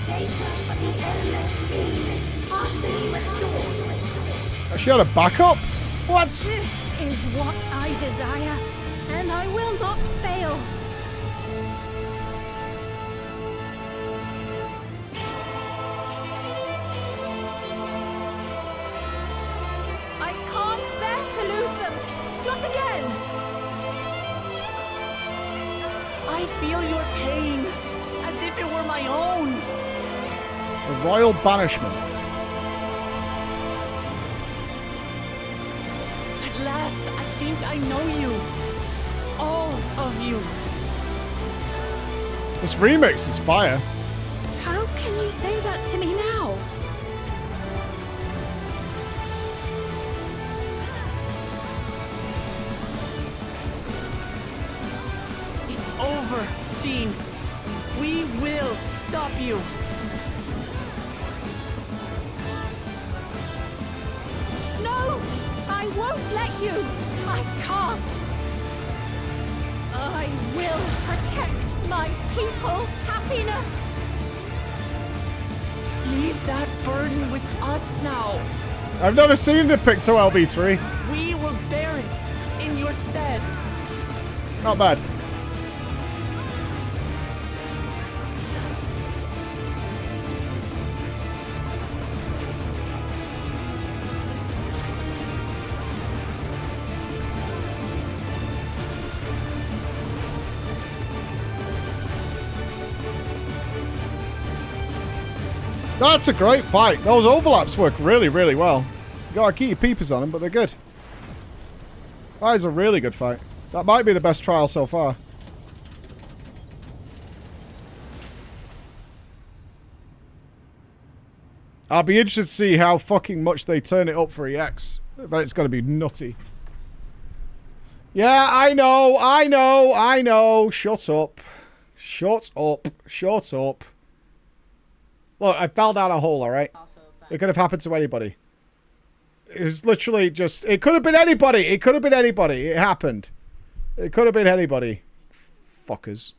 Data for the endless fiend partially restored. She had a backup? What? This is what I desire, and I will not fail. I can't bear to lose them. Not again. I feel your pain as if it were my own. A royal banishment. At last, I think I know you. All of you. This remix is fire. How can you say that to me now? It's over, Steen. We will stop you. No! I won't let you! I can't! I will protect my people's happiness! Leave that burden with us now. I've never seen the Picto LB3. We will bear it in your stead. Not bad. That's a great fight. Those overlaps work really, really well. You gotta keep your peepers on them, but they're good. That is a really good fight. That might be the best trial so far. I'll be interested to see how fucking much they turn it up for EX. But it's gonna be nutty. Yeah, I know, I know, I know. Shut up. Shut up. Shut up. Look, I fell down a hole, alright? It could have happened to anybody. It was literally just... It could have been anybody. It could have been anybody. It happened. It could have been anybody. Fuckers.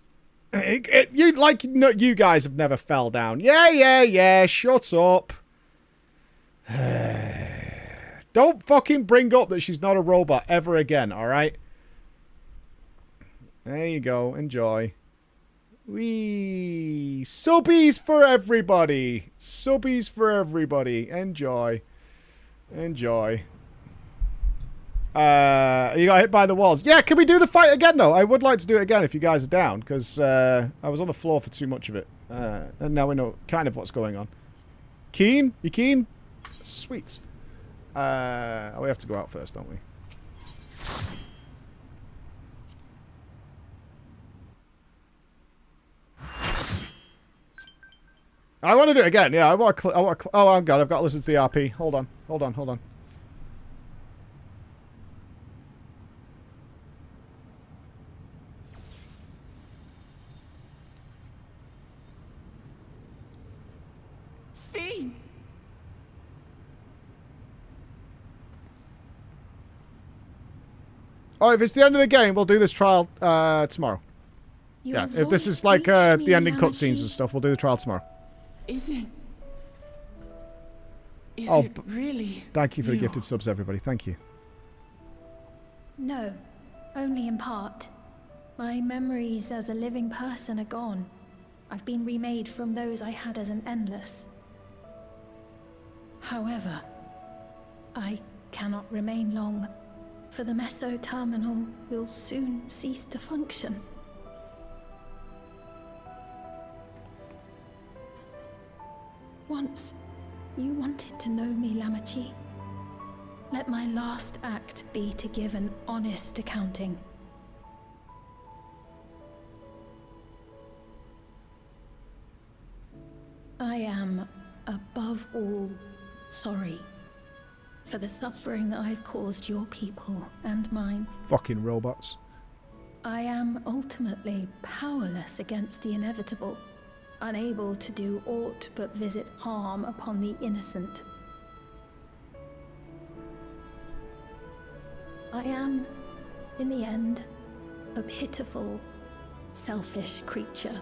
You guys have never fell down. Yeah. Shut up. Don't fucking bring up that she's not a robot ever again, alright? There you go. Enjoy. Wee. Subbies for everybody. Subbies for everybody. Enjoy. Enjoy. You got hit by the walls. Yeah, can we do the fight again, though? I would like to do it again if you guys are down, because I was on the floor for too much of it. And now we know kind of what's going on. Keen? You keen? Sweet. We have to go out first, don't we? I want to do it again. Yeah, I want to... Oh, God, I've got to listen to the RP. Hold on. Sphene! Oh, if it's the end of the game, we'll do this trial tomorrow. Your Yeah, if this voice is like reached me, the ending Yamachi. cutscenes and stuff, we'll do the trial tomorrow. Is it... Is Oh, it really Thank you for the you? gifted subs, everybody. Thank you. No, only in part. My memories as a living person are gone. I've been remade from those I had as an endless. However, I cannot remain long, for the Meso Terminal will soon cease to function. Once, you wanted to know me, Lamachi. Let my last act be to give an honest accounting. I am, above all, sorry for the suffering I've caused your people and mine. Fucking robots. I am ultimately powerless against the inevitable, unable to do aught but visit harm upon the innocent. I am, in the end, a pitiful, selfish creature.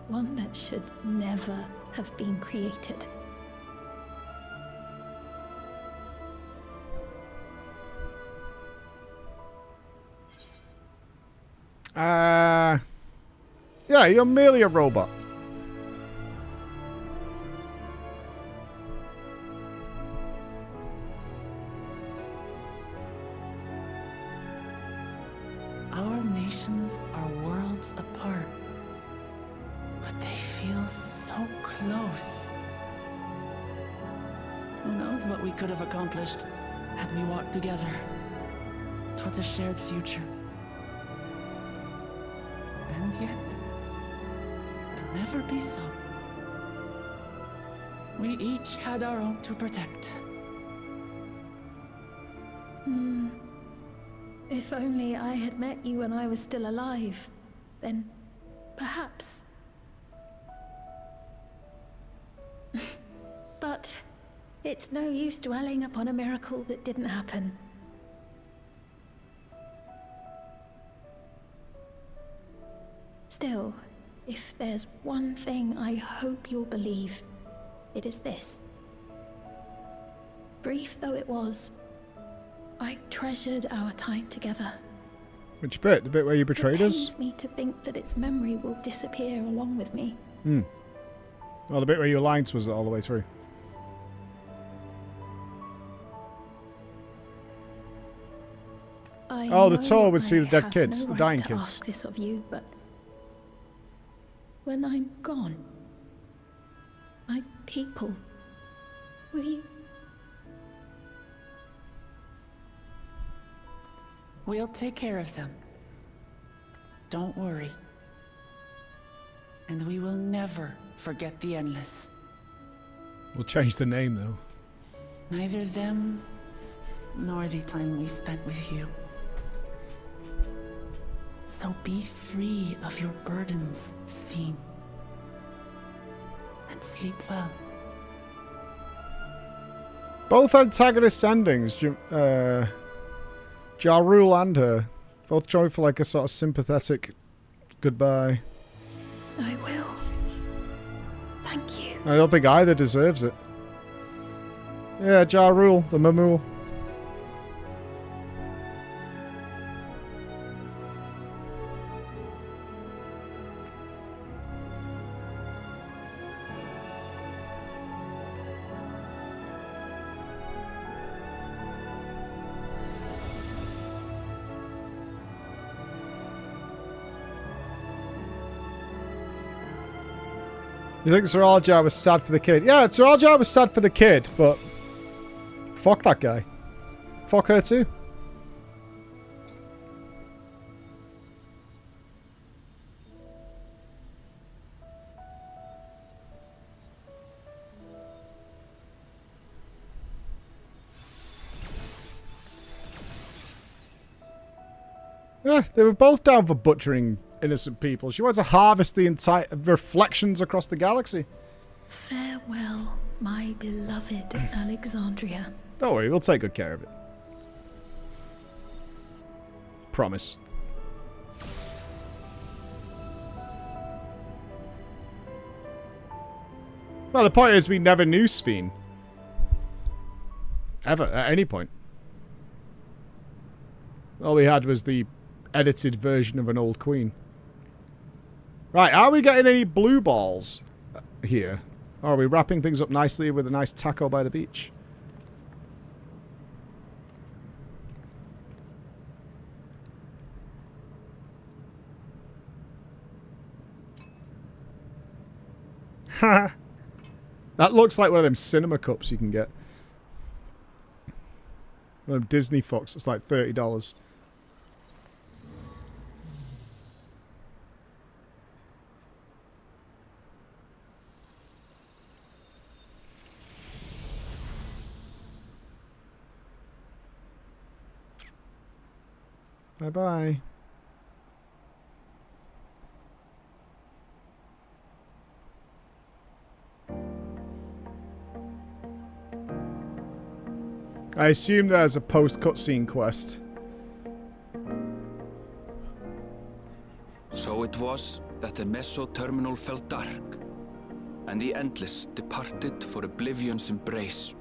One that should never have been created. Yeah, you're merely a robot. Our nations are worlds apart, but they feel so close. Who knows what we could have accomplished had we walked together towards a shared future. And yet, it'll never be so. We each had our own to protect. If only I had met you when I was still alive, then perhaps. But it's no use dwelling upon a miracle that didn't happen. Still, if there's one thing I hope you'll believe, it is this. Brief though it was, I treasured our time together. Which bit? The bit where you betrayed It us? pains me to think that its memory will disappear along with me. Well, the bit where you were lying to us all the way through. I the know tour would see I the dead have kids, no the dying right to kids. ask this of you, but when I'm gone, my people, will you? We'll take care of them. Don't worry. And we will never forget the Endless. We'll change the name, though. Neither them, nor the time we spent with you. So be free of your burdens, Sphene. And sleep well. Both antagonist endings, Ja Rule and her, both joined for like a sort of sympathetic goodbye. I will. Thank you. I don't think either deserves it. Yeah, Ja Rule, the Mamool. You think Sir Aljar was sad for the kid? Yeah, Sir Aljar was sad for the kid, but fuck that guy. Fuck her too. Yeah, they were both down for butchering innocent people. She wanted to harvest the entire reflections across the galaxy. Farewell, my beloved Alexandria. Don't worry, we'll take good care of it. Promise. Well, the point is we never knew Sphene. Ever, at any point. All we had was the edited version of an old queen. Right, are we getting any blue balls here? Or are we wrapping things up nicely with a nice taco by the beach? Ha! That looks like one of them cinema cups you can get. One of them Disney Fox. It's like $30. Bye-bye. I assume there's a post-cutscene quest. So it was that the Meso terminal fell dark, and the Endless departed for Oblivion's embrace.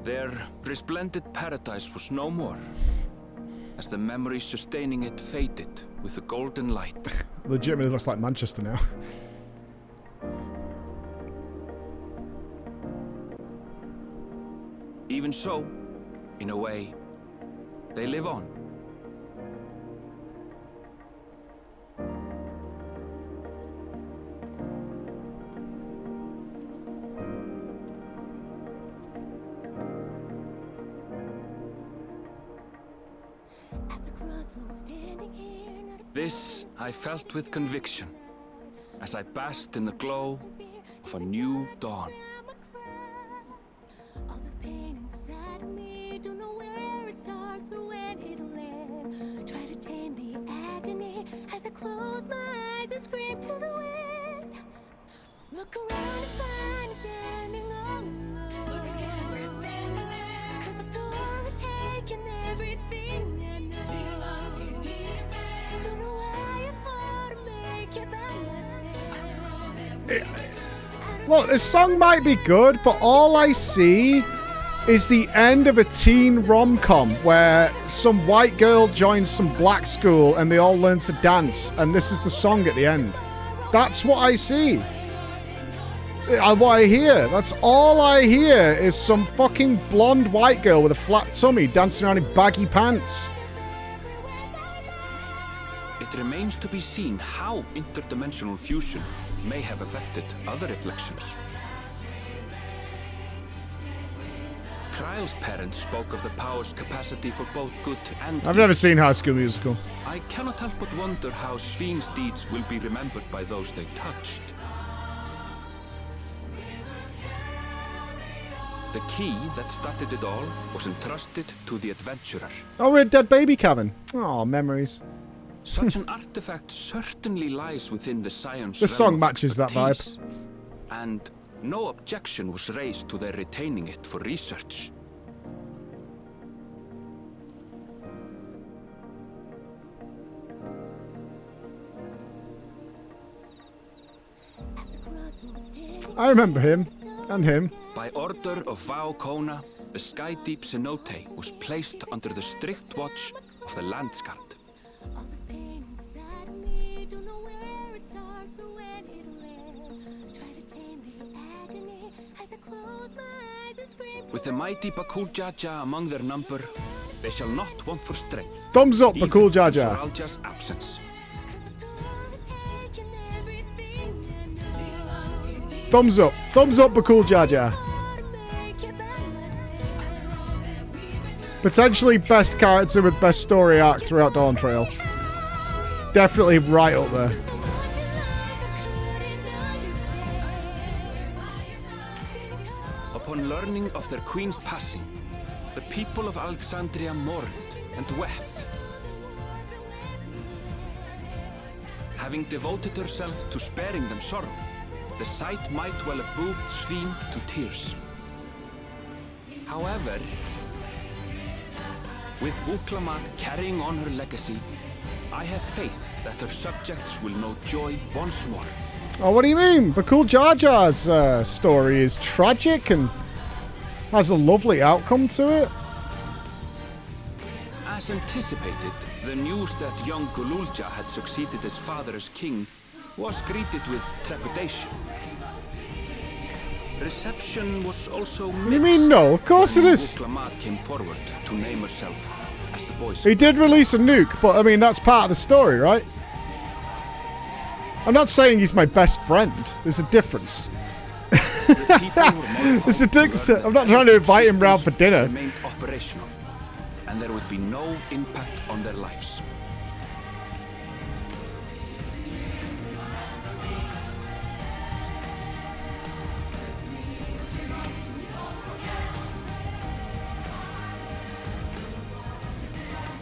Their resplendent paradise was no more, as the memory sustaining it faded with the golden light. Legitimately looks like Manchester now. Even so, in a way, they live on. This I felt with conviction, as I basked in the glow of a new dawn. Close my eyes and scream to the wind. Look around and find standing all alone. Look again, we're standing there. 'Cause the storm is taking everything I know. Feel lost, you need it back. Don't know why you thought to make it by myself. Look, this song might be good, but all I see is the end of a teen rom-com where some white girl joins some black school and they all learn to dance, and this is the song at the end. That's what I see. What I hear. That's all I hear is some fucking blonde white girl with a flat tummy dancing around in baggy pants. It remains to be seen how interdimensional fusion may have affected other reflections. Kryle's parents spoke of the power's capacity for both good and I've never seen High School Musical. I cannot help but wonder how Sphene's deeds will be remembered by those they touched. The key that started it all was entrusted to the adventurer. Oh, we're a dead baby cabin. Oh, memories. Such an artifact certainly lies within the science The song realm of matches that vibe. expertise, and no objection was raised to their retaining it for research. I remember him. And him. By order of Vau Kona, the Sky Deep Cenote was placed under the strict watch of the Landsguard. With the mighty Bakul Jaja among their number, they shall not want for strength. Thumbs up, even Bakul in Jaja. Soralja's absence. Thumbs up. Thumbs up, Bakul Jaja. Potentially best character with best story arc throughout Dawntrail. Definitely right up there. Upon learning of their queen's passing, the people of Alexandria mourned and wept. having devoted herself to sparing them sorrow, the sight might well have moved Sveen to tears. However, with Uklamat carrying on her legacy, I have faith that her subjects will know joy once more. Oh, what do you mean? Bakul Jar Jar's story is tragic and has a lovely outcome to it. As anticipated, the news that young Gululja had succeeded his father as king was greeted with trepidation. Reception was also mixed. What do you mean no? Of course it is. Uklamat came forward to name herself as the boy's. He did release a nuke, but I mean that's part of the story, right? I'm not saying he's my best friend. There's a difference. There's a difference. I'm not trying to invite him round for dinner. Remained operational, and there would be no impact on their lives.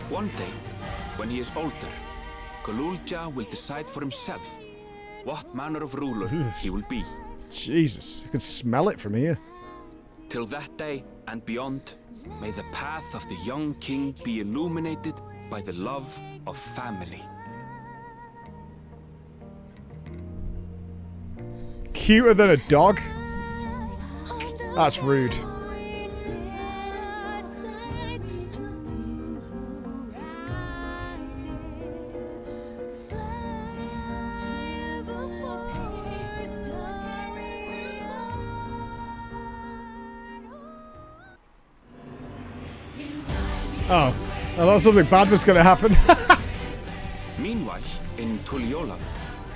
One day, when he is older, Gululja will decide for himself what manner of ruler he will be. Jesus, you can smell it from here. Till that day and beyond, may the path of the young king be illuminated by the love of family. Cuter than a dog? That's rude. Oh, I thought something bad was going to happen. Meanwhile, in Tuliolav,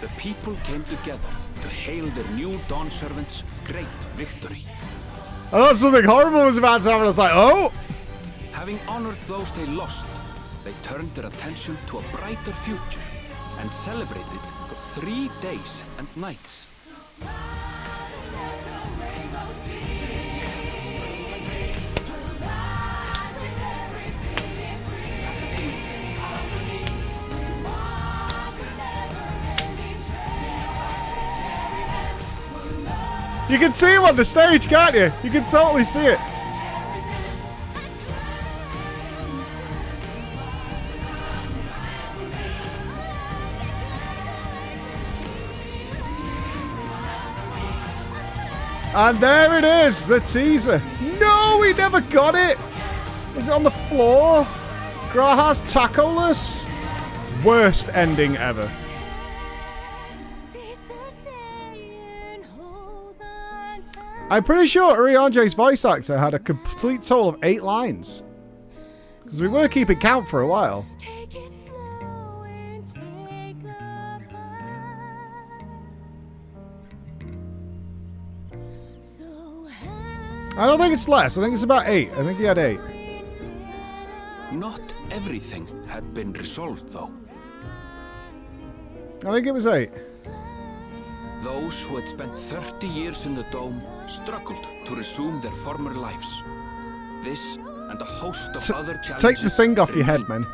the people came together to hail their new dawn servants' great victory. I thought something horrible was about to happen. I was like, oh! Having honored those they lost, they turned their attention to a brighter future and celebrated for 3 days and nights. You can see him on the stage, can't you? You can totally see it. And there it is, the teaser. No, we never got it. Is it on the floor? Graha's tacoless. Worst ending ever. I'm pretty sure Urianje's voice actor had a complete total of 8 lines. Because we were keeping count for a while. I don't think it's less. I think it's about 8. I think he had 8. Not everything had been resolved, though. I think it was 8. Those who had spent 30 years in the dome struggled to resume their former lives. This and a host of other challenges. Take the thing off your head, man.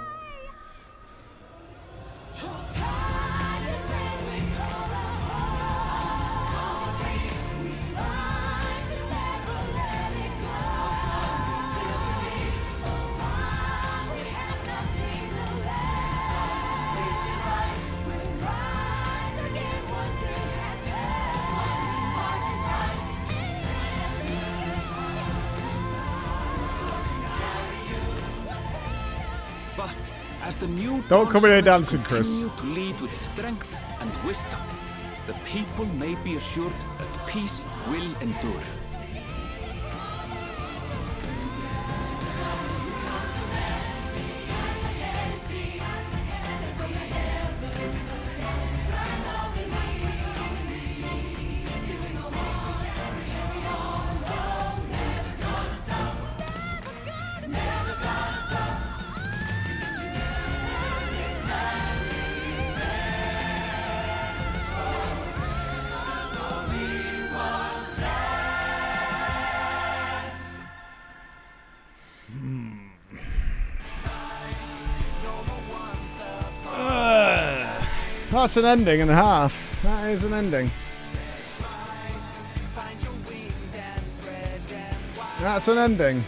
Don't come in here dancing, Chris. Continue to lead with strength and wisdom. The people may be assured that peace will endure. That's an ending and a half. That is an ending. That's an ending.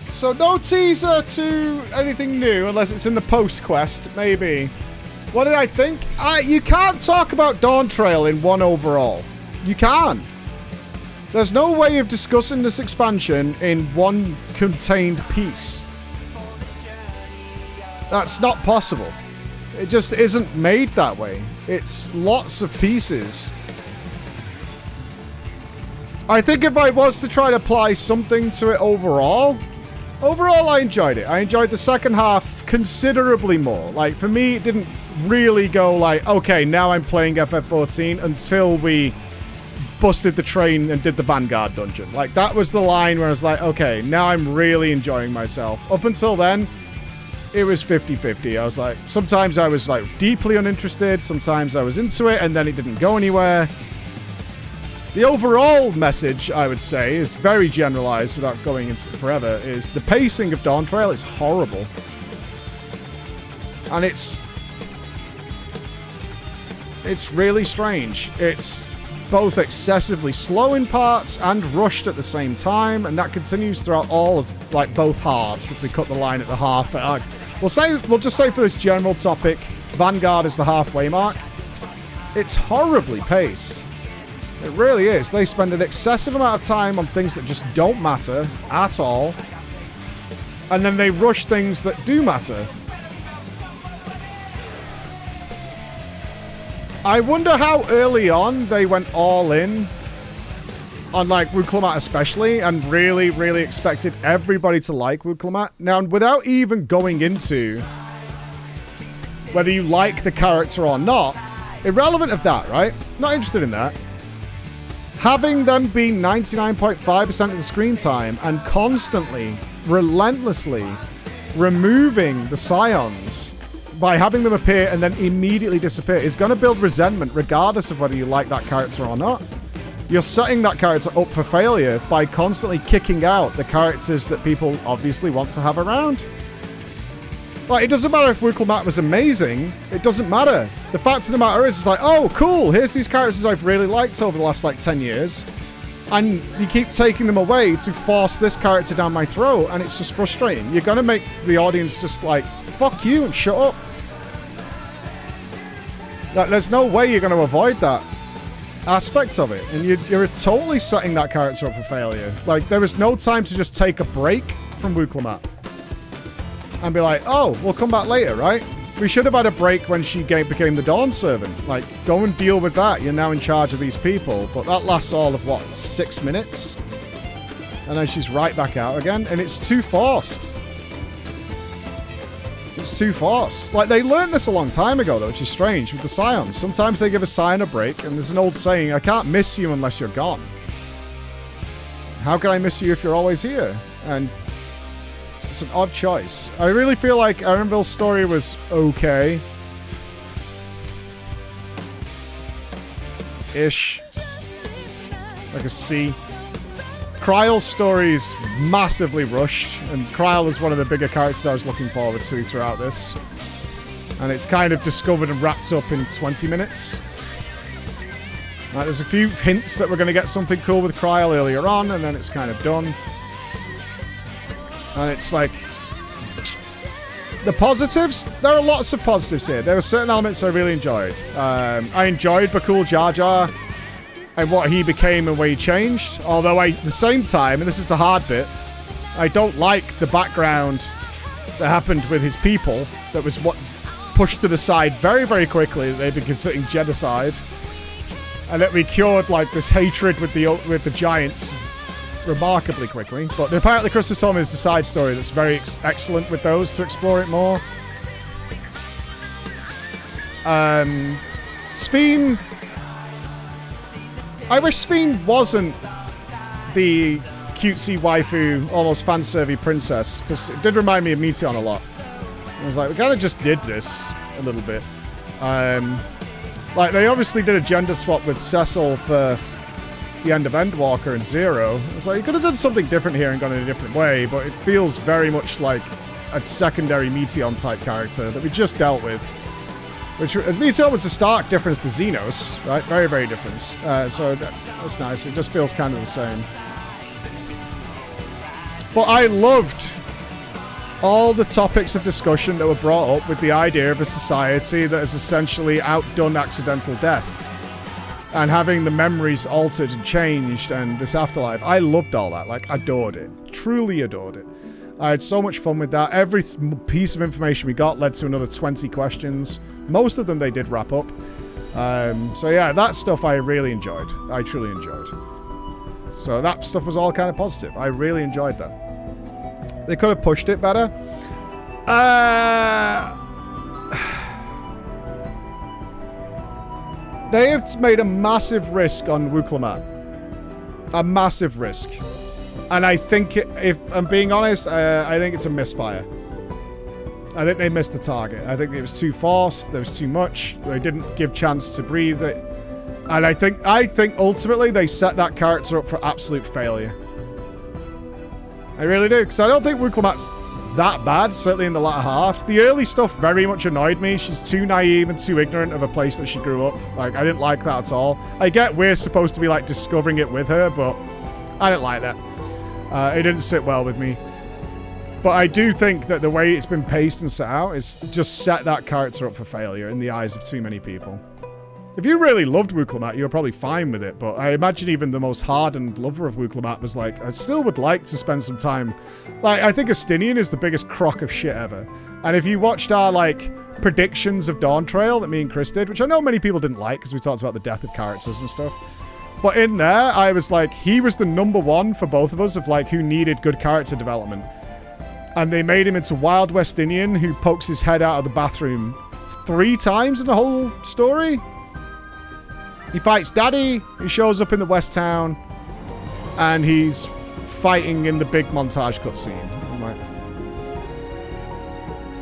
So no teaser to anything new unless it's in the post quest, maybe. What did I think? You can't talk about Dawntrail in one overall. You can't. There's no way of discussing this expansion in one contained piece. That's not possible. It just isn't made that way. It's lots of pieces. I think if I was to try to apply something to it overall, I enjoyed it. I enjoyed the second half considerably more. Like, for me, it didn't really go like, okay, now I'm playing FF14 until we busted the train and did the Vanguard dungeon. Like, that was the line where I was like, okay, now I'm really enjoying myself. Up until then, it was 50-50. I was like, sometimes I was like deeply uninterested, sometimes I was into it, and then it didn't go anywhere. The overall message, I would say, is very generalized without going into it forever, is the pacing of Dawntrail is horrible. And it's really strange. It's both excessively slow in parts and rushed at the same time, and that continues throughout all of, like, both halves. If we cut the line at the half, we'll just say for this general topic, Vanguard is the halfway mark. It's horribly paced. It really is. They spend an excessive amount of time on things that just don't matter at all, and then they rush things that do matter. I wonder how early on they went all in on, like, Woodclamat especially, and really, really expected everybody to like Woodclamat. Now, without even going into whether you like the character or not, irrelevant of that, right? Not interested in that. Having them be 99.5% of the screen time and constantly, relentlessly removing the scions by having them appear and then immediately disappear is going to build resentment regardless of whether you like that character or not. You're setting that character up for failure by constantly kicking out the characters that people obviously want to have around. Like, it doesn't matter if Woodclamat was amazing. It doesn't matter. The fact of the matter is, it's like, oh, cool, here's these characters I've really liked over the last, like, 10 years. And you keep taking them away to force this character down my throat, and it's just frustrating. You're going to make the audience just like, fuck you and shut up. Like, there's no way you're going to avoid that aspect of it. And you're totally setting that character up for failure. Like, there was no time to just take a break from Woodclamat and be like, oh, we'll come back later, right? We should have had a break when she became the Dawn Servant. Like, go and deal with that. You're now in charge of these people. But that lasts all of, what, 6 minutes? And then she's right back out again. And it's too forced. It's too forced. Like, they learned this a long time ago, though, which is strange with the Scions. Sometimes they give a Scion a break, and there's an old saying, I can't miss you unless you're gone. How can I miss you if you're always here? And it's an odd choice. I really feel like Erenville's story was okay. Ish. Like a C. Kryle's story's massively rushed, and Kryle was one of the bigger characters I was looking forward to throughout this. And it's kind of discovered and wrapped up in 20 minutes. There's a few hints that we're going to get something cool with Kryle earlier on, and then it's kind of done. And it's like, the positives, there are lots of positives here. There were certain elements I really enjoyed. I enjoyed Bakul Jar Jar and what he became and where he changed. Although at the same time, and this is the hard bit, I don't like the background that happened with his people. That was what pushed to the side very, very quickly. They'd been considering genocide. And that we cured like this hatred with the giants remarkably quickly. But apparently Chrysostom is the side story that's very excellent with those to explore it more. Speen, I wish Speen wasn't the cutesy waifu, almost fanservy princess, because it did remind me of Meteon a lot. I was like, we kind of just did this a little bit. Like, they obviously did a gender swap with Cecil for the end of Endwalker and Zero. It's like, you could have done something different here and gone in a different way, but it feels very much like a secondary Meteon type character that we just dealt with. Which, as Meteon was a stark difference to Xenos, right? Very, very different. So that's nice. It just feels kind of the same. But I loved all the topics of discussion that were brought up with the idea of a society that has essentially outdone accidental death. And having the memories altered and changed and this afterlife. I loved all that. Like, adored it. Truly adored it. I had so much fun with that. Every piece of information we got led to another 20 questions. Most of them they did wrap up. So yeah, that stuff I really enjoyed. I truly enjoyed. So that stuff was all kind of positive. I really enjoyed that. They could have pushed it better. They have made a massive risk on Wuklemat. A massive risk. And I think, if I'm being honest, I think it's a misfire. I think they missed the target. I think it was too forced. There was too much. They didn't give chance to breathe it. And I think ultimately they set that character up for absolute failure. I really do. Because I don't think Wuklemat's that bad, certainly in the latter half. The early stuff very much annoyed me. She's too naive and too ignorant of a place that she grew up. Like, I didn't like that at all. I get we're supposed to be, like, discovering it with her, but I didn't like that. It didn't sit well with me. But I do think that the way it's been paced and set out is just set that character up for failure in the eyes of too many people. If you really loved Wuklemat, you were probably fine with it, but I imagine even the most hardened lover of Wuklemat was like, I still would like to spend some time. Like, I think Astinian is the biggest crock of shit ever. And if you watched our, like, predictions of Dawntrail that me and Chris did, which I know many people didn't like because we talked about the death of characters and stuff. But in there, I was like, he was the #1 for both of us of, like, who needed good character development. And they made him into Wild West Indian who pokes his head out of the bathroom 3 times in the whole story. He fights Daddy, he shows up in the West Town, and he's fighting in the big montage cutscene. Like,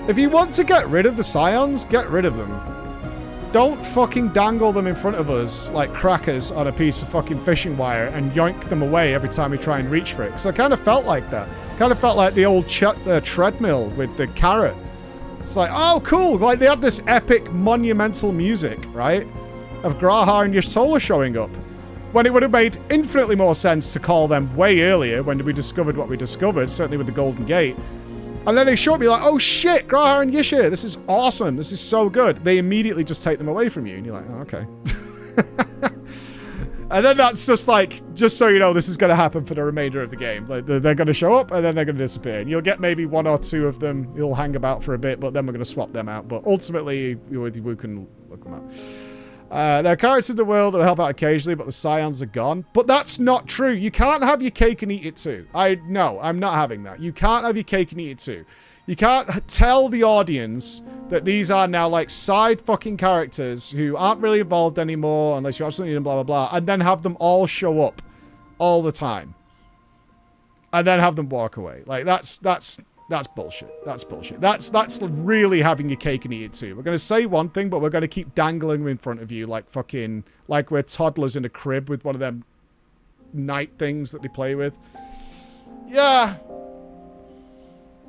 if you want to get rid of the Scions, get rid of them. Don't fucking dangle them in front of us like crackers on a piece of fucking fishing wire and yoink them away every time we try and reach for it. Because I kind of felt like that. Kind of felt like the old treadmill with the carrot. It's like, oh, cool. Like, they have this epic, monumental music, right? Of Graha and Y'shtola showing up. When it would have made infinitely more sense to call them way earlier when we discovered what we discovered, certainly with the Golden Gate. And then they showed me like, oh shit, Graha and Y'shtola, this is awesome. This is so good. They immediately just take them away from you. And you're like, oh, okay. And then that's just like, just so you know, this is going to happen for the remainder of the game. Like, they're going to show up and then they're going to disappear. And you'll get maybe 1 or 2 of them. You'll hang about for a bit, but then we're going to swap them out. But ultimately, we can look them up. There are characters in the world that will help out occasionally, but the Scions are gone. But that's not true. You can't have your cake and eat it too. No, I'm not having that. You can't have your cake and eat it too. You can't tell the audience that these are now like side fucking characters who aren't really involved anymore unless you absolutely need them, blah, blah, blah, and then have them all show up all the time. And then have them walk away. Like, that's bullshit. That's bullshit. That's really having your cake and eat it too. We're going to say one thing, but we're going to keep dangling them in front of you like fucking, like we're toddlers in a crib with one of them night things that they play with. Yeah.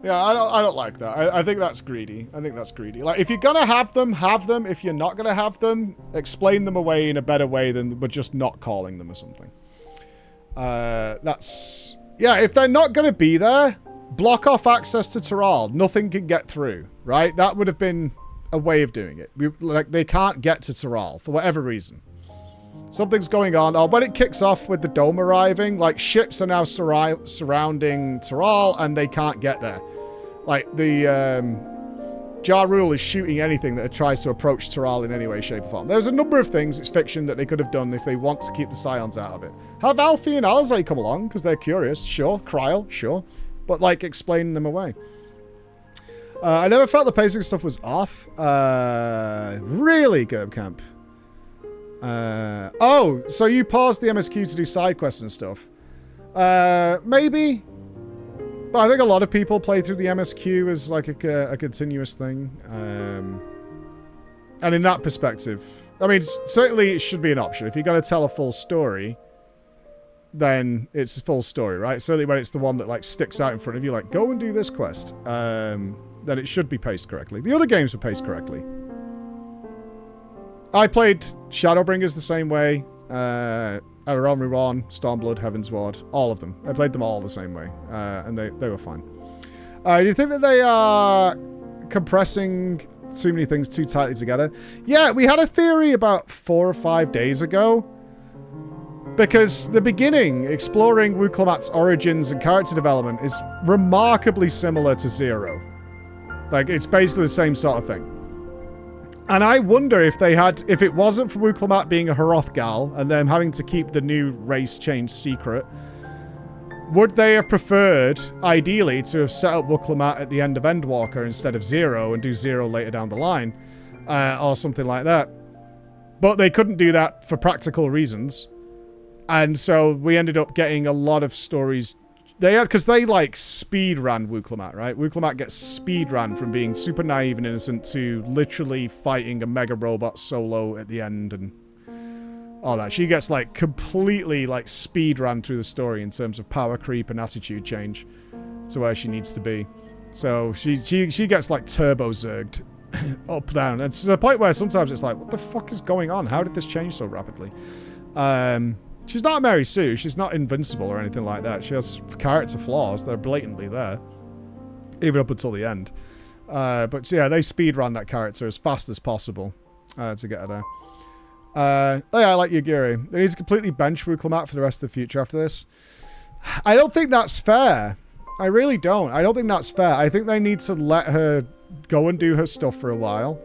Yeah, I don't like that. I think that's greedy. I think that's greedy. Like, if you're going to have them, have them. If you're not going to have them, explain them away in a better way than we're just not calling them or something. That's... Yeah, if they're not going to be there, block off access to Taral. Nothing can get through, right? That would have been a way of doing it. Like, they can't get to Taral for whatever reason. Something's going on. Oh, when it kicks off with the dome arriving, like, ships are now surrounding Taral and they can't get there. Like, the Ja Rule is shooting anything that tries to approach Taral in any way, shape, or form. There's a number of things, it's fiction, that they could have done if they want to keep the Scions out of it. Have Alfie and Alizé come along because they're curious. Sure. Kryl, sure. But, like, explaining them away. I never felt the pacing stuff was off. Really, Gerbkamp. Oh, so you paused the MSQ to do side quests and stuff. Maybe. But I think a lot of people play through the MSQ as, like, a continuous thing. And in that perspective, I mean, certainly it should be an option. If you're going to tell a full story, then it's a full story, right? Certainly when it's the one that like sticks out in front of you, like go and do this quest, then it should be paced correctly. The other games were paced correctly. I played Shadowbringers the same way. Realm Reborn, Stormblood, Heaven's Ward, all of them. I played them all the same way, and they were fine. Do you think that they are compressing too many things too tightly together? Yeah, we had a theory about 4 or 5 days ago. Because the beginning, exploring Wuklomat's origins and character development, is remarkably similar to Zero. Like, it's basically the same sort of thing. And I wonder if it wasn't for Wuklomat being a Hrothgal and them having to keep the new race change secret, would they have preferred, ideally, to have set up Wuklomat at the end of Endwalker instead of Zero and do Zero later down the line? Or something like that. But they couldn't do that for practical reasons. And so we ended up getting a lot of stories. Because they like speed ran Wuklomat, right? Wuklomat gets speed ran from being super naive and innocent to literally fighting a mega robot solo at the end and all that. She gets like completely like speed ran through the story in terms of power creep and attitude change to where she needs to be. So she gets like turbo zerged up down. And to the point where sometimes it's like, what the fuck is going on? How did this change so rapidly? She's not Mary Sue. She's not invincible or anything like that. She has character flaws. They're blatantly there. Even up until the end. But yeah, they speedrun that character as fast as possible to get her there. Oh yeah, I like Yagiri. They need to completely bench Wuklomat for the rest of the future after this. I don't think that's fair. I really don't. I don't think that's fair. I think they need to let her go and do her stuff for a while.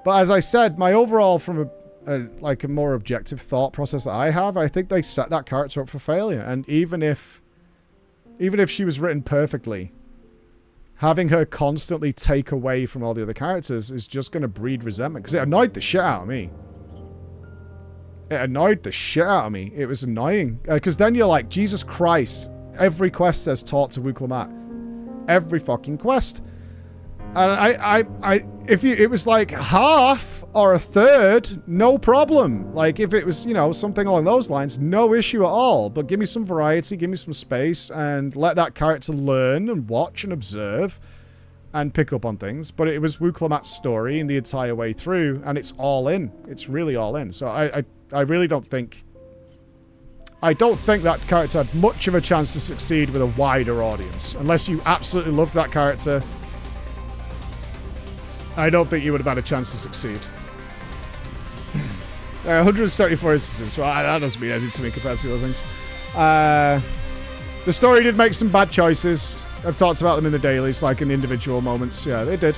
But as I said, my overall, from a more objective thought process that I have, I think they set that character up for failure. And even if she was written perfectly, having her constantly take away from all the other characters is just going to breed resentment. Because it annoyed the shit out of me. It annoyed the shit out of me. It was annoying. Because then you're like, Jesus Christ, every quest says talk to Wuklomat. Every fucking quest. And if it was like half or a third, no problem. Like if it was, you know, something along those lines, no issue at all. But give me some variety, give me some space, and let that character learn and watch and observe and pick up on things. But it was Wuklomat's story in the entire way through, and it's all in. It's really all in. So I really don't think... I don't think that character had much of a chance to succeed with a wider audience. Unless you absolutely loved that character, I don't think you would have had a chance to succeed. 174 instances. Well, that doesn't mean anything to me compared to the other things. The story did make some bad choices. I've talked about them in the dailies, like in individual moments. Yeah, they did.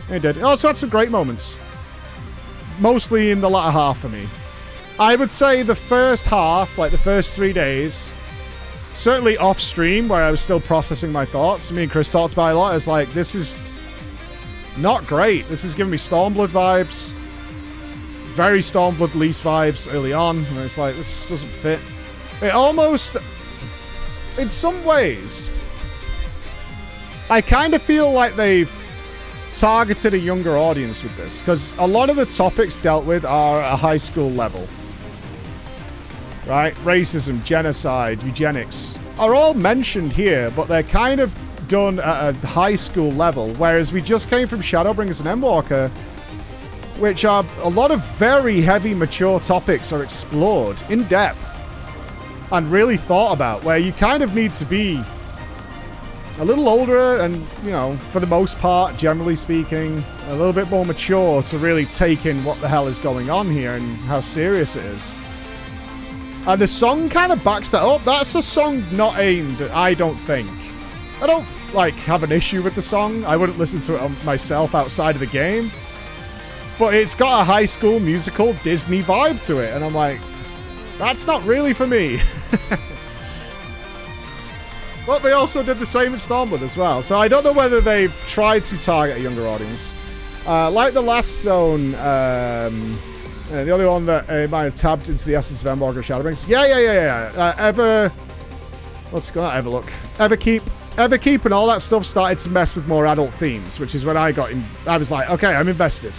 They did. It also had some great moments. Mostly in the latter half for me. I would say the first half, like the first 3 days, certainly off stream, where I was still processing my thoughts. Me and Chris talked about it a lot. It's like, this is not great. This is giving me Stormblood vibes. Very Stormblood Lease vibes early on. And it's like, this doesn't fit. It almost... In some ways, I kind of feel like they've targeted a younger audience with this. Because a lot of the topics dealt with are at a high school level. Right? Racism, genocide, eugenics are all mentioned here, but they're kind of done at a high school level, whereas we just came from Shadowbringers and Endwalker, which are a lot of very heavy, mature topics are explored in depth and really thought about, where you kind of need to be a little older and, you know, for the most part, generally speaking, a little bit more mature to really take in what the hell is going on here and how serious it is. And the song kind of backs that up. That's a song not aimed at, I don't think. I don't, like, have an issue with the song. I wouldn't listen to it myself outside of the game. But it's got a high school musical Disney vibe to it. And I'm like, that's not really for me. But they also did the same in Stormblood as well. So I don't know whether they've tried to target a younger audience. Like the last zone, the only one that might have tapped into the essence of Endwalker Shadowbringers. Yeah. What's it called? Everlook. Everkeep and all that stuff started to mess with more adult themes, which is when I got in. I was like, okay, I'm invested.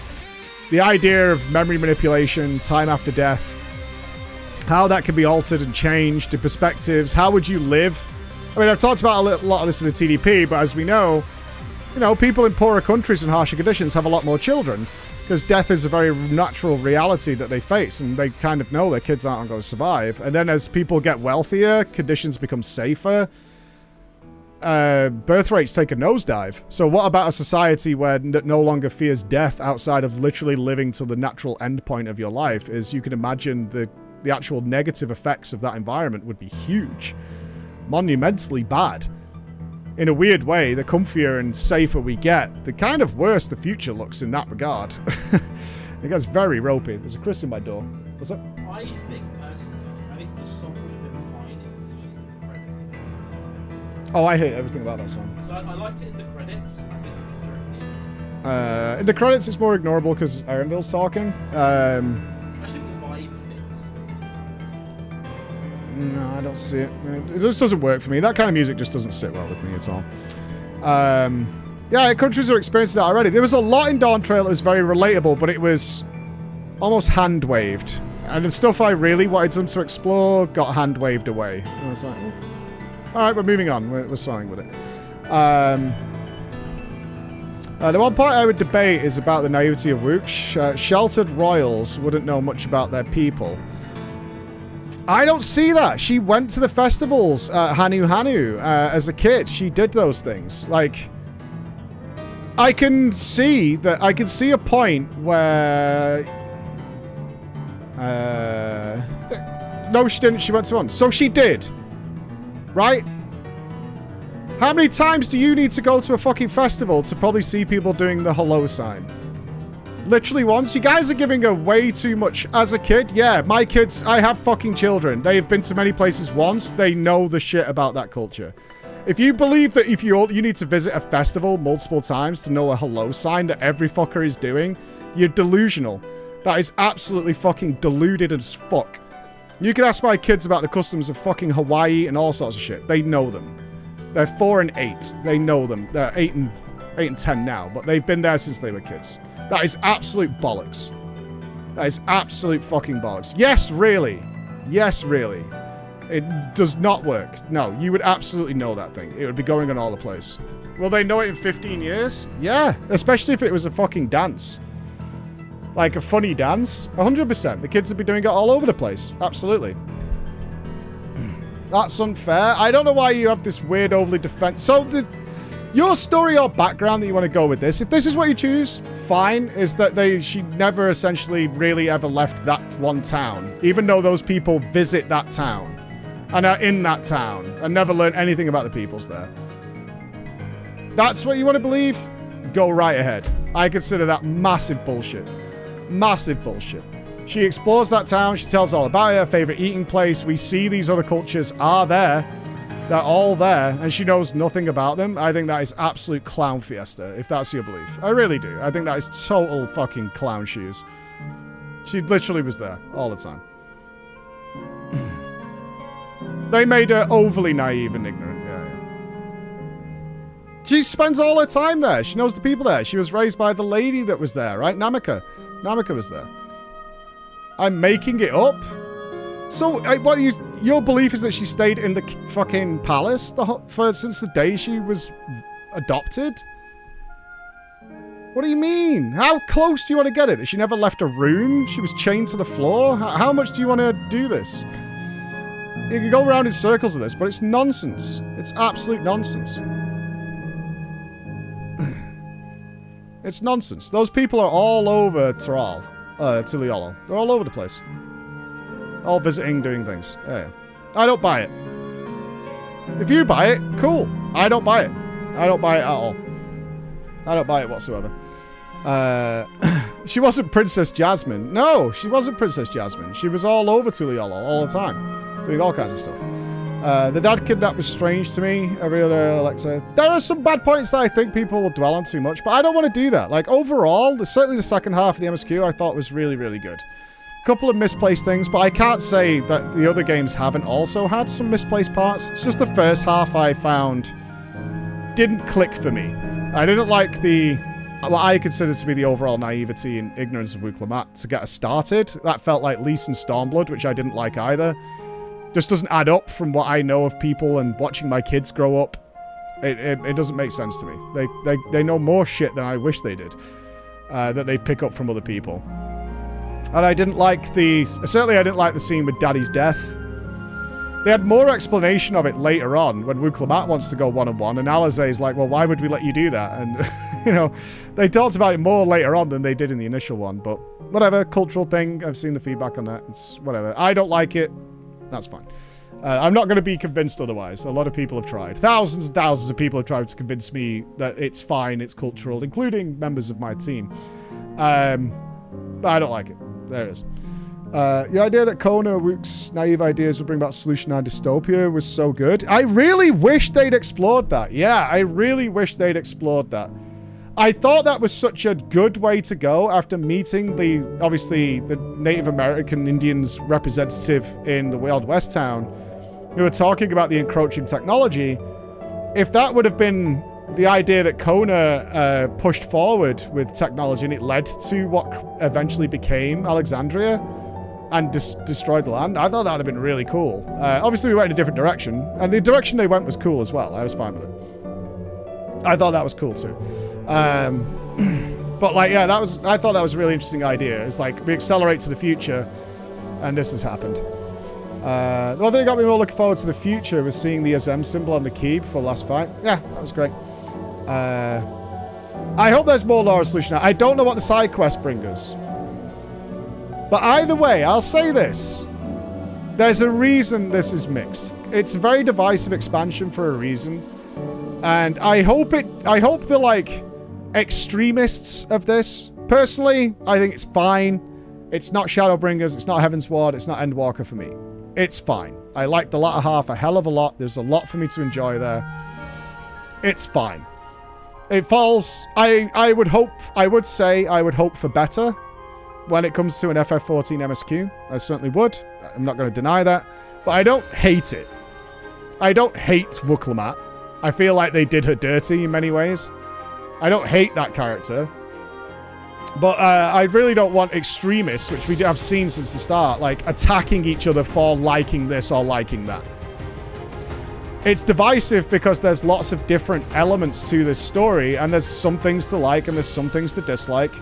The idea of memory manipulation, time after death, how that can be altered and changed, the perspectives, how would you live? I mean, I've talked about a lot of this in the TDP, but as we know, you know, people in poorer countries and harsher conditions have a lot more children because death is a very natural reality that they face, and they kind of know their kids aren't going to survive. And then as people get wealthier, conditions become safer, birth rates take a nosedive. So what about a society where no longer fears death outside of literally living to the natural end point of your life? Is you can imagine the actual negative effects of that environment would be huge, monumentally bad. In a weird way, the comfier and safer we get, the kind of worse the future looks in that regard. It gets very ropey. There's a Chris in my door. What's up? I think, personally, I think the song would have been fine if it was just in the credits. Oh, I hate everything about that song. So I liked it in the credits. I think In the credits, it's more ignorable because Arenville's talking. I think the vibe fits. No, I don't see it. It just doesn't work for me. That kind of music just doesn't sit well with me at all. Yeah, countries are experiencing that already. There was a lot in Dawntrail that was very relatable, but it was almost hand-waved. And the stuff I really wanted them to explore got hand-waved away. And I was like, alright, we're moving on. We're starting with it. The one part I would debate is about the naivety of Wooch. Sheltered royals wouldn't know much about their people. I don't see that. She went to the festivals at Hanu Hanu as a kid. She did those things. Like, I can see a point where... no, she didn't. She went to one. So she did. Right? How many times do you need to go to a fucking festival to probably see people doing the hello sign? Literally once. You guys are giving her way too much. As a kid, yeah, my kids, I have fucking children. They have been to many places once. They know the shit about that culture. If you believe that if you need to visit a festival multiple times to know a hello sign that every fucker is doing, you're delusional. That is absolutely fucking deluded as fuck. You can ask my kids about the customs of fucking Hawaii and all sorts of shit. They know them. They're 4 and 8. They know them. They're 8 and 10 now, but they've been there since they were kids. That is absolute bollocks. That is absolute fucking bollocks. Yes, really. Yes, really. It does not work. No, you would absolutely know that thing. It would be going on all the place. Will they know it in 15 years? Yeah, especially if it was a fucking dance. Like a funny dance. 100%. The kids would be doing it all over the place. Absolutely. That's unfair. I don't know why you have this weird overly defense. So your story or background that you want to go with this, if this is what you choose, fine, is that she never essentially really ever left that one town, even though those people visit that town and are in that town and never learn anything about the peoples there. That's what you want to believe? Go right ahead. I consider that massive bullshit. Massive bullshit. She explores that town. She tells all about it, her favorite eating place. We see these other cultures are there. They're all there, and she knows nothing about them. I think that is absolute clown fiesta, if that's your belief. I really do. I think that is total fucking clown shoes. She literally was there all the time. They made her overly naive and ignorant. Yeah. She spends all her time there. She knows the people there. She was raised by the lady that was there, right? Namika. Namika was there. I'm making it up? So, what your belief is that she stayed in the fucking palace since the day she was adopted? What do you mean? How close do you want to get it? That she never left a room? She was chained to the floor? How much do you want to do this? You can go around in circles of this, but it's nonsense. It's absolute nonsense. It's nonsense. Those people are all over Tuliolo. They're all over the place. All visiting, doing things. Yeah. I don't buy it. If you buy it, cool. I don't buy it. I don't buy it at all. I don't buy it whatsoever. She wasn't Princess Jasmine. No, she wasn't Princess Jasmine. She was all over Tuliolo all the time. Doing all kinds of stuff. The dad kidnap was strange to me. Every other Alexa. There are some bad points that I think people will dwell on too much, but I don't want to do that. Like, overall, certainly the second half of the MSQ I thought was really, really good. Couple of misplaced things, but I can't say that the other games haven't also had some misplaced parts. It's just the first half I found didn't click for me. I didn't like the what I consider to be the overall naivety and ignorance of Wuklammat to get us started. That felt like Lys and Stormblood, which I didn't like either. Just doesn't add up from what I know of people and watching my kids grow up. It doesn't make sense to me. They know more shit than I wish they did. That they pick up from other people. And I didn't like certainly I didn't like the scene with Daddy's death. They had more explanation of it later on when Wuklammat wants to go one-on-one, and Alizé's like, well, why would we let you do that? And, you know, they talked about it more later on than they did in the initial one, but whatever, cultural thing. I've seen the feedback on that. It's whatever. I don't like it. That's fine. I'm not going to be convinced otherwise. A lot of people have tried. Thousands and thousands of people have tried to convince me that it's fine, it's cultural, including members of my team. But I don't like it. There it is. Your idea that Kona Wook's naive ideas would bring about solution and dystopia was so good. I really wish they'd explored that. Yeah, I really wish they'd explored that. I thought that was such a good way to go after meeting obviously, the Native American Indians representative in the Wild West town who were talking about the encroaching technology. If that would have been the idea that Kona pushed forward with technology and it led to what eventually became Alexandria and destroyed the land, I thought that would have been really cool. Obviously, we went in a different direction, and the direction they went was cool as well. I was fine with it. I thought that was cool too. But like, yeah, I thought that was a really interesting idea. It's like we accelerate to the future, and this has happened. The one thing that got me more looking forward to the future was seeing the Azem symbol on the key before the last fight. Yeah, that was great. I hope there's more lore solution. I don't know what the side quests bring us. But either way, I'll say this. There's a reason this is mixed. It's a very divisive expansion for a reason. And I hope the, like, extremists of this. Personally, I think it's fine. It's not Shadowbringers, it's not Heaven's Ward, it's not Endwalker for me. It's fine. I like the latter half a hell of a lot. There's a lot for me to enjoy there. It's fine. It falls... I would say I would hope for better when it comes to an FF14 MSQ. I certainly would. I'm not going to deny that. But I don't hate it. I don't hate Wuklammat. I feel like they did her dirty in many ways. I don't hate that character. But I really don't want extremists, which we have seen since the start, like attacking each other for liking this or liking that. It's divisive because there's lots of different elements to this story, and there's some things to like and there's some things to dislike.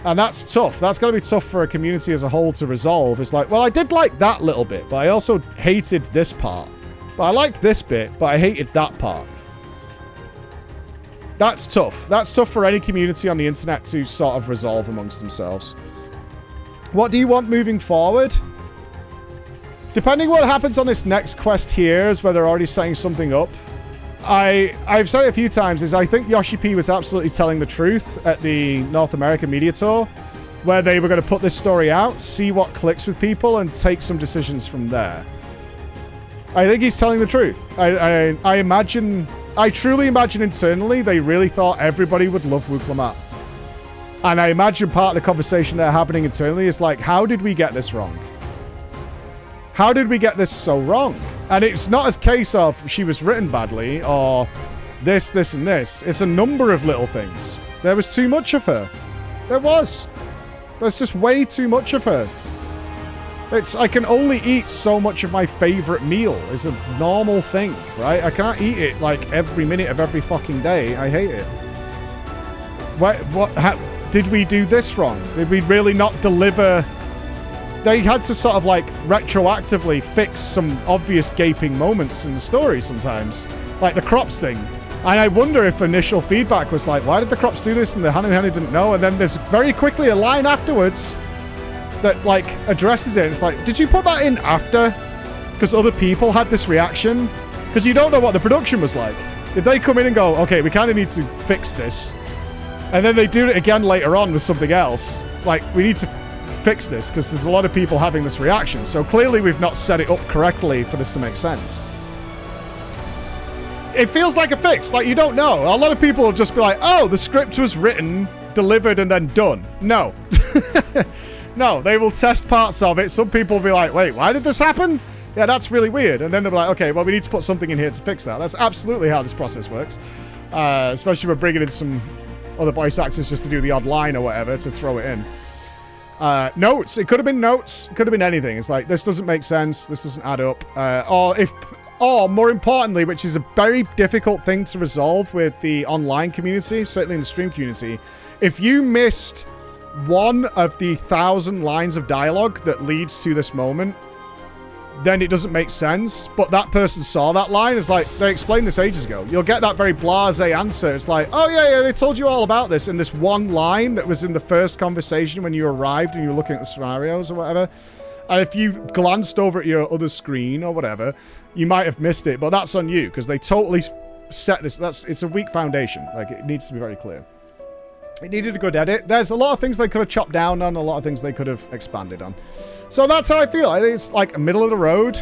And that's tough. That's going to be tough for a community as a whole to resolve. It's like, well, I did like that little bit, but I also hated this part. But I liked this bit, but I hated that part. That's tough. That's tough for any community on the internet to sort of resolve amongst themselves. What do you want moving forward? Depending what happens on this next quest here, is where they're already setting something up. I've said it a few times, is I think Yoshi P was absolutely telling the truth at the North American Media Tour, where they were going to put this story out, see what clicks with people, and take some decisions from there. I think he's telling the truth. I truly imagine internally they really thought everybody would love Wuklammat. And I imagine part of the conversation they're happening internally is like, how did we get this wrong? How did we get this so wrong? And it's not a case of she was written badly or this, and this. It's a number of little things. There was too much of her. There was. There's just way too much of her. I can only eat so much of my favorite meal. It's a normal thing, right? I can't eat it like every minute of every fucking day. I hate it. Did we do this wrong? Did we really not deliver? They had to sort of like retroactively fix some obvious gaping moments in the story sometimes. Like the crops thing. And I wonder if initial feedback was like, why did the crops do this? And the Hanu didn't know. And then there's very quickly a line afterwards that like addresses it. It's like, did you put that in after? Because other people had this reaction? Because you don't know what the production was like. Did they come in and go, okay, we kind of need to fix this. And then they do it again later on with something else. Like, we need to fix this because there's a lot of people having this reaction. So clearly we've not set it up correctly for this to make sense. It feels like a fix. Like, you don't know. A lot of people will just be like, oh, the script was written, delivered, and then done. No. No, they will test parts of it. Some people will be like, wait, why did this happen? Yeah, that's really weird. And then they'll be like, okay, well, we need to put something in here to fix that. That's absolutely how this process works. Especially when bringing in some other voice actors just to do the odd line or whatever to throw it in. Notes. It could have been notes. It could have been anything. It's like, this doesn't make sense. This doesn't add up. Or more importantly, which is a very difficult thing to resolve with the online community, certainly in the stream community, if you missed one of the 1,000 lines of dialogue that leads to this moment, then it doesn't make sense. But that person saw that line. It's like, they explained this ages ago. You'll get that very blasé answer. It's like, oh yeah, they told you all about this in this one line that was in the first conversation when you arrived and you were looking at the scenarios or whatever. And if you glanced over at your other screen or whatever, you might have missed it. But that's on you, because they totally set this. It's a weak foundation. Like, it needs to be very clear. It needed a good edit. There's a lot of things they could have chopped down on, a lot of things they could have expanded on. So that's how I feel. I think it's like a middle of the road.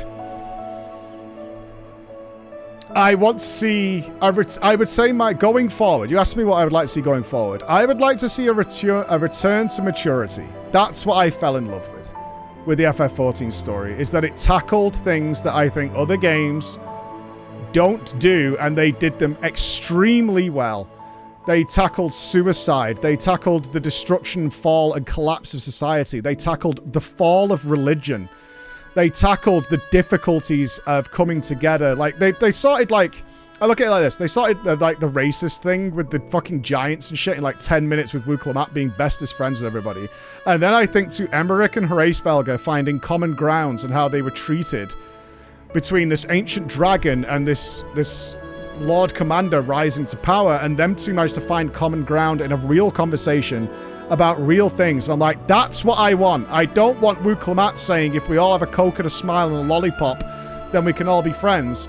I want to see... I would say going forward. You asked me what I would like to see going forward. I would like to see a return to maturity. That's what I fell in love with the FF14 story, is that it tackled things that I think other games don't do, and they did them extremely well. They tackled suicide. They tackled the destruction, fall, and collapse of society. They tackled the fall of religion. They tackled the difficulties of coming together. Like, they started, like... I look at it like this. They started, like, the racist thing with the fucking giants and shit in, like, 10 minutes with Wu Klamat being bestest friends with everybody. And then I think to Emmerich and Hraesvelgr finding common grounds and how they were treated between this ancient dragon and this Lord Commander rising to power, and them two managed to find common ground in a real conversation about real things. I'm like, that's what I want. I don't want Wu Klamat saying, if we all have a Coke and a smile and a lollipop, then we can all be friends.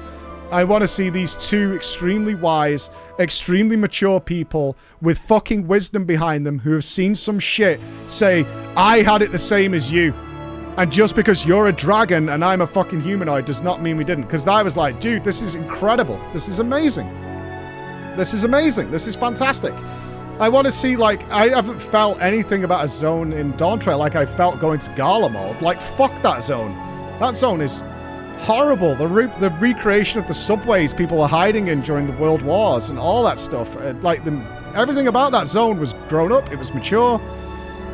I want to see these two extremely wise, extremely mature people with fucking wisdom behind them who have seen some shit say, I had it the same as you. And just because you're a dragon and I'm a fucking humanoid does not mean we didn't. Because I was like, dude, this is incredible. This is amazing. This is amazing. This is fantastic. I want to see, like, I haven't felt anything about a zone in Dawntrail like I felt going to Garlemald. Like, fuck that zone. That zone is horrible. The recreation of the subways people were hiding in during the World Wars and all that stuff. Everything about that zone was grown up. It was mature.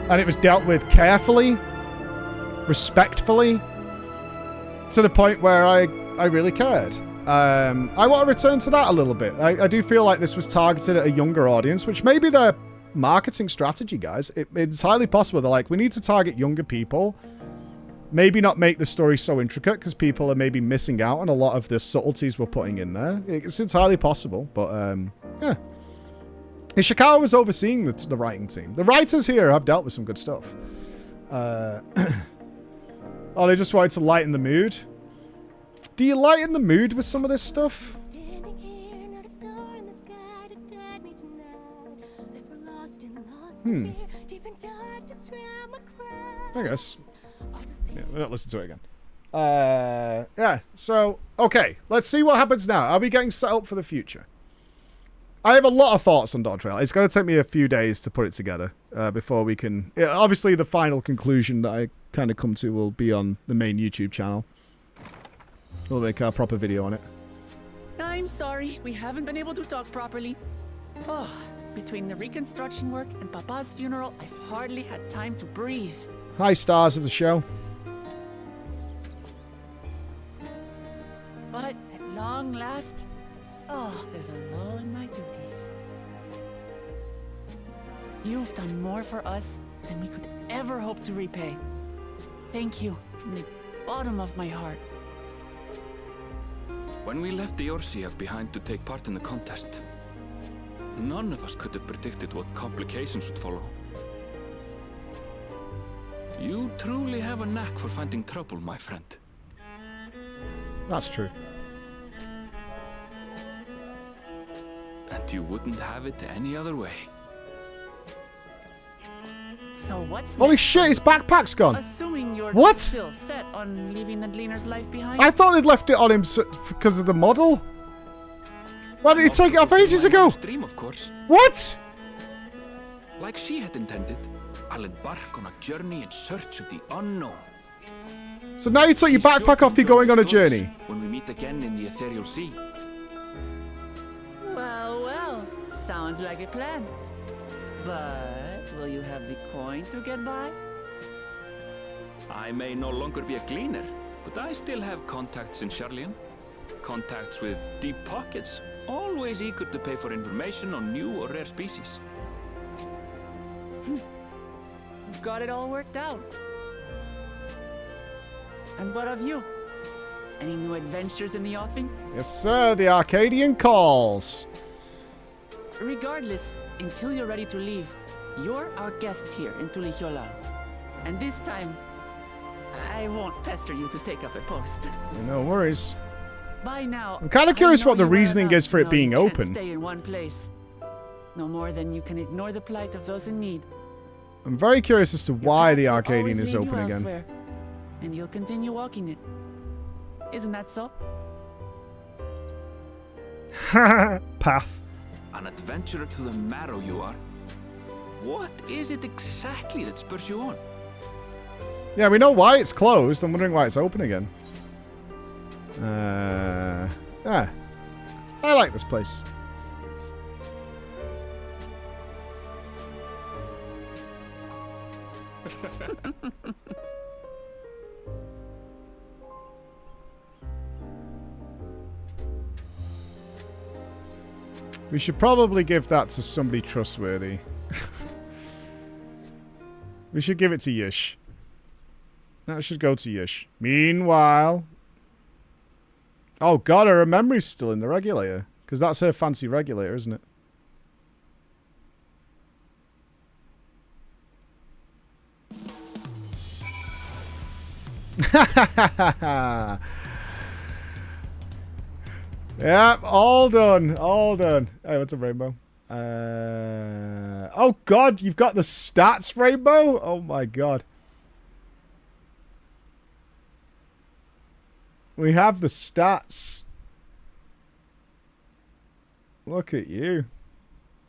And it was dealt with carefully, respectfully, to the point where I really cared. I want to return to that a little bit. I do feel like this was targeted at a younger audience, which may be their marketing strategy, guys. It's highly possible. They're like, we need to target younger people. Maybe not make the story so intricate, because people are maybe missing out on a lot of the subtleties we're putting in there. It's entirely possible, but yeah. Ishikawa was overseeing the writing team. The writers here have dealt with some good stuff. Oh, they just wanted to lighten the mood. Do you lighten the mood with some of this stuff? I guess. Yeah, we'll not listen to it again. Yeah, so, okay. Let's see what happens now. Are we getting set up for the future? I have a lot of thoughts on Dawntrail. It's going to take me a few days to put it together before we can... Yeah, obviously, the final conclusion that I kind of come to will be on the main YouTube channel. We'll make a proper video on it. I'm sorry, we haven't been able to talk properly. Oh, between the reconstruction work and Papa's funeral, I've hardly had time to breathe. Hi, stars of the show. But at long last, there's a lull in my duties. You've done more for us than we could ever hope to repay. Thank you from the bottom of my heart. When we left the Eorzea behind to take part in the contest, none of us could have predicted what complications would follow. You truly have a knack for finding trouble, my friend. That's true. And you wouldn't have it any other way. So what's Holy next? shit, his backpack's gone. Assuming you're What? still set on leaving the Gleaner's life behind? I thought they'd left it on him because of the model. Why did he take it off ages ago? Dream, of course. What? Like she had intended, I'll embark on a journey in search of the unknown. So now you took your backpack off, you're going on a journey. When we meet again in the ethereal sea. Well, well, sounds like a plan. But will you have the coin to get by? I may no longer be a gleaner, but I still have contacts in Charlian. Contacts with deep pockets, always eager to pay for information on new or rare species. Got it all worked out. And what of you? Any new adventures in the offing? Yes, sir. The Arcadian calls. Regardless, until you're ready to leave, you're our guest here in Tulihiola. And this time, I won't pester you to take up a post. No worries. By now, I'm kind of curious what the reasoning is for it being open. Stay in one place. No more than you can ignore the plight of those in need. I'm very curious as to why the Arcadian is open again. Elsewhere, and you'll continue walking it. Isn't that so? Path. An adventurer to the marrow you are. What is it exactly that spurs you on? Yeah, we know why it's closed. I'm wondering why it's open again. Yeah. I like this place. We should probably give that to somebody trustworthy. We should give it to Yish. That should go to Yish. Meanwhile... Oh god, her memory's still in the regulator. Because that's her fancy regulator, isn't it? Yep, all done. All done. Hey, what's up, Rainbow? Oh god, you've got the stats, Rainbow? Oh my god. We have the stats. Look at you.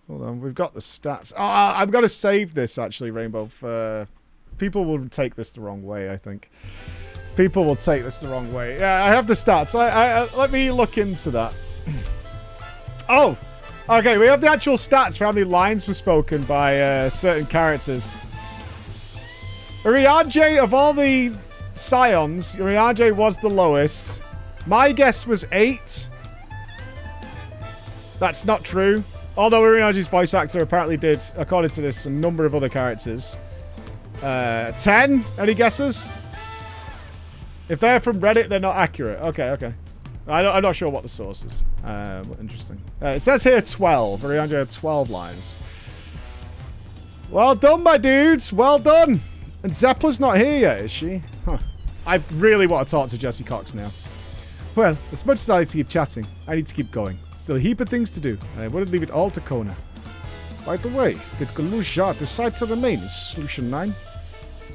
Hold on, we've got the stats. Oh, I've got to save this, actually, Rainbow. For people will take this the wrong way, I think. People will take this the wrong way. Yeah, I have the stats. Let me look into that. Oh! Okay, we have the actual stats for how many lines were spoken by certain characters. Urianger, of all the Scions, Urianger was the lowest. My guess was 8. That's not true. Although Urianger's voice actor apparently did, according to this, a number of other characters. 10? Any guesses? If they're from Reddit, they're not accurate. Okay, okay. I'm not sure what the source is. Interesting. It says here 12. Urianger had 12 lines. Well done, my dudes. Well done. And Zeppler's not here yet, is she? Huh. I really want to talk to Jesse Cox now. Well, as much as I like to keep chatting, I need to keep going. Still a heap of things to do, and I wouldn't leave it all to Kona. By the way, did Galusha decide to remain in Solution 9?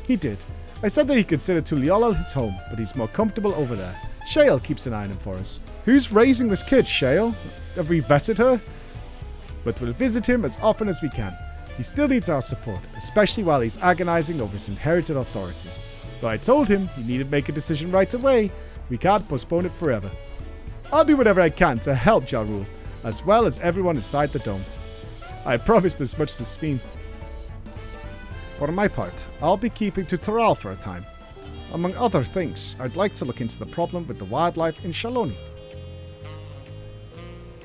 He did. I said that he considered Tuliola his home, but he's more comfortable over there. Shale keeps an eye on him for us. Who's raising this kid, Shale? Have we vetted her? But we'll visit him as often as we can. He still needs our support, especially while he's agonizing over his inherited authority. Though I told him he needed to make a decision right away, we can't postpone it forever. I'll do whatever I can to help Ja Rule, as well as everyone inside the dome. I promised as much to Sveen. For my part, I'll be keeping to Taral for a time. Among other things, I'd like to look into the problem with the wildlife in Shaloni.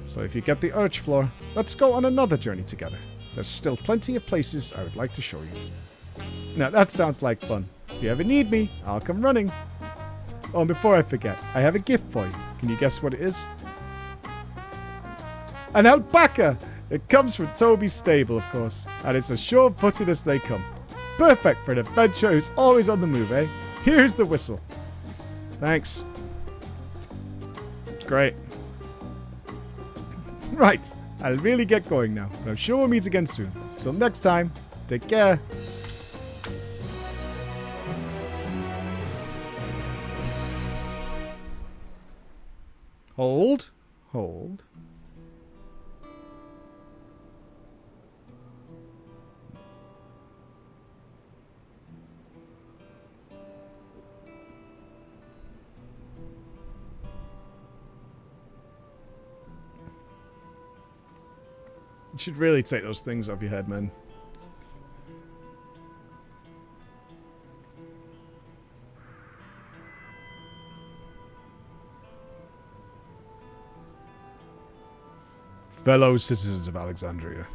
So if you get the urge, Floor, let's go on another journey together. There's still plenty of places I would like to show you. Now that sounds like fun. If you ever need me, I'll come running. Oh, and before I forget, I have a gift for you. Can you guess what it is? An alpaca! It comes from Toby's stable, of course, and it's as sure-footed as they come. Perfect for an adventurer who's always on the move, eh? Here's the whistle. Thanks. Great. Right, I'll really get going now, but I'm sure we'll meet again soon. Till next time, take care. Hold. Hold. You should really take those things off your head, man. Fellow citizens of Alexandria,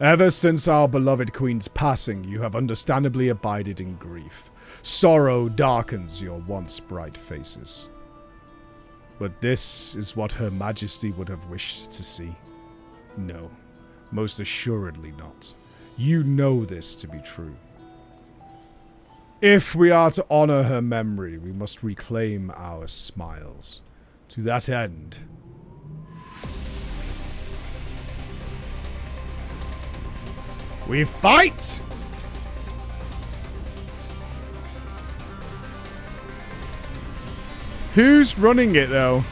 ever since our beloved queen's passing, you have understandably abided in grief. Sorrow darkens your once bright faces. But this is what Her Majesty would have wished to see. No, most assuredly not. You know this to be true. If we are to honor her memory, we must reclaim our smiles. To that end, we fight! Who's running it, though?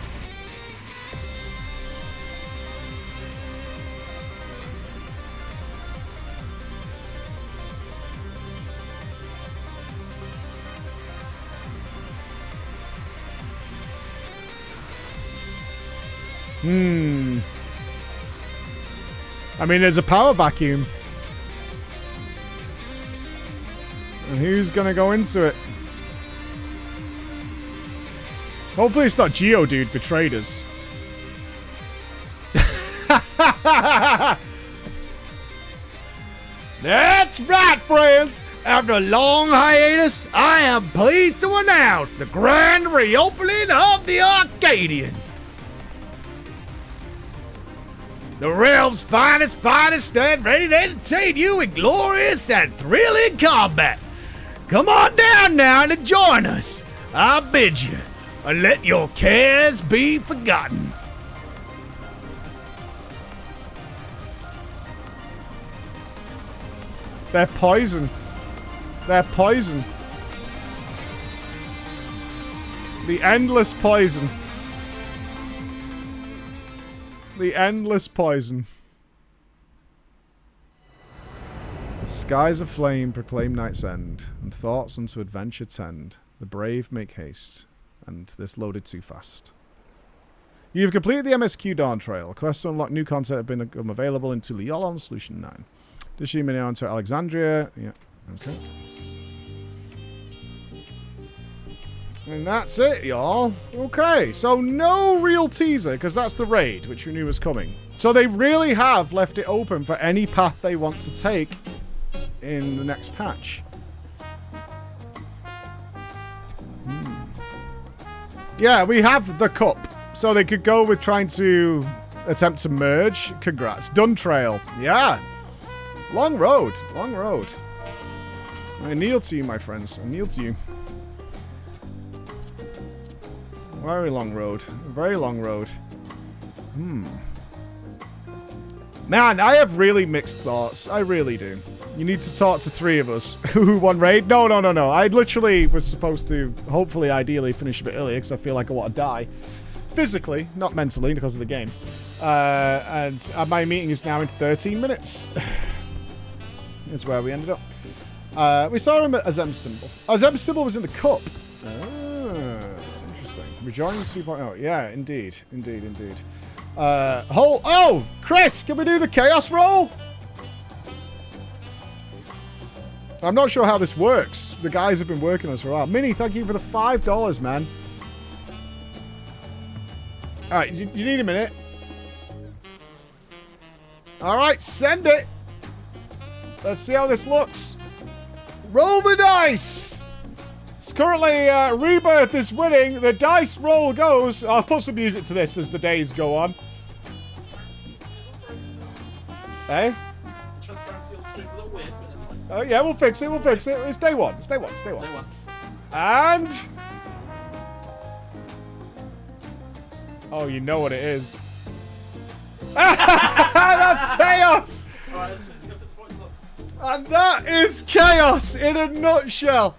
I mean, there's a power vacuum. And who's gonna go into it? Hopefully it's not Geodude betrayed us. That's right, friends! After a long hiatus, I am pleased to announce the grand reopening of the Arcadian. The realm's finest stand ready to entertain you in glorious and thrilling combat. Come on down now and join us. I bid you, and let your cares be forgotten. They're poison. They're poison. The endless poison. The endless poison. The skies aflame proclaim night's end, and thoughts unto adventure tend. The brave make haste, and this loaded too fast. You have completed the MSQ Dawntrail. Quests to unlock new content have become available in Tuliolon Solution 9. Dishing me on to Alexandria. Yeah, okay. And that's it, y'all. Okay, so no real teaser, because that's the raid, which we knew was coming. So they really have left it open for any path they want to take in the next patch. Yeah, we have the cup. So they could go with trying to attempt to merge. Congrats. Dawntrail. Yeah. Long road. Long road. I kneel to you, my friends. I kneel to you. Very long road. Very long road. Man, I have really mixed thoughts. I really do. You need to talk to three of us. Who won raid? No. I literally was supposed to, hopefully, ideally, finish a bit earlier because I feel like I want to die. Physically, not mentally, because of the game. And my meeting is now in 13 minutes. Is where we ended up. We saw him at Azem's symbol. Azem's symbol was in the cup. Interesting. Rejoining 2.0. Yeah, indeed. Oh, Chris, can we do the chaos roll? I'm not sure how this works. The guys have been working on this for a while. Minnie, thank you for the $5, man. Alright, you need a minute. Alright, send it. Let's see how this looks. Roll the dice. It's currently Rebirth is winning. The dice roll goes. I'll put some music to this as the days go on. Hey? Oh yeah, we'll fix it. It's day one. Day one. And oh, you know what it is. That's chaos. And that is chaos in a nutshell.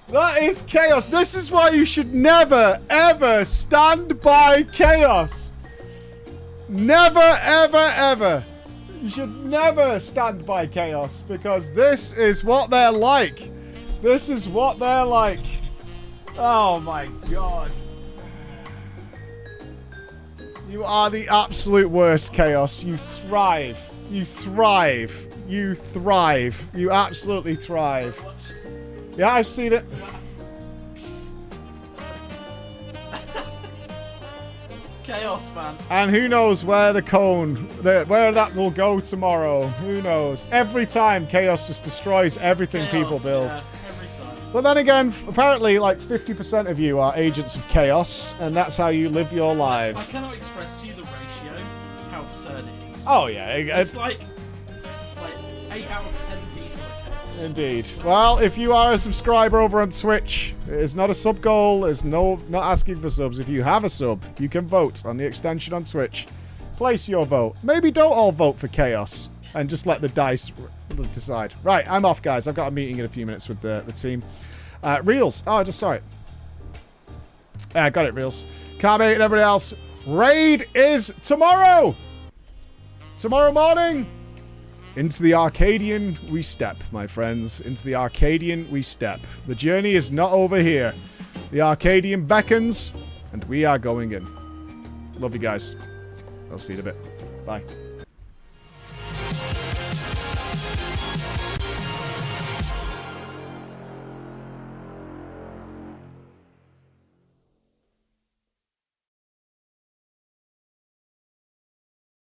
That is chaos. This is why you should never, ever stand by chaos. Never, ever, ever. You should never stand by chaos, because this is what they're like. This is what they're like. Oh my god. You are the absolute worst, Chaos. You thrive. You thrive. You thrive. You absolutely thrive. Yeah, I've seen it. Chaos, man. And who knows where the cone, where that will go tomorrow. Who knows? Every time, Chaos just destroys everything people build. Yeah, every time. But then again, apparently like 50% of you are agents of Chaos, and that's how you live your I lives. cannot express to you the ratio, how absurd it is. Oh, yeah. It's like 8 out of 10 people are Chaos. Indeed. Well, if you are a subscriber over on Twitch, it's not a sub goal. It's not asking for subs. If you have a sub, you can vote on the extension on Twitch. Place your vote. Maybe don't all vote for Chaos and just let the dice decide. Right, I'm off, guys. I've got a meeting in a few minutes with the team. Reels. Oh, I just saw it. Got it, Reels. Kame and everybody else. Raid is tomorrow. Tomorrow morning. Into the Arcadian we step, my friends. Into the Arcadian we step. The journey is not over here. The Arcadian beckons, and we are going in. Love you guys. I'll see you in a bit. Bye.